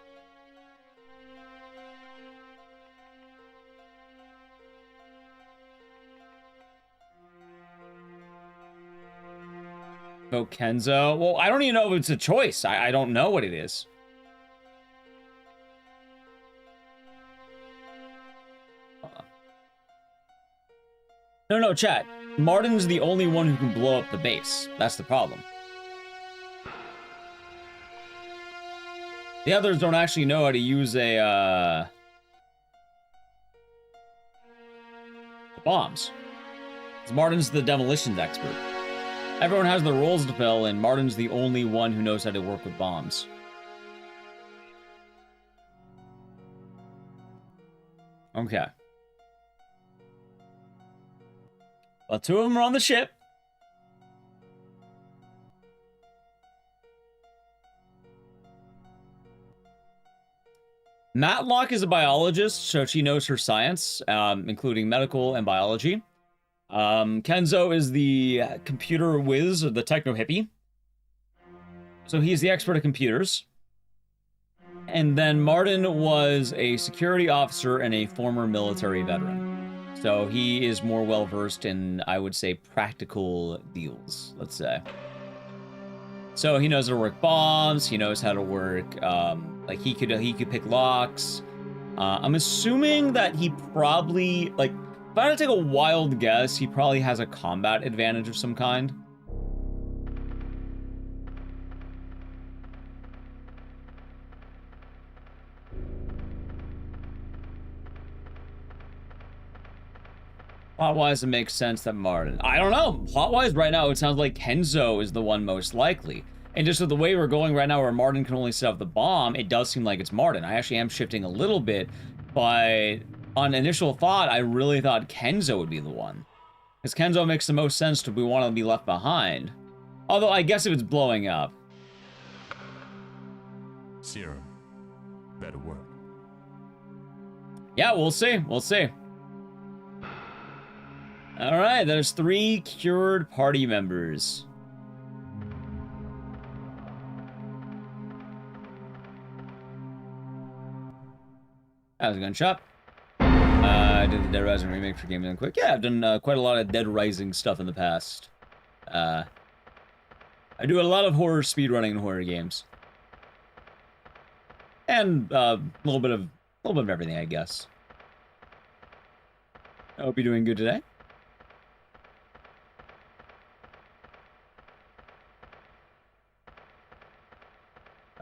Vote Kenzo. Well, I don't even know if it's a choice. I don't know what it is. No, chat. Martin's the only one who can blow up the base. That's the problem. The others don't actually know how to use a, bombs. Martin's the demolitions expert. Everyone has their roles to fill, and Martin's the only one who knows how to work with bombs. Okay. Well, 2 of them are on the ship. Matlock is a biologist, so she knows her science, including medical and biology. Kenzo is the computer whiz, or the techno hippie. So he's the expert at computers. And then Martin was a security officer and a former military veteran. So he is more well-versed in, I would say, practical deals, let's say. So he knows how to work bombs, he knows how to work, like he could pick locks. I'm assuming that he probably, like, if I had to take a wild guess, he probably has a combat advantage of some kind. Plot-wise, it makes sense that Martin... I don't know. Plot-wise, right now, it sounds like Kenzo is the one most likely. And just with the way we're going right now, where Martin can only set up the bomb, it does seem like it's Martin. I actually am shifting a little bit, but on initial thought, I really thought Kenzo would be the one. Because Kenzo makes the most sense to we want to be left behind. Although, I guess if it's blowing up. Serum. Better work. Yeah, we'll see. We'll see. Alright, there's 3 cured party members. That was a gunshot. I did the Dead Rising remake for Gaming Quick. Yeah, I've done quite a lot of Dead Rising stuff in the past. I do a lot of horror speedrunning in horror games. And a little bit of everything, I guess. I hope you're doing good today.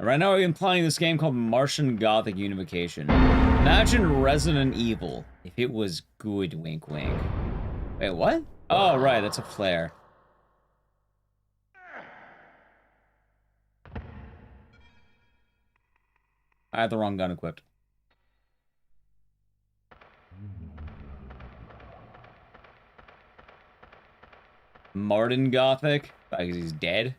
Right now, we've been playing this game called Martian Gothic Unification. Imagine Resident Evil if it was good, wink wink. Wait, what? Oh, right, that's a flare. I had the wrong gun equipped. Martin Gothic? Because he's dead?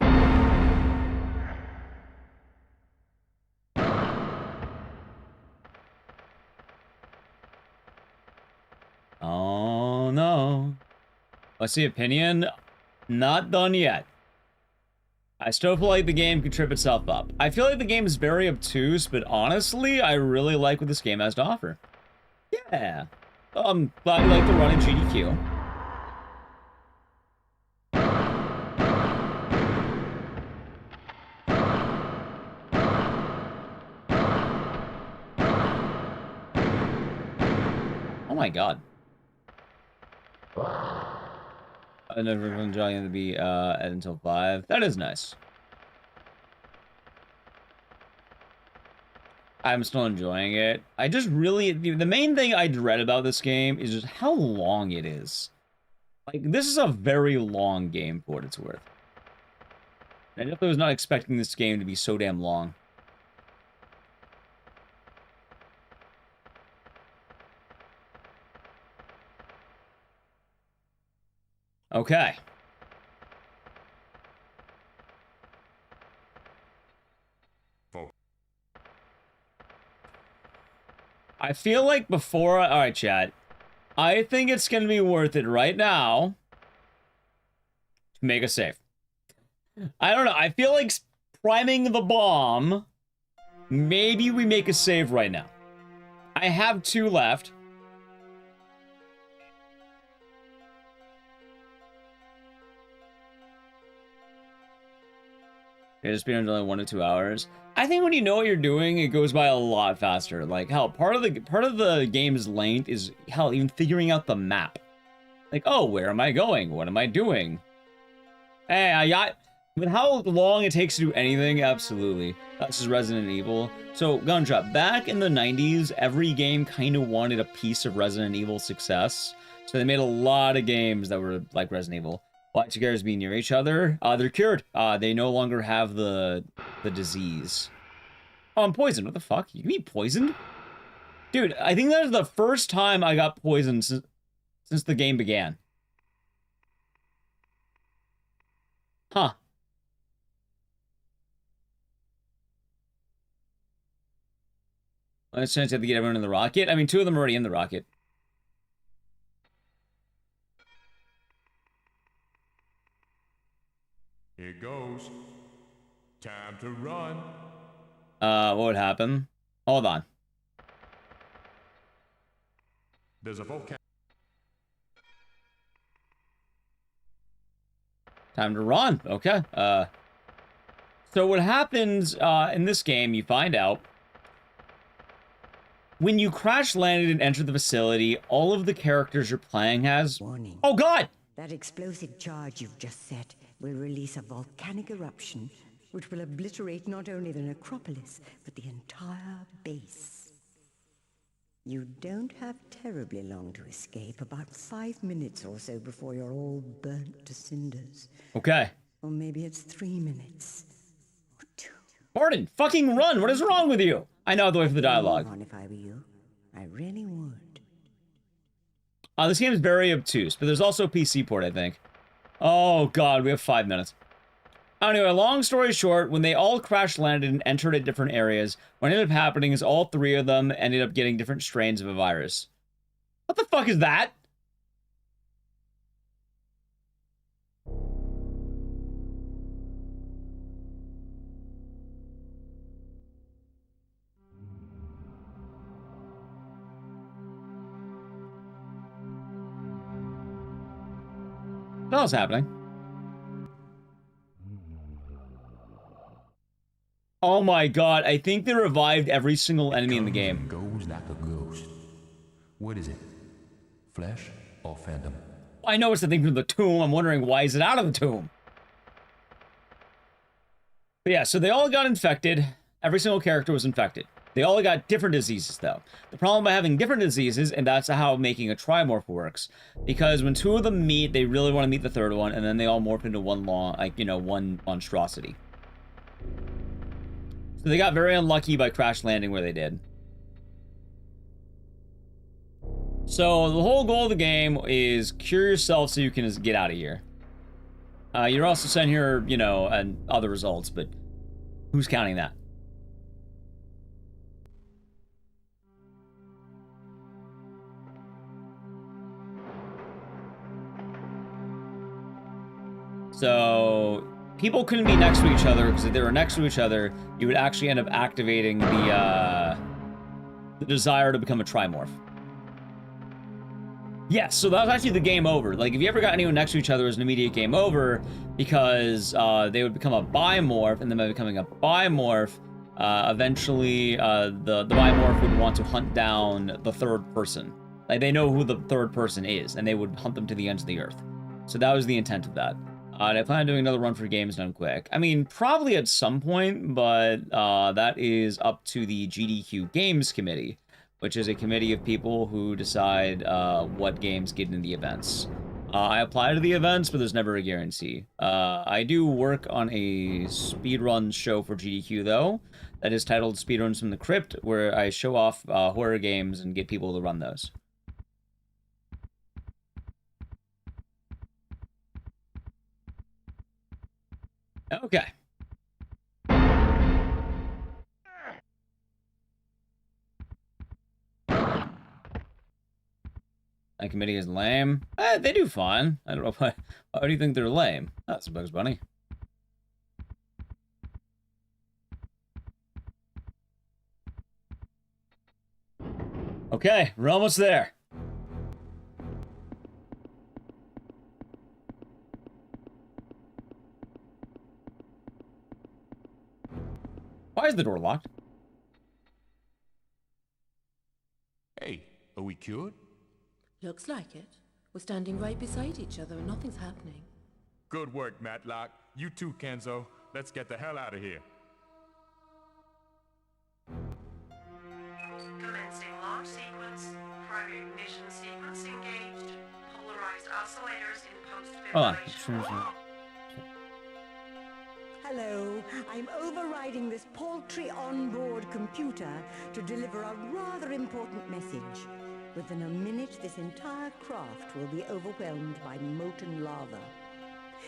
Oh no. What's the opinion? Not done yet. I still feel like the game could trip itself up. I feel like the game is very obtuse, but honestly, I really like what this game has to offer. Yeah. I'm glad you like the run in GDQ. Oh my god. I never enjoying to be at until 5. That is nice. I'm still enjoying it. I just really... The main thing I dread about this game is just how long it is. Like, this is a very long game for what it's worth. I definitely was not expecting this game to be so damn long. Okay. I feel like before... Alright, chat. I think it's gonna be worth it right now to make a save. I don't know. I feel like priming the bomb... Maybe we make a save right now. I have 2 left. It's been only 1 to 2 hours. I think when you know what you're doing, it goes by a lot faster. Like, hell, part of the game's length is, hell, even figuring out the map. Like, oh, where am I going? What am I doing? Hey, I got... With how long it takes to do anything, absolutely. This is Resident Evil. So, Gunshot, back in the 90s, every game kind of wanted a piece of Resident Evil success. So they made a lot of games that were like Resident Evil. Why two characters be near each other? They're cured. They no longer have the disease. Oh, I'm poisoned. What the fuck? You can be poisoned? Dude, I think that is the first time I got poisoned since the game began. Huh. Let's chance you have to get everyone in the rocket. I mean, 2 of them are already in the rocket. Here goes. Time to run. What would happen? Hold on. There's a volcano. Time to run. Okay. So what happens in this game, you find out when you crash landed and entered the facility, all of the characters you're playing as... Warning. Oh god! That explosive charge you've just set will release a volcanic eruption which will obliterate not only the necropolis, but the entire base. You don't have terribly long to escape, about 5 minutes or so before you're all burnt to cinders. Okay. Or maybe it's 3 minutes. Or 2. Martin, fucking run! What is wrong with you? I know the way for the dialogue. On if I were you. I really would. This game is very obtuse, but there's also a PC port, I think. Oh god, we have 5 minutes. Anyway, long story short, when they all crash landed and entered at different areas, what ended up happening is all 3 of them ended up getting different strains of a virus. What the fuck is that? What else is happening? Oh my god, I think they revived every single enemy in the game. Goes like a ghost. What is it? Flesh or phantom? I know it's the thing from the tomb. I'm wondering why is it out of the tomb? But yeah, so they all got infected. Every single character was infected. They all got different diseases, though. The problem by having different diseases, and that's how making a trimorph works, because when 2 of them meet, they really want to meet the 3rd one, and then they all morph into one long, like, you know, one monstrosity. So they got very unlucky by crash landing where they did. So the whole goal of the game is cure yourself so you can get out of here. You're also sent here, you know, and other results, but who's counting that? So people couldn't be next to each other, because if they were next to each other, you would actually end up activating the desire to become a trimorph. Yes, so that was actually the game over. Like, if you ever got anyone next to each other, it was an immediate game over, because they would become a bimorph, and then by becoming a bimorph, eventually the bimorph would want to hunt down the 3rd person. Like, they know who the 3rd person is, and they would hunt them to the ends of the earth. So that was the intent of that. And I plan on doing another run for games done quick. I mean, probably at some point, but that is up to the GDQ Games Committee, which is a committee of people who decide what games get in the events. I apply to the events, but there's never a guarantee. I do work on a speedrun show for GDQ, though, that is titled Speedruns from the Crypt, where I show off horror games and get people to run those. Okay. That committee is lame. They do fine. I don't know why. Why do you think they're lame? That's Bugs Bunny. Okay, we're almost there. Why is the door locked? Hey, are we cured? Looks like it. We're standing right beside each other and nothing's happening. Good work, Matlock. You too, Kenzo. Let's get the hell out of here. Commencing launch sequence. Primary ignition sequence engaged. Polarized oscillators in post-vibration. Hello, I'm overriding this paltry onboard computer to deliver a rather important message. Within a minute, this entire craft will be overwhelmed by molten lava.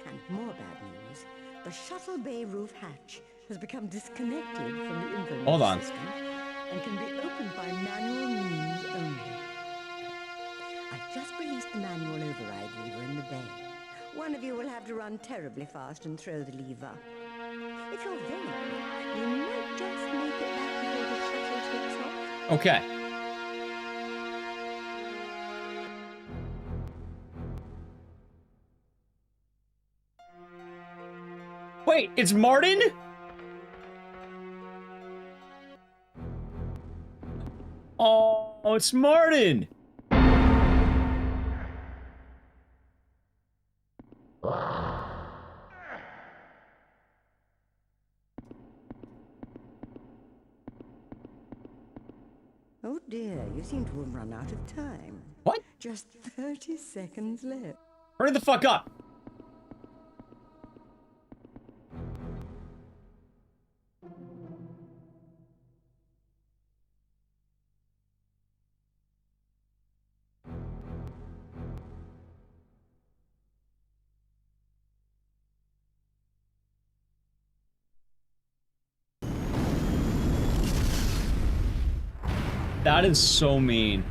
And more bad news, the shuttle bay roof hatch has become disconnected from the information system and can be opened by manual means only. I've just released the manual override lever in the bay. One of you will have to run terribly fast and throw the lever. If you're very quick, you might just make it back before the shuttle takes off. Okay. Wait, it's Martin? Oh, it's Martin. Oh dear, you seem to have run out of time. What? Just 30 seconds left. Hurry the fuck up! That is so mean.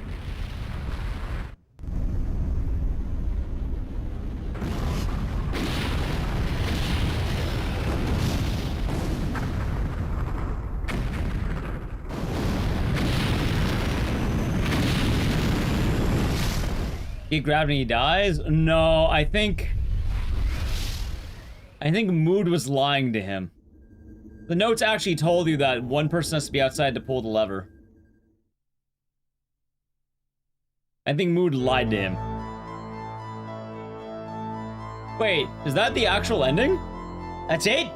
He grabbed and he dies? No, I think Mood was lying to him. The notes actually told you that one person has to be outside to pull the lever. I think Mood lied to him. Wait, is that the actual ending? That's it?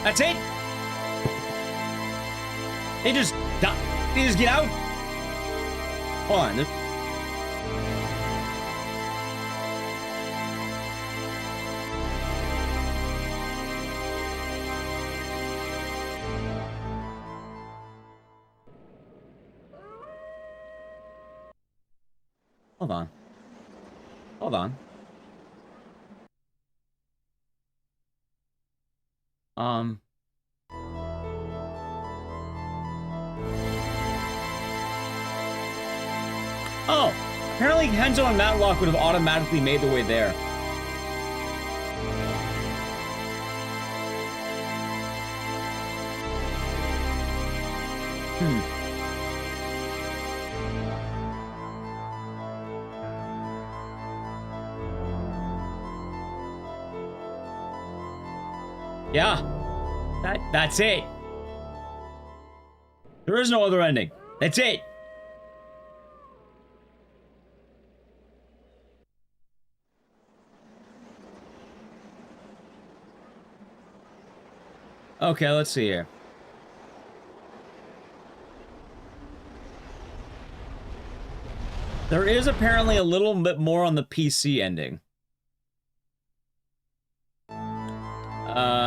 That's it? They just get out? Hold on. Hold on. Hold on. Oh! Apparently Kenzo and Matlock would have automatically made their way there. Yeah. That's it. There is no other ending. That's it. Okay, let's see here. There is apparently a little bit more on the PC ending.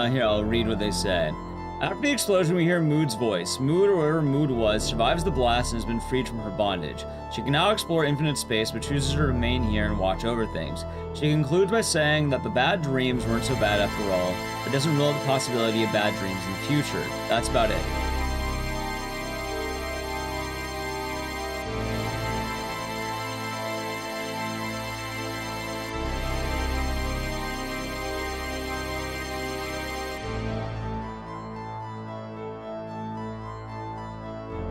Here, I'll read what they said. After the explosion, we hear Mood's voice. Mood, or wherever Mood was, survives the blast and has been freed from her bondage. She can now explore infinite space, but chooses to remain here and watch over things. She concludes by saying that the bad dreams weren't so bad after all, but doesn't rule out the possibility of bad dreams in the future. That's about it.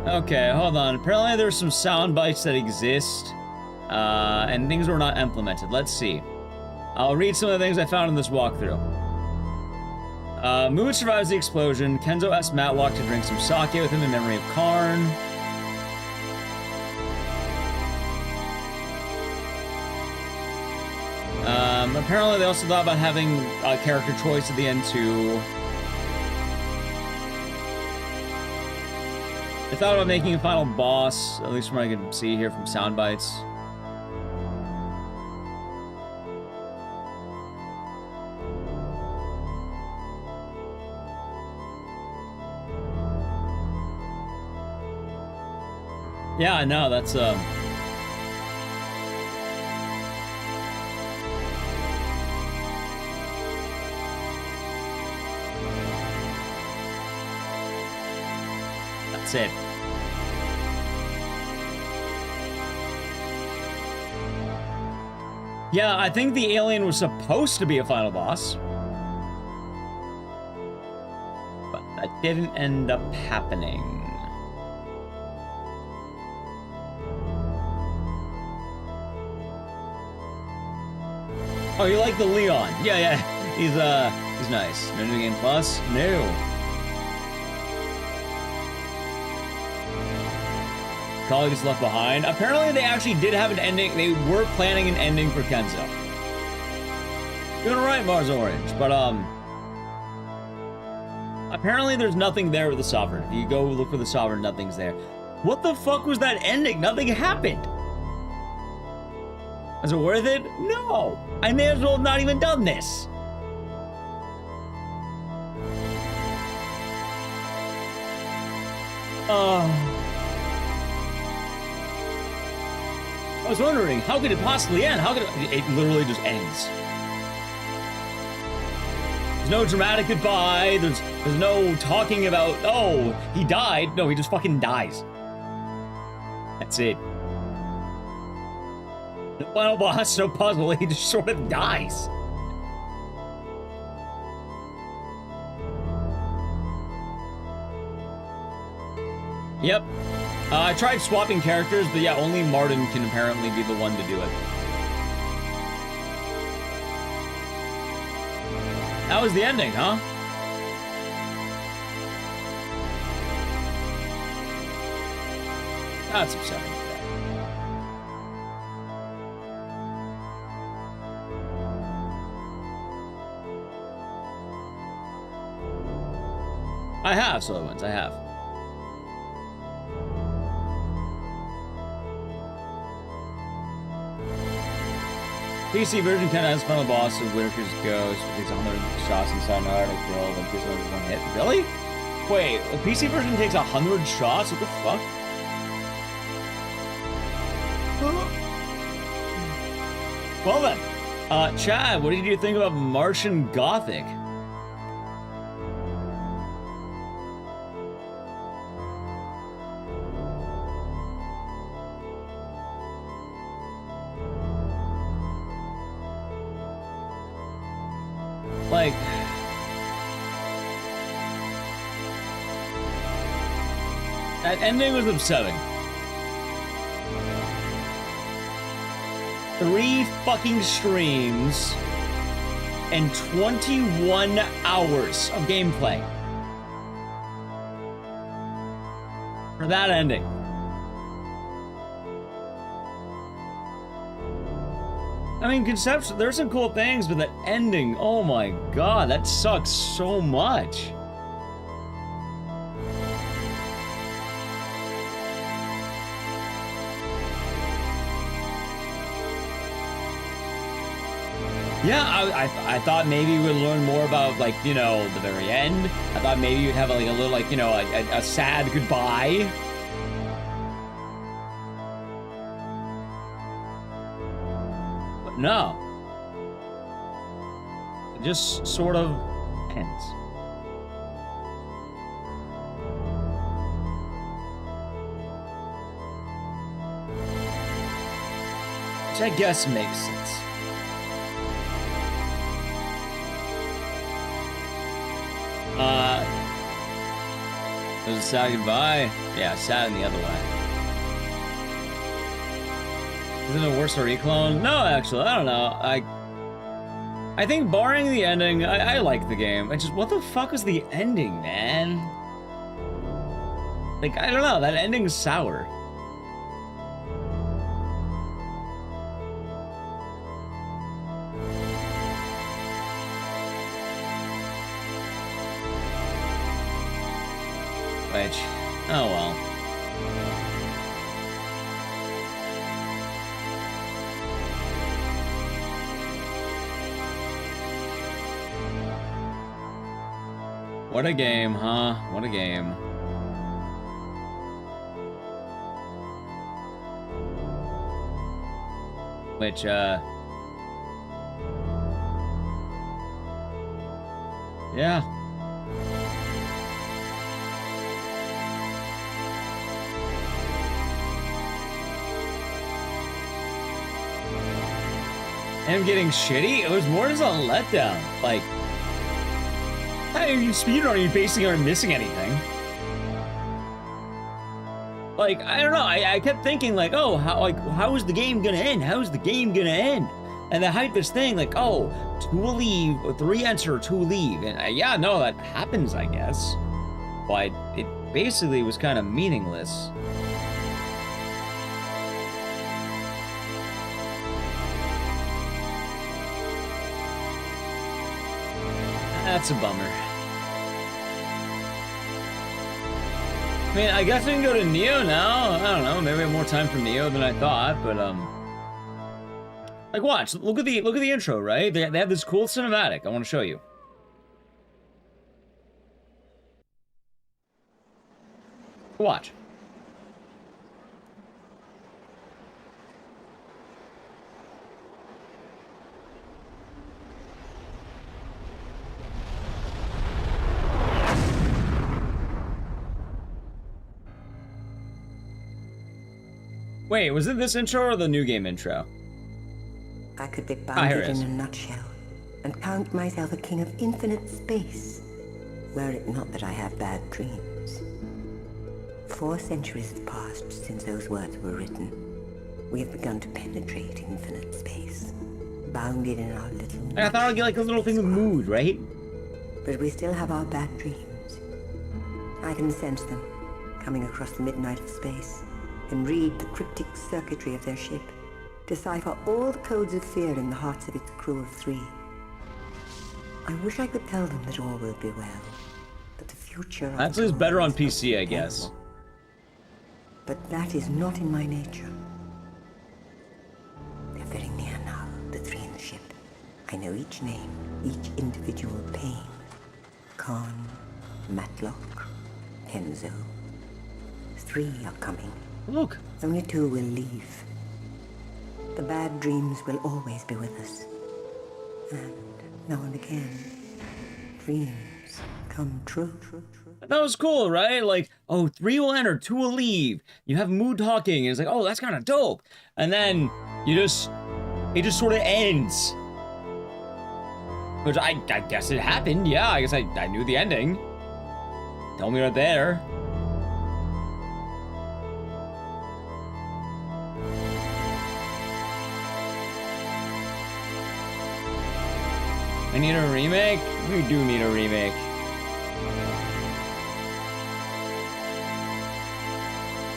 Okay, hold on. Apparently there's some sound bites that exist, and things were not implemented. Let's see. I'll read some of the things I found in this walkthrough. Mood survives the explosion. Kenzo asks Matlock to drink some sake with him in memory of Karn. Apparently they also thought about having a character choice at the end too. I thought about making a final boss, at least from what I can see here from sound bites. Yeah, no, that's it. Yeah, I think the alien was supposed to be a final boss, but that didn't end up happening. Oh, you like the Leon? Yeah, he's nice. No new game plus? No. colleague is left behind. Apparently, they actually did have an ending. They were planning an ending for Kenzo. Doing right, Mars Orange, but apparently there's nothing there with the Sovereign. If you go look for the Sovereign, nothing's there. What the fuck was that ending? Nothing happened. Was it worth it? No. I may as well have not even done this. I was wondering, how could it possibly end? How could it literally just ends. There's no dramatic goodbye. There's no talking about, oh, he died. No, he just fucking dies. That's it. No final boss, no puzzle. He just sort of dies. Yep. I tried swapping characters, but yeah, only Martin can apparently be the one to do it. That was the ending, huh? That's upsetting. I have Solar Winds, I have. PC version kind of has final boss of Whitaker's Ghost, which takes 100 shots inside an art to kill, but this one's one hit. Really? Wait, the PC version takes 100 shots? What the fuck? Well then, Chad, what did you think about Martian Gothic? Like, that ending was upsetting. 3 fucking streams and 21 hours of gameplay for that ending. I mean, conceptually, there's some cool things, but that ending, oh my god, that sucks so much. Yeah, I thought maybe we'd learn more about, like, you know, the very end. I thought maybe you'd have, like, a little, like, you know, a sad goodbye. But no. It just sort of ends. Which I guess makes sense. There's a sad goodbye. Yeah, sad in the other way. Isn't it worse for Reclone? No, actually, I don't know. I think barring the ending, I like the game. I just, what the fuck was the ending, man? Like, I don't know, that ending's sour. Which, oh well. What a game, huh? What a game. Which, yeah. Him getting shitty? It was more as a letdown. Like, how are you speedrunning? You basically aren't missing anything. Like, I don't know. I kept thinking, like, oh, how is the game gonna end? How is the game gonna end? And they hype this thing, like, oh, 2 will leave, or 3 enter, 2 leave. And yeah, no, that happens, I guess. But it basically was kind of meaningless. That's a bummer. I mean, I guess we can go to Nioh now. I don't know. Maybe we have more time for Nioh than I thought, but like, watch. Look at the intro, right? They have this cool cinematic. I want to show you. Watch. Wait, was it this intro or the new game intro? I could be here bounded it is. in a nutshell and count myself a king of infinite space, were it not that I have bad dreams. 4 centuries have passed since those words were written. We have begun to penetrate infinite space, bounded in our little... I thought I'd get like a little thing with mood, right? But we still have our bad dreams. I can sense them, coming across the midnight of space, and read the cryptic circuitry of their ship, decipher all the codes of fear in the hearts of its crew of 3. I wish I could tell them that all will be well, but the future... Actually, it's better on PC, I guess. But that is not in my nature. They're very near now, the 3 in the ship. I know each name, each individual pain. Khan, Matlock, Tenzo. 3 are coming. Look. Only 2 will leave. The bad dreams will always be with us. And now and again, dreams come true. That was cool, right? Like, oh, 3 will enter, 2 will leave. You have mood talking, and it's like, oh, that's kind of dope. And then it just sort of ends. Which I guess it happened. Yeah, I guess I knew the ending. Tell me right there. I need a remake? We do need a remake.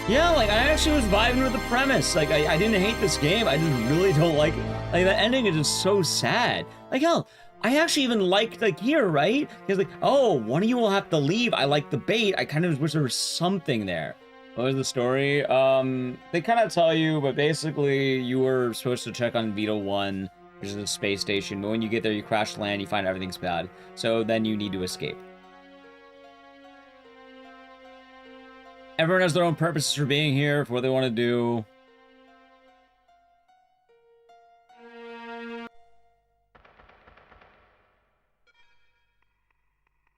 Yeah, like, I actually was vibing with the premise. Like, I didn't hate this game. I just really don't like it. Like, the ending is just so sad. Like, hell, I actually even liked, like, here, right? Because, like, oh, one of you will have to leave. I like the bait. I kind of wish there was something there. What was the story? They kind of tell you, but basically, you were supposed to check on Vito 1, which is a space station. But when you get there, you crash land, you find everything's bad. So then you need to escape. Everyone has their own purposes for being here, for what they want to do.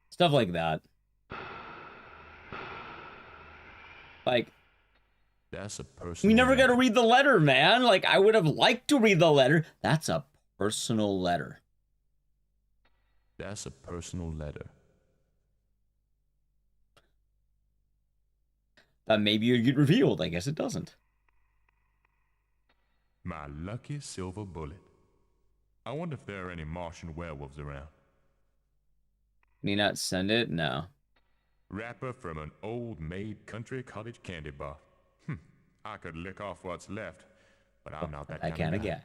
Stuff like that. Like, that's a personal... We never got to read the letter, man. Like, I would have liked to read the letter. That's a personal letter. That's a personal letter. That maybe it'd get revealed. I guess it doesn't. My lucky silver bullet. I wonder if there are any Martian werewolves around. Can you not send it? No. Wrapper from an old-maid country cottage candy bar. I could lick off what's left, but I'm not that kind of guy.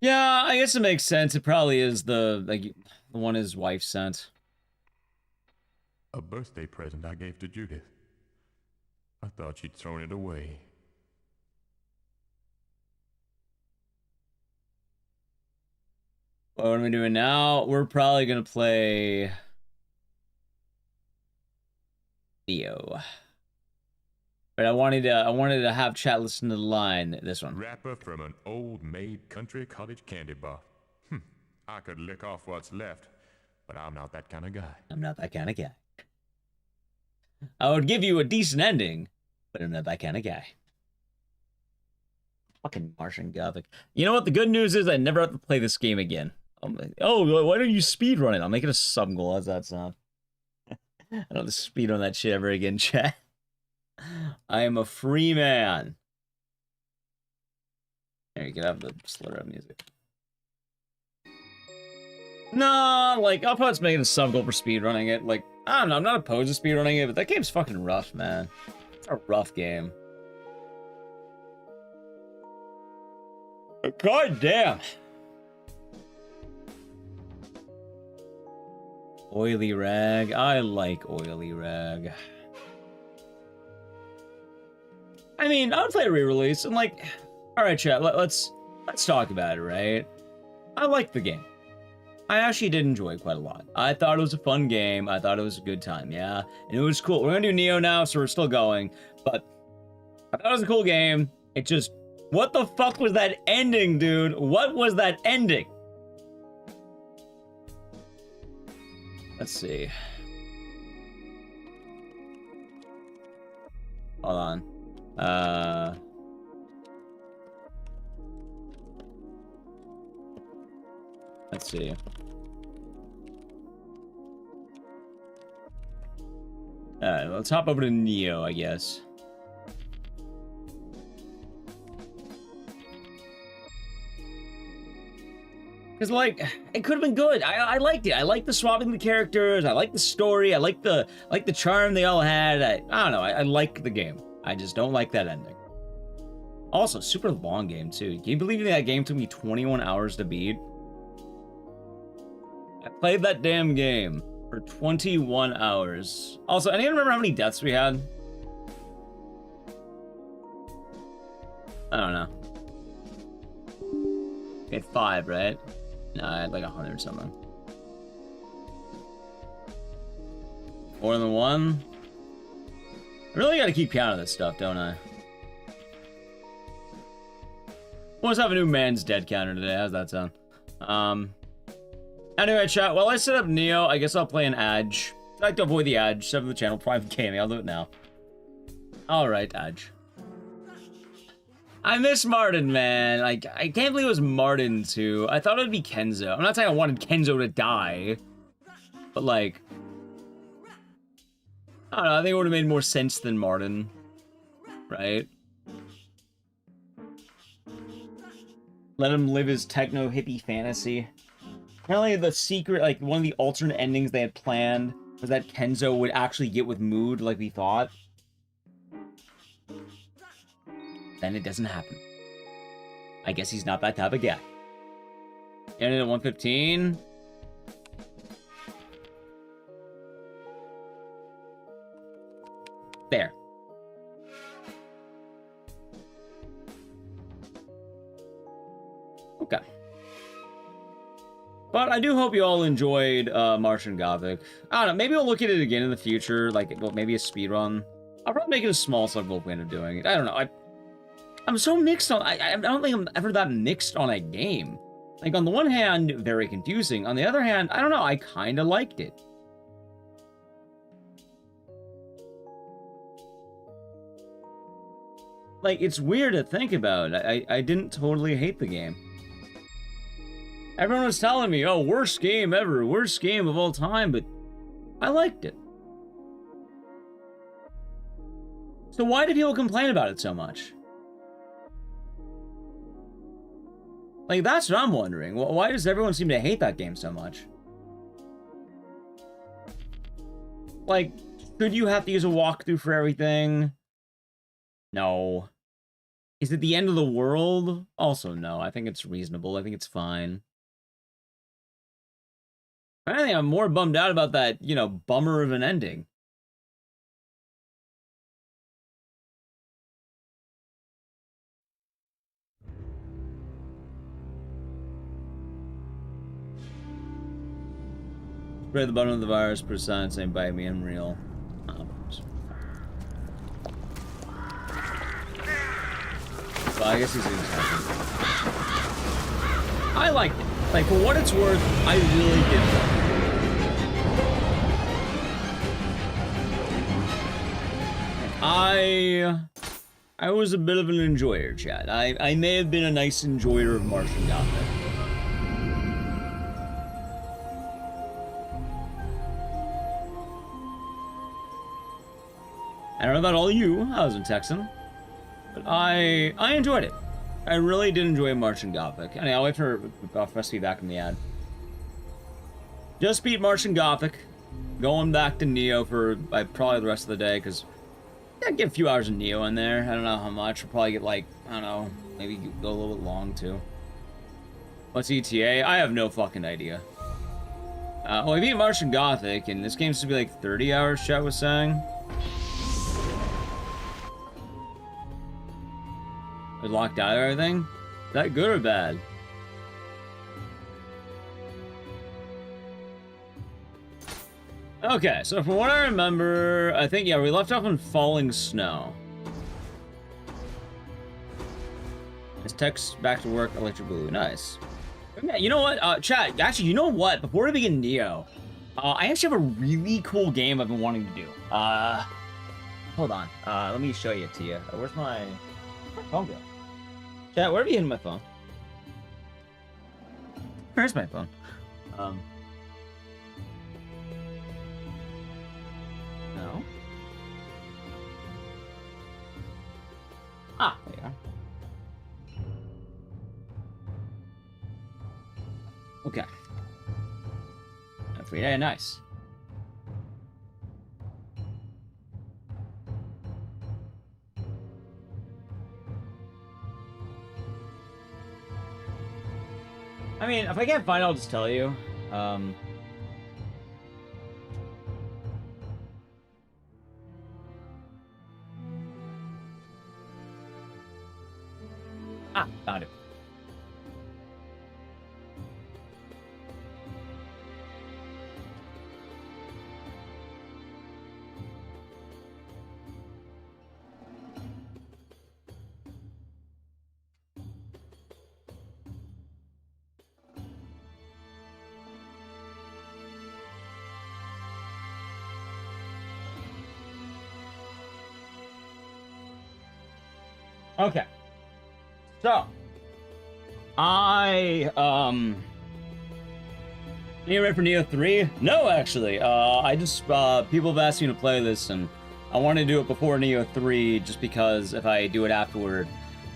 Yeah, I guess it makes sense. It probably is the one his wife sent. A birthday present I gave to Judith. I thought she'd thrown it away. What are we doing now? We're probably gonna play Nioh. But I wanted to have chat listen to the line. This one. Wrapper from an old-maid country cottage candy bar. I could lick off what's left, but I'm not that kind of guy. I'm not that kind of guy. I would give you a decent ending, but I'm not that kind of guy. Fucking Martian Gothic. You know what? The good news is I never have to play this game again. I'm like, oh, why don't you speedrun it? I'll make it a sub goal. How's that sound? I don't have to speedrun that shit ever again, chat. I am a free man. There, you can have the slur up music. No, like, I'll probably make it a sub goal for speedrunning it. Like, I don't know, I'm not opposed to speedrunning it, but that game's fucking rough, man. It's a rough game. God damn. Oily rag. I like oily rag. I mean, I would play a re-release and like, all right, chat. Let's talk about it, right? I like the game. I actually did enjoy it quite a lot. I thought it was a fun game. I thought it was a good time, yeah, and it was cool. We're gonna do Nioh now, so we're still going. But I thought it was a cool game. It just, what the fuck was that ending, dude? What was that ending? Let's see. Hold on. Let's see. Alright, let's hop over to Nioh, I guess. Because, like, it could have been good. I liked it. I liked the swapping the characters. I liked the story. I liked the charm they all had. I don't know. I like the game. I just don't like that ending. Also, super long game, too. Can you believe that game took me 21 hours to beat? I played that damn game for 21 hours. Also, anyone remember how many deaths we had? I don't know. We had 5, right? No, I had like 100 something. More than one? I really gotta keep count of this stuff, don't I? Let's have a new man's dead counter today. How's that sound? Anyway, chat, while I set up Nioh, I guess I'll play an Adge. I like to avoid the Adge. Sub to the channel, private gaming. I'll do it now. Alright, Adge. I miss Martin, man. Like, I can't believe it was Martin, too. I thought it would be Kenzo. I'm not saying I wanted Kenzo to die. But, like... I don't know, I think it would have made more sense than Martin. Right? Let him live his techno-hippie fantasy. Apparently the secret, like, one of the alternate endings they had planned was that Kenzo would actually get with Mood like we thought. Then it doesn't happen. I guess he's not that type of guy. Ended at 115. There. Okay. But I do hope you all enjoyed Martian Gothic. I don't know, maybe we'll look at it again in the future, like, well, maybe a speedrun. I'll probably make it a small slug we end up doing it. I don't know, I'm so mixed on, I don't think I'm ever that mixed on a game. Like, on the one hand, very confusing. On the other hand, I don't know, I kinda liked it. Like, it's weird to think about. I didn't totally hate the game. Everyone was telling me, oh, worst game ever, worst game of all time, but I liked it. So why do people complain about it so much? Like, that's what I'm wondering. Why does everyone seem to hate that game so much? Like, should you have to use a walkthrough for everything? No. Is it the end of the world? Also, no. I think it's reasonable. I think it's fine. I think I'm more bummed out about that, you know, bummer of an ending. Spread the button of the virus, put a sign saying, bite me, I'm real. Well, I guess he's doing something. I liked it. Like, for what it's worth, I really did like it. I was a bit of an enjoyer, chat. I may have been a nice enjoyer of Martian Gothic. I don't know about all you, I wasn't texting, but I enjoyed it. I really did enjoy Martian Gothic. I mean, I'll wait for us to be back in the ad. Just beat Martian Gothic. Going back to Nioh for probably the rest of the day, because I get a few hours of Nioh in there. I don't know how much. We'll probably get, like, I don't know, maybe go a little bit long, too. What's ETA? I have no fucking idea. Well, I beat Martian Gothic, and this game used to be like 30 hours, chat was saying. We locked out of everything? Is that good or bad? Okay, so from what I remember, I think, yeah, we left off on falling snow. This text back to work, electric blue, nice. Okay, you know what, chat, actually, you know what? Before we begin Nioh, I actually have a really cool game I've been wanting to do. Hold on, let me show it to you. Where's my phone go? Chat, where are you hitting my phone? Where's my phone? No. Ah, there you are. Okay. That's really nice. I mean, if I can't find it, I'll just tell you. Found it. Okay. So, you ready for Nioh 3? No, actually. I just, people have asked me to play this, and I want to do it before Nioh 3, just because if I do it afterward,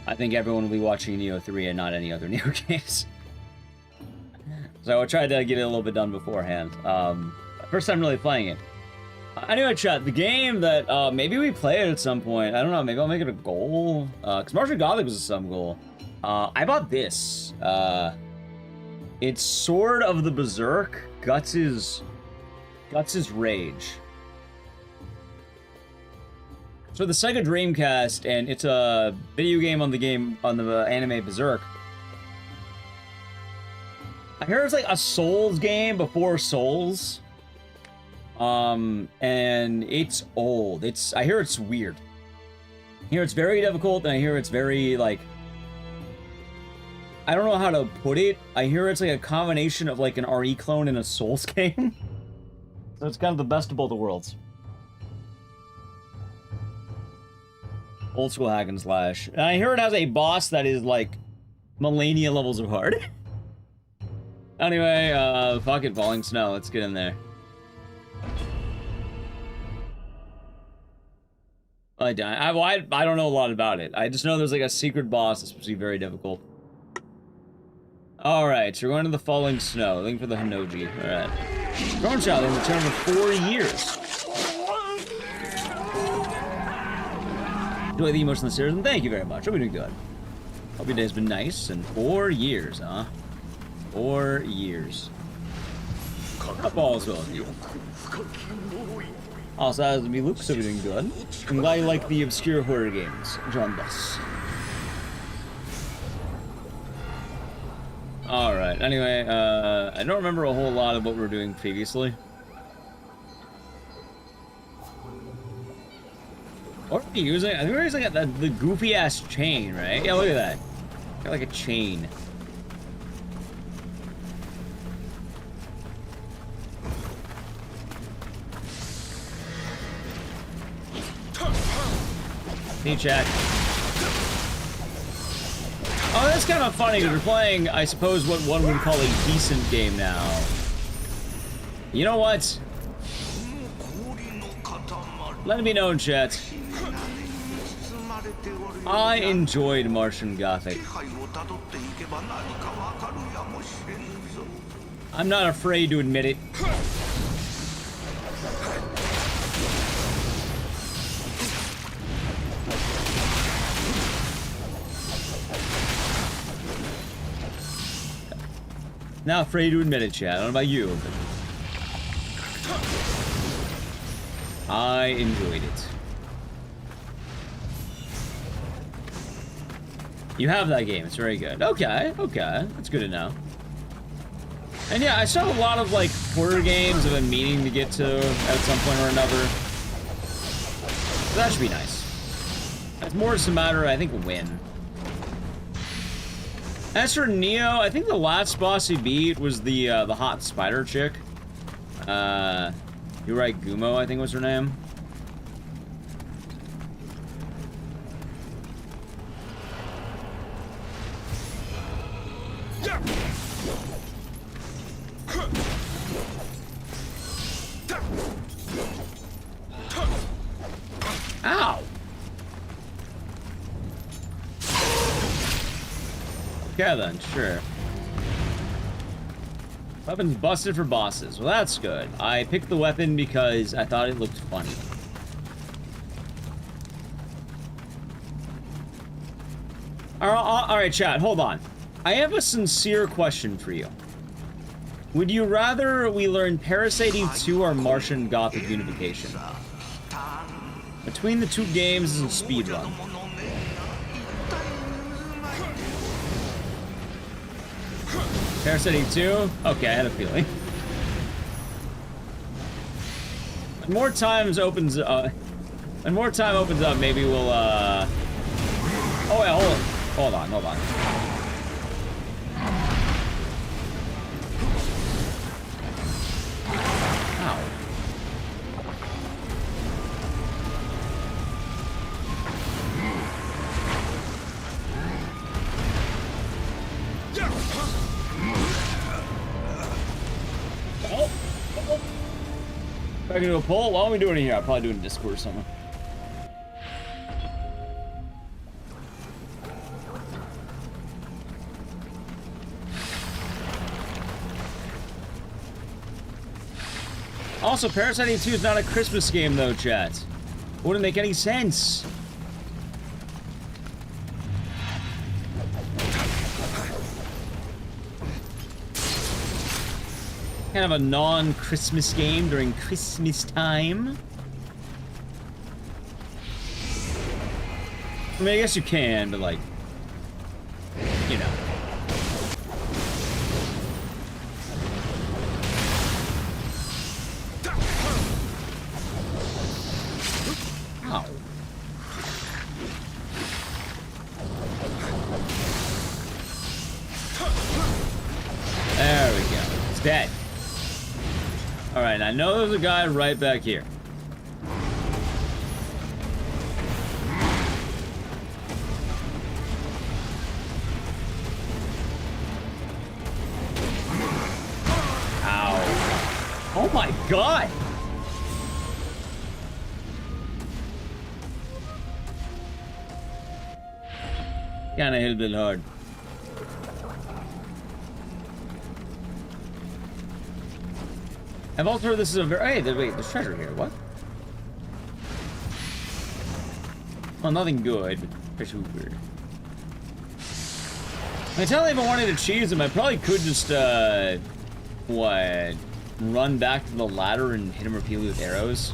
I think everyone will be watching Nioh 3 and not any other Nioh games. So I tried to get it a little bit done beforehand. First time really playing it. Anyway, chat, the game that maybe we play it at some point. I don't know, maybe I'll make it a goal. Because Martian Gothic was some goal. I bought this. It's Sword of the Berserk, Guts' Rage. So the Sega Dreamcast, and it's a video game on the anime Berserk. I hear it's like a Souls game before Souls. And it's old. I hear it's weird. I hear it's very difficult, and I hear it's very, like, I don't know how to put it. I hear it's like a combination of like an RE clone and a Souls game. So it's kind of the best of both worlds. Old school hack and slash. And I hear it has a boss that is like millennia levels of hard. Anyway, fuck it, falling snow. Let's get in there. I don't know a lot about it. I just know there's like a secret boss that's supposed to be very difficult. Alright, so we're going to the falling snow. Looking for the Hinoji. Alright. Drone Child in return for 4 years. Enjoy the emotion of the series, and thank you very much. Hope you're doing good. Hope your day's been nice, and 4 years, huh? 4 years. Up all as well as you. Also, as me, Luke, so you're doing good. I'm glad you like the obscure horror games. John Bus. Alright, anyway, I don't remember a whole lot of what we were doing previously. What are we using? I think we were using the goofy-ass chain, right? Yeah, look at that. Got like a chain. Hey, chat. Oh, that's kind of funny, because we're playing, I suppose, what one would call a decent game now. You know what? Let me know in chat. I enjoyed Martian Gothic. I'm not afraid to admit it. Not afraid to admit it, chat. I don't know about you, but I enjoyed it. You have that game. It's very good. Okay, okay. That's good to know. And yeah, I still have a lot of, like, horror games I've been meaning to get to at some point or another. So that should be nice. It's more just a matter of, I think, when. As for Nioh, I think the last boss he beat was the hot spider chick. Yurai Gumo, I think was her name. Ow! Okay then, sure. Weapons busted for bosses. Well, that's good. I picked the weapon because I thought it looked funny. Alright, chat, hold on. I have a sincere question for you. Would you rather we learn Parasite Eve 2 or Martian Gothic Unification? Between the two games is a speedrun. Parasite Eve 2? Okay, I had a feeling. When more time opens up, maybe we'll, oh yeah, hold on. Ow. Back into a poll? What are we doing here? I'll probably do it in Discord or something. Also, Parasite Eve 2 is not a Christmas game, though, chat. Wouldn't make any sense. Kind of a non-Christmas game during Christmas time. I mean, I guess you can, but like, you know. Ow. There we go. It's dead. Alright, I know there's a guy right back here. Ow. Oh my god! Kinda hit a bit hard. I've also heard this is a very... Hey, wait, there's treasure here. What? Well, nothing good, but pretty weird. I tell you if I wanted to cheese him, I probably could just, what? Run back to the ladder and hit him repeatedly with arrows.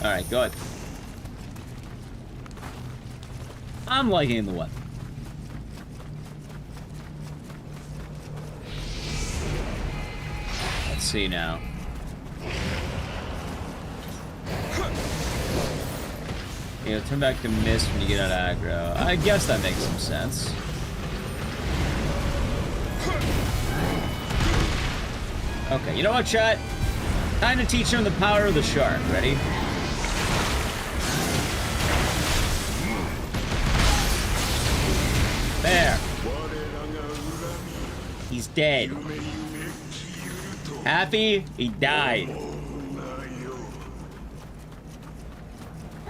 Alright, good. I'm liking the weapon. Let's see now. You know, turn back to mist when you get out of aggro. I guess that makes some sense. Okay, you know what, chat? Time to teach him the power of the shark. Ready? There. He's dead. Happy? He died.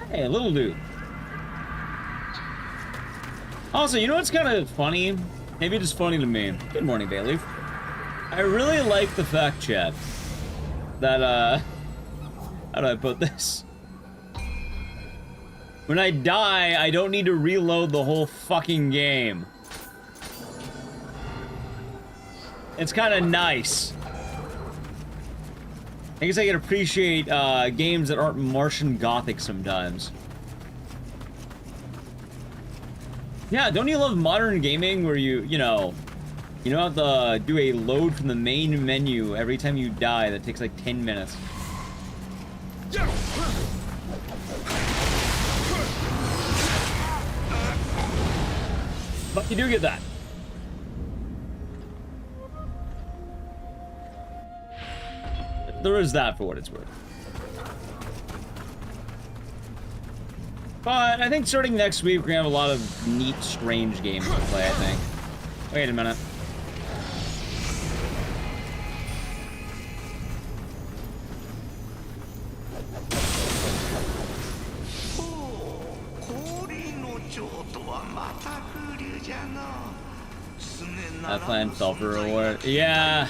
Hey, little dude. Also, you know what's kind of funny? Maybe just funny to me. Good morning, Bayleaf. I really like the fact, chat, that, how do I put this? When I die, I don't need to reload the whole fucking game. It's kind of nice. I guess I can appreciate, games that aren't Martian Gothic sometimes. Yeah, don't you love modern gaming where you don't have to do a load from the main menu every time you die that takes like 10 minutes. But you do get that. There is that for what it's worth. But I think starting next week, we're gonna have a lot of neat, strange games to play, I think. Wait a minute. That plan fell for a reward. Yeah.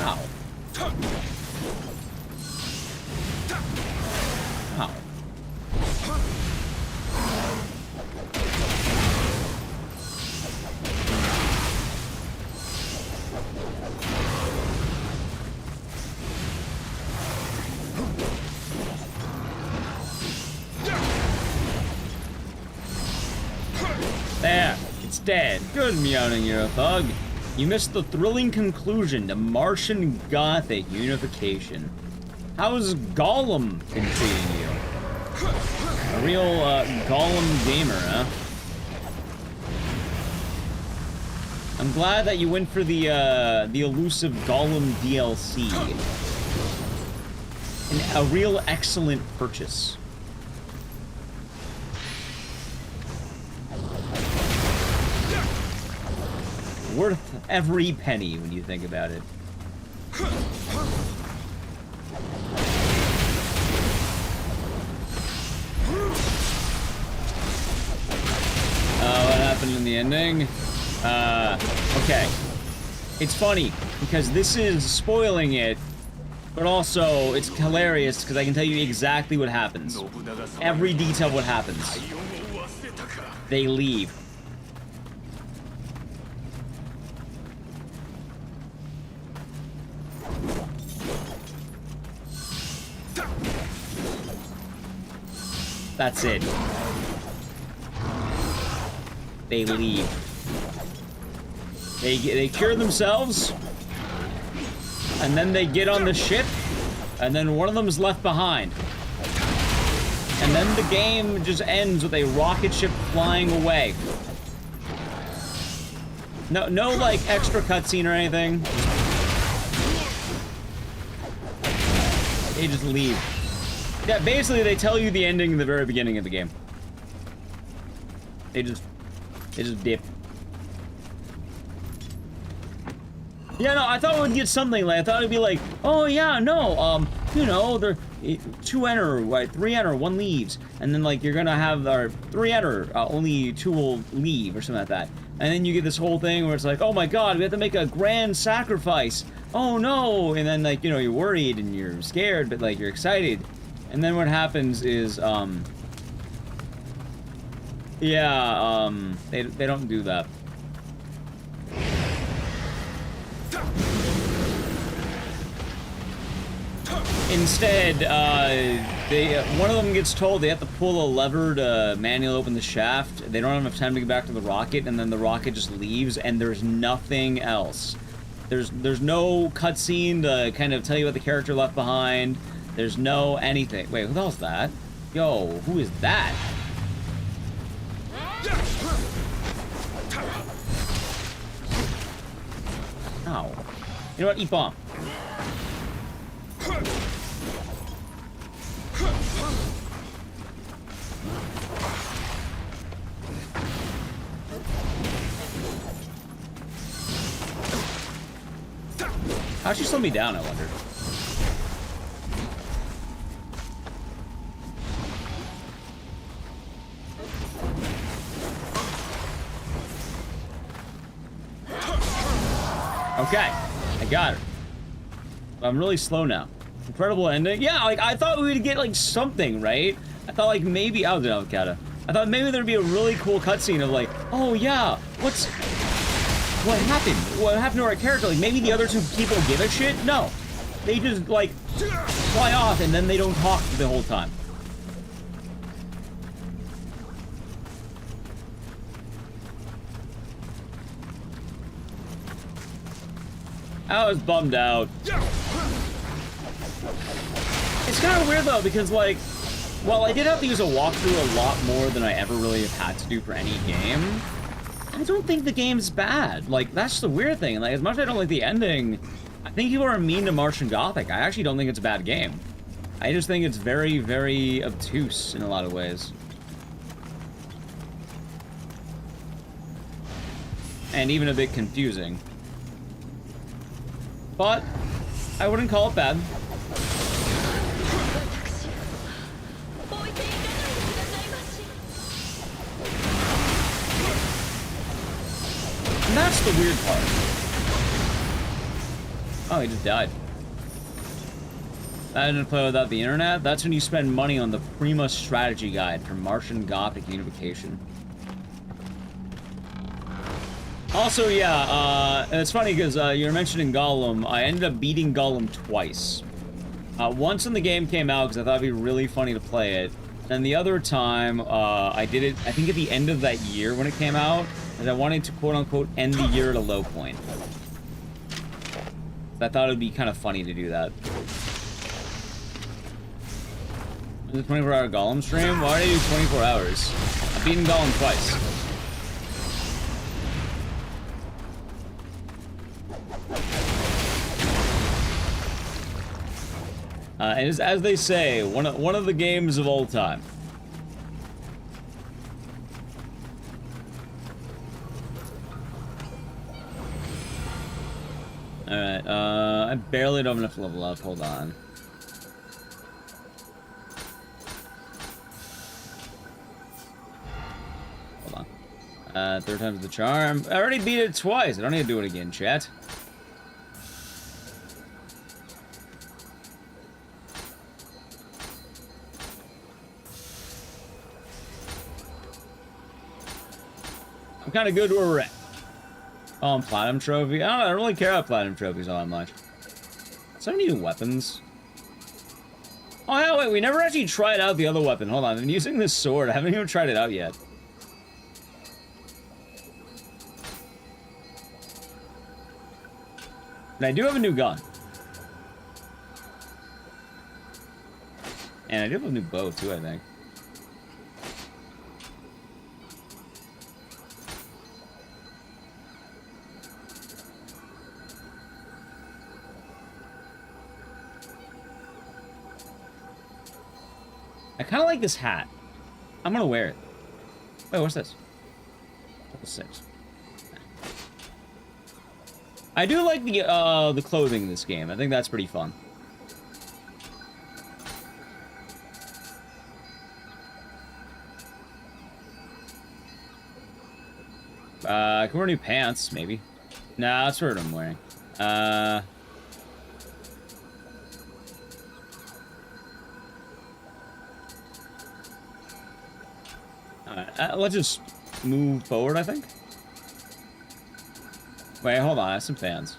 Ow. Ow. There, it's dead. Good meowing, you're a thug. You missed the thrilling conclusion to Martian Gothic Unification. How's Gollum been treating you? A real, Gollum gamer, huh? I'm glad that you went for the elusive Gollum DLC. A real excellent purchase. Worth every penny when you think about it. What happened in the ending? Okay. It's funny, because this is spoiling it, but also it's hilarious, because I can tell you exactly what happens. Every detail of what happens. They leave. That's it. They leave. They cure themselves, and then they get on the ship, and then one of them is left behind. And then the game just ends with a rocket ship flying away. No like extra cutscene or anything. They just leave. Yeah, basically they tell you the ending in the very beginning of the game. They just dip. Yeah, no, I thought we'd get something like, I thought it'd be like, oh yeah, no, you know, they're 2 enter, right, 3 enter, 1 leaves, and then like you're gonna have our 3 enter, only 2 will leave or something like that. And then you get this whole thing where it's like, oh my god, we have to make a grand sacrifice. Oh no, and then like, you know, you're worried and you're scared, but like you're excited. And then what happens is, they don't do that. Instead, one of them gets told they have to pull a lever to manually open the shaft. They don't have enough time to get back to the rocket, and then the rocket just leaves, and there's nothing else. There's no cutscene to kind of tell you what the character left behind. There's no anything. Wait, who the hell's that? Yo, who is that? Ow. You know what? Eat bomb. How'd she slow me down, I wonder? Okay, I got it. I'm really slow now. Incredible ending. Yeah, like, I thought we would get, like, something, right? I thought, like, maybe... Oh, the avocado. I thought maybe there'd be a really cool cutscene of, like, oh, yeah, what happened? What happened to our character? Like, maybe the other two people give a shit? No. They just, like, fly off, and then they don't talk the whole time. I was bummed out. It's kind of weird, though, because, like, while I did have to use a walkthrough a lot more than I ever really have had to do for any game, I don't think the game's bad. Like, that's the weird thing. Like, as much as I don't like the ending, I think people are mean to Martian Gothic. I actually don't think it's a bad game. I just think it's very, very obtuse in a lot of ways. And even a bit confusing. But I wouldn't call it bad. And that's the weird part. Oh, he just died. I didn't play without the internet. That's when you spend money on the Prima strategy guide for Martian Gothic Unification. Also, yeah, it's funny because you were mentioning Gollum. I ended up beating Gollum twice. Once when the game came out because I thought it'd be really funny to play it. And the other time, I did it, I think at the end of that year when it came out, because I wanted to quote-unquote end the year at a low point. I thought it would be kind of funny to do that. Is it 24-hour Gollum stream? Why did I do 24 hours? I've beaten Gollum twice. And as they say, one of the games of all time. Alright, I barely don't have enough level up. Hold on. Hold on. Third time's the charm. I already beat it twice. I don't need to do it again, chat. I'm kind of good where we're at. Oh, platinum trophy. I don't really care about platinum trophies all that much. So I need weapons. Oh, yeah, wait, we never actually tried out the other weapon. Hold on, I'm using this sword. I haven't even tried it out yet. And I do have a new gun. And I do have a new bow, too, I think. I kind of like this hat. I'm gonna wear it. Wait, what's this? Level 6. I do like the clothing in this game. I think that's pretty fun. I can wear new pants, maybe. Nah, that's what I'm wearing. Let's just move forward, I think. Wait, hold on. I have some fans.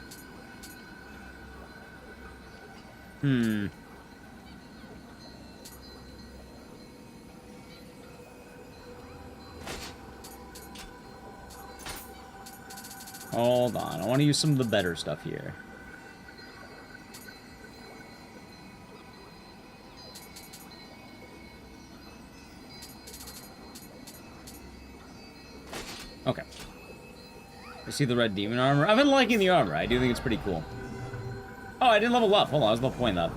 Hold on. I want to use some of the better stuff here. Okay. I see the red demon armor. I've been liking the armor. I do think it's pretty cool. Oh, I didn't level up. Hold on, I was about to point that.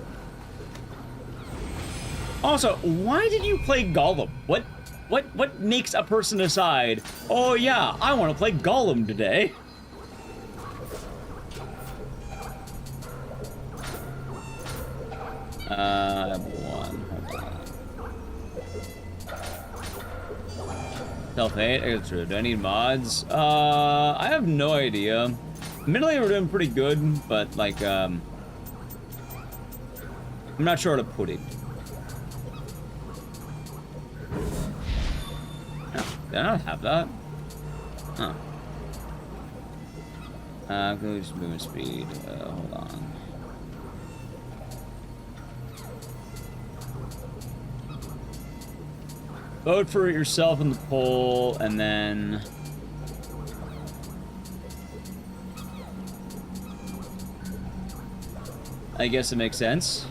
Also, why did you play Gollum? What makes a person decide, oh yeah, I want to play Gollum today? I have one. Self-hate? Do I need mods? I have no idea. Admittedly, we're doing pretty good, but like, I'm not sure how to put it. Oh, did I not have that? Huh. I'm gonna just moving speed. Hold on. Vote for yourself in the poll, and then... I guess it makes sense.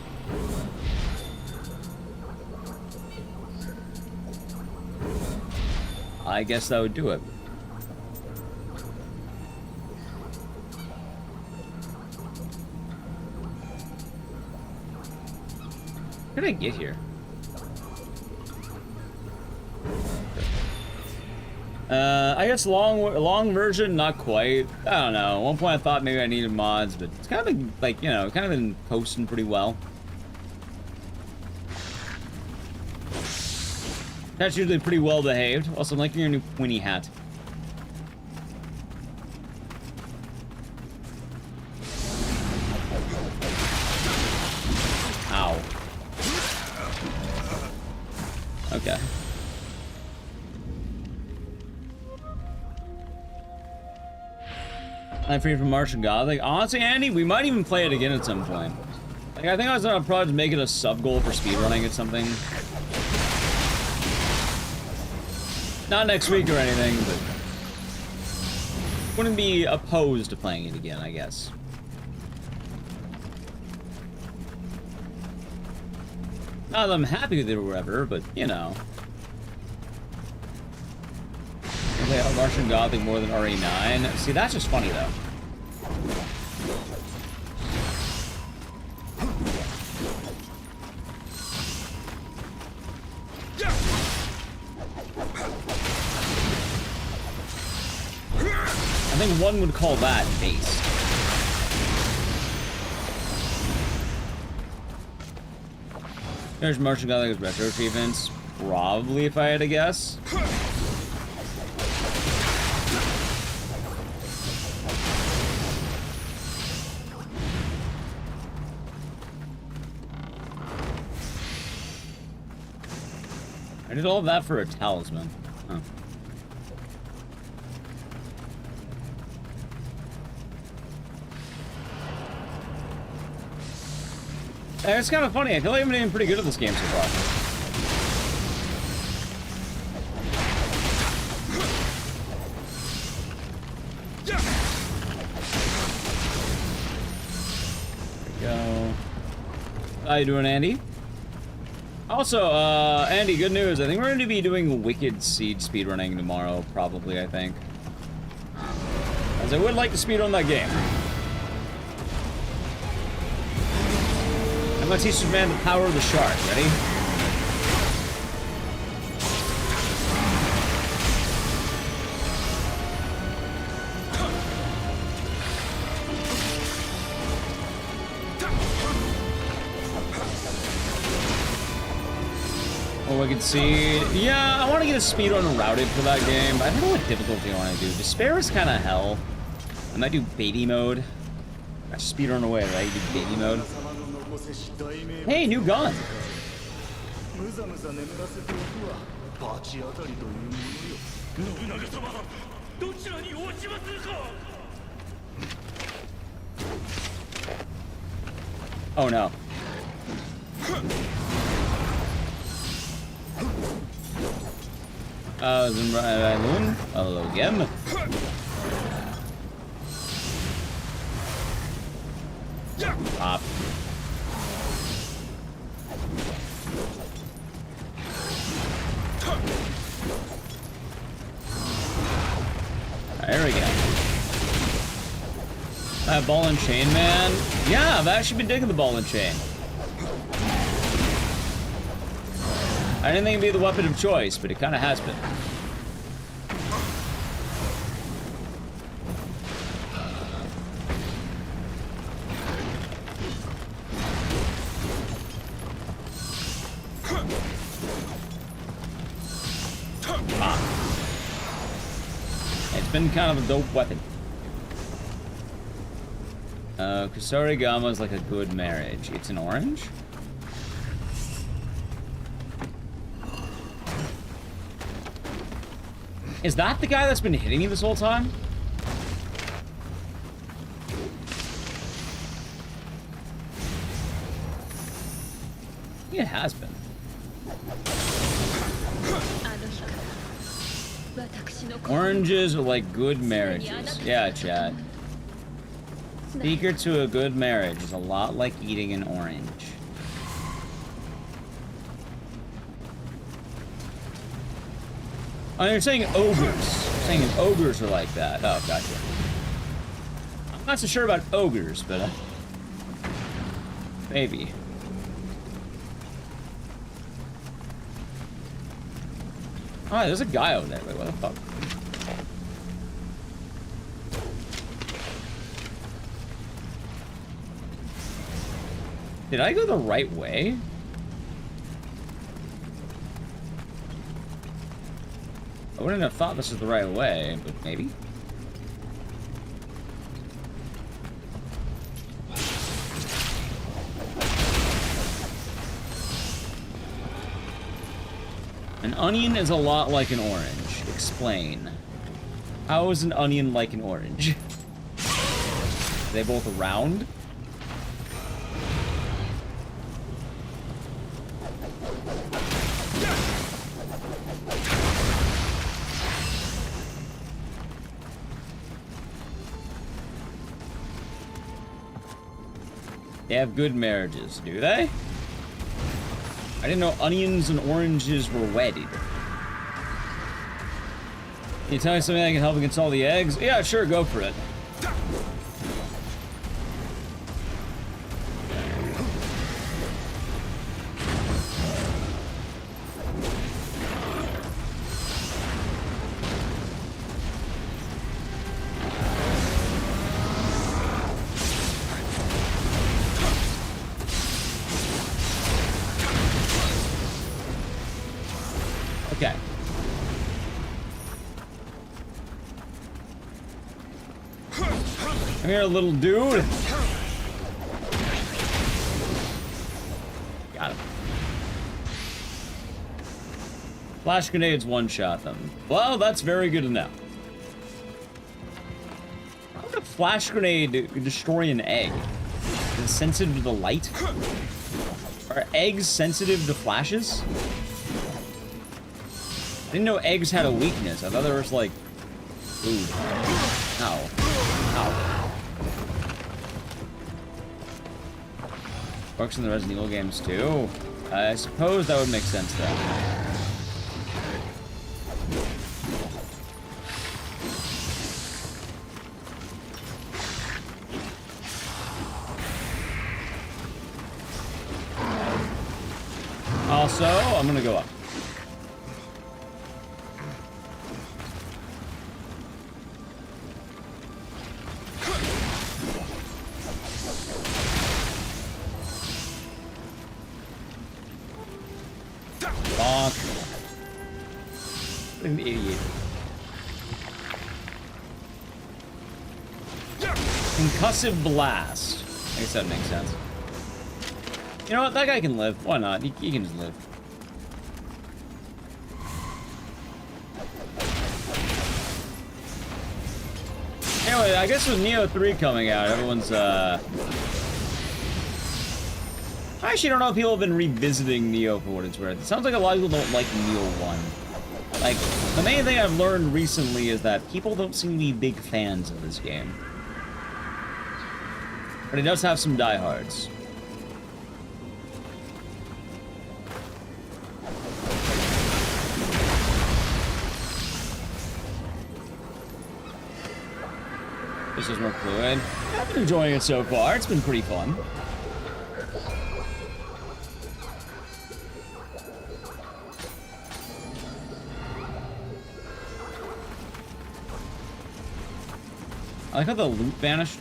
I guess that would do it. How did I get here? I guess long version, not quite. I don't know. At one point I thought maybe I needed mods, but it's kind of been, like, you know, kind of been posting pretty well. That's usually pretty well behaved. Also, I'm liking your new pointy hat. Ow. Okay. I'm free from Martian Gothic. Honestly, Andy, we might even play it again at some point. Like, I think I was gonna probably make it a sub goal for speedrunning at something. Not next week or anything, but wouldn't be opposed to playing it again, I guess. Not that I'm happy with it or whatever, but you know. Play Martian Gothic more than RE9. See, that's just funny though. I think one would call that based. There's Martian Gothic's retro achievements. Probably, if I had to guess. I did all of that for a talisman. Huh. It's kind of funny. I feel like I've been doing pretty good at this game so far. There we go. How you doing, Andy? Also, Andy, good news. I think we're going to be doing Wicked Seed speedrunning tomorrow, probably, I think. As I would like to speedrun that game. I'm gonna teach this man the power of the shark. Ready? Oh, I can see. Yeah, I want to get a speedrun routed for that game, but I don't know what difficulty I want to do. Despair is kind of hell. I might do baby mode. I speedrun away, right? Do baby mode. Hey, new gun! Oh no. Unraveling. Hello again. Pop. There we go. That ball and chain, man. Yeah, I've actually been digging the ball and chain. I didn't think it'd be the weapon of choice, but it kind of has been. It's been kind of a dope weapon. Kusarigama is like a good marriage. It's an orange? Is that the guy that's been hitting you this whole time? It has been. Oranges are like good marriages. Yeah, chat. Secret to a good marriage is a lot like eating an orange. Oh, you're saying ogres. You're saying ogres are like that. Oh, gotcha. I'm not so sure about ogres, but maybe. Oh, there's a guy over there. Wait, what the fuck? Did I go the right way? I wouldn't have thought this was the right way, but maybe. An onion is a lot like an orange. Explain. How is an onion like an orange? Are they both round? They have good marriages, do they? I didn't know onions and oranges were wedded. Can you tell me something that can help against all the eggs? Yeah, sure, go for it. Okay. Come here, little dude. Got him. Flash grenades one-shot them. Well, that's very good to know. How would a flash grenade destroy an egg? Is it sensitive to the light? Are eggs sensitive to flashes? I didn't know eggs had a weakness. I thought there was like... Ooh. Ow. Ow. Works in the Resident Evil games too. I suppose that would make sense then. Also, I'm gonna go up. An idiot. Concussive blast. I guess that makes sense. You know what? That guy can live. Why not? He can just live. Anyway, I guess with Nioh 3 coming out, everyone's I actually don't know if people have been revisiting Nioh for what it's worth. It sounds like a lot of people don't like Nioh 1. Like, the main thing I've learned recently is that people don't seem to be big fans of this game. But it does have some diehards. This is more fluid. I've been enjoying it so far. It's been pretty fun. I like how the loot vanished.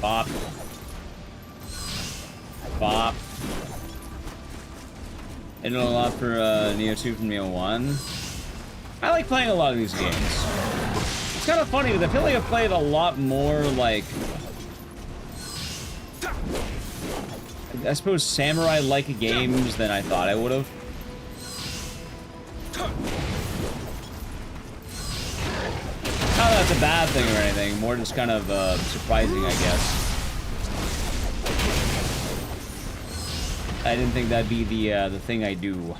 Bop. Bop. I did a lot for Nioh 2 from Nioh 1. I like playing a lot of these games. It's kind of funny because I feel like I've played a lot more, like, I suppose samurai-like games than I thought I would have. Not that that's a bad thing or anything, more just kind of surprising, I guess. I didn't think that'd be the thing I do.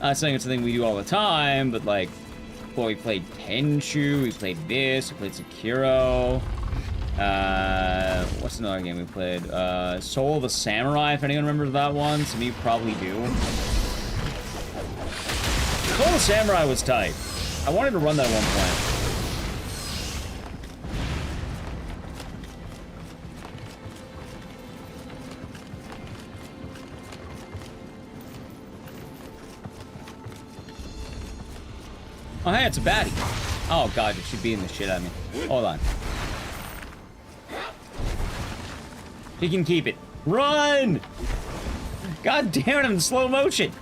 Not saying it's the thing we do all the time, but like, well, we played Tenchu, we played this, we played Sekiro. What's another game we played? Soul of the Samurai, if anyone remembers that one. Some of you probably do. Soul of the Samurai was tight. I wanted to run that at one point. Oh, hey, it's a baddie. Oh, God, it should be in the shit out of me. Hold on. He can keep it. Run! God damn it, I'm in slow motion.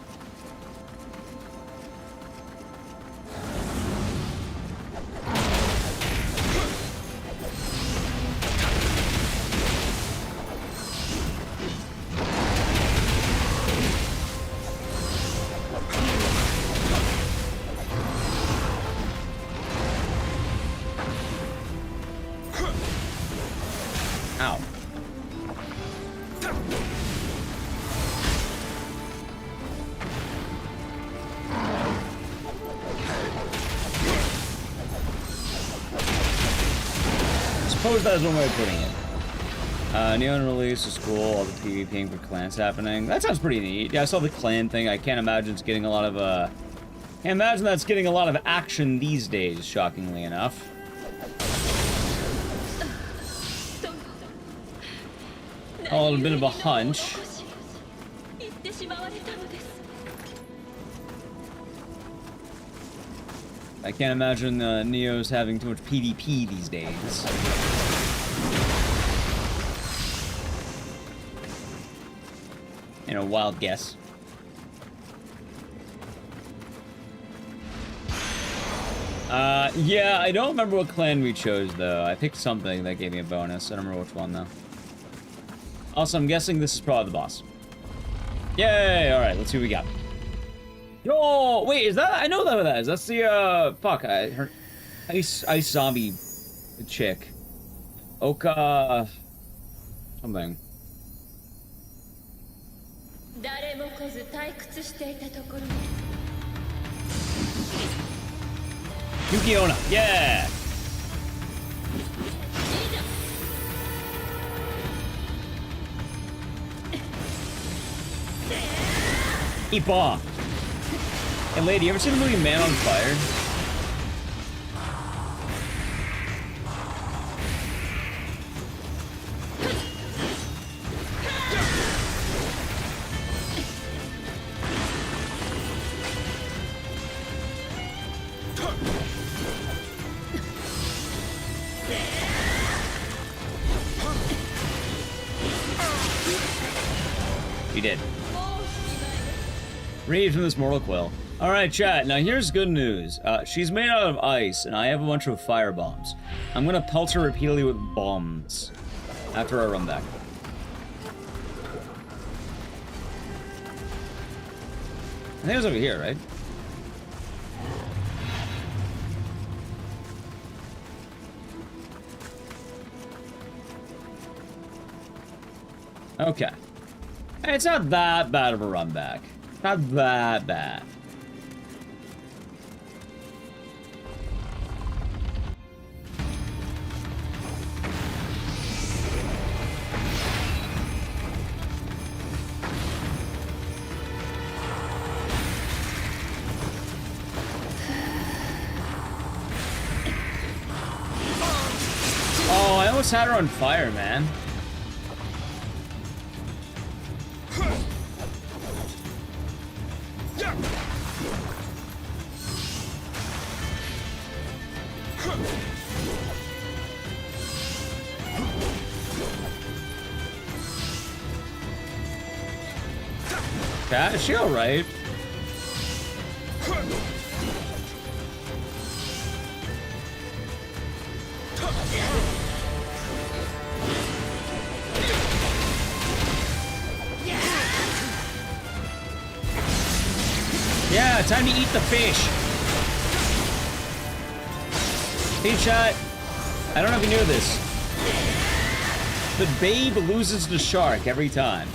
Ow. Suppose that is one way of putting it. Nioh release is cool, all the PvPing for clans happening. That sounds pretty neat. Yeah, I saw the clan thing. I can't imagine it's getting a lot of, can't imagine that's getting a lot of action these days, shockingly enough. A little bit of a hunch. I can't imagine Nioh's having too much PvP these days. You know, wild guess. Yeah, I don't remember what clan we chose, though. I picked something that gave me a bonus. I don't remember which one, though. Also, I'm guessing this is probably the boss. Yay! Alright, let's see what we got. Yo! Wait, is that... I know that is. That's the, fuck, her... Ice zombie chick. Oka... something. Yukiona! Yeah! Eat bomb. Hey, lady, you ever seen the movie Man on Fire? You did. Read from this mortal quill. Alright, chat, now here's good news. She's made out of ice, and I have a bunch of fire bombs. I'm gonna pelt her repeatedly with bombs after I run back. I think it was over here, right? Okay. It's not that bad of a run back. Not that bad. Oh, I almost had her on fire, man. Cat, is she alright? Yeah, time to eat the fish. Hey, chat. I don't know if you knew this, but Babe loses the shark every time.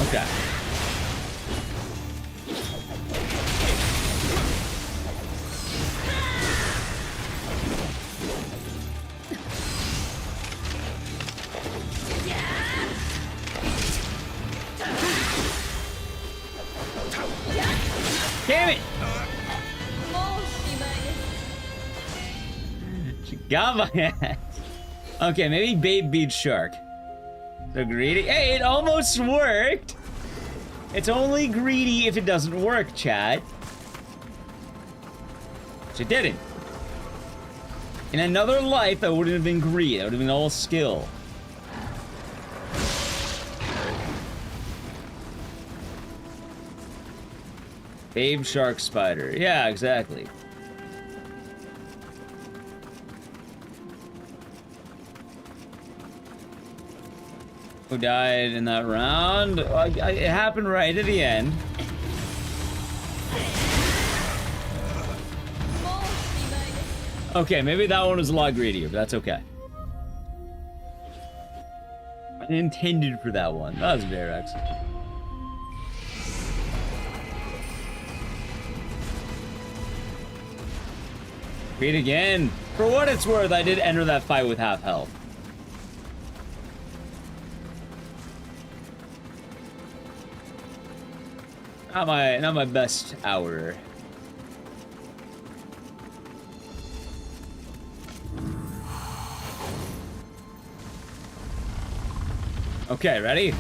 Okay. Damn it! She got my ass. Okay, maybe Babe beats Shark. So greedy. Hey, it almost worked! It's only greedy if it doesn't work, chat. She didn't. In another life, that wouldn't have been greed. That would have been all skill. Babe Shark Spider. Yeah, exactly. Who died in that round? It happened right at the end. Okay, maybe that one was a lot greedier, but that's okay. I intended for that one. That was Verax. Beat again. For what it's worth, I did enter that fight with half health. Not my best hour. Okay, ready?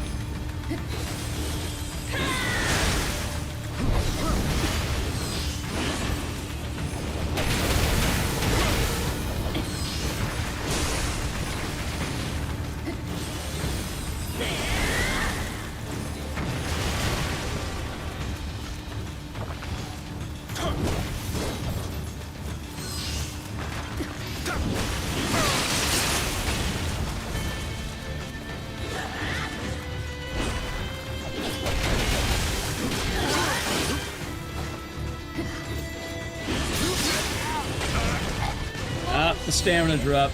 Stamina drop.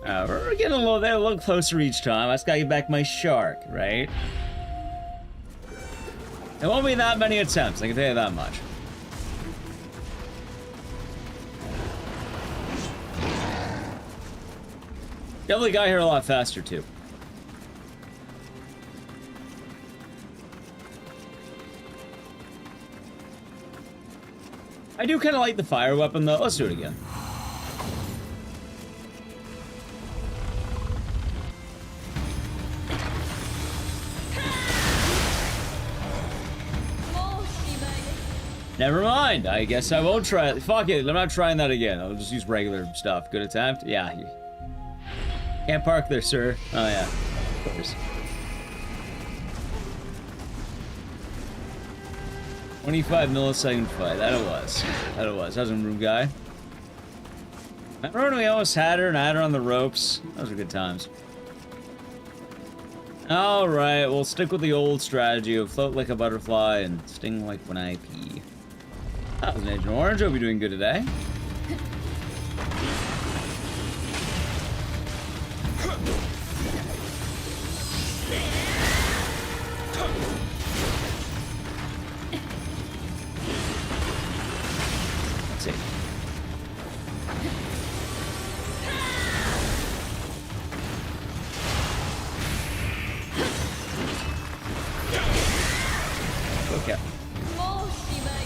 We're getting a little closer each time. I just gotta get back my shark, right? It won't be that many attempts, I can tell you that much. Definitely got here a lot faster too. I do kind of like the fire weapon, though. Let's do it again. Never mind. I guess I won't try it. Fuck it. I'm not trying that again. I'll just use regular stuff. Good attempt? Yeah. Can't park there, sir. Oh, yeah. Of course. 25 millisecond fight. That it was. That it was. That was a room guy. Remember when we almost had her and I had her on the ropes? Those were good times. Alright, we'll stick with the old strategy of float like a butterfly and sting like when I pee. That was an Agent Orange. Hope you're doing good today.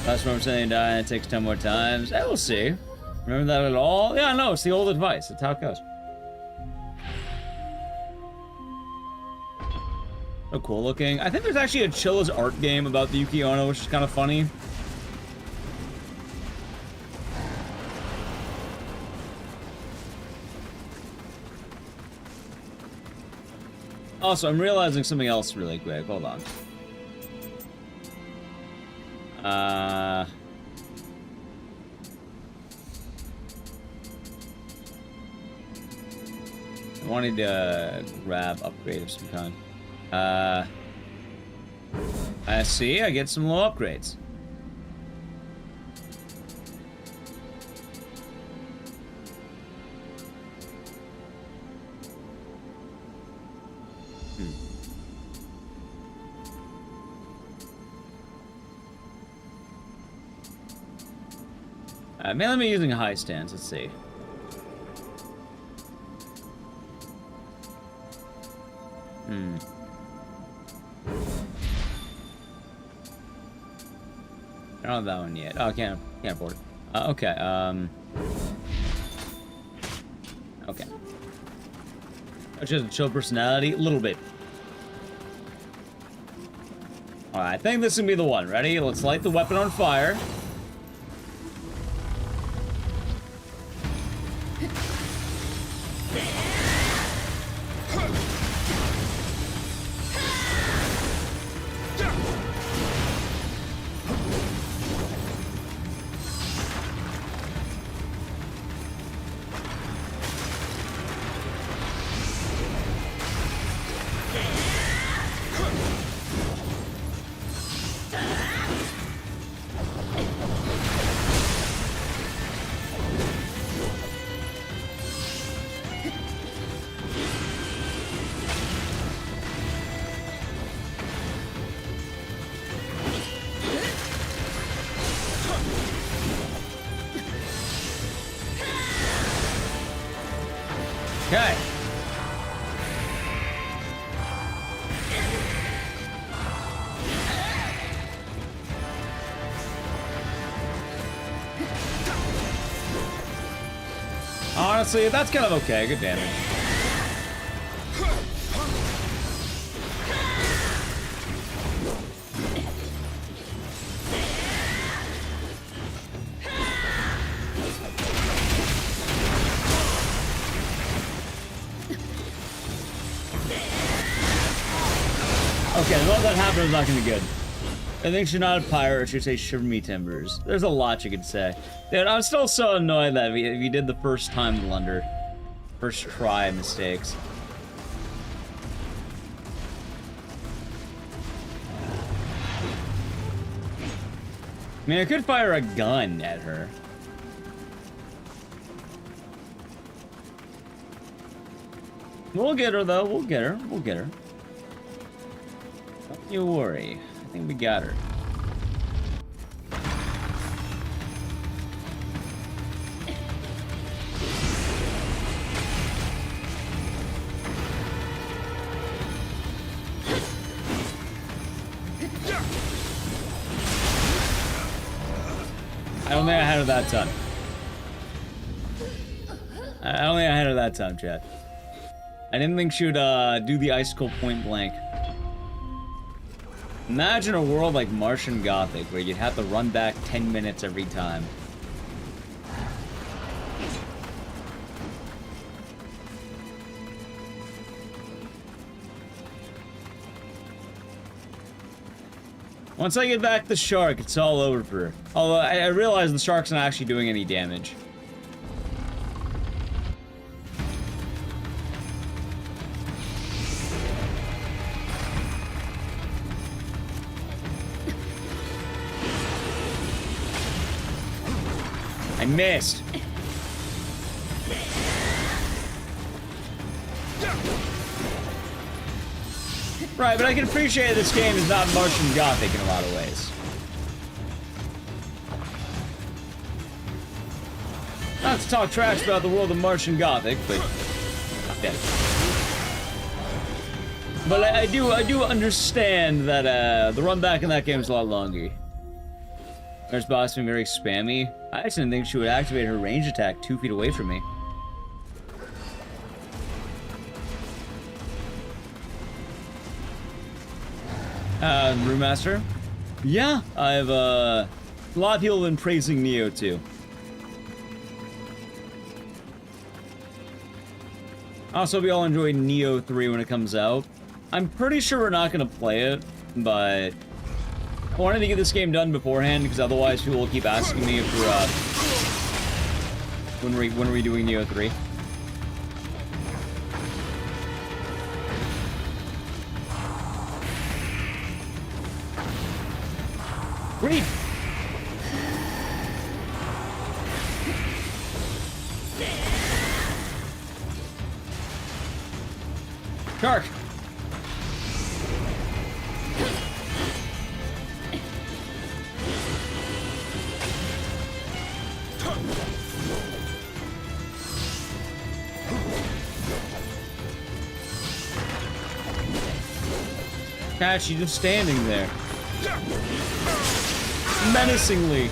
Last moment saying die, and it takes 10 more times. We'll see. Remember that at all? Yeah, no, it's the old advice. That's how it goes. So cool looking. I think there's actually a Chilla's art game about the Yuki Ono, which is kind of funny. Also, I'm realizing something else really quick. Hold on. I wanted to grab upgrade of some kind. I see. I get some low upgrades. Mainly I'm using a high stance. Let's see. I don't have that one yet. Oh, I can't afford it. Okay. Okay. Just a chill personality, a little bit. All right, I think this is gonna be the one. Ready? Let's light the weapon on fire. Okay. Honestly, that's kind of okay. Good damage. Okay, the moment that happened was not gonna be good. I think she's not a pirate, or should say shiver me timbers. There's a lot you could say. Dude, I'm still so annoyed that we did the first time blunder. First try mistakes. I mean, I could fire a gun at her. We'll get her, though. We'll get her. We'll get her. Don't you worry. I think we got her. I don't think I had her that time. I don't think I had her that time, chat. I didn't think she would do the icicle point blank. Imagine a world like Martian Gothic, where you'd have to run back 10 minutes every time. Once I get back the shark, it's all over for her. Although, I realize the shark's not actually doing any damage. I missed. Right, but I can appreciate this game is not Martian Gothic in a lot of ways. Not to talk trash about the world of Martian Gothic, but yeah. But I do understand that the run back in that game is a lot longer. There's boss being very spammy. I just didn't think she would activate her range attack 2 feet away from me. Brewmaster? Yeah, I've, a lot of people have been praising Nioh, too. Also, we all enjoyed Nioh 3 when it comes out. I'm pretty sure we're not gonna play it, but I wanted to get this game done beforehand because otherwise people will keep asking me if we're when are we doing Nioh 3? Read! Shark! Cat, she's just standing there. Menacingly.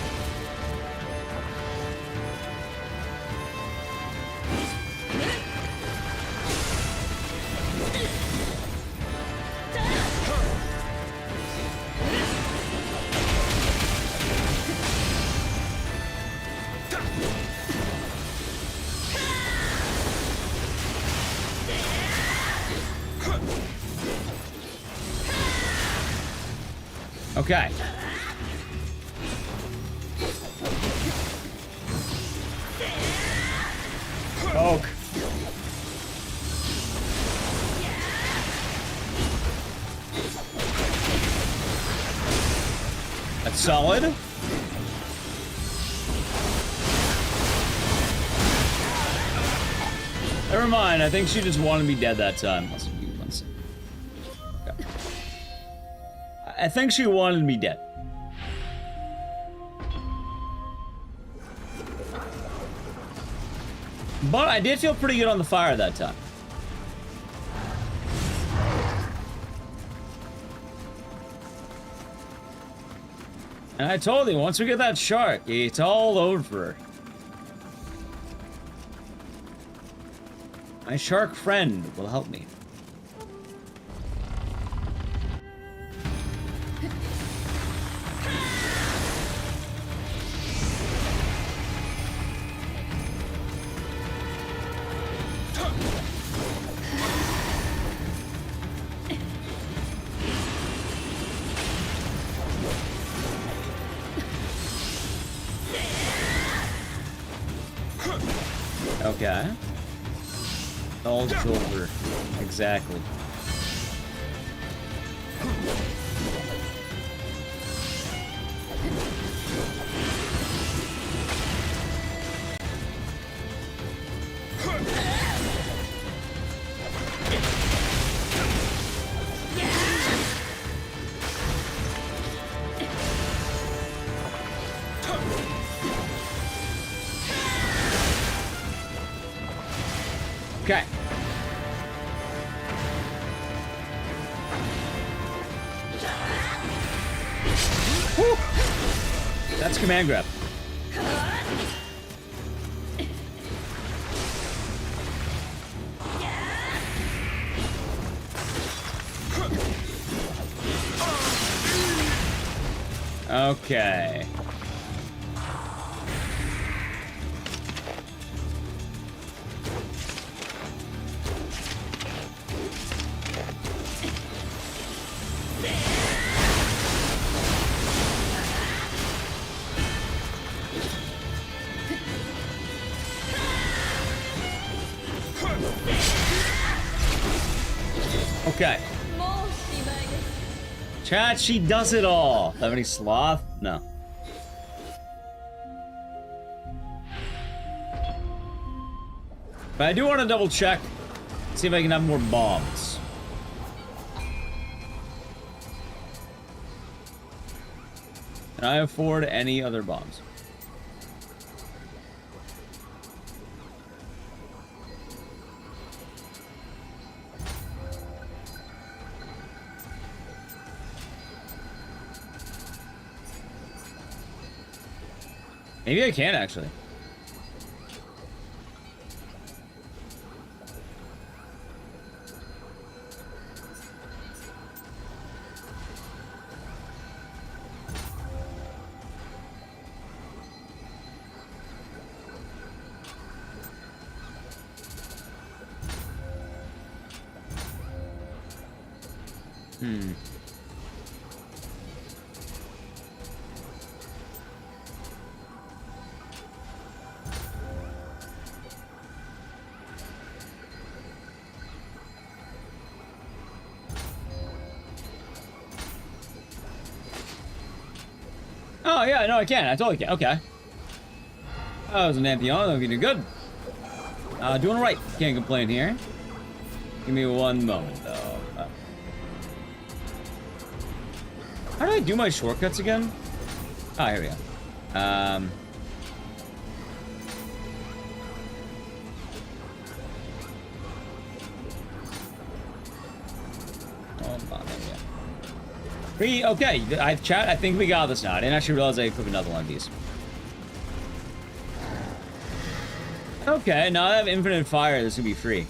Okay. Poke. That's solid. Never mind, I think she just wanted me dead that time. Okay. I think she wanted me dead. But I did feel pretty good on the fire that time. And I told you, once we get that shark, it's all over. My shark friend will help me. Okay. All over. Exactly. Okay. Woo. That's command grab. Okay. Okay. Chat, she does it all. Have any sloth? No. But I do want to double check, see if I can have more bombs. Can I afford any other bombs? Maybe I can, actually. Oh, yeah, no, I can. I totally can. Okay. That was an Amphion. That would be good. Doing all right. Can't complain here. Give me one moment, though. How do I do my shortcuts again? Oh, here we go. Hold on, there we go. Okay, chat, I think we got this now. I didn't actually realize I equipped another one of these. Okay, now I have infinite fire. This will be free.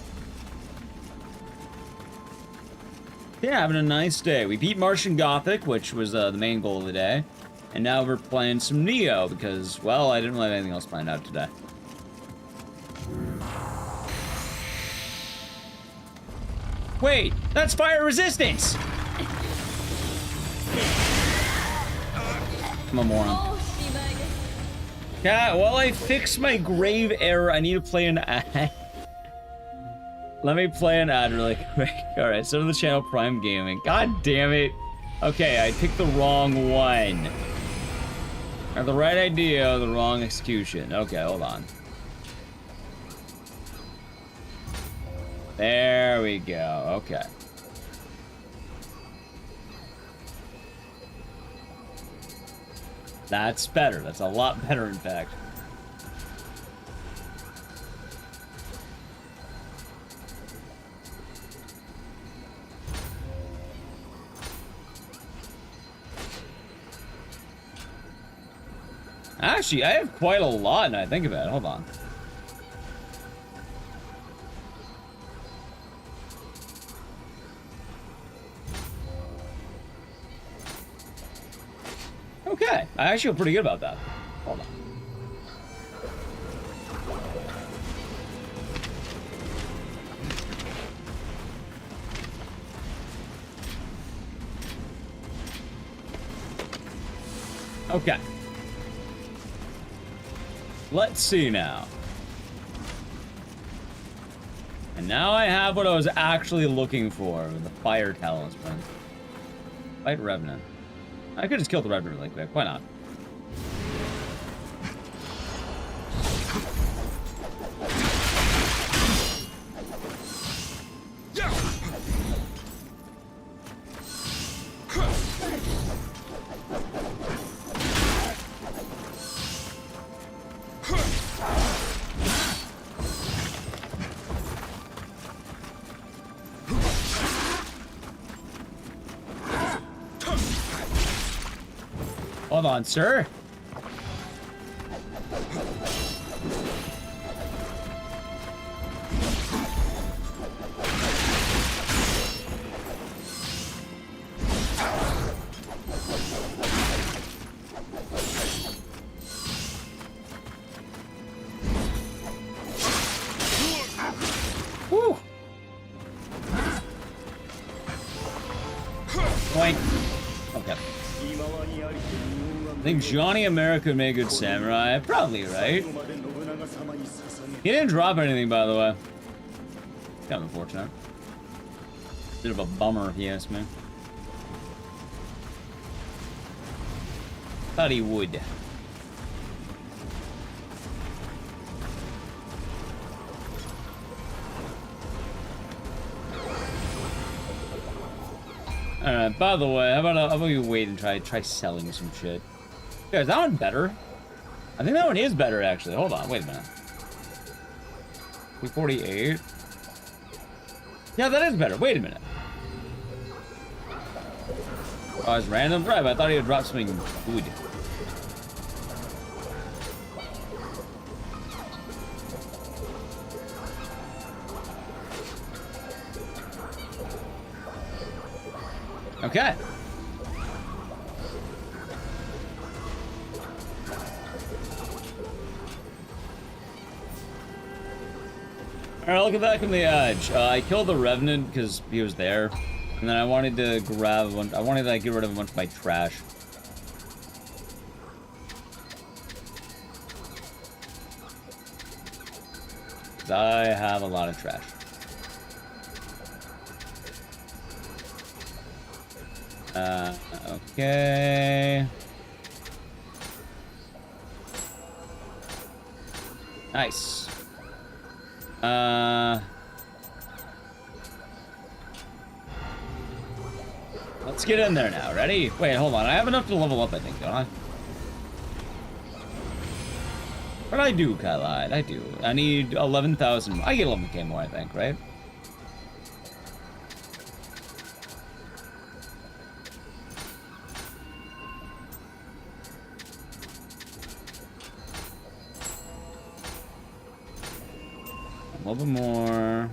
Yeah, having a nice day. We beat Martian Gothic, which was the main goal of the day. And now we're playing some Nioh because, well, I didn't really have anything else planned out today. Wait, that's fire resistance! I'm a moron. Yeah, while I fix my grave error, I need to play an ad. Let me play an ad really quick. Alright, so to the channel Prime Gaming. God damn it. Okay, I picked the wrong one. I have the right idea, the wrong execution. Okay, hold on. There we go. Okay. That's better. That's a lot better, in fact. Actually, I have quite a lot, now I think about it. Hold on. Okay, I actually feel pretty good about that. Hold on. Okay. Let's see now. And now I have what I was actually looking for with the fire talisman. Fight Revenant. I could just kill the Revenant really quick. Why not? Hold on, sir. Woo. Boink. Okay. I think Johnny America would make a good samurai. Probably, right? He didn't drop anything, by the way. Kind of unfortunate. Bit of a bummer, if you ask me. Thought he would. Alright, by the way, how about we wait and try selling some shit? Yeah, is that one better? I think that one is better, actually. Hold on, wait a minute. 248. Yeah, that is better. Wait a minute. Oh, it's random? Right, but I thought he would drop something good. Okay. Alright, looking back on the edge. I killed the Revenant because he was there. And then I wanted to grab one. I wanted to like, get rid of a bunch of my trash. Because I have a lot of trash. Okay. Nice. Let's get in there now. Ready? Wait, hold on. I have enough to level up, I think, don't I? What did I do, Kylide? I do. I need 11,000. I get 11k more, I think, right? A little bit more.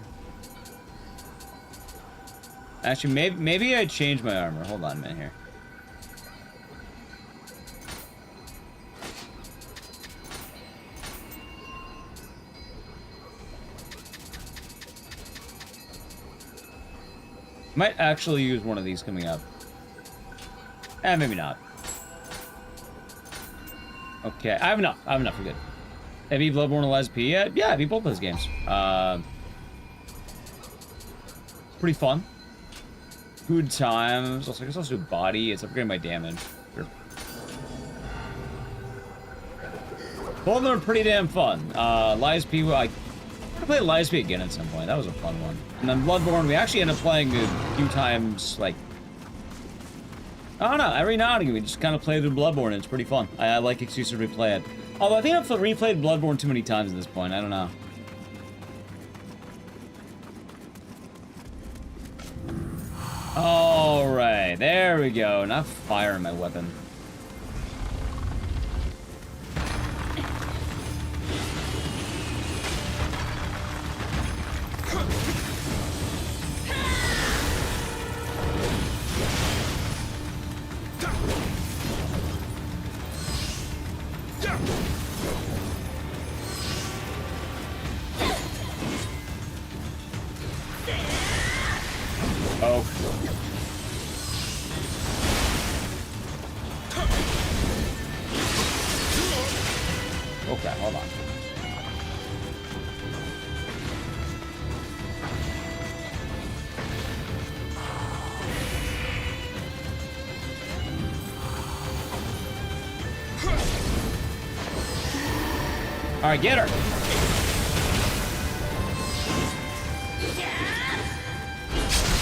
Actually, maybe I changed my armor. Hold on a minute here. Might actually use one of these coming up. Maybe not. Okay, I have enough. I have enough for good. Have you Bloodborne or LSP yet? Yeah, I beat both those games. Pretty fun. Good times. Also, I guess I'll do body. It's upgrading my damage. Sure. Both of them are pretty damn fun. LSP, I'm gonna play LSP again at some point. That was a fun one. And then Bloodborne, we actually ended up playing a few times, like, I don't know, every now and again we just kind of play through Bloodborne and it's pretty fun. I like Ecdycis to replay it. Although I think I've replayed Bloodborne too many times at this point, I don't know. Alright, there we go. Not fire in my weapon. Oh. Okay, hold on. All right, get her.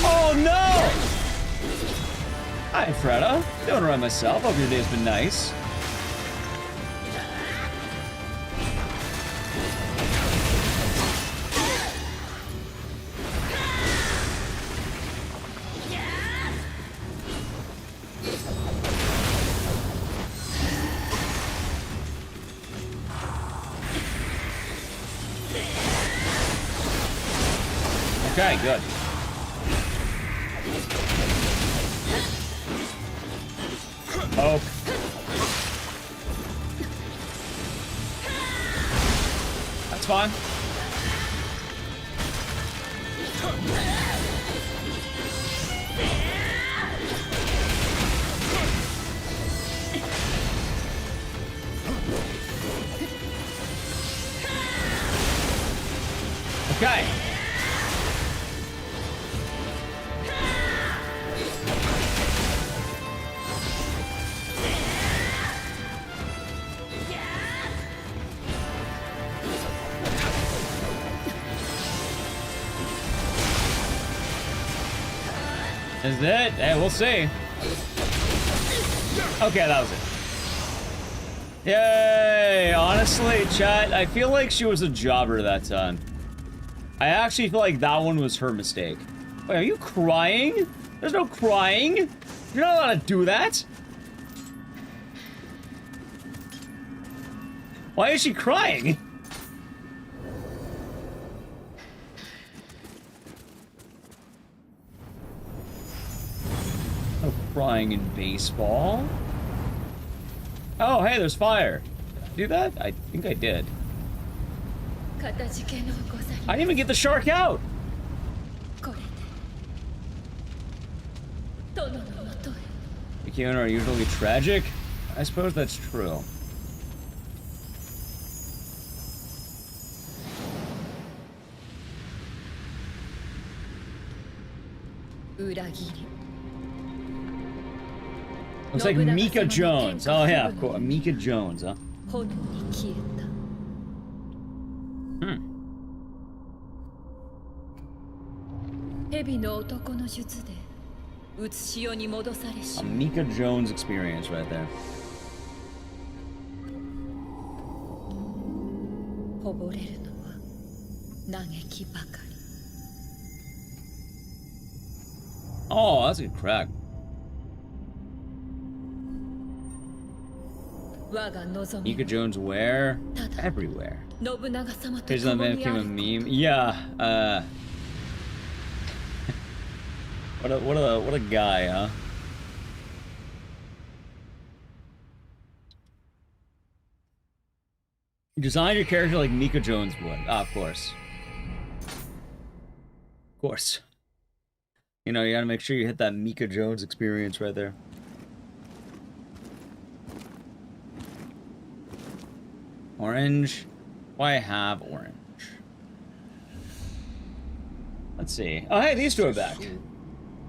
Oh no! Hi, Freda. Doing alright myself. Hope your day's been nice. Okay, good. Oh. That's fine. Okay. Is it? Hey, we'll see. Okay, that was it. Yay! Honestly, chat, I feel like she was a jobber that time. I actually feel like that one was her mistake. Wait, are you crying? There's no crying. You're not allowed to do that. Why is she crying? No crying in baseball. Oh, hey, there's fire. Did I do that? I think I did. I didn't even get the shark out. Ikea are usually tragic? I suppose that's true. Looks like Mika Jones. Oh yeah, of course. Mika Jones, huh? A Mika Jones experience right there. Oh, that's a good crack. Mika Jones where? Everywhere. Here's that man became a meme. Yeah, what a guy, huh? You design your character like Mika Jones would. Ah, of course. Of course. You know, you gotta make sure you hit that Mika Jones experience right there. Orange. Why have orange? Let's see. Oh, hey, these two are back.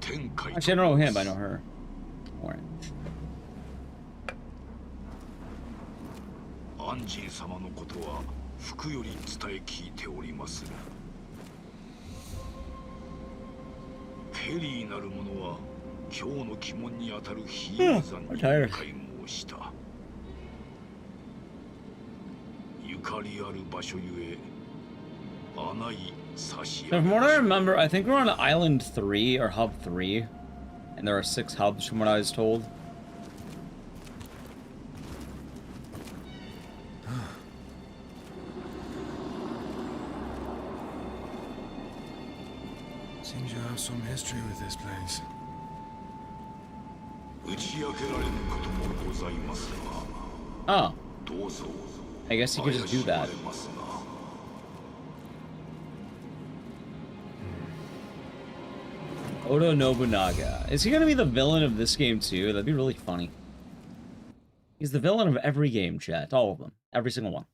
Actually, I don't know him, but I know her. Orange. I'm tired. So from what I remember, I think we're on Island 3 or Hub 3, and there are 6 hubs from what I was told. Seems you have some history with this place. Oh. I guess you could just do that. Oda Nobunaga. Is he gonna be the villain of this game too? That'd be really funny. He's the villain of every game, chat. All of them. Every single one.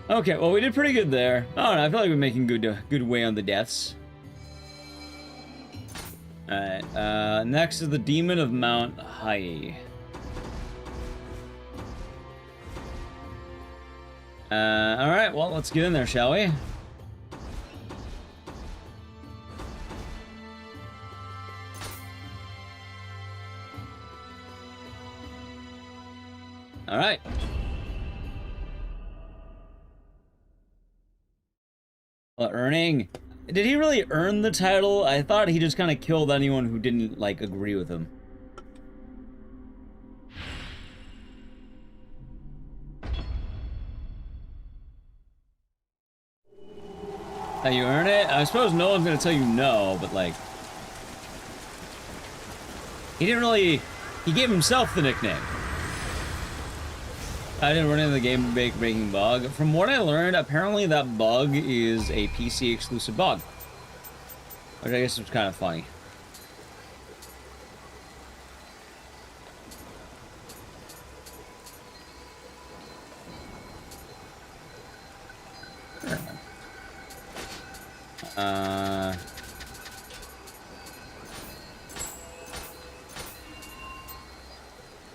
Okay, well, we did pretty good there. I don't know, I feel like we're making good way on the deaths. Alright, next is the Demon of Mount Hai. Alright, well, let's get in there, shall we? Alright. Earning. Did he really earn the title? I thought he just kind of killed anyone who didn't, like, agree with him. Now you earn it? I suppose no one's gonna tell you no, but, like... He didn't really... He gave himself the nickname. I didn't run into the game breaking bug. From what I learned, apparently that bug is a PC exclusive bug. Which I guess was kind of funny.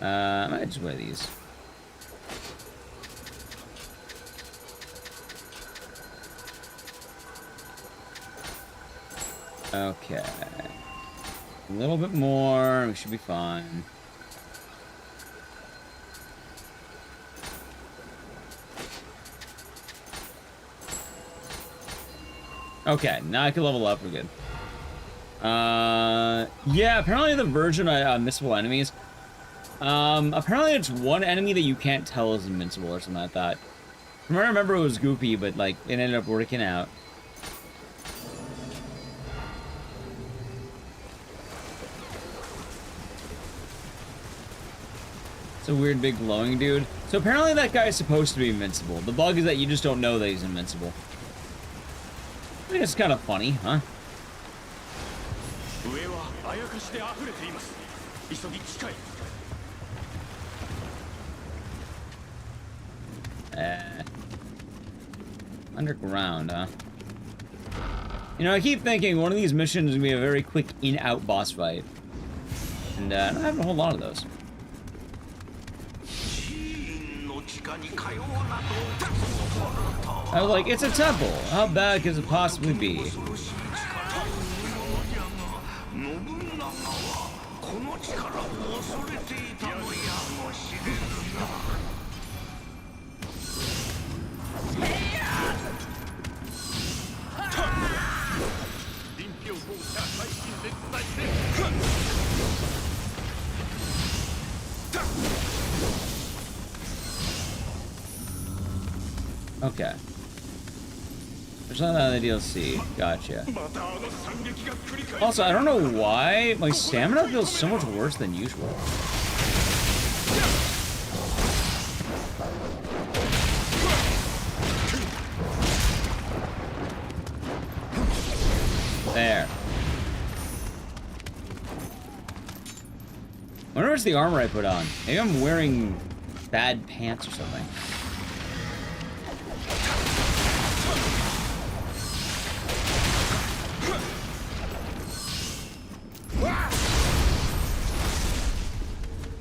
I might just wear these. Okay. A little bit more, we should be fine. Okay, now I can level up, we're good. Yeah, apparently the version of Missable Enemies, apparently it's one enemy that you can't tell is invincible or something like that. From what I remember, it was goofy, but, like, it ended up working out. It's a weird big glowing dude. So apparently that guy is supposed to be invincible. The bug is that you just don't know that he's invincible. I think it's kind of funny, huh? Underground, huh? You know, I keep thinking one of these missions is gonna be a very quick in-out boss fight. And I don't have a whole lot of those. I was like, it's a temple. How bad could it possibly be? Okay. There's not another DLC. Gotcha. Also, I don't know why my stamina feels so much worse than usual. There. I wonder what's the armor I put on. Maybe I'm wearing bad pants or something.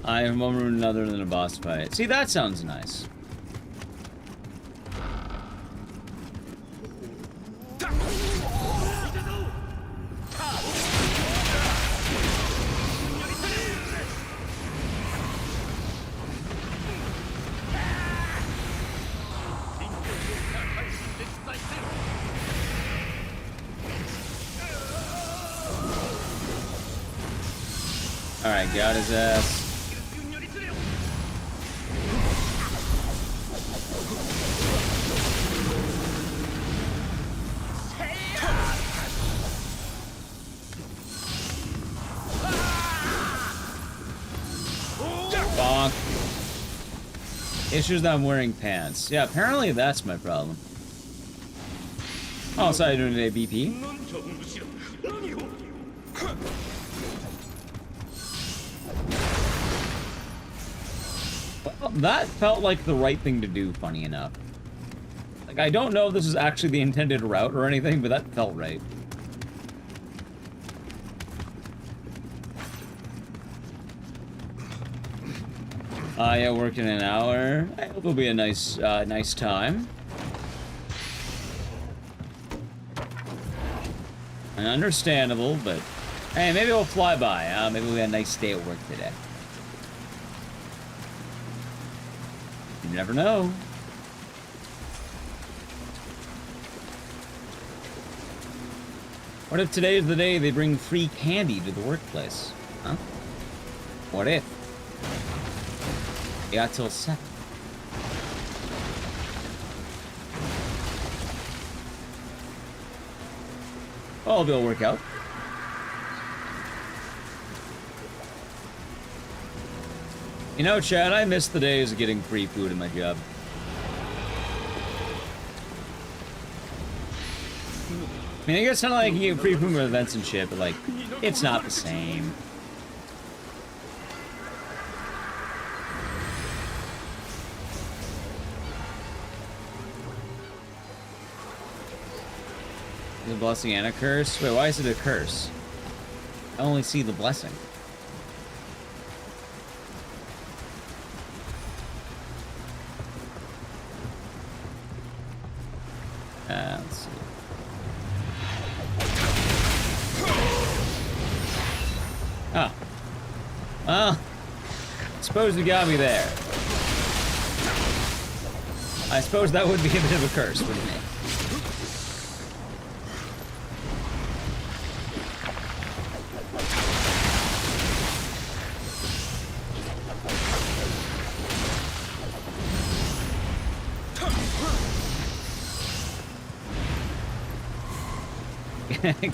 I have one room other than a boss fight. See, that sounds nice. Alright, got his ass. Bonk. Issues that I'm wearing pants. Yeah, apparently that's my problem. Oh, sorry, doing today, BP. Well, that felt like the right thing to do, funny enough. Like, I don't know if this is actually the intended route or anything, but that felt right. Yeah, working an hour. I hope it'll be a nice, nice time. And understandable, but hey, maybe we'll fly by. Maybe we had a nice day at work today. You never know. What if today is the day they bring free candy to the workplace? Huh? What if? You got till 7. Oh, it'll work out. You know, Chad, I miss the days of getting free food in my job. I mean, I guess it's not like you get free food with events and shit, but like, it's not the same. Is a blessing and a curse? Wait, why is it a curse? I only see the blessing. Let's see. Ah. Well, I suppose you got me there. I suppose that would be a bit of a curse, wouldn't it?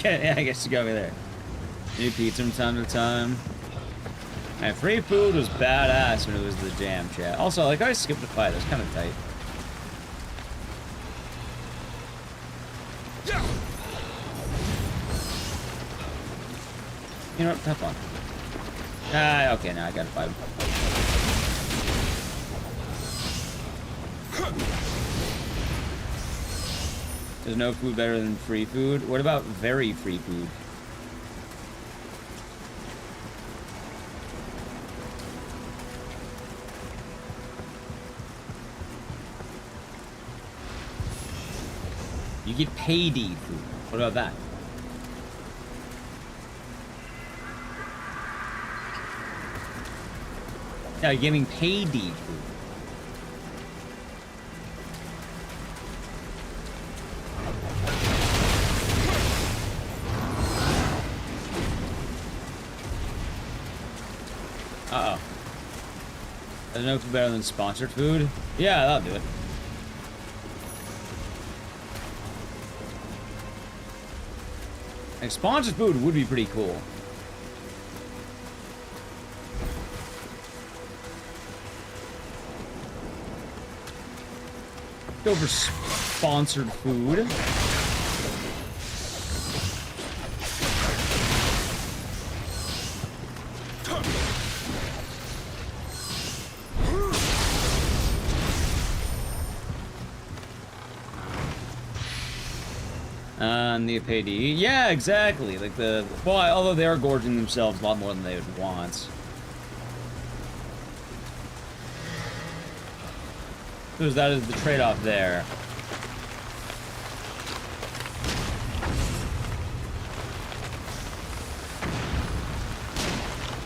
Yeah, I guess you got me there. New pizza from time to time. And free food was badass when it was the jam, chat. Also, like, I skipped a fight. That's kind of tight. You know what? Have fun. Ah, okay, now I gotta fight him. There's no food better than free food. What about very free food? You get payday food. What about that? Yeah, you're getting payday food. Uh-oh. There's no food better than sponsored food? Yeah, that'll do it. Like, sponsored food would be pretty cool. Go for sponsored food. Nioh payday. Yeah, exactly. Like the well, although they are gorging themselves a lot more than they would want. Because that is the trade-off there.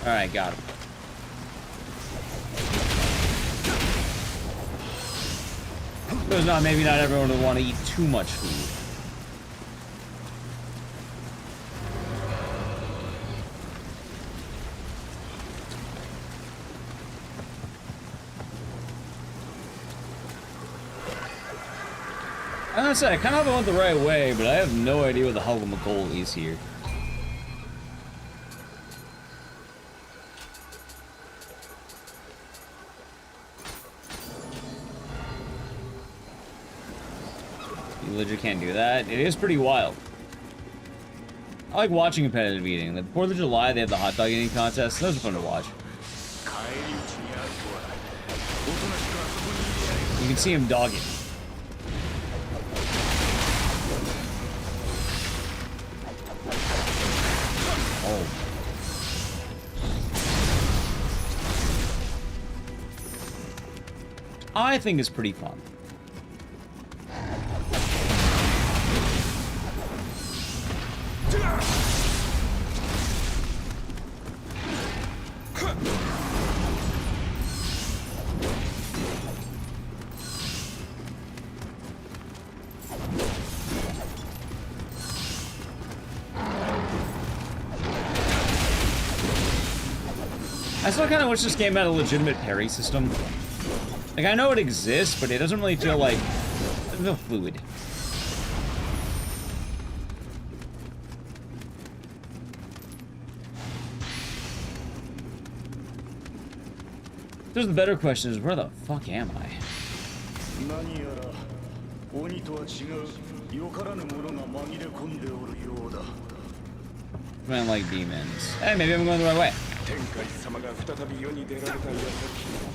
Alright, got him. Because not maybe not everyone would want to eat too much food. I was gonna say, I kind of went the right way, but I have no idea what the hell the goal is here. You legit can't do that. It is pretty wild. I like watching competitive eating. Like, 4th of July, they have the hot dog eating contest. Those are fun to watch. You can see him dogging. Oh. I think it's pretty fun. I still kind of wish this game had a legitimate parry system. Like, I know it exists, but it doesn't really feel like... it doesn't feel fluid. There's the better question is, where the fuck am I? Man, like demons. Hey, maybe I'm going the right way.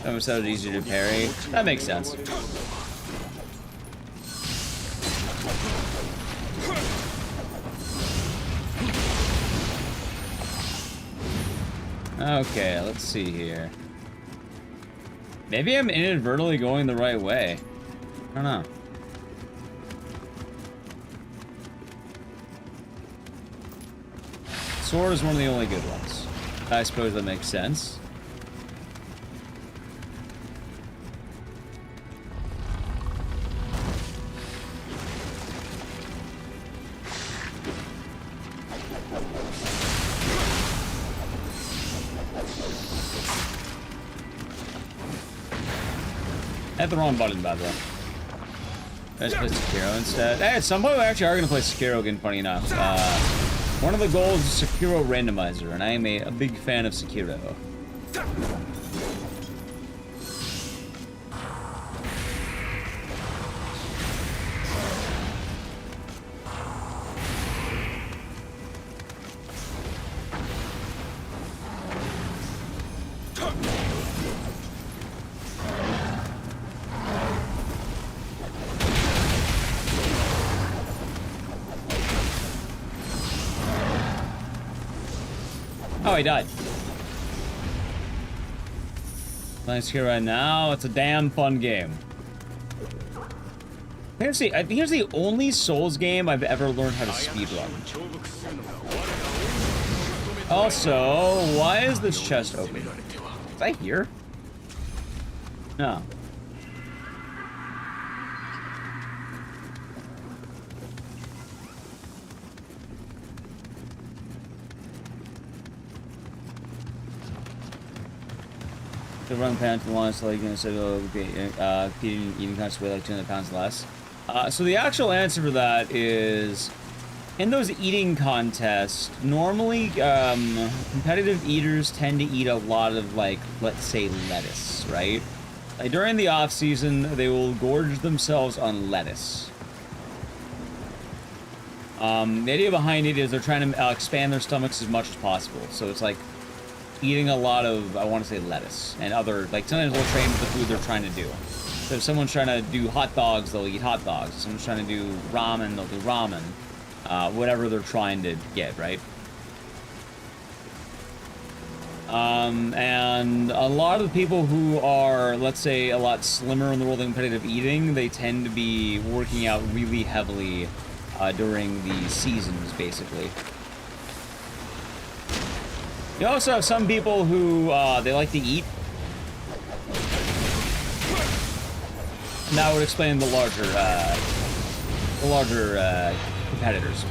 That sounds easier to parry. That makes sense. Okay, let's see here. Maybe I'm inadvertently going the right way. I don't know. Sword is one of the only good ones. I suppose that makes sense. I hit the wrong button, by the way. Let's play Sekiro instead. Hey, at some point we actually are going to play Sekiro again, funny enough. One of the goals is Sekiro Randomizer, and I am a big fan of Sekiro. Oh, he died. Nice here right now. It's a damn fun game. I think it's the only Souls game I've ever learned how to speedrun. Also, why is this chest open? Was I here? No. To run pants for once, like instead of eating constantly like 200 pounds less. So the actual answer for that is, in those eating contests, normally competitive eaters tend to eat a lot of, like, let's say lettuce, right? Like during the off season, they will gorge themselves on lettuce. The idea behind it is they're trying to expand their stomachs as much as possible. So it's like eating a lot of, I want to say, lettuce and other, like, sometimes they'll train with the food they're trying to do. So if someone's trying to do hot dogs, they'll eat hot dogs. If someone's trying to do ramen, they'll do ramen. Whatever they're trying to get, right? And a lot of the people who are, let's say, a lot slimmer in the world of competitive eating, they tend to be working out really heavily during the seasons, basically. You also have some people who, they like to eat. And that would explain the larger competitors.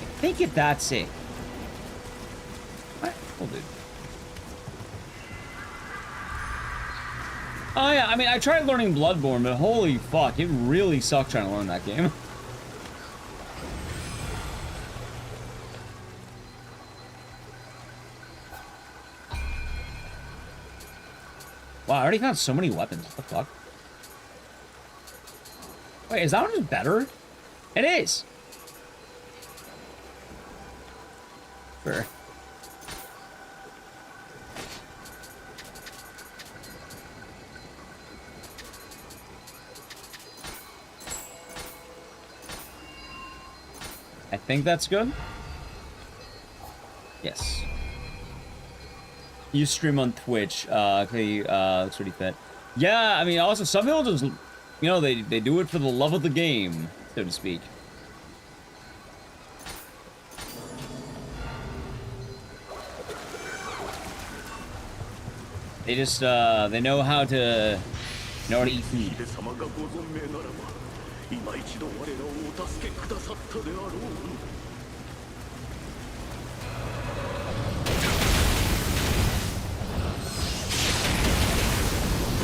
I think if that's it. What? We'll do. Oh yeah, I mean, I tried learning Bloodborne, but holy fuck, it really sucked trying to learn that game. Wow, I already found so many weapons. What the fuck? Wait, is that one just better? It is! Sure. I think that's good. Yes. You stream on Twitch. Okay, looks pretty fit. Yeah, I mean, also, some people just, you know, they do it for the love of the game, so to speak. They just, they know how to eat food.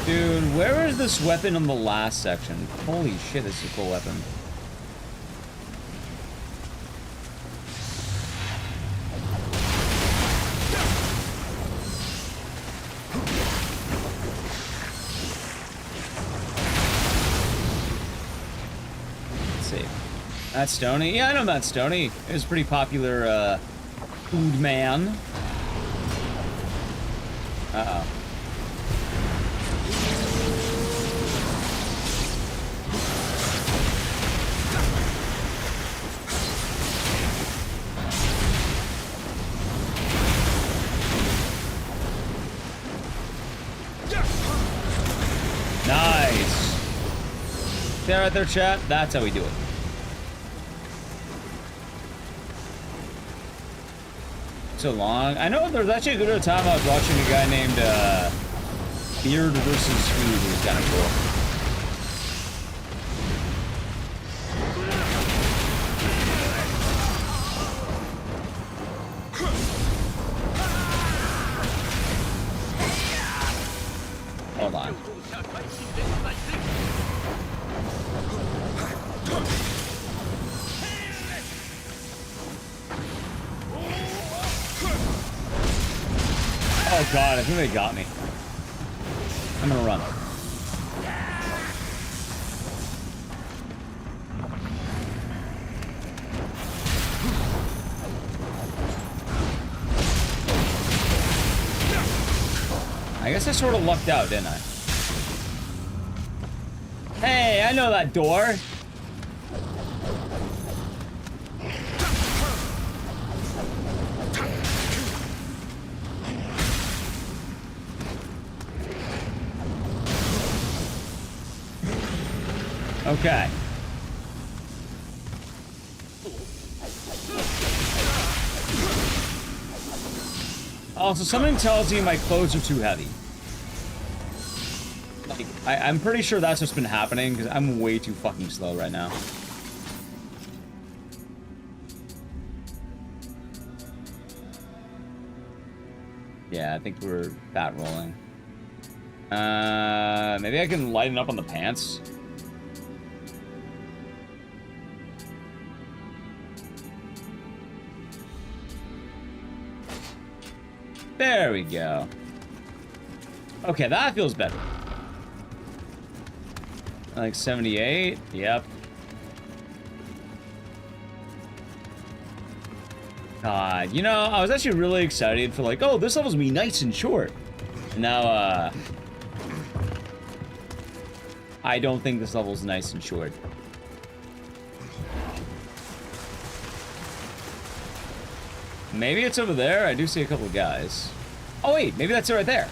Dude, where is this weapon on the last section? Holy shit, this is a cool weapon. Let's see. Matt Stoney? Yeah, I know Matt Stoney. He was a pretty popular, food man. Uh-oh. Nice. See that right there, chat? That's how we do it. So long. I know there's actually a good bit of time I was watching a guy named Beard versus Food, who was kind of cool. Hold on. Oh god, I think they got me. I'm gonna run. I guess I sort of lucked out, didn't I? Hey, I know that door. Okay. Also, something tells me my clothes are too heavy. Like, I'm pretty sure that's what's been happening, because I'm way too fucking slow right now. Yeah, I think we're fat rolling. Maybe I can lighten up on the pants. There we go. Okay, that feels better. Like 78. Yep. God, you know, I was actually really excited for like, oh, this level's gonna be nice and short. And now, I don't think this level's nice and short. Maybe it's over there. I do see a couple of guys. Oh, wait. Maybe that's it right there.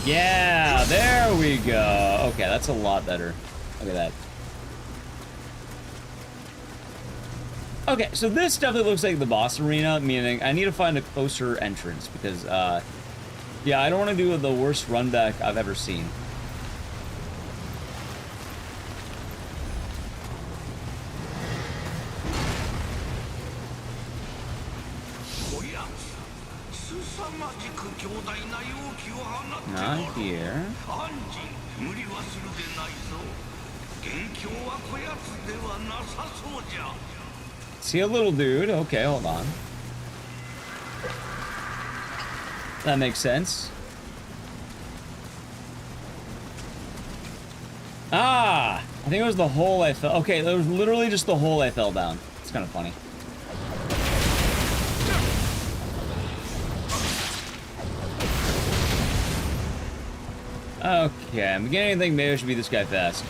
Yeah, there we go. Okay, that's a lot better. Look at that. Okay, so this definitely looks like the boss arena, meaning I need to find a closer entrance because, yeah, I don't want to do the worst run back I've ever seen. Not here. See a little dude. Okay, hold on. That makes sense. Ah! I think it was the hole I fell. Okay, that was literally just the hole I fell down. It's kind of funny. Okay, I'm beginning to think maybe I should beat this guy fast.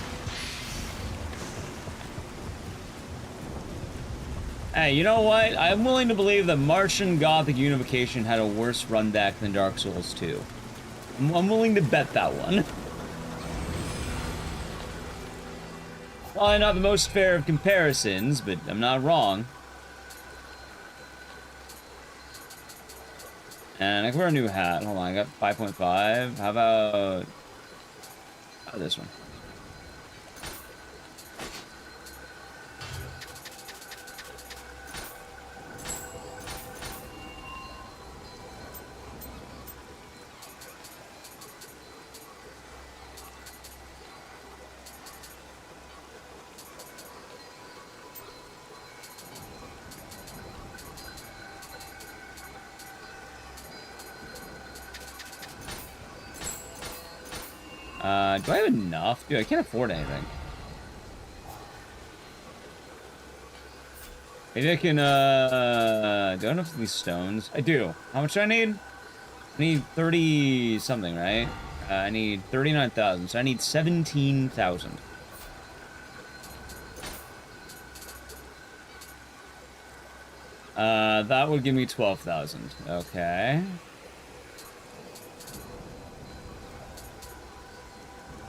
Hey, you know what? I'm willing to believe that Martian Gothic Unification had a worse run back than Dark Souls 2. I'm willing to bet that one. Probably not the most fair of comparisons, but I'm not wrong. And I can wear a new hat. Hold on, I got 5.5. How about this one? Do I have enough? Dude, I can't afford anything. Maybe I can, do I have enough of these stones? I do. How much do I need? I need 30 something, right? I need 39,000, so I need 17,000. That would give me 12,000. Okay.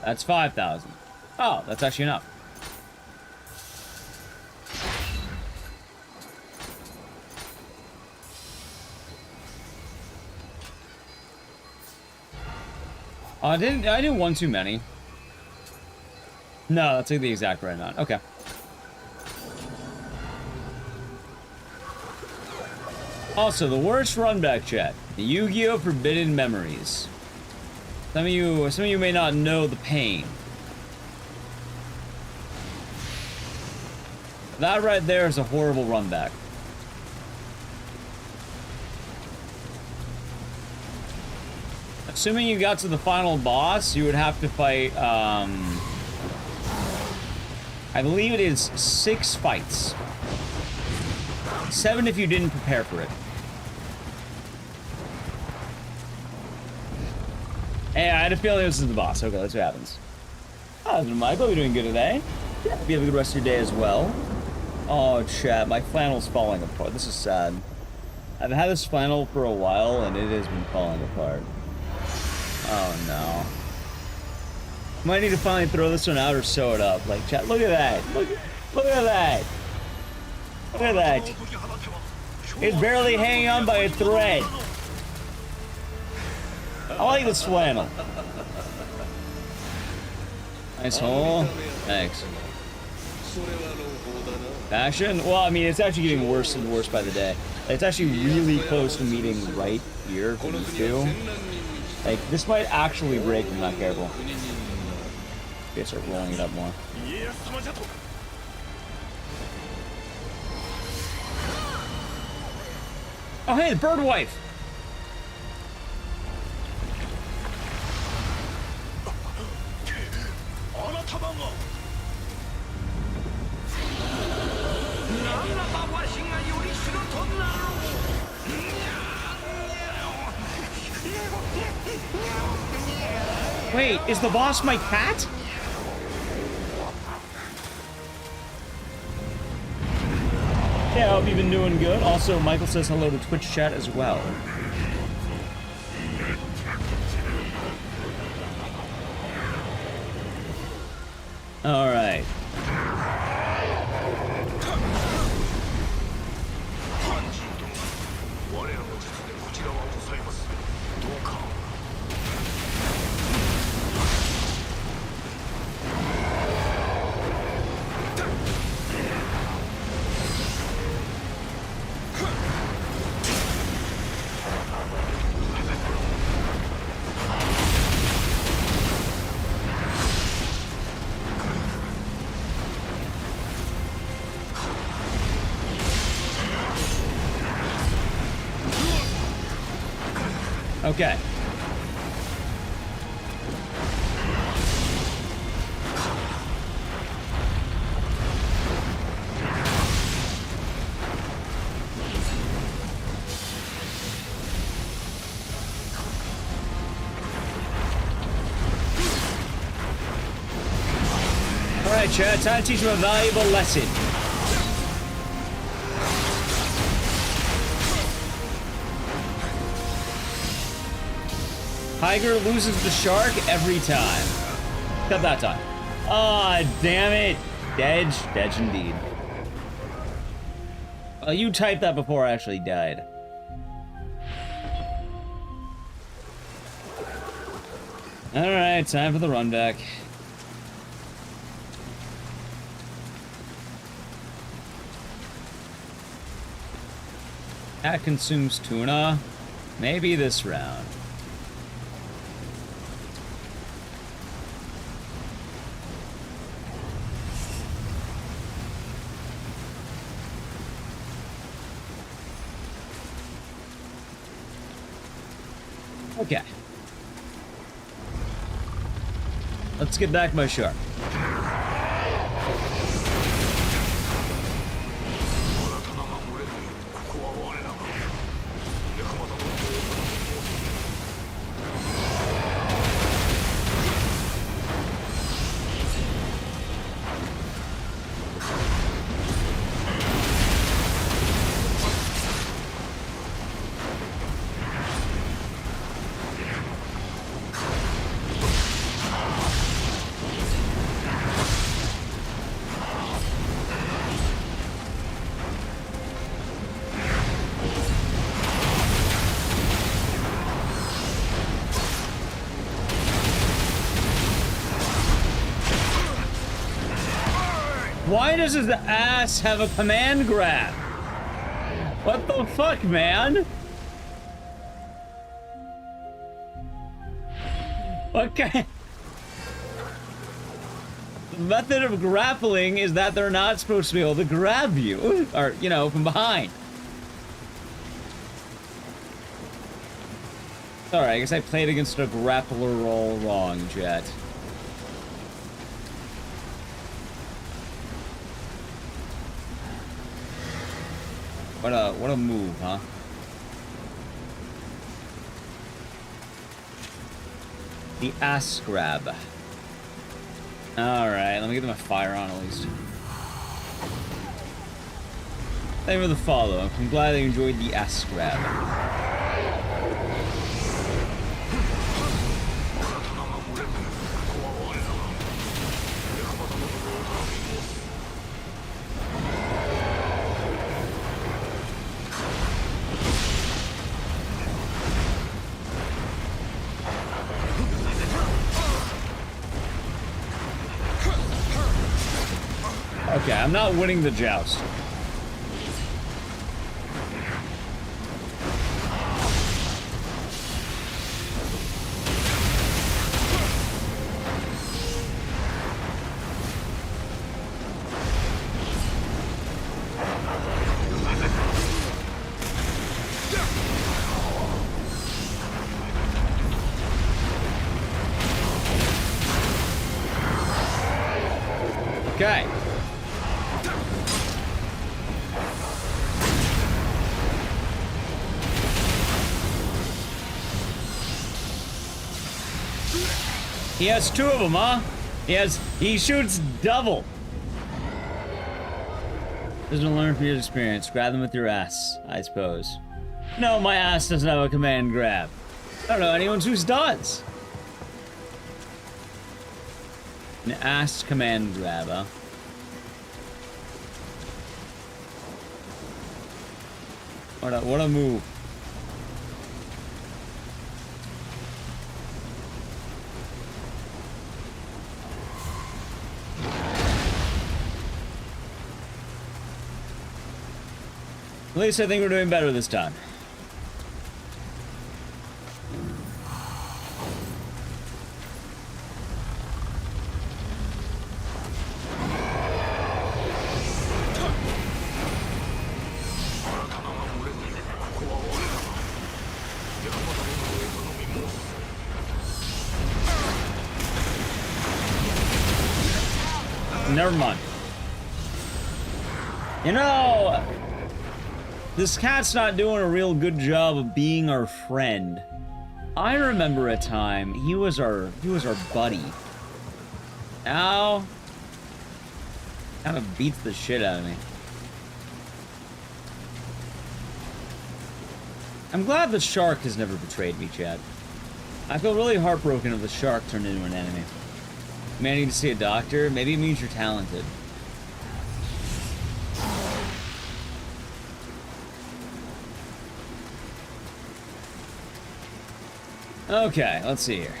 That's 5,000. Oh, that's actually enough. Oh, I did one too many. No, that's like the exact right amount. Okay. Also, the worst run back chat. The Yu-Gi-Oh! Forbidden Memories. Some of you may not know the pain. That right there is a horrible run back. Assuming you got to the final boss, you would have to fight, I believe it is 6 fights. 7 if you didn't prepare for it. Hey, I had a feeling this is the boss. Okay, let's see what happens. How's Michael? You're doing good today? Yeah, hope you have a good rest of your day as well. Oh, chat, my flannel's falling apart. This is sad. I've had this flannel for a while, and it has been falling apart. Oh, no. Might need to finally throw this one out or sew it up. Like, chat, look at that. Look at that. Look at that. It's barely hanging on by a thread. I like this flannel. Nice hole. Thanks. Fashion? Well, I mean, it's actually getting worse and worse by the day. It's actually really close to meeting right here for these two. Like, this might actually break if I'm not careful. Okay, start rolling it up more. Oh, hey, the bird wife! Wait, is the boss my cat? Yeah, I hope you've been doing good. Also, Michael says hello to Twitch chat as well. All right. Okay. All right, chat, time to teach you a valuable lesson. Tiger loses the shark every time. Except that time. Ah, oh, damn it. Dedge indeed. Well, you typed that before I actually died. Alright, time for the run back. That consumes tuna. Maybe this round. Okay. Let's get back my shark. Why does his ass have a command grab? What the fuck, man? What kind? The method of grappling is that they're not supposed to be able to grab you, or, you know, from behind. Sorry, I guess I played against a grappler all wrong, Jet. What a move, huh? The ass grab. Alright, let me get my fire on at least. Thank you for the follow. I'm glad I enjoyed the ass grab. Okay, I'm not winning the joust. Okay. He has two of them, huh? He shoots double. Doesn't learn from your experience. Grab them with your ass, I suppose. No, my ass doesn't have a command grab. I don't know anyone whose does. An ass command grab, huh? What a move. At least I think we're doing better this time. Never mind. You know, this cat's not doing a real good job of being our friend. I remember a time he was our buddy. Now, kind of beats the shit out of me. I'm glad the shark has never betrayed me, Chad. I feel really heartbroken if the shark turned into an enemy. May I need to see a doctor? Maybe it means you're talented. Okay, let's see here.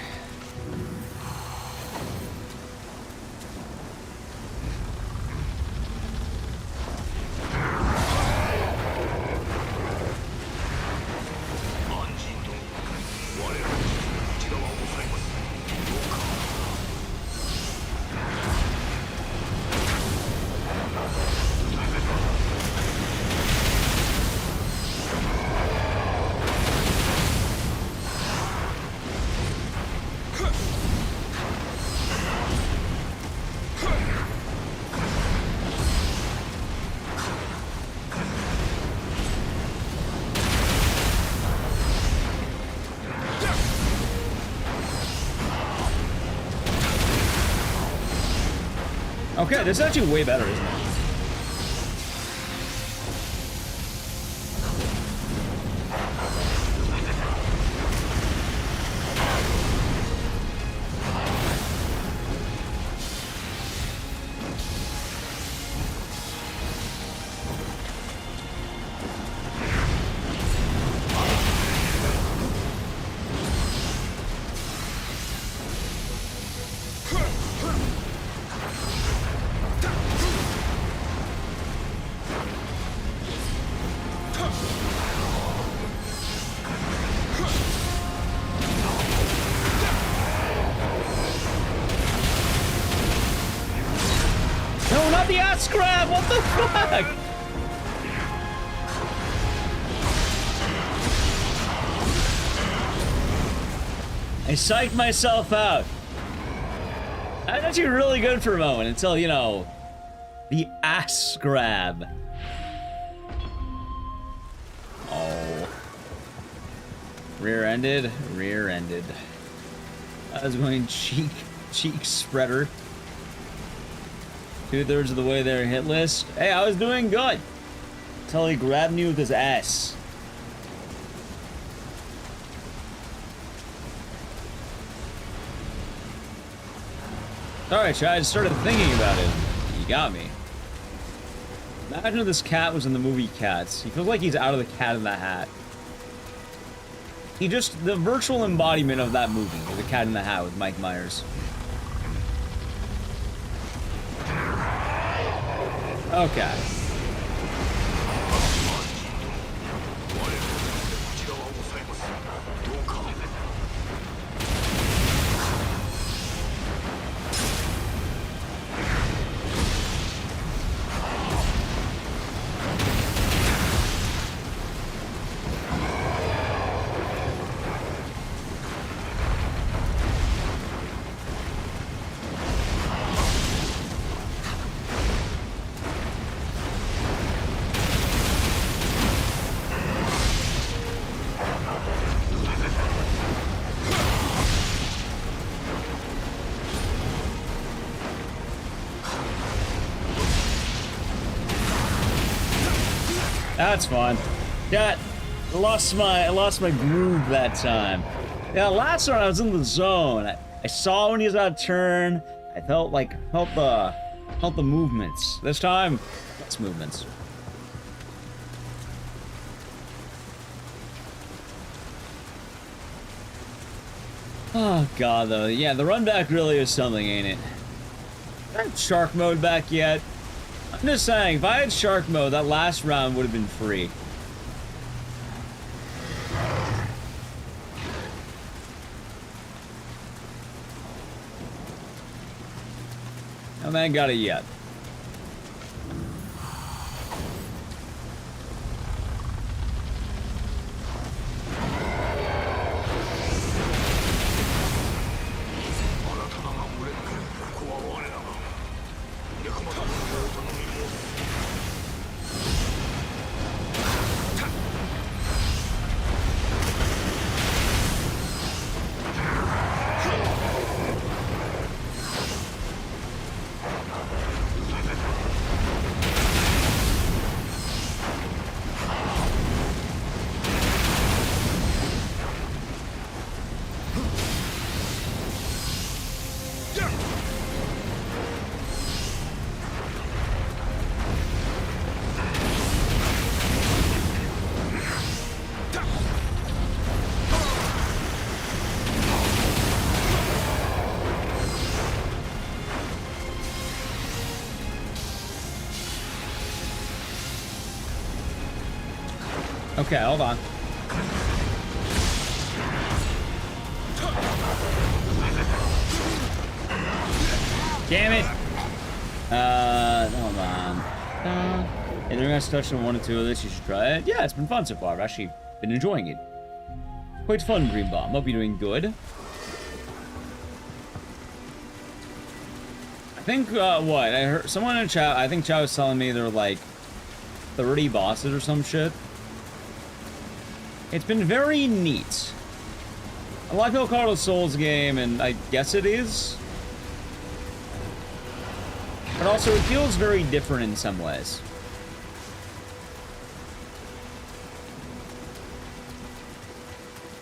Okay, this is actually way better, isn't it? got the ass grab! What the fuck? I psyched myself out. That's actually really good for a moment until, you know, the ass grab. Oh. Rear-ended, rear-ended. I was going cheek spreader. 2/3 of the way there, hit list. Hey, I was doing good. Until he grabbed me with his ass. Alright, I started thinking about it. You got me. Imagine if this cat was in the movie Cats. He feels like he's out of the Cat in the Hat. He just, the virtual embodiment of that movie, The Cat in the Hat with Mike Myers. Okay. That's fun. Yeah, I lost my groove that time. Yeah, last round I was in the zone. I saw when he was out of turn. I felt the movements. This time, less movements. Oh god, though. Yeah, the run back really is something, ain't it? I haven't shark mode back yet. I'm just saying, if I had shark mode, that last round would have been free. No man got it yet. Okay, hold on. Damn it! Hold on. And they're gonna touch on 1 or 2 of this. You should try it. Yeah, it's been fun so far. I've actually been enjoying it. Quite fun, Green Bomb. Hope you're doing good. I think, what? I heard someone in chat, I think chat was telling me there were like 30 bosses or some shit. It's been very neat. A lot of people call it a Souls game, and I guess it is. But also, it feels very different in some ways.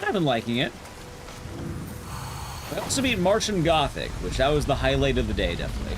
I've been liking it. I also beat Martian Gothic, which that was the highlight of the day, definitely.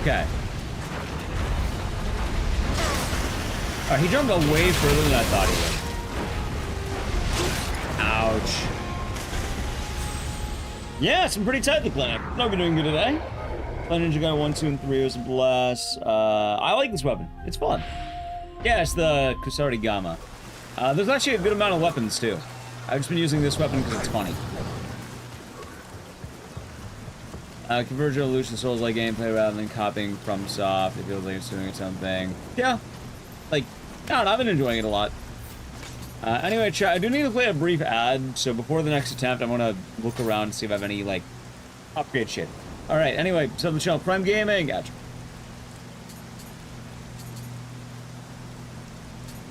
Okay. Alright, he jumped way further than I thought he would. Ouch. Yeah, some pretty tight, the clinic. Not doing good today. Ninja Guy 1, 2, and 3 was a blast. I like this weapon. It's fun. Yeah, it's the Kusari Gamma. There's actually a good amount of weapons, too. I've just been using this weapon because it's funny. Converge Evolution Souls-like gameplay rather than copying from Soft. It feels like it's doing its own thing. Yeah. Like, I don't know, I've been enjoying it a lot. Anyway, chat, I do need to play a brief ad, so before the next attempt, I'm gonna look around and see if I have any, like, upgrade shit. Alright, anyway, sub to the channel, Prime Gaming, gotcha.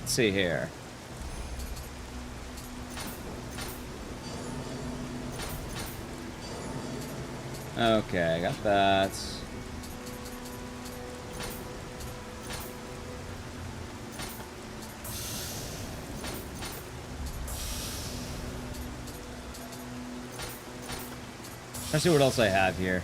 Let's see here. Okay, I got that. Let's see what else I have here.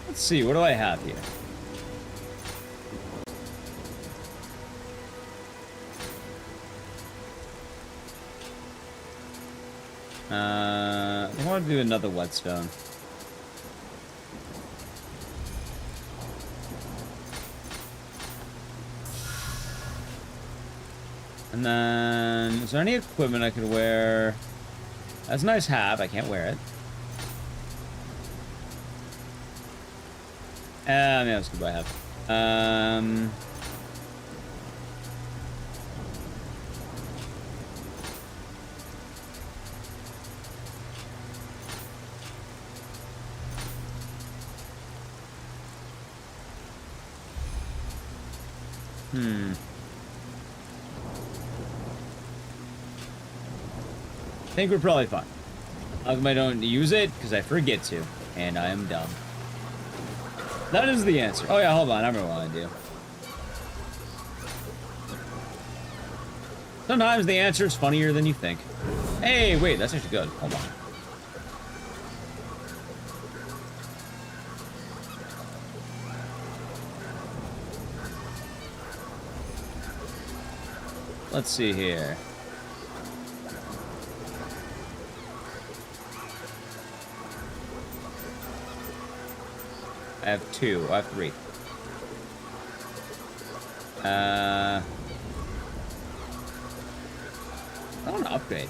Let's see, what do I have here? I want to do another whetstone. And then, is there any equipment I could wear? That's a nice hat, I can't wear it. Yeah, that's good. I have. I think we're probably fine. How come I don't use it? Because I forget to, and I am dumb. That is the answer. Oh yeah, hold on, I remember what I do. Sometimes the answer is funnier than you think. Hey, wait, that's actually good. Hold on. Let's see here. I have 2. I have 3. I want to upgrade.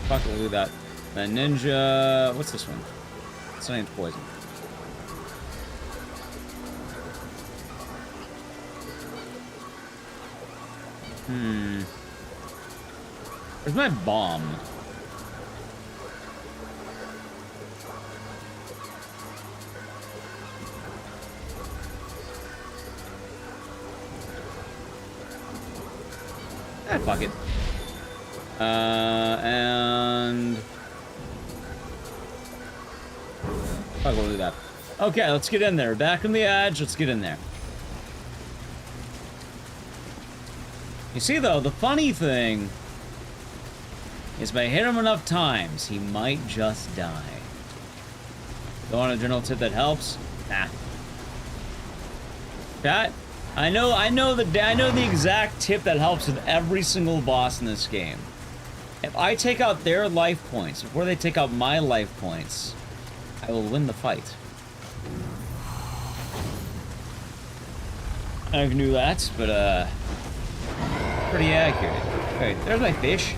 Fuck, we'll do that. The ninja. What's this one? It's not even poison. Where's my bomb? Ah, fuck it. And... fuck, we'll do that. Okay, let's get in there. Back on the edge, let's get in there. You see, though, the funny thing is if I hit him enough times, he might just die. Don't want a general tip that helps? Nah. Chat, I know the exact tip that helps with every single boss in this game. If I take out their life points before they take out my life points, I will win the fight. I can do that, but pretty accurate. Okay, there's my fish.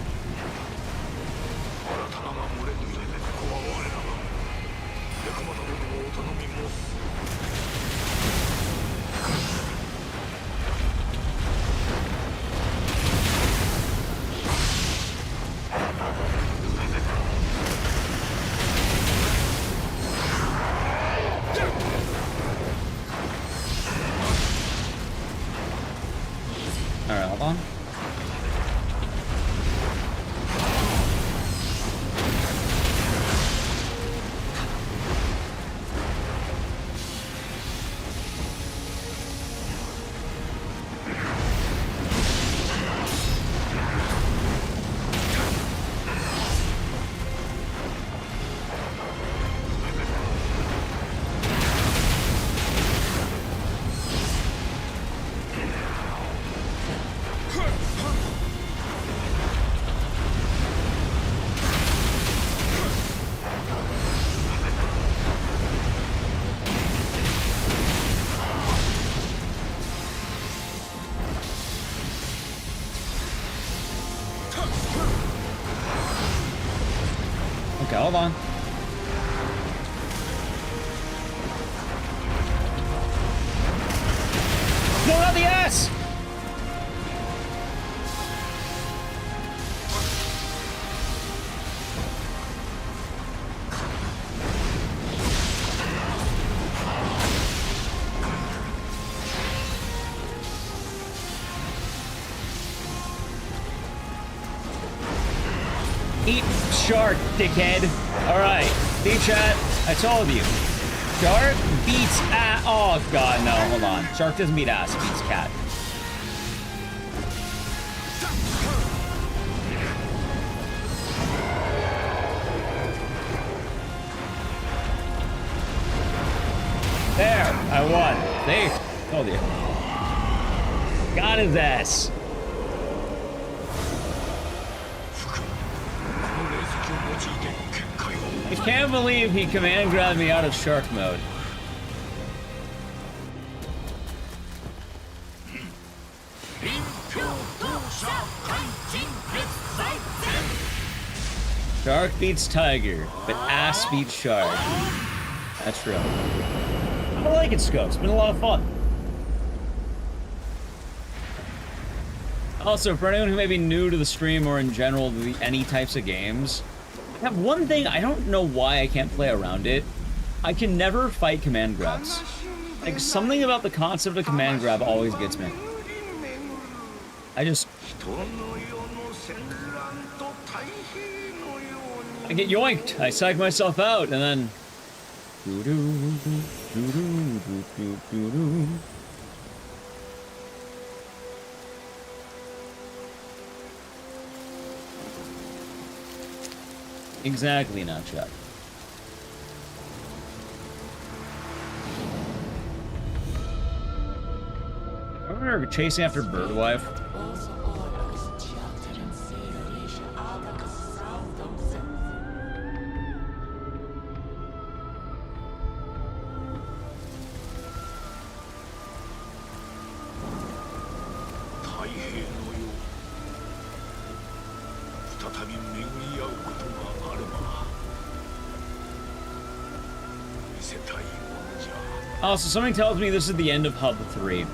Okay, hold on. No, not the ass! Eat shark, dickhead. Alright, Steve chat, I told you. Shark beats ass. Oh god, no, hold on. Shark doesn't beat ass, beats cat. There, I won. See? Told you. Got his ass. I can't believe he command grabbed me out of shark mode. Shark beats tiger, but ass beats shark. That's real. I like it, Scope. It's been a lot of fun. Also, for anyone who may be new to the stream or in general to any types of games, I have one thing, I don't know why I can't play around it. I can never fight command grabs. Like, something about the concept of command grab always gets me. I get yoinked. I psych myself out, and then... Exactly, not Chuck. I remember chasing after Birdwife. Also, something tells me this is the end of Hub 3.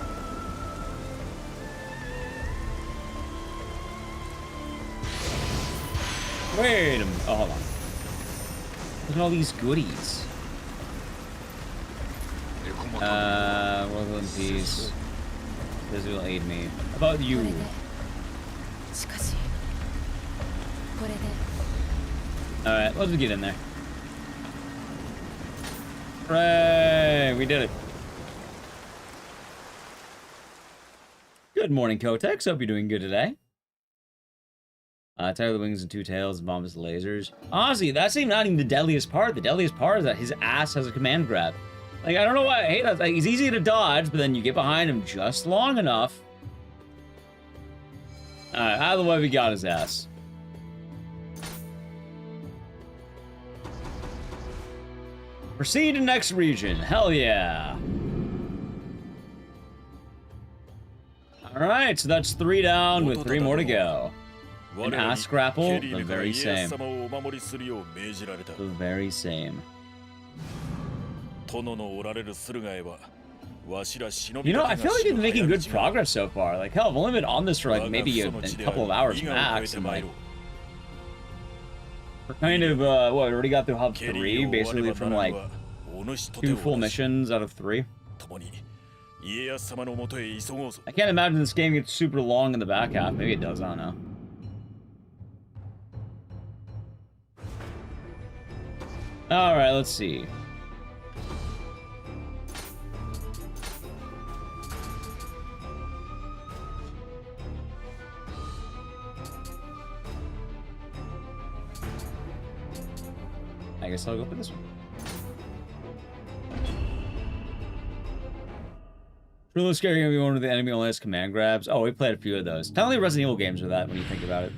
Wait a minute. Oh, hold on. Look at all these goodies. World in peace. This will aid me. How about you? Alright, let's get in there. Hooray! We did it. Good morning, Kotex. Hope you're doing good today. Tiger the wings and two tails, bomb is lasers. Honestly, that's not even the deadliest part. The deadliest part is that his ass has a command grab. Like, I don't know why I hate that. Like, he's easy to dodge, but then you get behind him just long enough. Alright, out of the way, we got his ass. Proceed to next region. Hell yeah. Alright, so that's 3 down with 3 more to go. An ass grapple, the very same. The very same. You know, I feel like it's making good progress so far. Like, hell, I've only been on this for like maybe a couple of hours max. And like, we're kind of, what, we already got through Hub 3, basically from like 2 full missions out of 3. I can't imagine this game gets super long in the back half. Maybe it does, I don't know. Alright, let's see. I guess I'll go for this one. Really scary gonna be one of the enemy only has command grabs. Oh, we played a few of those. Kind of like Resident Evil games are that when you think about it.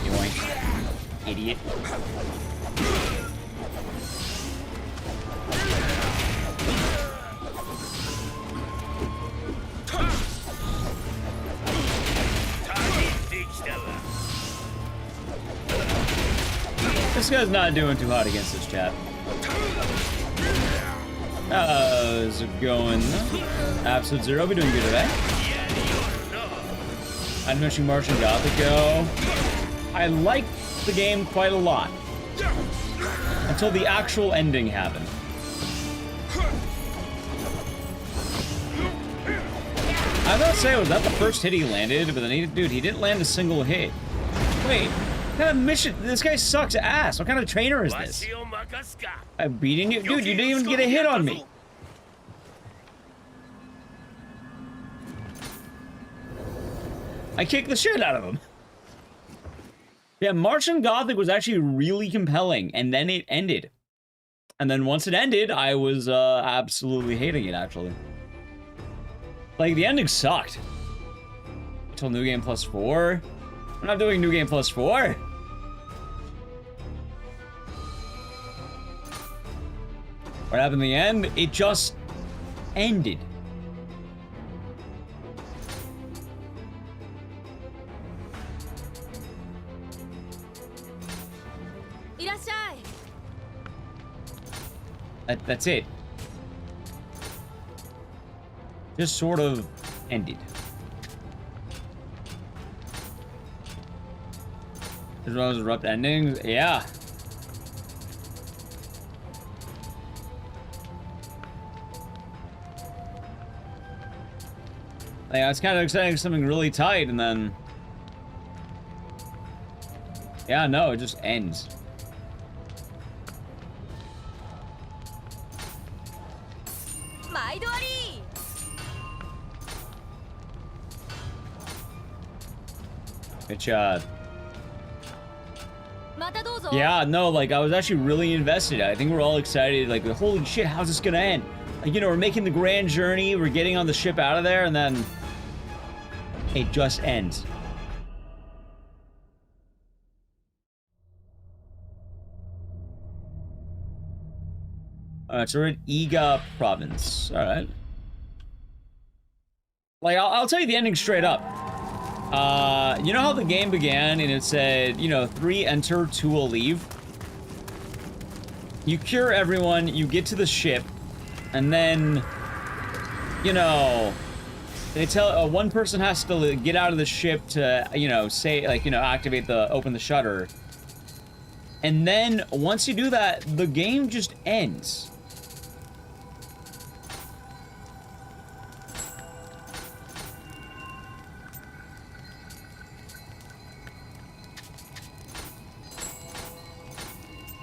Yoink. Idiot. This guy's not doing too hot against this chap. How's it going? Absolute Zero, we doing good today. I'm mentioning Martian Gothic go. I liked the game quite a lot. Until the actual ending happened. I gotta say, was that the first hit he landed? But then he didn't land a single hit. Wait, what kind of mission? This guy sucks ass. What kind of trainer is this? I'm beating you? Dude, you didn't even get a hit on me. I kicked the shit out of him. Yeah, Martian Gothic was actually really compelling, and then it ended. And then once it ended, I was absolutely hating it, actually. Like, the ending sucked. Until New Game Plus 4? I'm not doing New Game Plus 4. What happened in the end? It just ended. That's it. Just sort of ended. As well as abrupt endings, yeah. Like, I was kind of expecting something really tight, and then... yeah, no, it just ends. Good job. Yeah, no, like, I was actually really invested. I think we're all excited, like, holy shit, how's this gonna end? Like, you know, we're making the grand journey, we're getting on the ship out of there, and then... it just ends. Alright, so we're at Iga Province. Alright. Like, I'll tell you the ending straight up. You know how the game began and it said, you know, 3 enter, 2 will leave? You cure everyone, you get to the ship, and then, you know, they tell, one person has to get out of the ship to, you know, say, like, you know, activate open the shutter. And then, once you do that, the game just ends.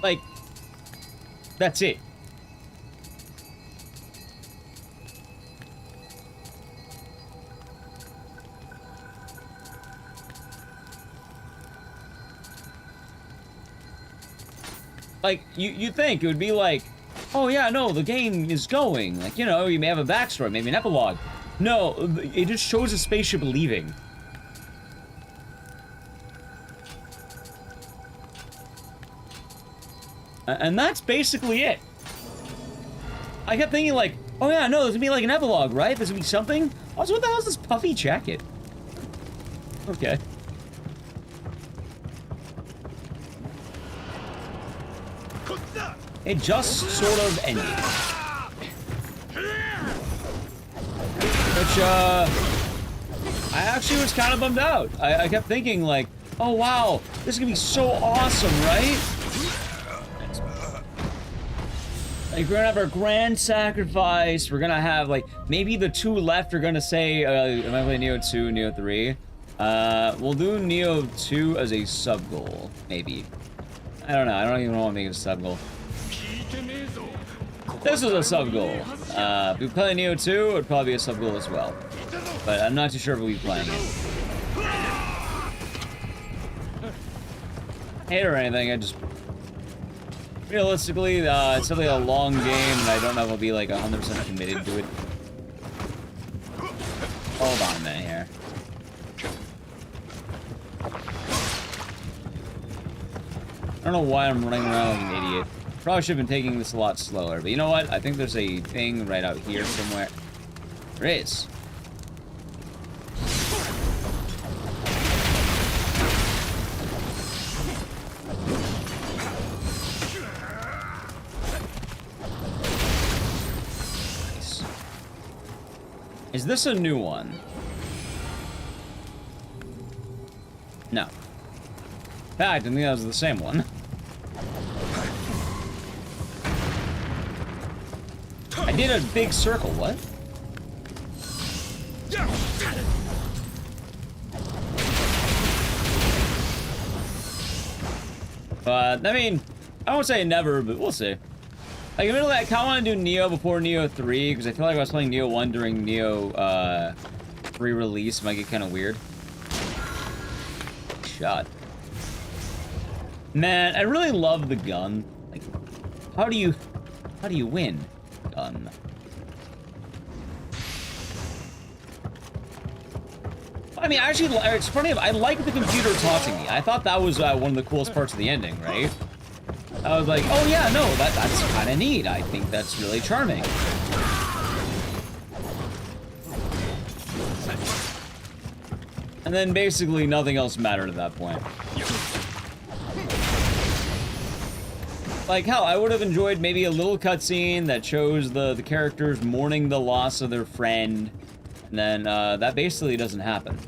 Like, that's it. Like, you think it would be like, oh yeah, no, the game is going. Like, you know, you may have a backstory, maybe an epilogue. No, it just shows a spaceship leaving. And that's basically it. I kept thinking like, oh yeah, no, there's gonna be like an epilogue, right? There's gonna be something. Also, what the hell is this puffy jacket? Okay. It just sort of ended. Which, I actually was kind of bummed out. I kept thinking like, oh wow, this is gonna be so awesome, right? Like, we're gonna have our grand sacrifice. We're gonna have, like, maybe the 2 left are gonna say, am I playing Nioh 2, Nioh 3? We'll do Nioh 2 as a sub-goal, maybe. I don't know. I don't even want to make it a sub-goal. This is a sub-goal. If we play Nioh 2, it would probably be a sub-goal as well. But I'm not too sure if we'll be playing it. Hate or anything, I just... realistically, it's definitely a long game, and I don't know if I'll be, like, 100% committed to it. Hold on a minute here. I don't know why I'm running around like an idiot. Probably should have been taking this a lot slower, but you know what? I think there's a thing right out here somewhere. There is. Is this a new one? No. In fact, I think that was the same one. I did a big circle, what? I mean, I won't say never, but we'll see. Like, admittedly, I kind of want to do Nioh before Nioh 3, because I feel like if I was playing Nioh 1 during Nioh 3 release, it might get kind of weird. Shot. Man, I really love the gun. Like, how do you win? Gun. I mean, actually, it's funny, I like the computer taunting me. I thought that was one of the coolest parts of the ending, right? I was like, oh yeah, no, that's kind of neat. I think that's really charming. And then basically nothing else mattered at that point. Like, hell, I would have enjoyed maybe a little cutscene that shows the characters mourning the loss of their friend. And then that basically doesn't happen.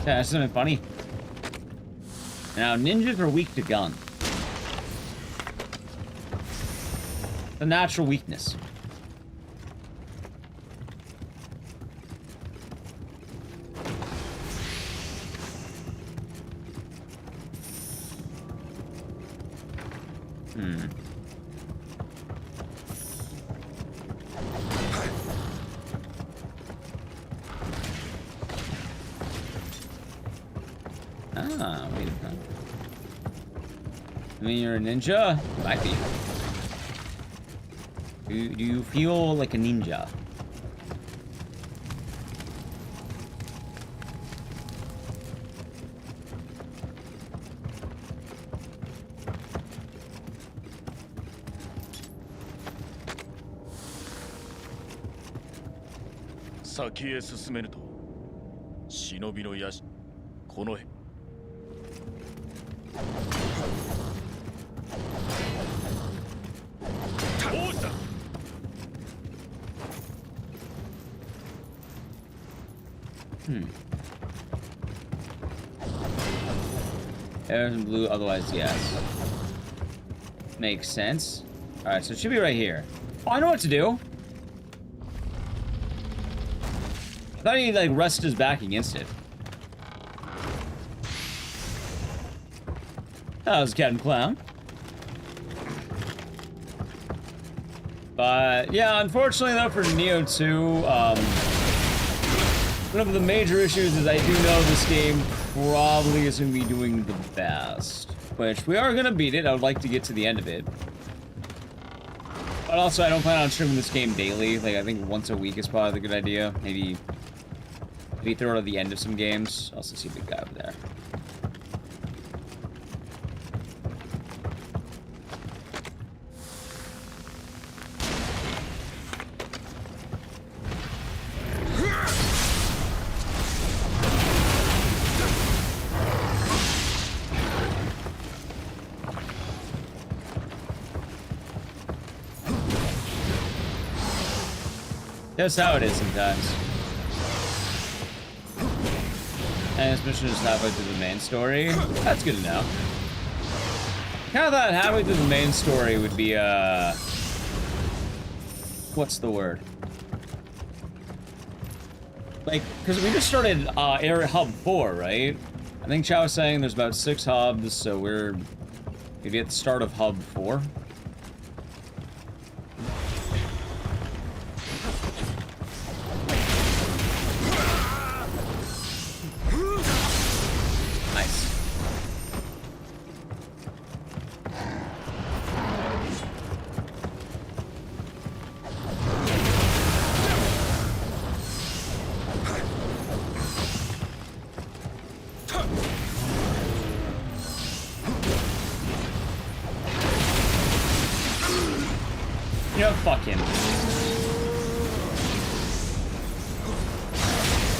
Yeah, that's something funny. Now, ninjas are weak to gun. The natural weakness. Ah, wait a minute. I mean, you're a ninja? Might be. Do you feel like a ninja? There's in blue, otherwise yes. Makes sense. Alright, so it should be right here. Oh, I know what to do. I thought he'd like rest his back against it. That was Captain Clown. But yeah, unfortunately though for Nioh 2, one of the major issues is I do know this game probably isn't going to be doing the best. Which, we are going to beat it. I would like to get to the end of it. But also, I don't plan on streaming this game daily. Like, I think once a week is probably a good idea. Maybe throw it at the end of some games. I also see a big guy over there. That's how it is sometimes. And this mission is halfway through the main story. That's good to know. Kind of thought halfway through the main story would be, what's the word? Like, because we just started area hub 4, right? I think Chow was saying there's about 6 hubs, so we're maybe at the start of hub 4. You know, fuck him.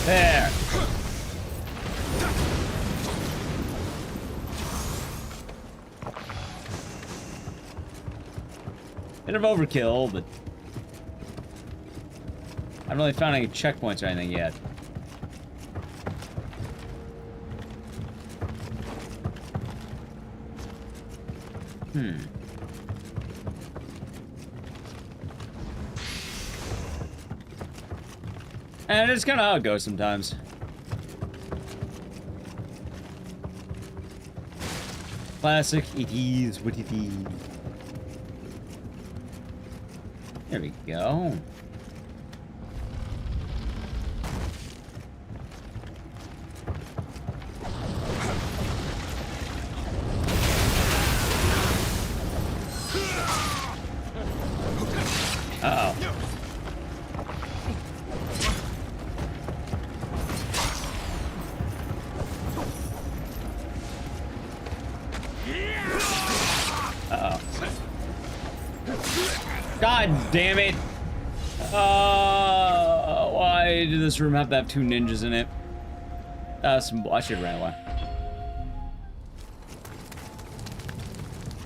There. Bit of overkill, but I haven't really found any checkpoints or anything yet. And it's kind of how it goes sometimes. Classic, it is what it is. There we go. Uh-oh. Uh-oh. God damn it! Why did this room have to have 2 ninjas in it? I should have ran away.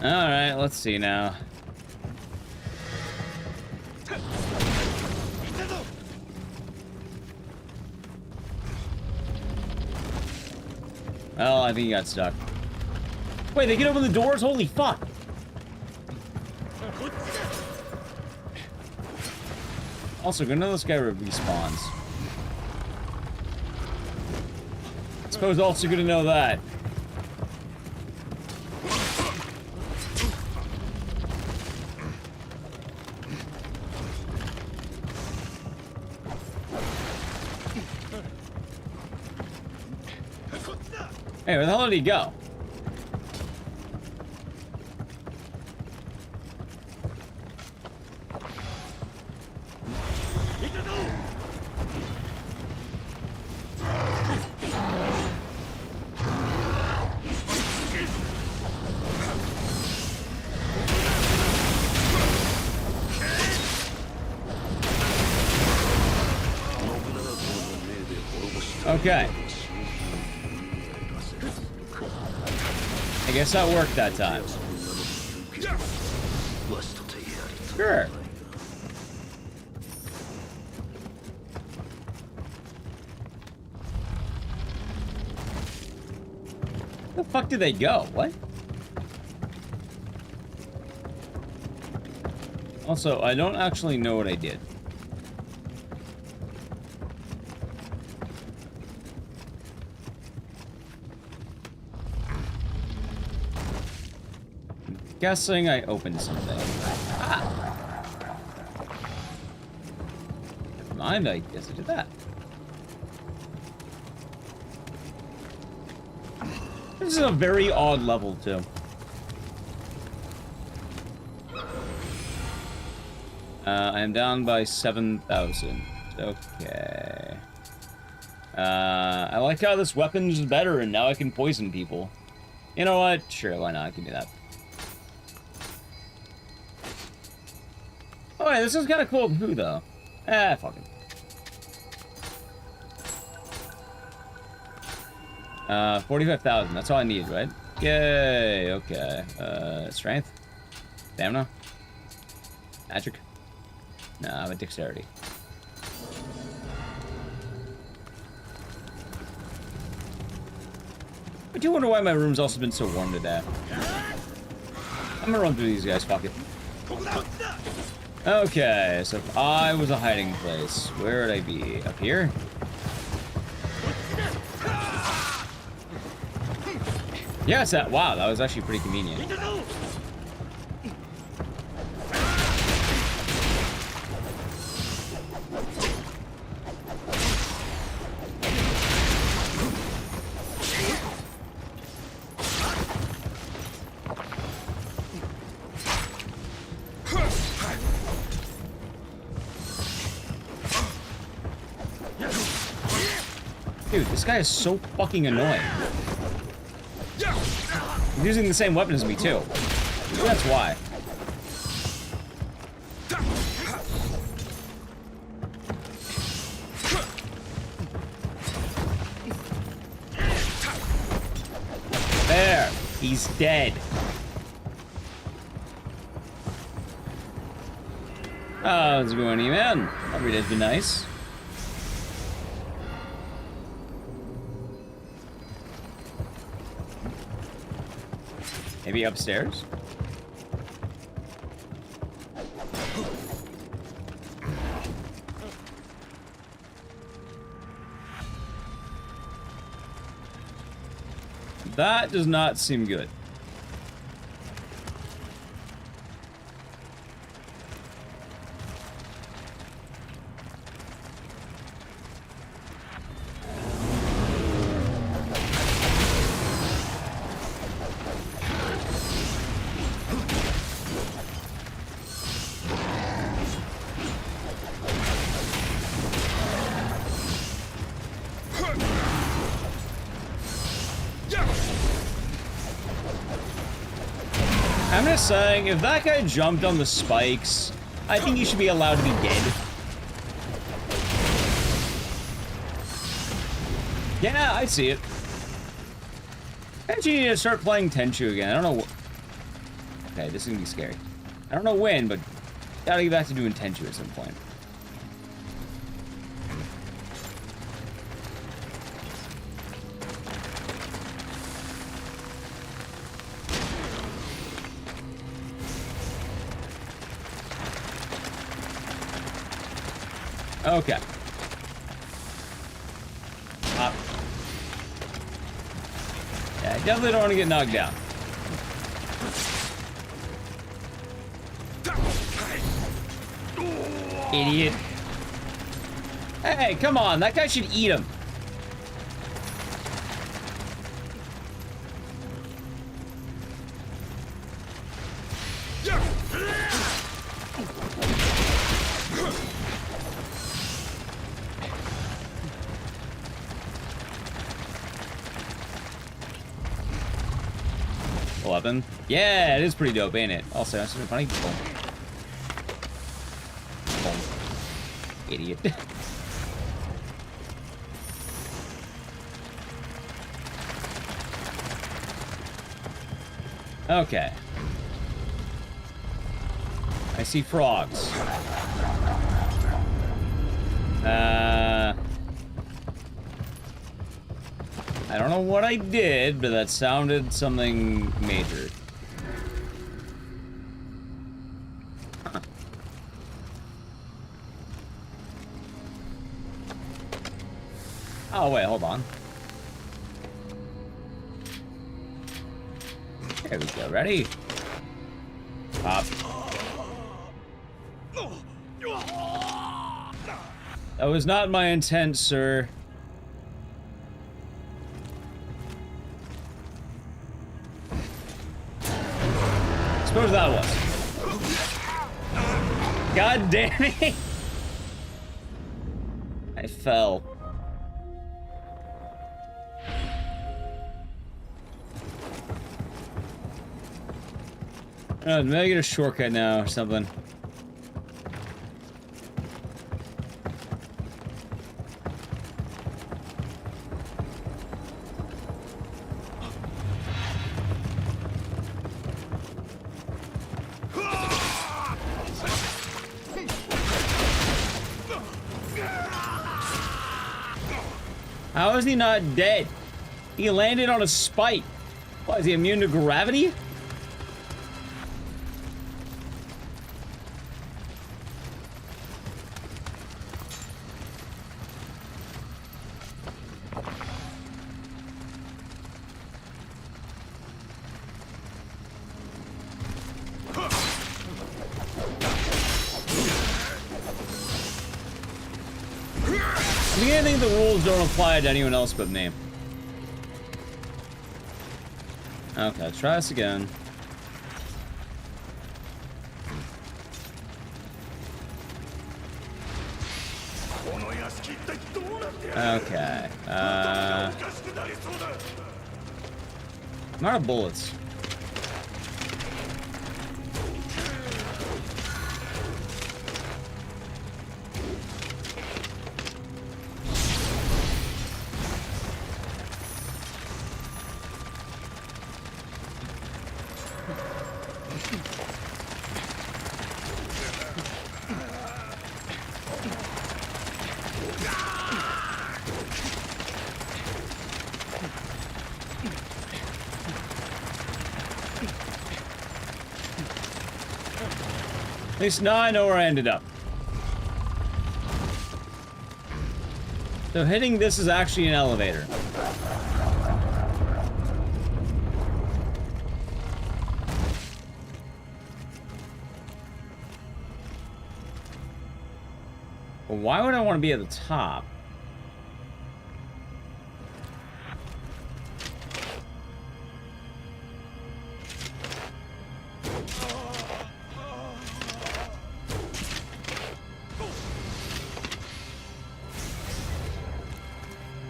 Alright, let's see now. Well, I think he got stuck. Wait, they can open the doors? Holy fuck! Also, good to know this guy respawns. I suppose also good to know that. Hey, where the hell did he go? Okay. I guess that worked that time. Sure. Where the fuck did they go? What? Also, I don't actually know what I did. Guessing I opened something. Ah. Never mind, I guess I did that. This is a very odd level, too. I am down by 7,000. Okay. I like how this weapon is better, and now I can poison people. You know what? Sure, why not? I can do that. Oh, wait, this is kind of cool. Who, though? Fuck it. 45,000. That's all I need, right? Yay. Okay. Strength? Stamina? Magic? No, I have a dexterity. I do wonder why my room's also been so warm today. I'm gonna run through these guys. Fuck it. Okay, so if I was a hiding place, where would I be? Up here? Yeah, it's that. Wow, that was actually pretty convenient. Dude, this guy is so fucking annoying. He's using the same weapon as me, too. Maybe that's why. He's dead. How's it going, man? Every day's been nice. Maybe upstairs? That does not seem good. I'm just saying, if that guy jumped on the spikes, I think he should be allowed to be dead. Yeah, I see it. I actually need to start playing Tenchu again. I don't know. Okay, this is gonna be scary. I don't know when, but gotta get back to doing Tenchu at some point. Okay. Up. Yeah, I definitely don't want to get knocked down. Idiot. Hey, come on. That guy should eat him. Weapon. Yeah, it is pretty dope, ain't it? Also, that's super funny. Boom. Boom. Idiot. Okay. I see frogs. I don't know what I did, but that sounded something major. Huh. Oh, wait, hold on. There we go. Ready? Pop. That was not my intent, sir. Suppose that was. God damn it! I fell. Maybe I get a shortcut now or something. How is he not dead? He landed on a spike. What, is he immune to gravity? I think the rules don't apply to anyone else but me. Okay, let's try this again. Okay. I'm out of bullets. At least now I know where I ended up. So hitting this is actually an elevator. But why would I want to be at the top?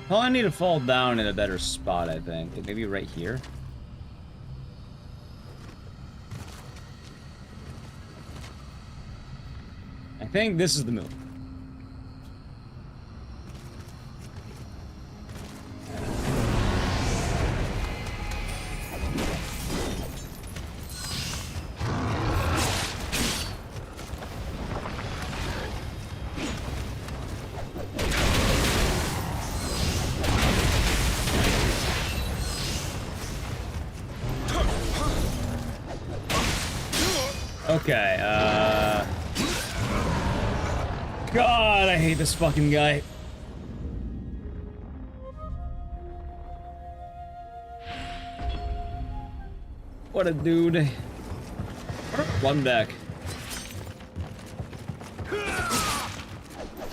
Well, I need to fall down in a better spot, I think. Maybe right here? I think this is the move. Okay, God, I hate this fucking guy. What a dude. One back.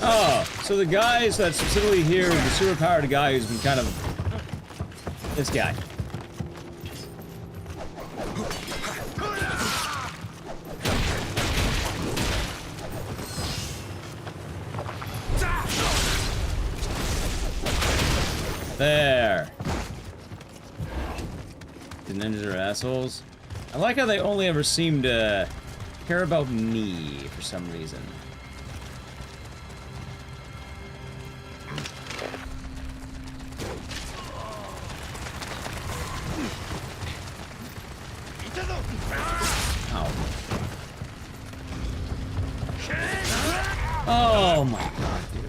Oh, so the guys that specifically here, the superpowered guy who's been kind of... This guy. There. The ninjas are assholes. I like how they only ever seem to care about me for some reason. Ow. Oh my god, dude.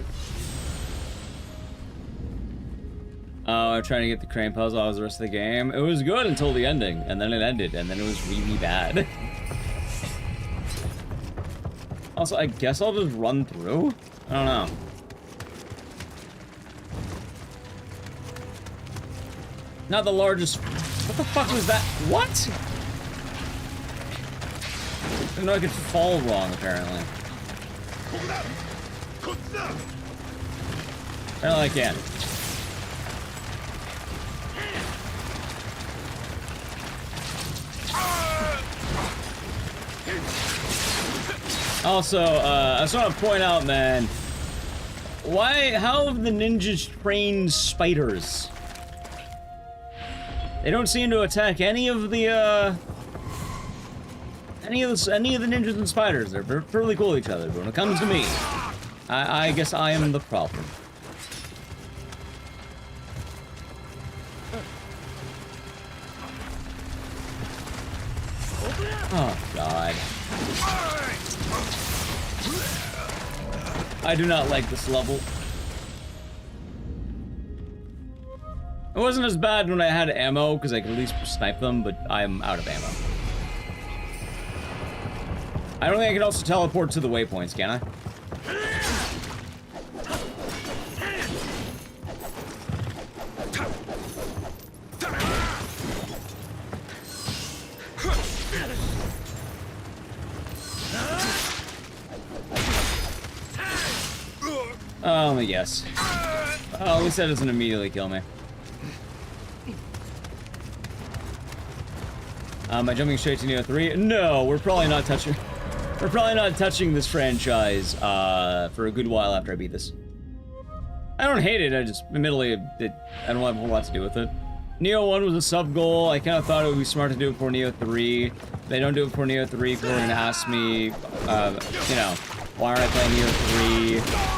Oh, I'm trying to get the crane puzzle. That was the rest of the game. It was good until the ending, and then it ended, and then it was really bad. Also, I guess I'll just run through? I don't know. Not the largest... What the fuck was that? What? I didn't know I could fall wrong, apparently. Apparently I can. Also, I just want to point out, man, how have the ninjas trained spiders? They don't seem to attack any of the ninjas and spiders. They're fairly cool with each other, but when it comes to me, I guess I am the problem. Oh, God. I do not like this level. It wasn't as bad when I had ammo, because I could at least snipe them, but I'm out of ammo. I don't think I can also teleport to the waypoints, can I? Oh, let me guess. Oh, at least that doesn't immediately kill me. Am I jumping straight to Nioh 3? No, we're probably not touching. We're probably not touching this franchise for a good while after I beat this. I don't hate it. I just admittedly I don't have a whole lot to do with it. Nioh 1 was a sub goal. I kind of thought it would be smart to do it for Nioh 3. If they don't do it for Nioh 3, people are gonna ask me, you know, why aren't I playing Nioh 3?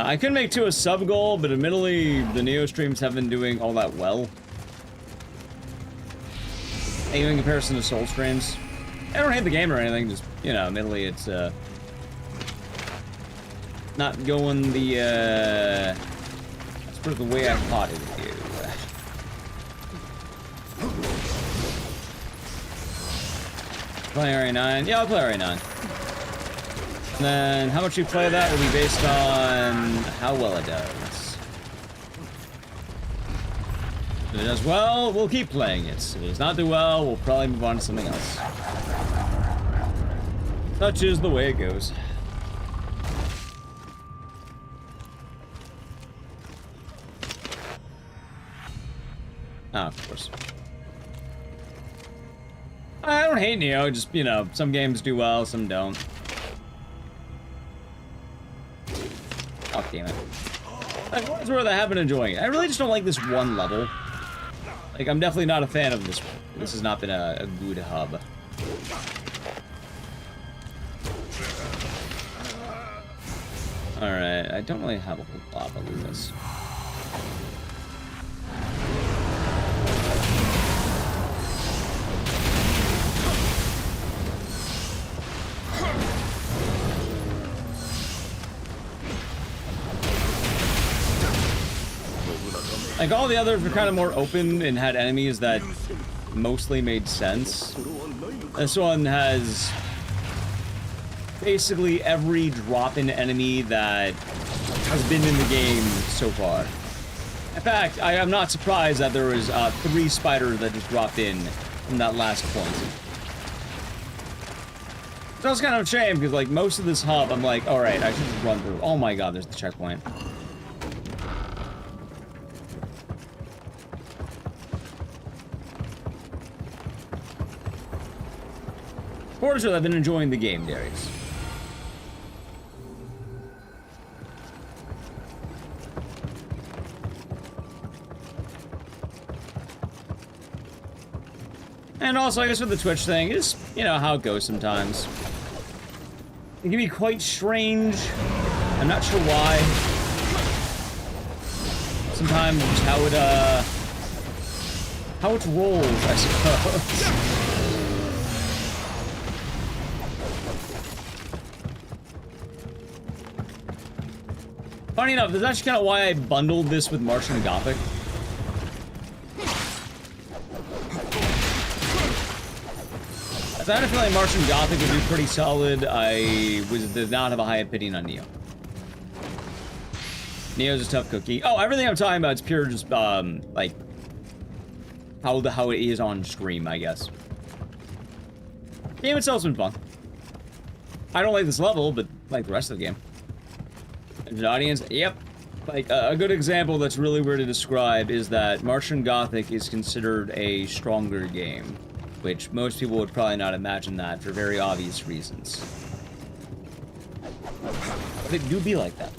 I could make 2 a sub goal, but admittedly, the Nioh streams haven't been doing all that well. Even in comparison to Soul streams. I don't hate the game or anything, just, you know, admittedly it's, not going the, let's put it the way I thought it would do. Playing Area 9? Yeah, I'll play Area 9. And then how much you play that will be based on how well it does. If it does well, we'll keep playing it. If it does not do well, we'll probably move on to something else. Such is the way it goes. Ah, of course. I don't hate Nioh, just, you know, some games do well, some don't. Oh, damn it. Like, what's where I have been enjoying it. I really just don't like this one level. Like, I'm definitely not a fan of this one. This has not been a good hub. Alright, I don't really have a whole lot of this. Like, all the others were kind of more open and had enemies that mostly made sense. This one has basically every drop-in enemy that has been in the game so far. In fact, I am not surprised that there was 3 spiders that just dropped in from that last point. So it's kind of a shame, because, like, most of this hub, I'm like, alright, I should just run through. Oh my god, there's the checkpoint. Fortunately, I've been enjoying the game, Darius. And also, I guess with the Twitch thing, is, you know, how it goes sometimes. It can be quite strange. I'm not sure why. Sometimes just how it rolls, I suppose. Funny enough, that's actually kind of why I bundled this with Martian and Gothic. I had a feeling Martian and Gothic would be pretty solid. I did not have a high opinion on Nioh. Nioh's a tough cookie. Oh, everything I'm talking about is pure just, like, how it is on stream, I guess. The game itself's been fun. I don't like this level, but like the rest of the game. The audience, yep. Like, a good example that's really weird to describe is that Martian Gothic is considered a stronger game, which most people would probably not imagine that for very obvious reasons. But it do be like that.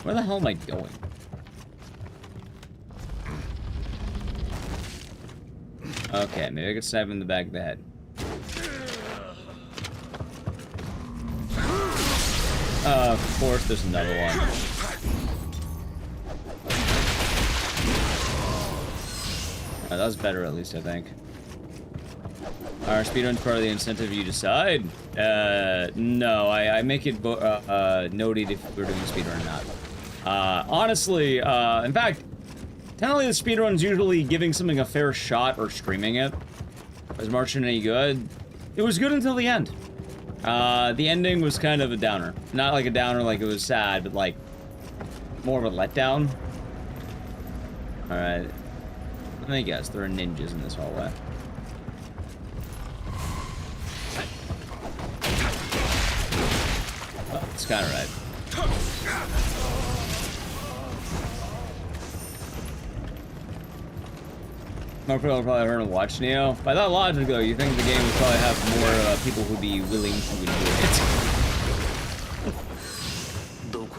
Where the hell am I going? Okay, maybe I could stab him in the back of the head. Of course, there's another one. That was better, at least, I think. Our speedrun's part of the incentive you decide? No, I make it noted if we're doing a speedrun or not. Honestly, in fact, technically the speedrun's usually giving something a fair shot or streaming it. Was Martian any good? It was good until the end. The ending was kind of a downer. Not like a downer like it was sad, but like more of a letdown. Alright. Let me guess, there are ninjas in this hallway. Oh, it's kinda right. More people probably heard and watch Nioh. By that logic, though, you think the game would probably have more people who'd be willing to enjoy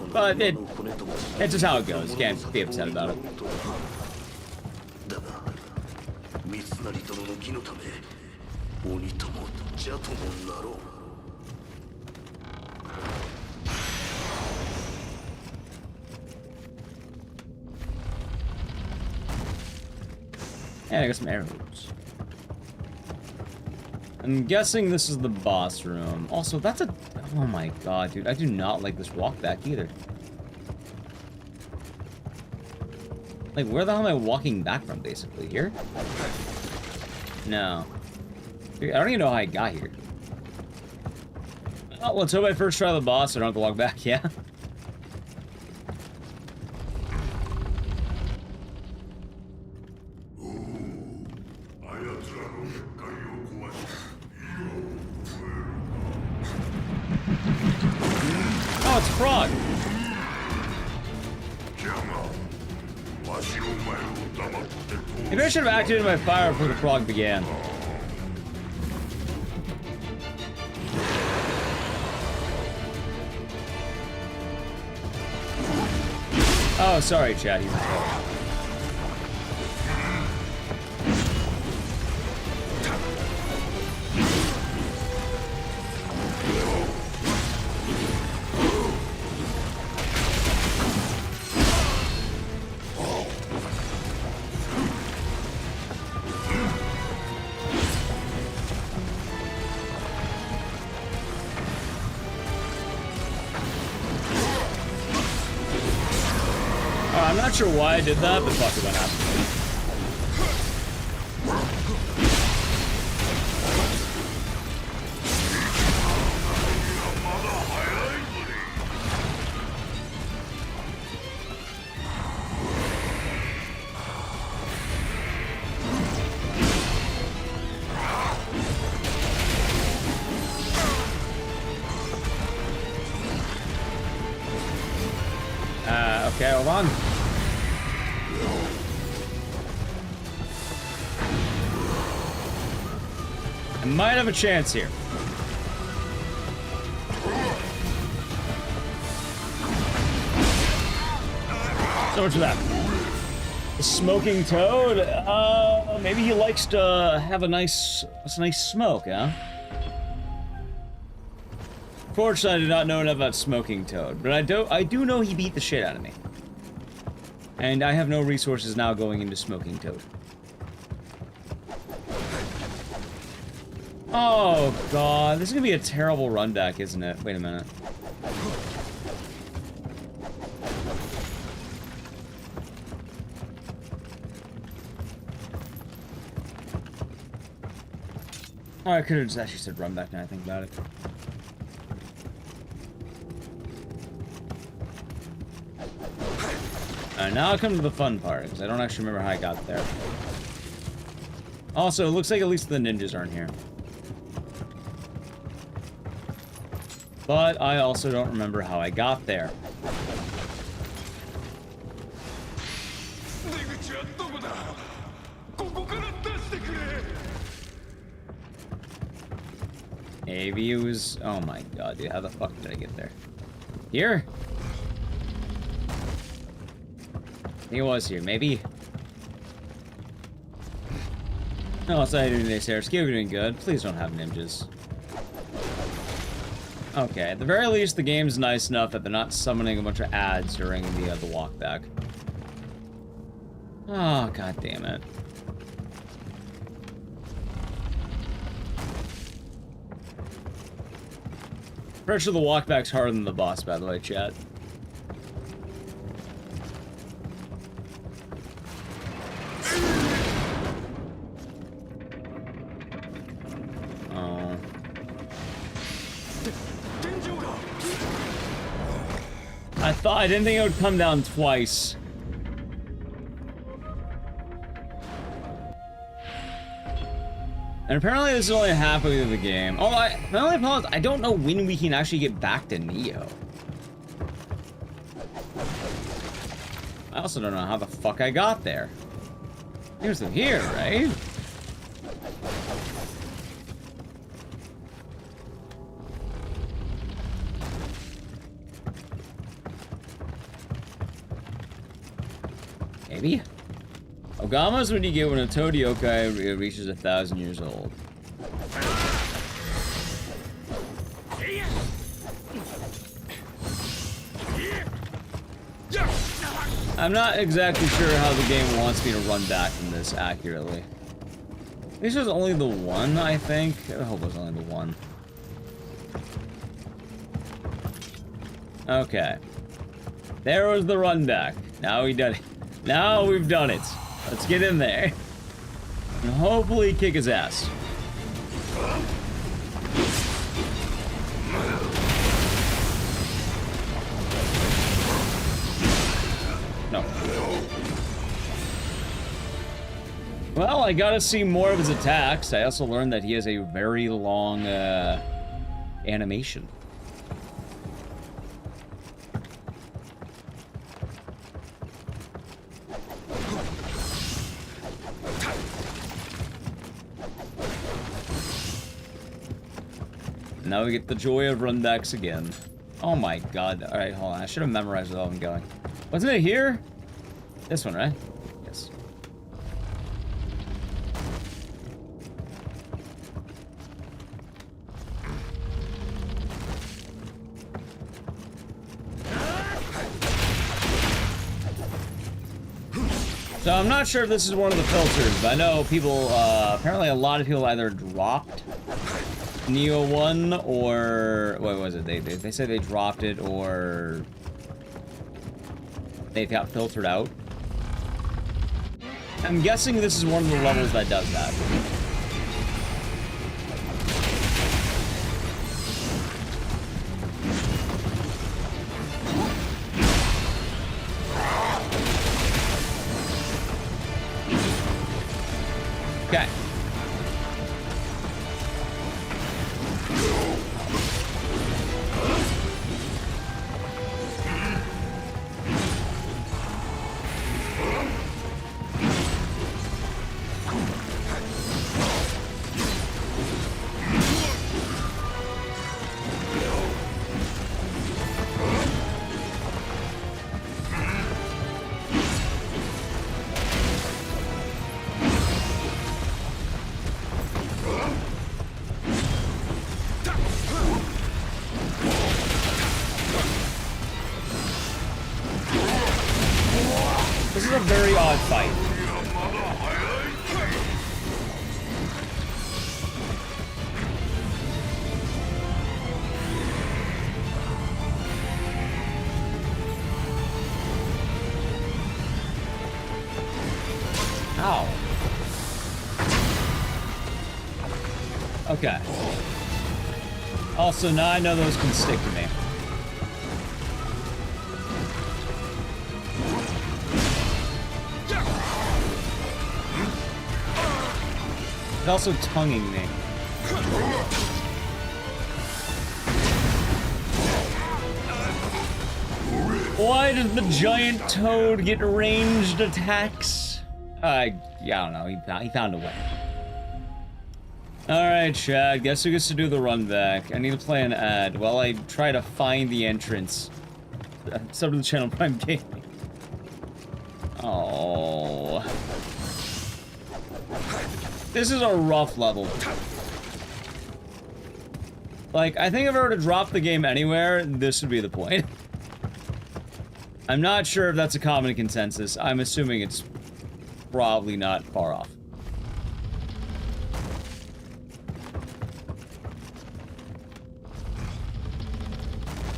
it. But it's just how it goes. You can't be upset about it. Yeah, I got some arrows. I'm guessing this is the boss room. Also, that's a... Oh my god, dude. I do not like this walk back either. Like, where the hell am I walking back from, basically? Here? No. I don't even know how I got here. Oh, let's hope I first try the boss so I don't have to walk back, yeah? Oh, it's a frog! Maybe I should have activated my fire before the frog began. Oh, sorry, Chad. He's a frog. I'm not sure why I did that, but fuck it, went out. Okay, hold on. I might have a chance here. So much for that. The smoking toad? Maybe he likes to have a nice smoke, huh? Fortunately, I did not know enough about smoking toad, but I do know he beat the shit out of me. And I have no resources now going into smoking toad. Oh god, this is gonna be a terrible run back, isn't it? Wait a minute. Oh, I could have just actually said run back now I think about it. Alright, now I'll come to the fun part, because I don't actually remember how I got there. Also, it looks like at least the ninjas aren't here. But I also don't remember how I got there. Maybe it was... Oh my god, dude, how the fuck did I get there? Here? I think it was here, maybe? No, it's not doing this here. Skill doing good. Please don't have ninjas. Okay, at the very least, the game's nice enough that they're not summoning a bunch of ads during the walk back. Oh, god damn it. Pretty sure the walk back's harder than the boss, by the way, chat. I didn't think it would come down twice. And apparently this is only halfway through the game. Oh, my only problem is I don't know when we can actually get back to Nioh. I also don't know how the fuck I got there. Here's the here, right? Maybe? Ogama's what you get when a toad yokai reaches 1,000 years old. I'm not exactly sure how the game wants me to run back from this accurately. This was only the one, I think. I hope it was only the one. Okay. There was the run back. Now we done it. Now we've done it. Let's get in there. And hopefully kick his ass. No. Well, I gotta see more of his attacks. I also learned that he has a very long animation. Now we get the joy of runbacks again. Oh my god. Alright, hold on. I should have memorized where I'm going. Wasn't it here? This one, right? Yes. So I'm not sure if this is one of the filters, but I know people, apparently a lot of people either dropped Nioh 1 or what was it? They said they dropped it or they got filtered out. I'm guessing this is one of the levels that does that. Okay. This is a very odd fight. Ow. Okay. Also, now I know those can stick to me. It's also tonguing me. Why does the giant toad get ranged attacks? Yeah, I don't know. He found a way. Alright, Chad. Guess who gets to do the run back? I need to play an ad while I try to find the entrance. Sub to the channel, Prime Gaming. Oh. This is a rough level. Like, I think if I were to drop the game anywhere, this would be the point. I'm not sure if that's a common consensus. I'm assuming it's probably not far off.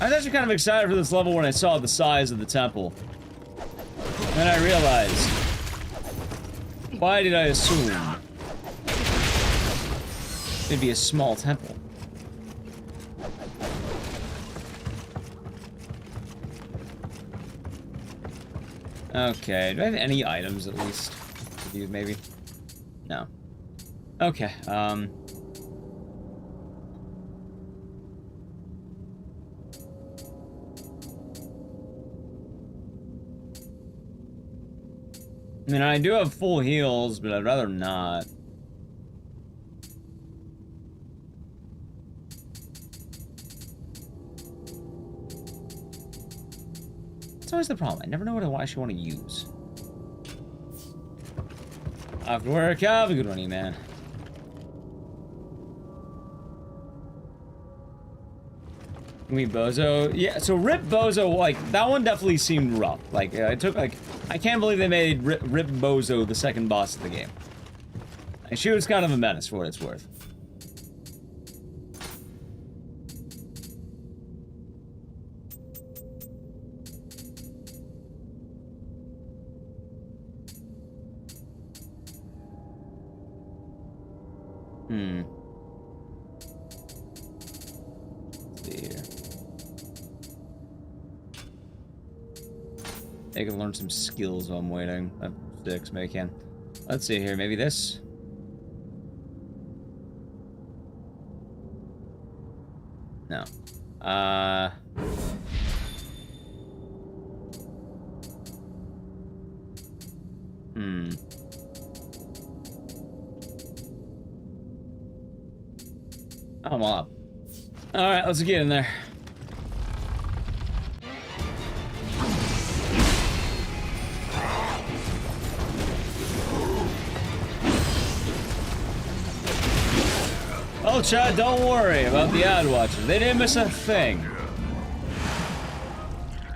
I was actually kind of excited for this level when I saw the size of the temple. Then I realized, why did I assume it'd be a small temple? Okay, do I have any items at least? Maybe? No. Okay, I mean, I do have full heals, but I'd rather not. That's always the problem. I never know what I actually want to use. After work, have a good one, man. Me Bozo, yeah. So Rip Bozo, like that one definitely seemed rough. Like it took like I can't believe they made Rip Bozo the second boss of the game. And she was kind of a menace for what it's worth. Let's see here. I can learn some skills while I'm waiting. I have 6, maybe I can. Let's see here, maybe this? No. I'm up. Alright, let's get in there. Oh, Chad, don't worry about the ad watchers. They didn't miss a thing.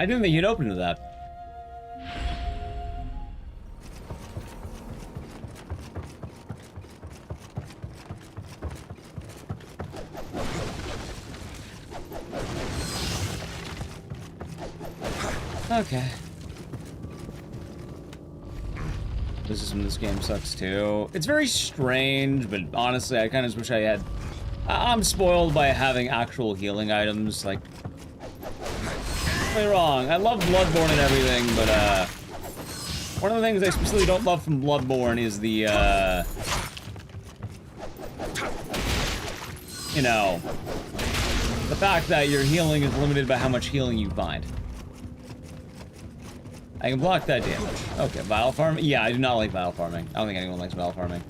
I didn't think you'd open to that. Okay. This game sucks too. It's very strange, but honestly, I kind of wish I had. I'm spoiled by having actual healing items. Like, don't get me wrong, I love Bloodborne and everything, but one of the things I specifically don't love from Bloodborne is the you know, the fact that your healing is limited by how much healing you find. I can block that damage. Okay, vial farming? Yeah, I do not like vial farming. I don't think anyone likes vial farming.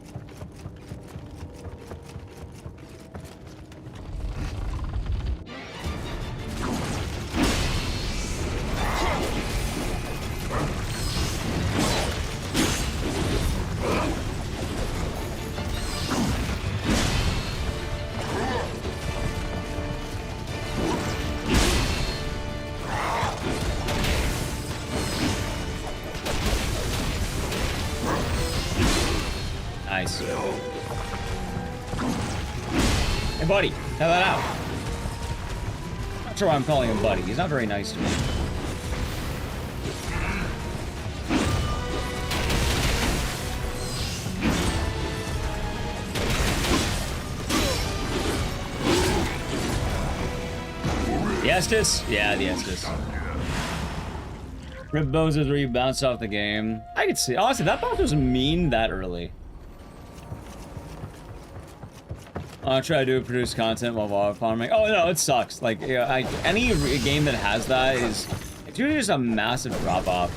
Nice. Hey, buddy, have that out. Not sure why I'm calling him buddy. He's not very nice to me. The Ecdycis? Yeah, the Ecdycis. Rip bows is where you bounce off the game. I could see. Honestly, that bounce doesn't mean that early. I'll try to produce content while vial farming. Oh no, it sucks. Like, yeah, any game that has that it's usually just a massive drop off.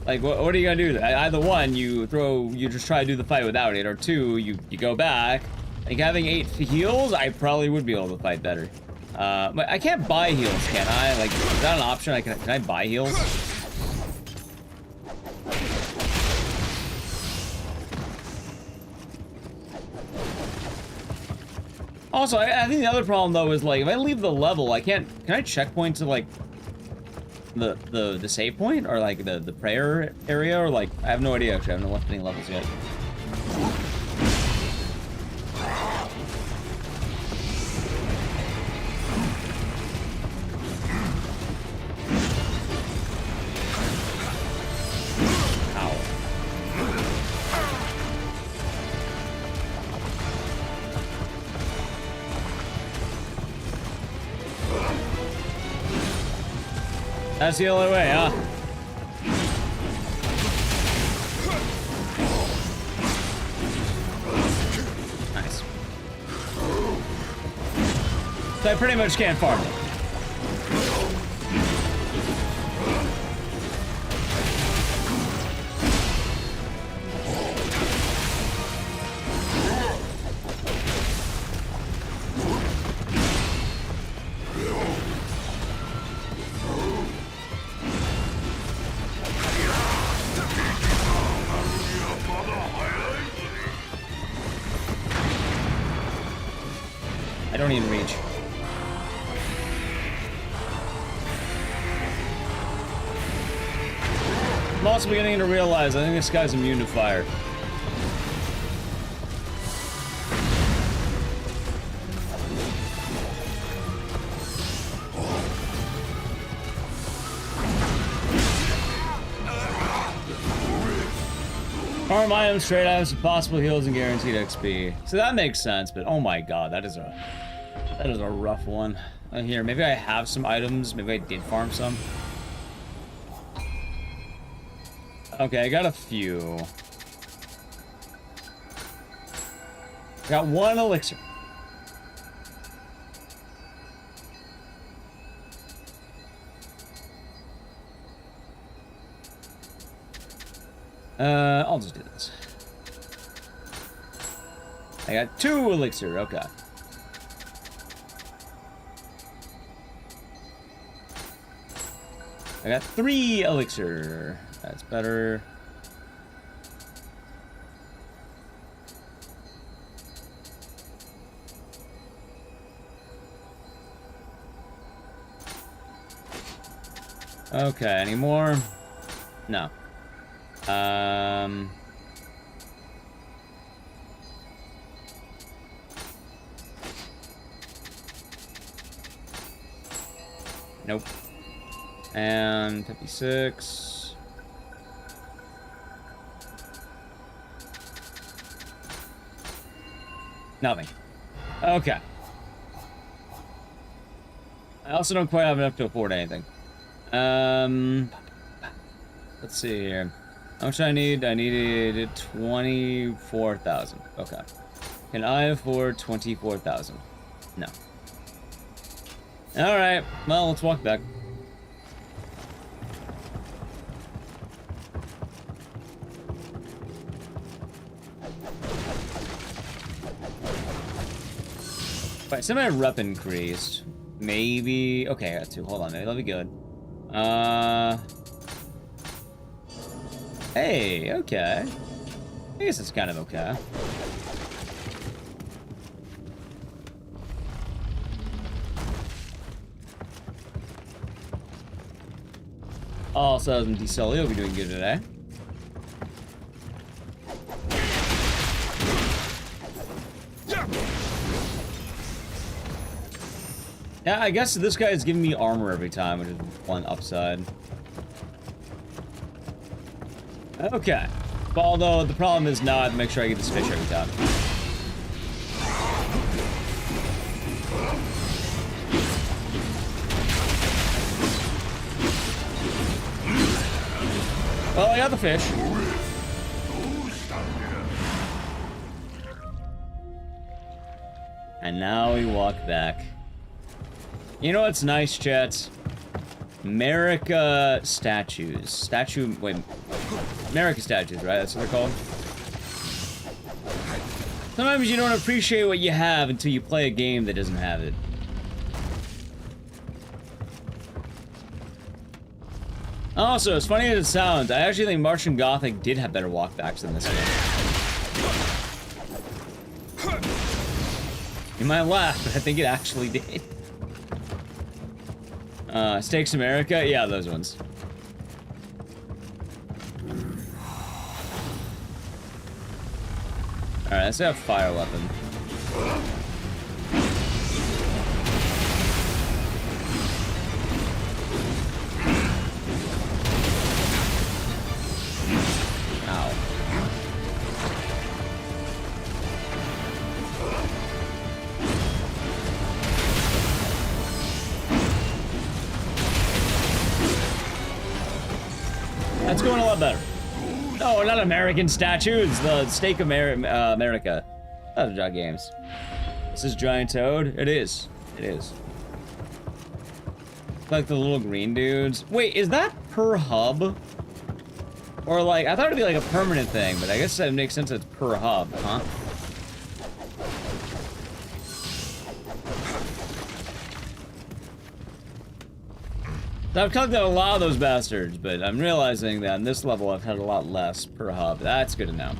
Like, what are you gonna do? Either one, you just try to do the fight without it, or two, you go back. Like, having 8 heals, I probably would be able to fight better. But I can't buy heals, can I? Like, is that an option? Can I buy heals? Also, I think the other problem though is like if I leave the level, can I checkpoint to like the save point or like the prayer area, or like I have no idea actually. I haven't left any levels yet. That's the only way, huh? Nice. So I pretty much can't farm it. I don't even reach. I'm also beginning to realize I think this guy's immune to fire. Farm items, trade items, with possible heals, and guaranteed XP. So that makes sense, but oh my god, that is a rough one. Here, maybe I have some items. Maybe I did farm some. Okay, I got a few. I got 1 elixir. I'll just do this. I got 2 elixir, okay. I got 3 elixir. That's better. Okay, any more? No. Nope. And 56. Nothing. Okay. I also don't quite have enough to afford anything. Let's see here. How much I need? I needed 24,000. Okay. Can I afford 24,000? No. Alright, well, let's walk back. Right, so my rep increased. Maybe... Okay, I got 2. Hold on, maybe that'll be good. Hey, okay. I guess it's kind of okay. Also, DeSolio will be doing good today. Yeah, I guess this guy is giving me armor every time, which is one upside. Okay. Although, the problem is now I have to make sure I get this fish every time. Well, I got the fish. And now we walk back. You know what's nice, chat? America statues. Wait. America statues, right? That's what they're called? Sometimes you don't appreciate what you have until you play a game that doesn't have it. Also, as funny as it sounds, I actually think Martian Gothic did have better walkbacks than this game. You might laugh, but I think it actually did. Stakes America? Yeah, those ones. Alright, let's have a fire weapon. Ow. That's going a lot better. No, not American statues. The Stake America. Other Jog Games. This is Giant Toad. It is. It is. Like the little green dudes. Wait, is that per hub? Or like, I thought it'd be like a permanent thing, but I guess that makes sense. It's per hub, huh? I've collected a lot of those bastards, but I'm realizing that on this level I've had a lot less per hub. That's good to know.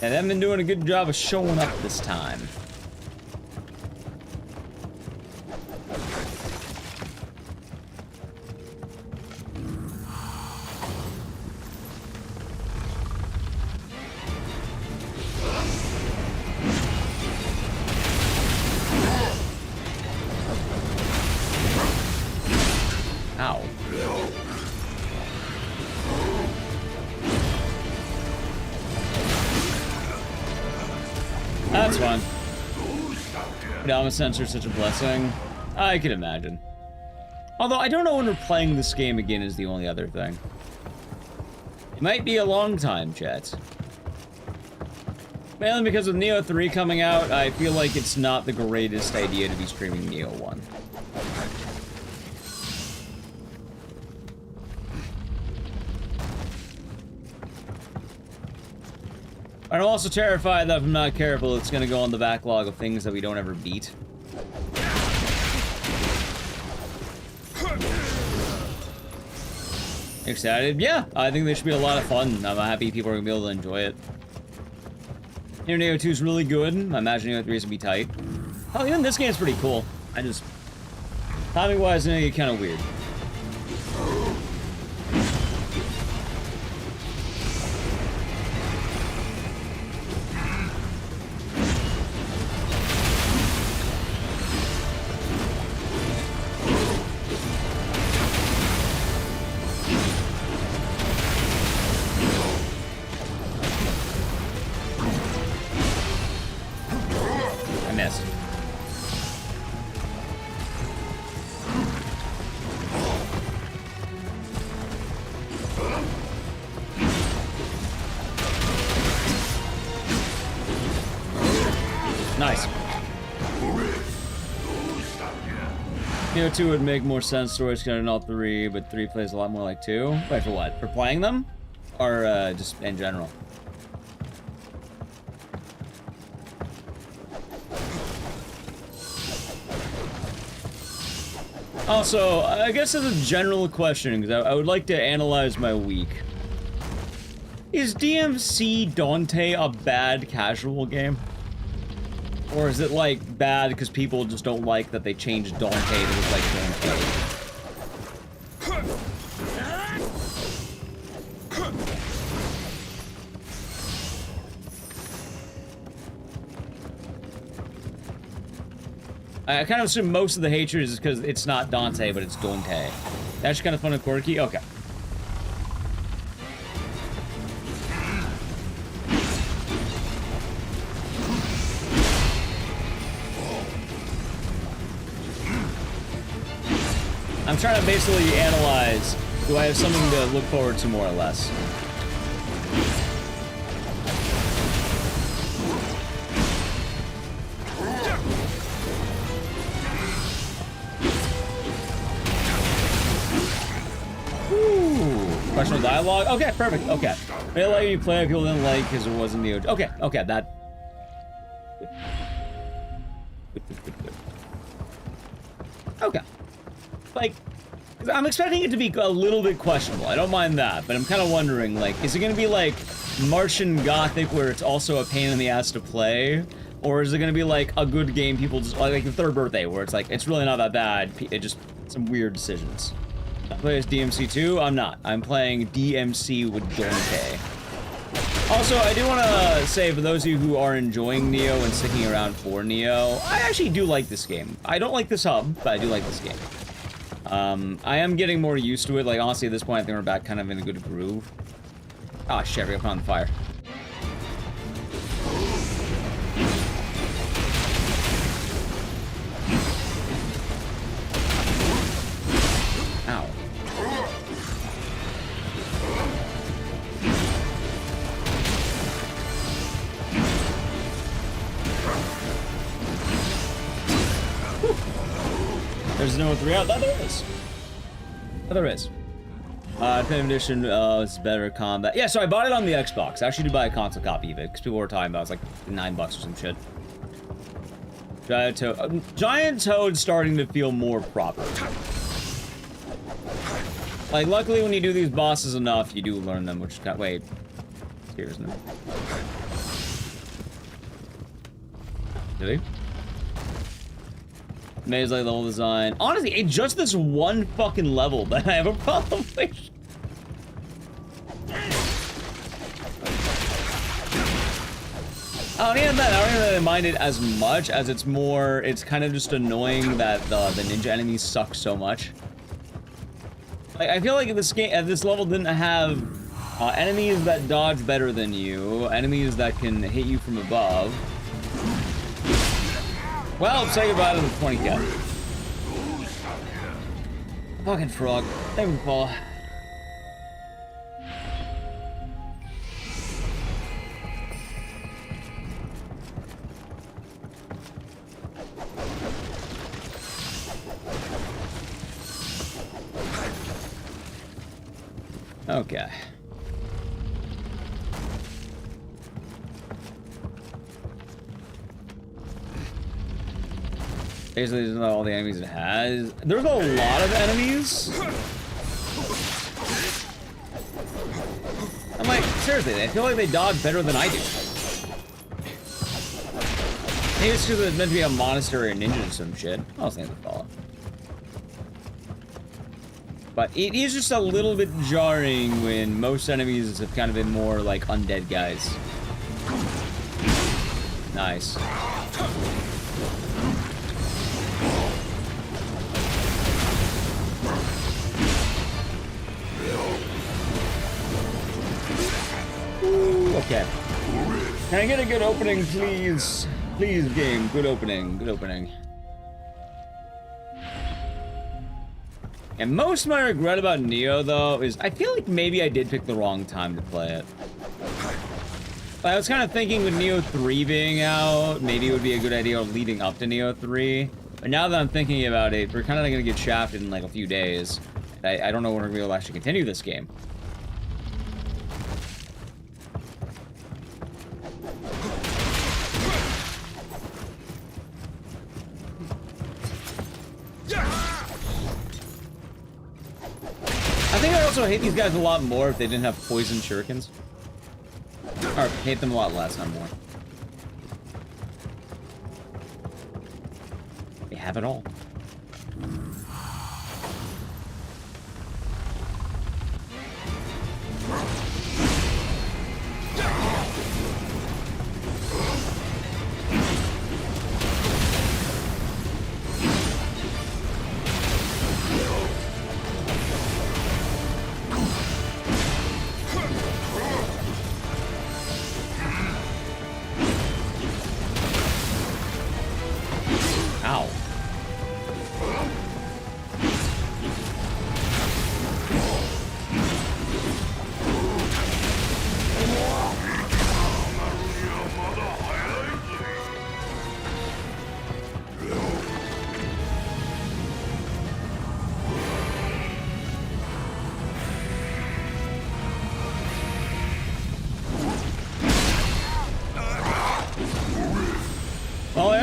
And they've been doing a good job of showing up this time. Ow. That's fun. Down sensor is such a blessing. I can imagine. Although I don't know when we're playing this game again is the only other thing. It might be a long time, chat. Mainly because with Nioh 3 coming out, I feel like it's not the greatest idea to be streaming Nioh 1. I'm also terrified that if I'm not careful, it's gonna go on the backlog of things that we don't ever beat. Excited? Yeah, I think this should be a lot of fun. I'm happy people are gonna be able to enjoy it. Nioh 2 is really good. I imagine Nioh 3 is gonna be tight. Oh, even this game's pretty cool. I just... timing-wise, it's gonna get kind of weird. Nioh 2 would make more sense storage kind in all 3, but 3 plays a lot more like 2. Wait, for what? For playing them? Or just in general? Also, I guess as a general question, because I would like to analyze my week. Is DMC Dante a bad casual game? Or is it, like, bad because people just don't like that they changed Dante to look like Dante? I kind of assume most of the hatred is because it's not Dante, but it's Dante. That's kind of fun and quirky? Okay. I'm trying to basically analyze, do I have something to look forward to more or less? Ooh, questionable dialogue? Okay, perfect, okay. May allow you to play if people didn't like because it wasn't the OG. Okay, okay, that... Okay. Like, I'm expecting it to be a little bit questionable. I don't mind that, but I'm kind of wondering, like, is it going to be like Martian Gothic where it's also a pain in the ass to play? Or is it going to be like a good game people just, like the Third Birthday, where it's like, it's really not that bad, it just, some weird decisions. I play as DMC 2? I'm not. I'm playing DMC with Dante. Also, I do want to say, for those of you who are enjoying Nioh and sticking around for Nioh, I actually do like this game. I don't like this hub, but I do like this game. I am getting more used to it. Like, honestly, at this point, I think we're back kind of in a good groove. Oh, shit, we got put on the fire. Ow. There's no 3 out. That there is. Oh, there is. Definitive Edition is better combat. Yeah, so I bought it on the Xbox. I actually did buy a console copy of it because people were talking about it. It was like $9 or some shit. Giant Toad's starting to feel more proper. Like, luckily when you do these bosses enough, you do learn them, which is kind of... Wait. It's here, isn't it? Did he? Maze like level design. Honestly, it's just this one fucking level that I have a problem with. I don't even really mind it as much as it's more, it's kind of just annoying that the ninja enemies suck so much. Like, I feel like this game at this level didn't have enemies that dodge better than you, enemies that can hit you from above. Well, say goodbye to the 20k. Fucking frog. Thank you, Paul. Okay. Basically, this is not all the enemies it has. There's a lot of enemies. I'm like, seriously, I feel like they dodge better than I do. Maybe it's because it's meant to be a monastery or ninja or some shit. I was thinking the follow. But it is just a little bit jarring when most enemies have kind of been more like undead guys. Nice. Ooh, okay. Can I get a good opening, please? Please, game. Good opening. Good opening. And most of my regret about Nioh, though, is I feel like maybe I did pick the wrong time to play it. I was kind of thinking with Nioh 3 being out, maybe it would be a good idea leading up to Nioh 3. But now that I'm thinking about it, we're kind of going to get shafted in like a few days. I don't know when we're going to be able to actually continue this game. I think I'd also hate these guys a lot more if they didn't have poison shurikens. Or hate them a lot less, not more. They have it all.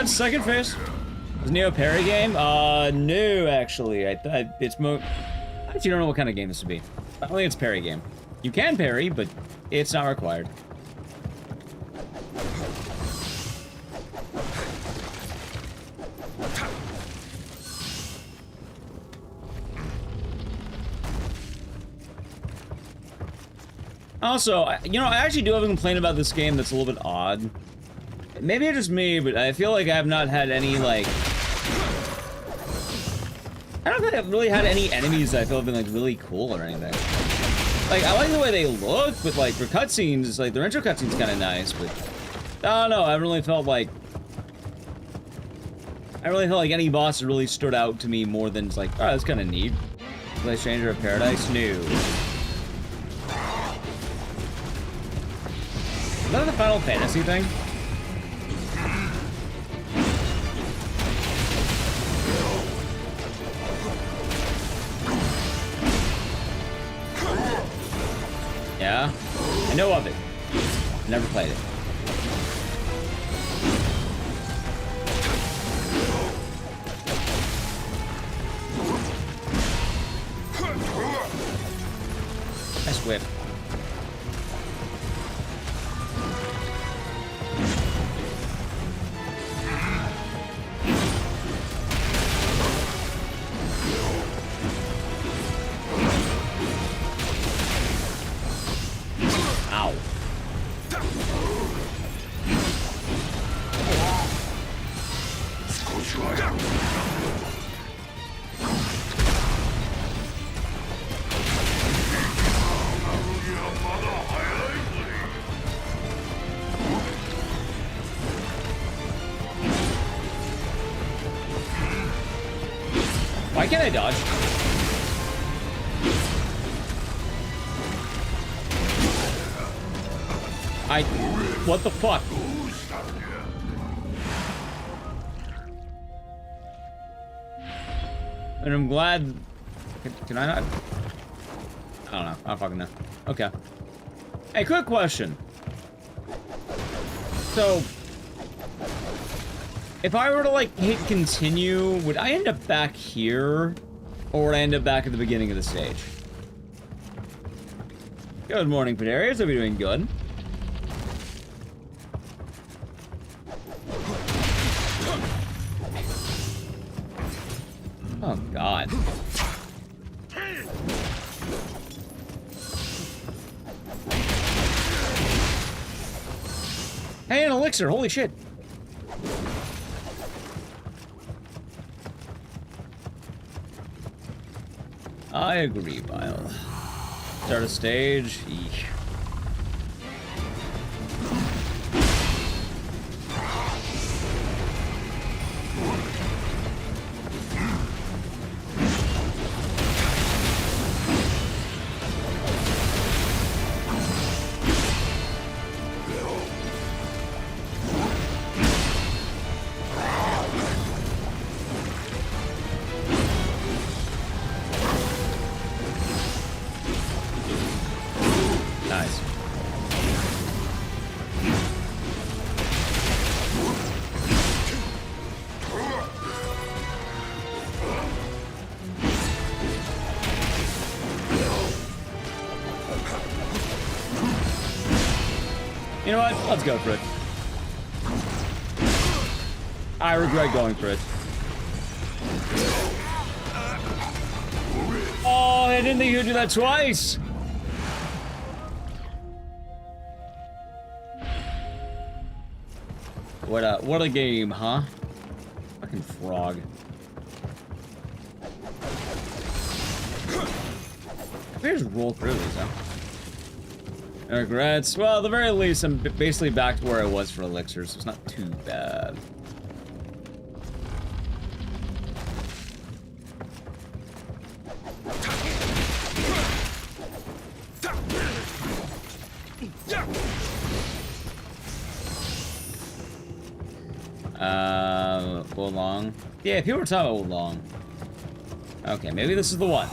Second phase. Is Nioh a parry game? No, actually. It's I actually don't know what kind of game this would be. I don't think it's a parry game. You can parry, but it's not required. Also, you know, I actually do have a complaint about this game that's a little bit odd. Maybe it's just me, but I feel like I have not had any, like... I don't think I've really had any enemies that I feel have been, like, really cool or anything. Like, I like the way they look, but, like, for cutscenes, like, their intro cutscene's kind of nice, but... I don't know, I haven't really felt like... I really felt like any boss really stood out to me more than, just like, oh, that's kind of neat. Play Stranger of Paradise? No. Is that the Final Fantasy thing? Yeah, I know of it. Never played it. Nice whip. Why can't I dodge? What the fuck? And I'm glad... Can I not? I don't know. I don't fucking know. Okay. Hey, quick question. So... if I were to, like, hit continue, would I end up back here? Or would I end up back at the beginning of the stage? Good morning, Pedarius. Hope you're doing good. Oh, God. Hey, an elixir. Holy shit. I agree, Bile. Start a stage. Eesh. You know what? Let's go for it. I regret going for it. Oh, I didn't think you would do that twice. What a game, huh? Fucking frog. I just roll through these, huh? No regrets. Well, at the very least, I'm basically back to where I was for elixirs, so it's not too bad. Long. Yeah, people were talking about long. Okay, maybe this is the one.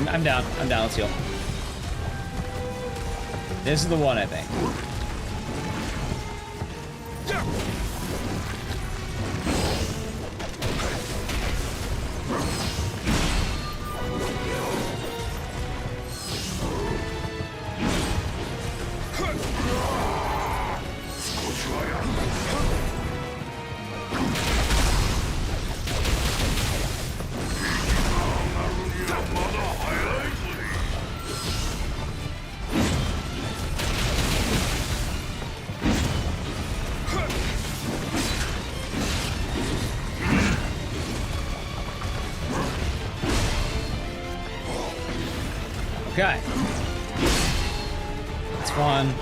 I'm down. I'm down. Let's heal. This is the one, I think. Okay. It's fun.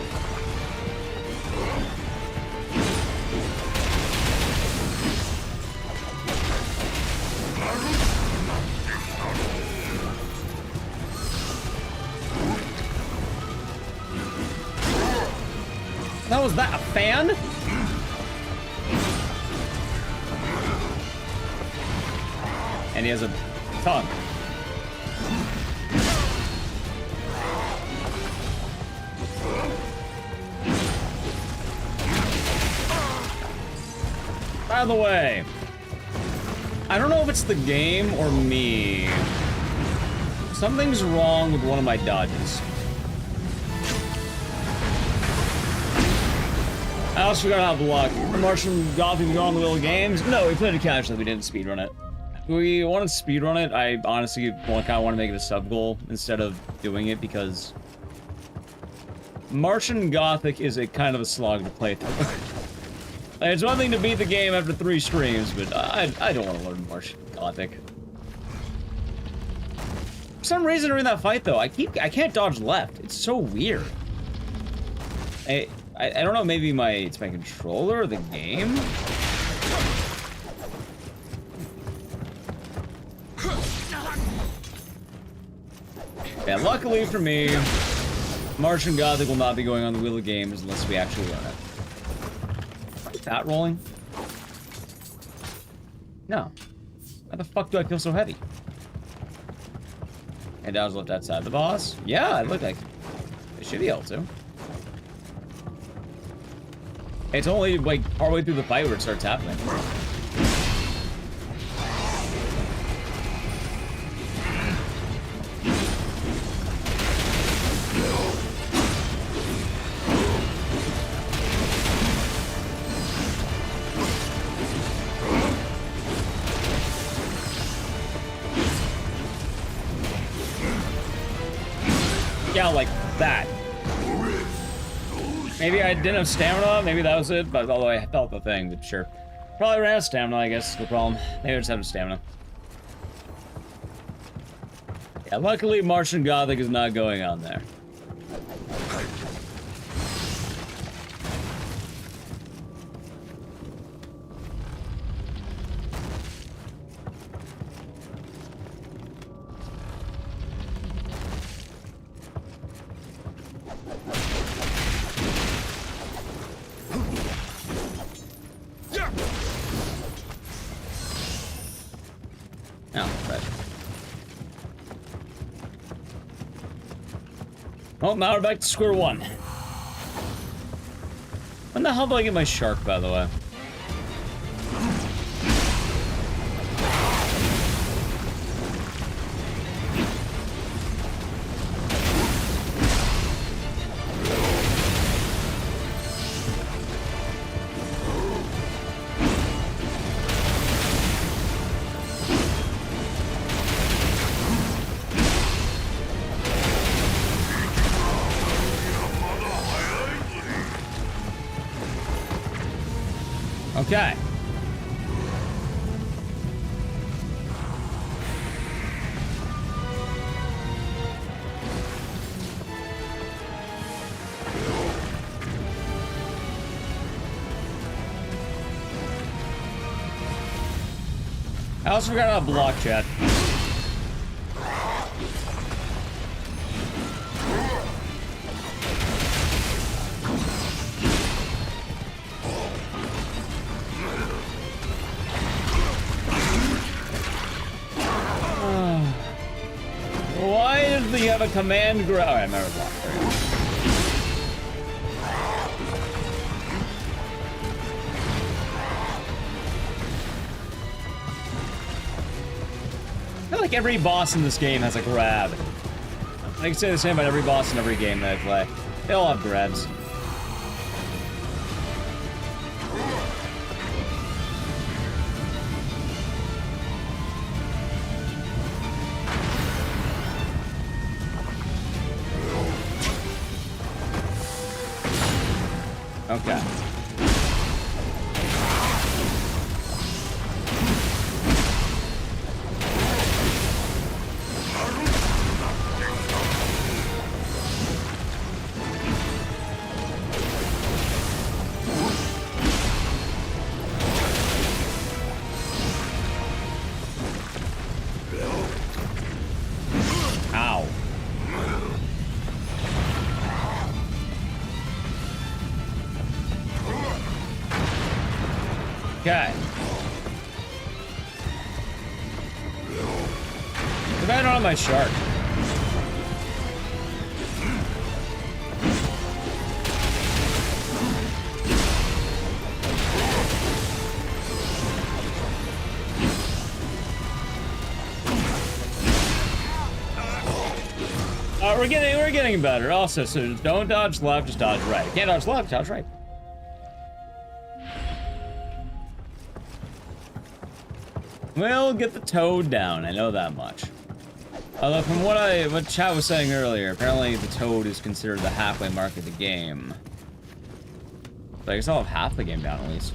That was that a fan? And he has a tongue. By the way, I don't know if it's the game or me. Something's wrong with one of my dodges. I also forgot how to block. The Martian Gothic go on the Wheel of Games. No, we played it casually. We didn't speedrun it. we want to speedrun it, I honestly kind of want to make it a sub-goal instead of doing it because Martian Gothic is a kind of a slog to play through. Like, it's one thing to beat the game after 3 streams, but I don't want to learn Martian Gothic. For some reason during that fight though, I can't dodge left. It's so weird. I don't know, maybe it's my controller or the game? Yeah, luckily for me, Martian Gothic will not be going on the Wheel of Games unless we actually learn it. Is that rolling? No. Why the fuck do I feel so heavy? And I was left outside the boss? Yeah, it looked like it should be able to. It's only like partway through the fight where it starts happening. Yeah, like that. Maybe I didn't have stamina, maybe that was it, but although I felt the thing, but sure. Probably ran out of stamina, I guess, no problem. Maybe I just have stamina. Yeah, luckily Martian Gothic is not going on there. Oh, now we're back to square one. When the hell do I get my shark, by the way? Okay. I also forgot how to block chat. Why does he have a command grab? Oh, I remember block. I feel like every boss in this game has a grab. I can say the same about every boss in every game that I play. They all have grabs. Okay. Ow. Okay. Too bad I don't have my shark. We're getting better. Also, so don't dodge left, just dodge right. You can't dodge left, dodge right. We'll get the toad down, I know that much. Although from what chat was saying earlier, apparently the toad is considered the halfway mark of the game. So I guess I'll have half the game down at least.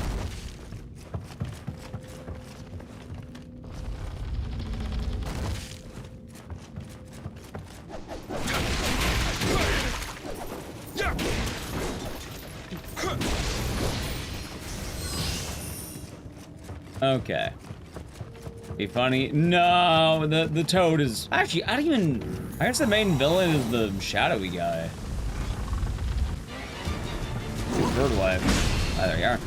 Okay. Be funny. No, the toad is actually I guess the main villain is the shadowy guy. Bird wife. Ah, there you are.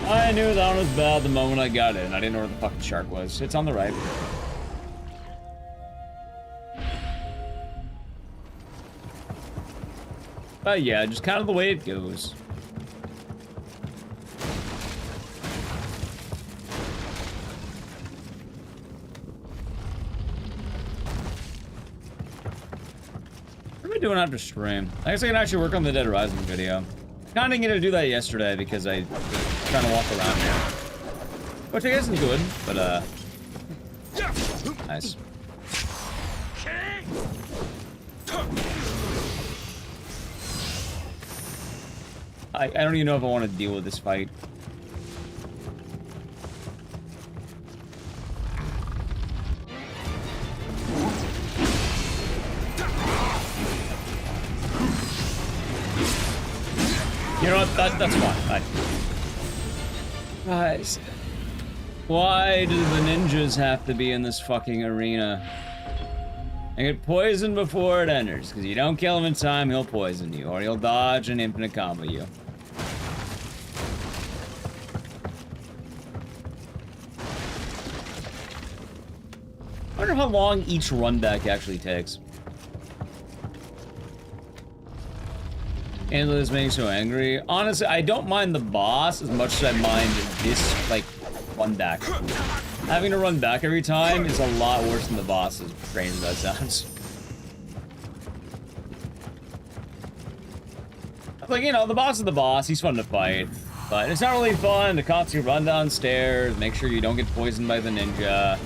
I knew that one was bad the moment I got it, and I didn't know where the fucking shark was. It's on the right. But yeah, just kind of the way it goes. What am I doing after stream? I guess I can actually work on the Dead Rising video. Kinda gonna do that yesterday because I was trying to walk around here. Which I guess is good, but nice. I don't even know if I want to deal with this fight. You know what? That's fine. Guys, why do the ninjas have to be in this fucking arena? And get poisoned before it enters, because you don't kill him in time, he'll poison you, or he'll dodge and infinite combo you. I wonder how long each run back actually takes. Angela is making so angry. Honestly, I don't mind the boss as much as I mind this, like, run back. Having to run back every time is a lot worse than the boss, as strange as that sounds. Like, you know, the boss is the boss, he's fun to fight. But it's not really fun to constantly run downstairs, make sure you don't get poisoned by the ninja.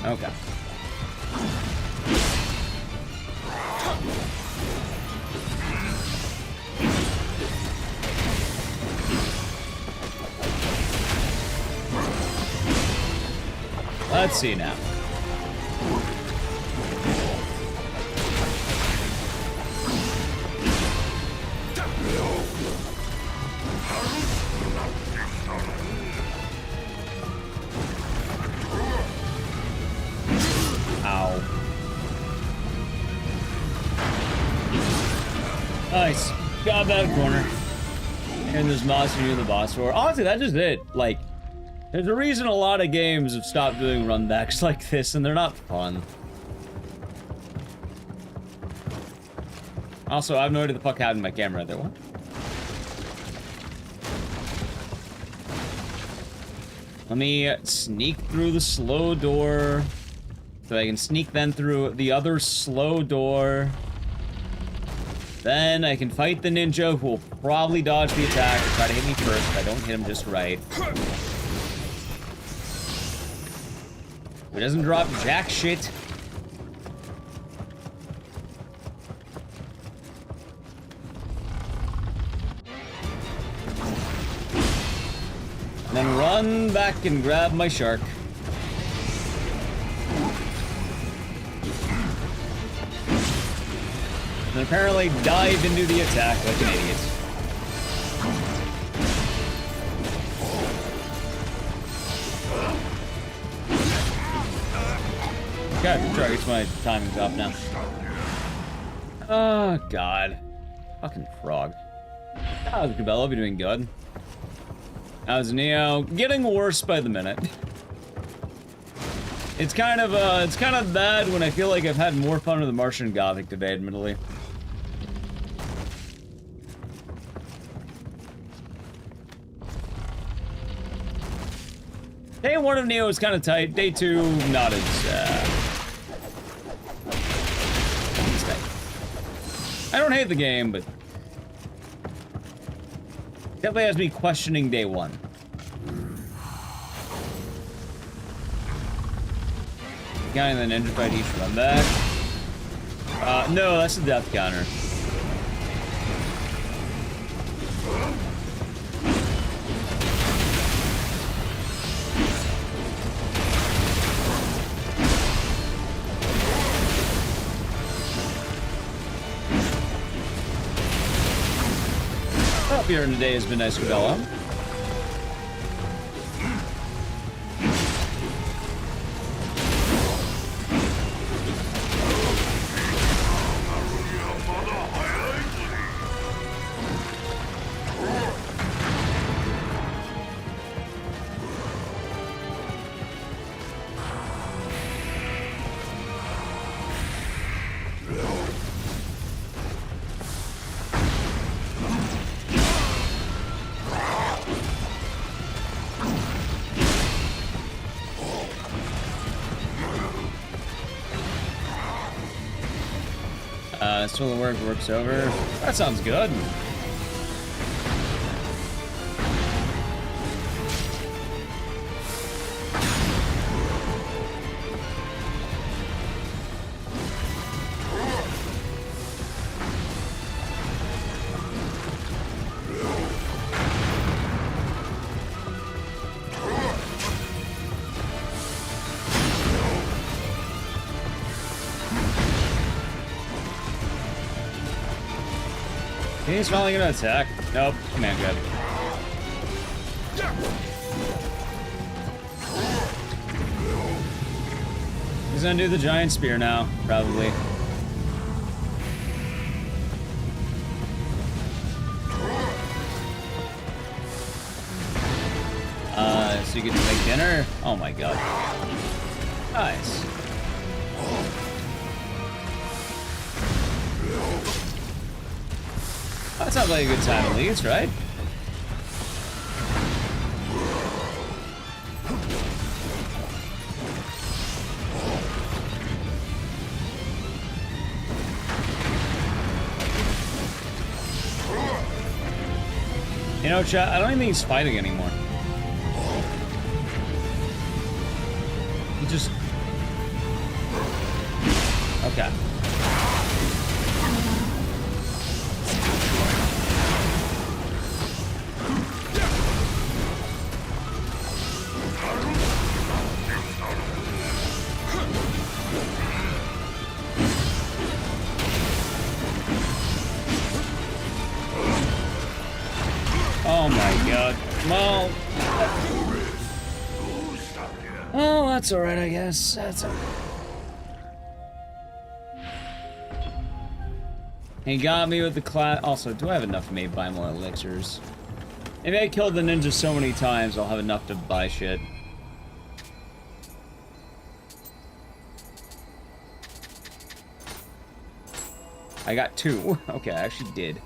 Okay. Let's see now. Ow. Nice. Got that corner. And there's monster near the boss door. Honestly, that's just it. Like, there's a reason a lot of games have stopped doing runbacks like this, and they're not fun. Also, I have no idea the fuck happened to my camera there. What? Let me sneak through the slow door. So I can sneak then through the other slow door. Then I can fight the ninja who will probably dodge the attack and try to hit me first if I don't hit him just right. Who doesn't drop jack shit. Then run back and grab my shark. And apparently dive into the attack like an idiot. Okay, try to get my timing's off now. Oh, God. Fucking frog. How's Cabello? I'll be doing good. How's Nioh? Getting worse by the minute. It's kind of bad when I feel like I've had more fun with the Martian Gothic today, admittedly. Day 1 of Nioh is kind of tight. Day 2, not as tight. I don't hate the game, but definitely has me questioning Day 1. Guy in the ninja fight, he should run back. No, that's a death counter. Hope your today has been nice, Cabello. So the work's over. That sounds good. He's finally gonna attack. Nope, command grab. He's gonna do the giant spear now, probably. So you get to make dinner? Oh my god. Nice. That sounds like a good time at least, right? You know, chat, I don't even think he's fighting anymore. He just... Okay. Oh my god. Well... Oh, that's alright, I guess. That's alright. He got me with the class. Also, do I have enough to maybe buy more elixirs? Maybe I killed the ninja so many times I'll have enough to buy shit. I got 2. Okay, I actually did.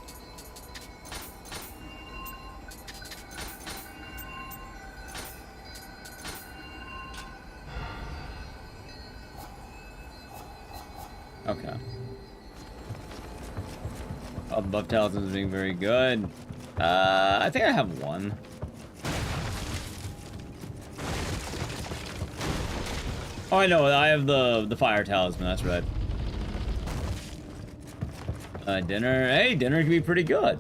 Okay. Oh, the buff talisman's being very good. I think I have 1. Oh, I know. I have the fire talisman. That's right. Dinner. Hey, dinner can be pretty good.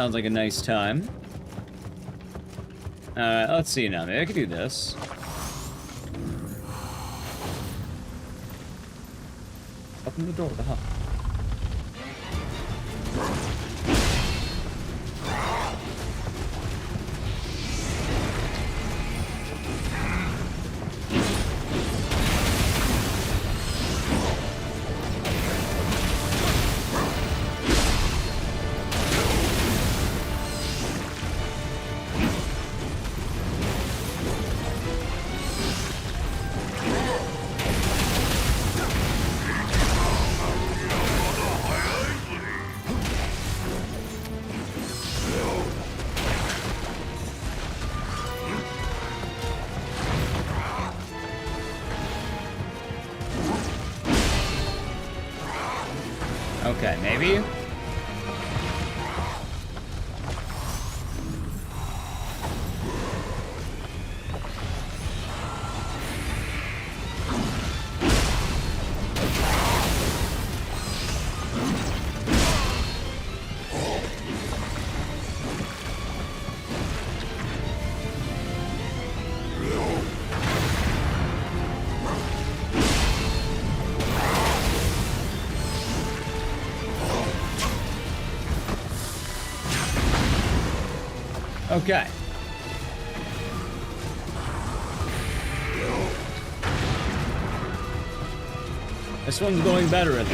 Sounds like a nice time. Let's see now. Maybe I could do this. Open the door, what the hell? Okay, maybe? Okay. This one's going better at it.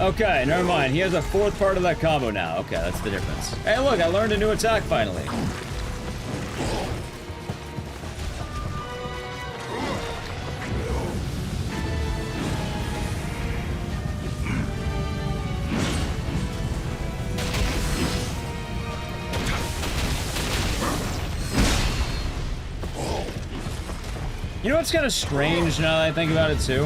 Okay, never mind. He has a fourth part of that combo now. Okay, that's the difference. Hey, look, I learned a new attack finally. You know what's kind of strange now that I think about it too?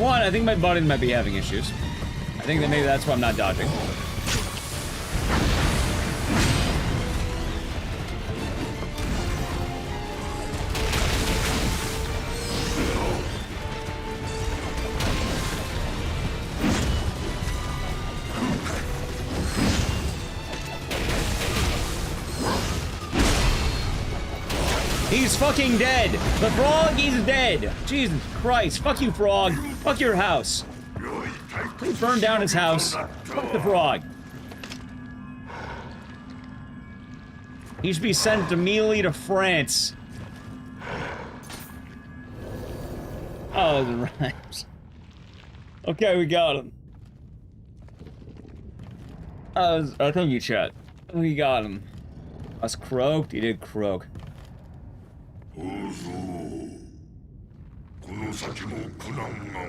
One, I think my body might be having issues. I think that maybe that's why I'm not dodging. He's fucking dead! The frog is dead! Jesus Christ, fuck you, frog! Fuck your house! Please burn down his house. Fuck the frog. He should be sent immediately to France. Oh, the rhymes. Okay, we got him. I think you chat. We got him. Us croaked? He did croak.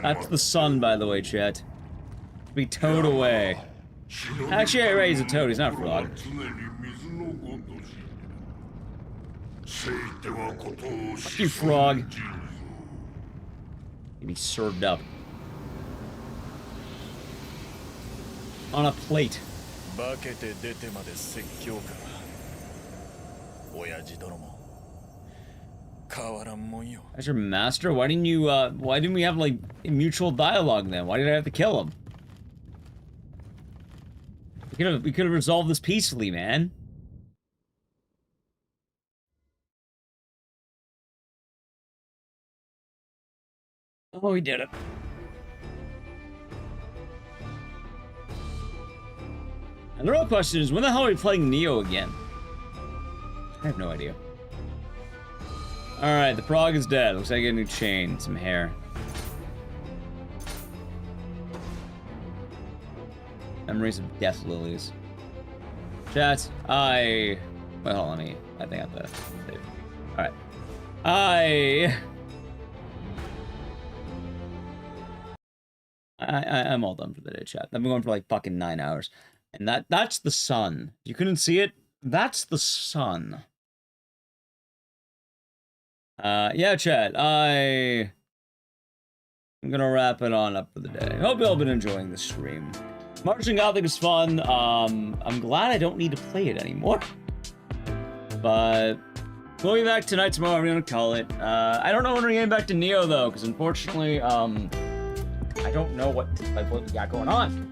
That's the sun, by the way, chat. Be towed away. Actually, I raised a toad. He's not a frog. Fuck you, frog. He'd be served up. On a plate. As your master, why didn't you, why didn't we have, like, mutual dialogue then? Why did I have to kill him? We could have resolved this peacefully, man. Oh, we did it. And the real question is, when the hell are we playing Nioh again? I have no idea. Alright, the frog is dead. Looks like I get a new chain, some hair. Memories of death lilies. Chat, well, hold on, I think I have to save. Alright. I'm all done for the day, chat. I've been going for like fucking 9 hours. And that's the sun. You couldn't see it? That's the sun. Yeah, chat, I'm gonna wrap it on up for the day. Hope you all been enjoying the stream. Martian Gothic is fun. I'm glad I don't need to play it anymore. But we'll be back tonight, tomorrow. I'm gonna call it. I don't know when we're getting back to Nioh though, because unfortunately, I don't know what we got going on.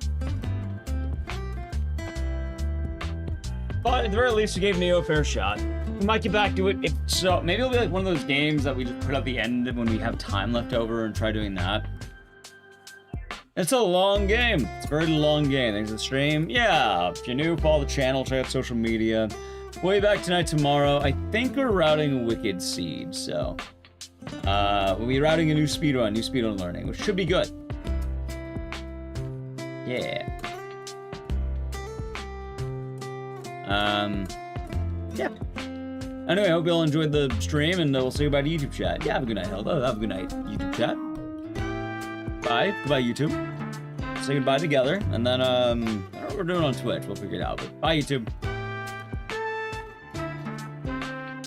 But at the very least, we gave Nioh a fair shot. We might get back to it. If so, maybe it'll be like one of those games that we just put at the end when we have time left over and try doing that. It's a long game. It's a very long game. Thanks for the stream. Yeah, if you're new, follow the channel, check out social media. We'll be back tonight, tomorrow. I think we're routing Wicked Seed, so we'll be routing a new speedrun learning, which should be good. Yeah. Yeah. Anyway, I hope you all enjoyed the stream, and we'll say goodbye to YouTube chat. Yeah, have a good night, Hilda. Have a good night, YouTube chat. Bye. Goodbye, YouTube. Say goodbye together, and then, I don't know what we're doing on Twitch. We'll figure it out, but bye, YouTube.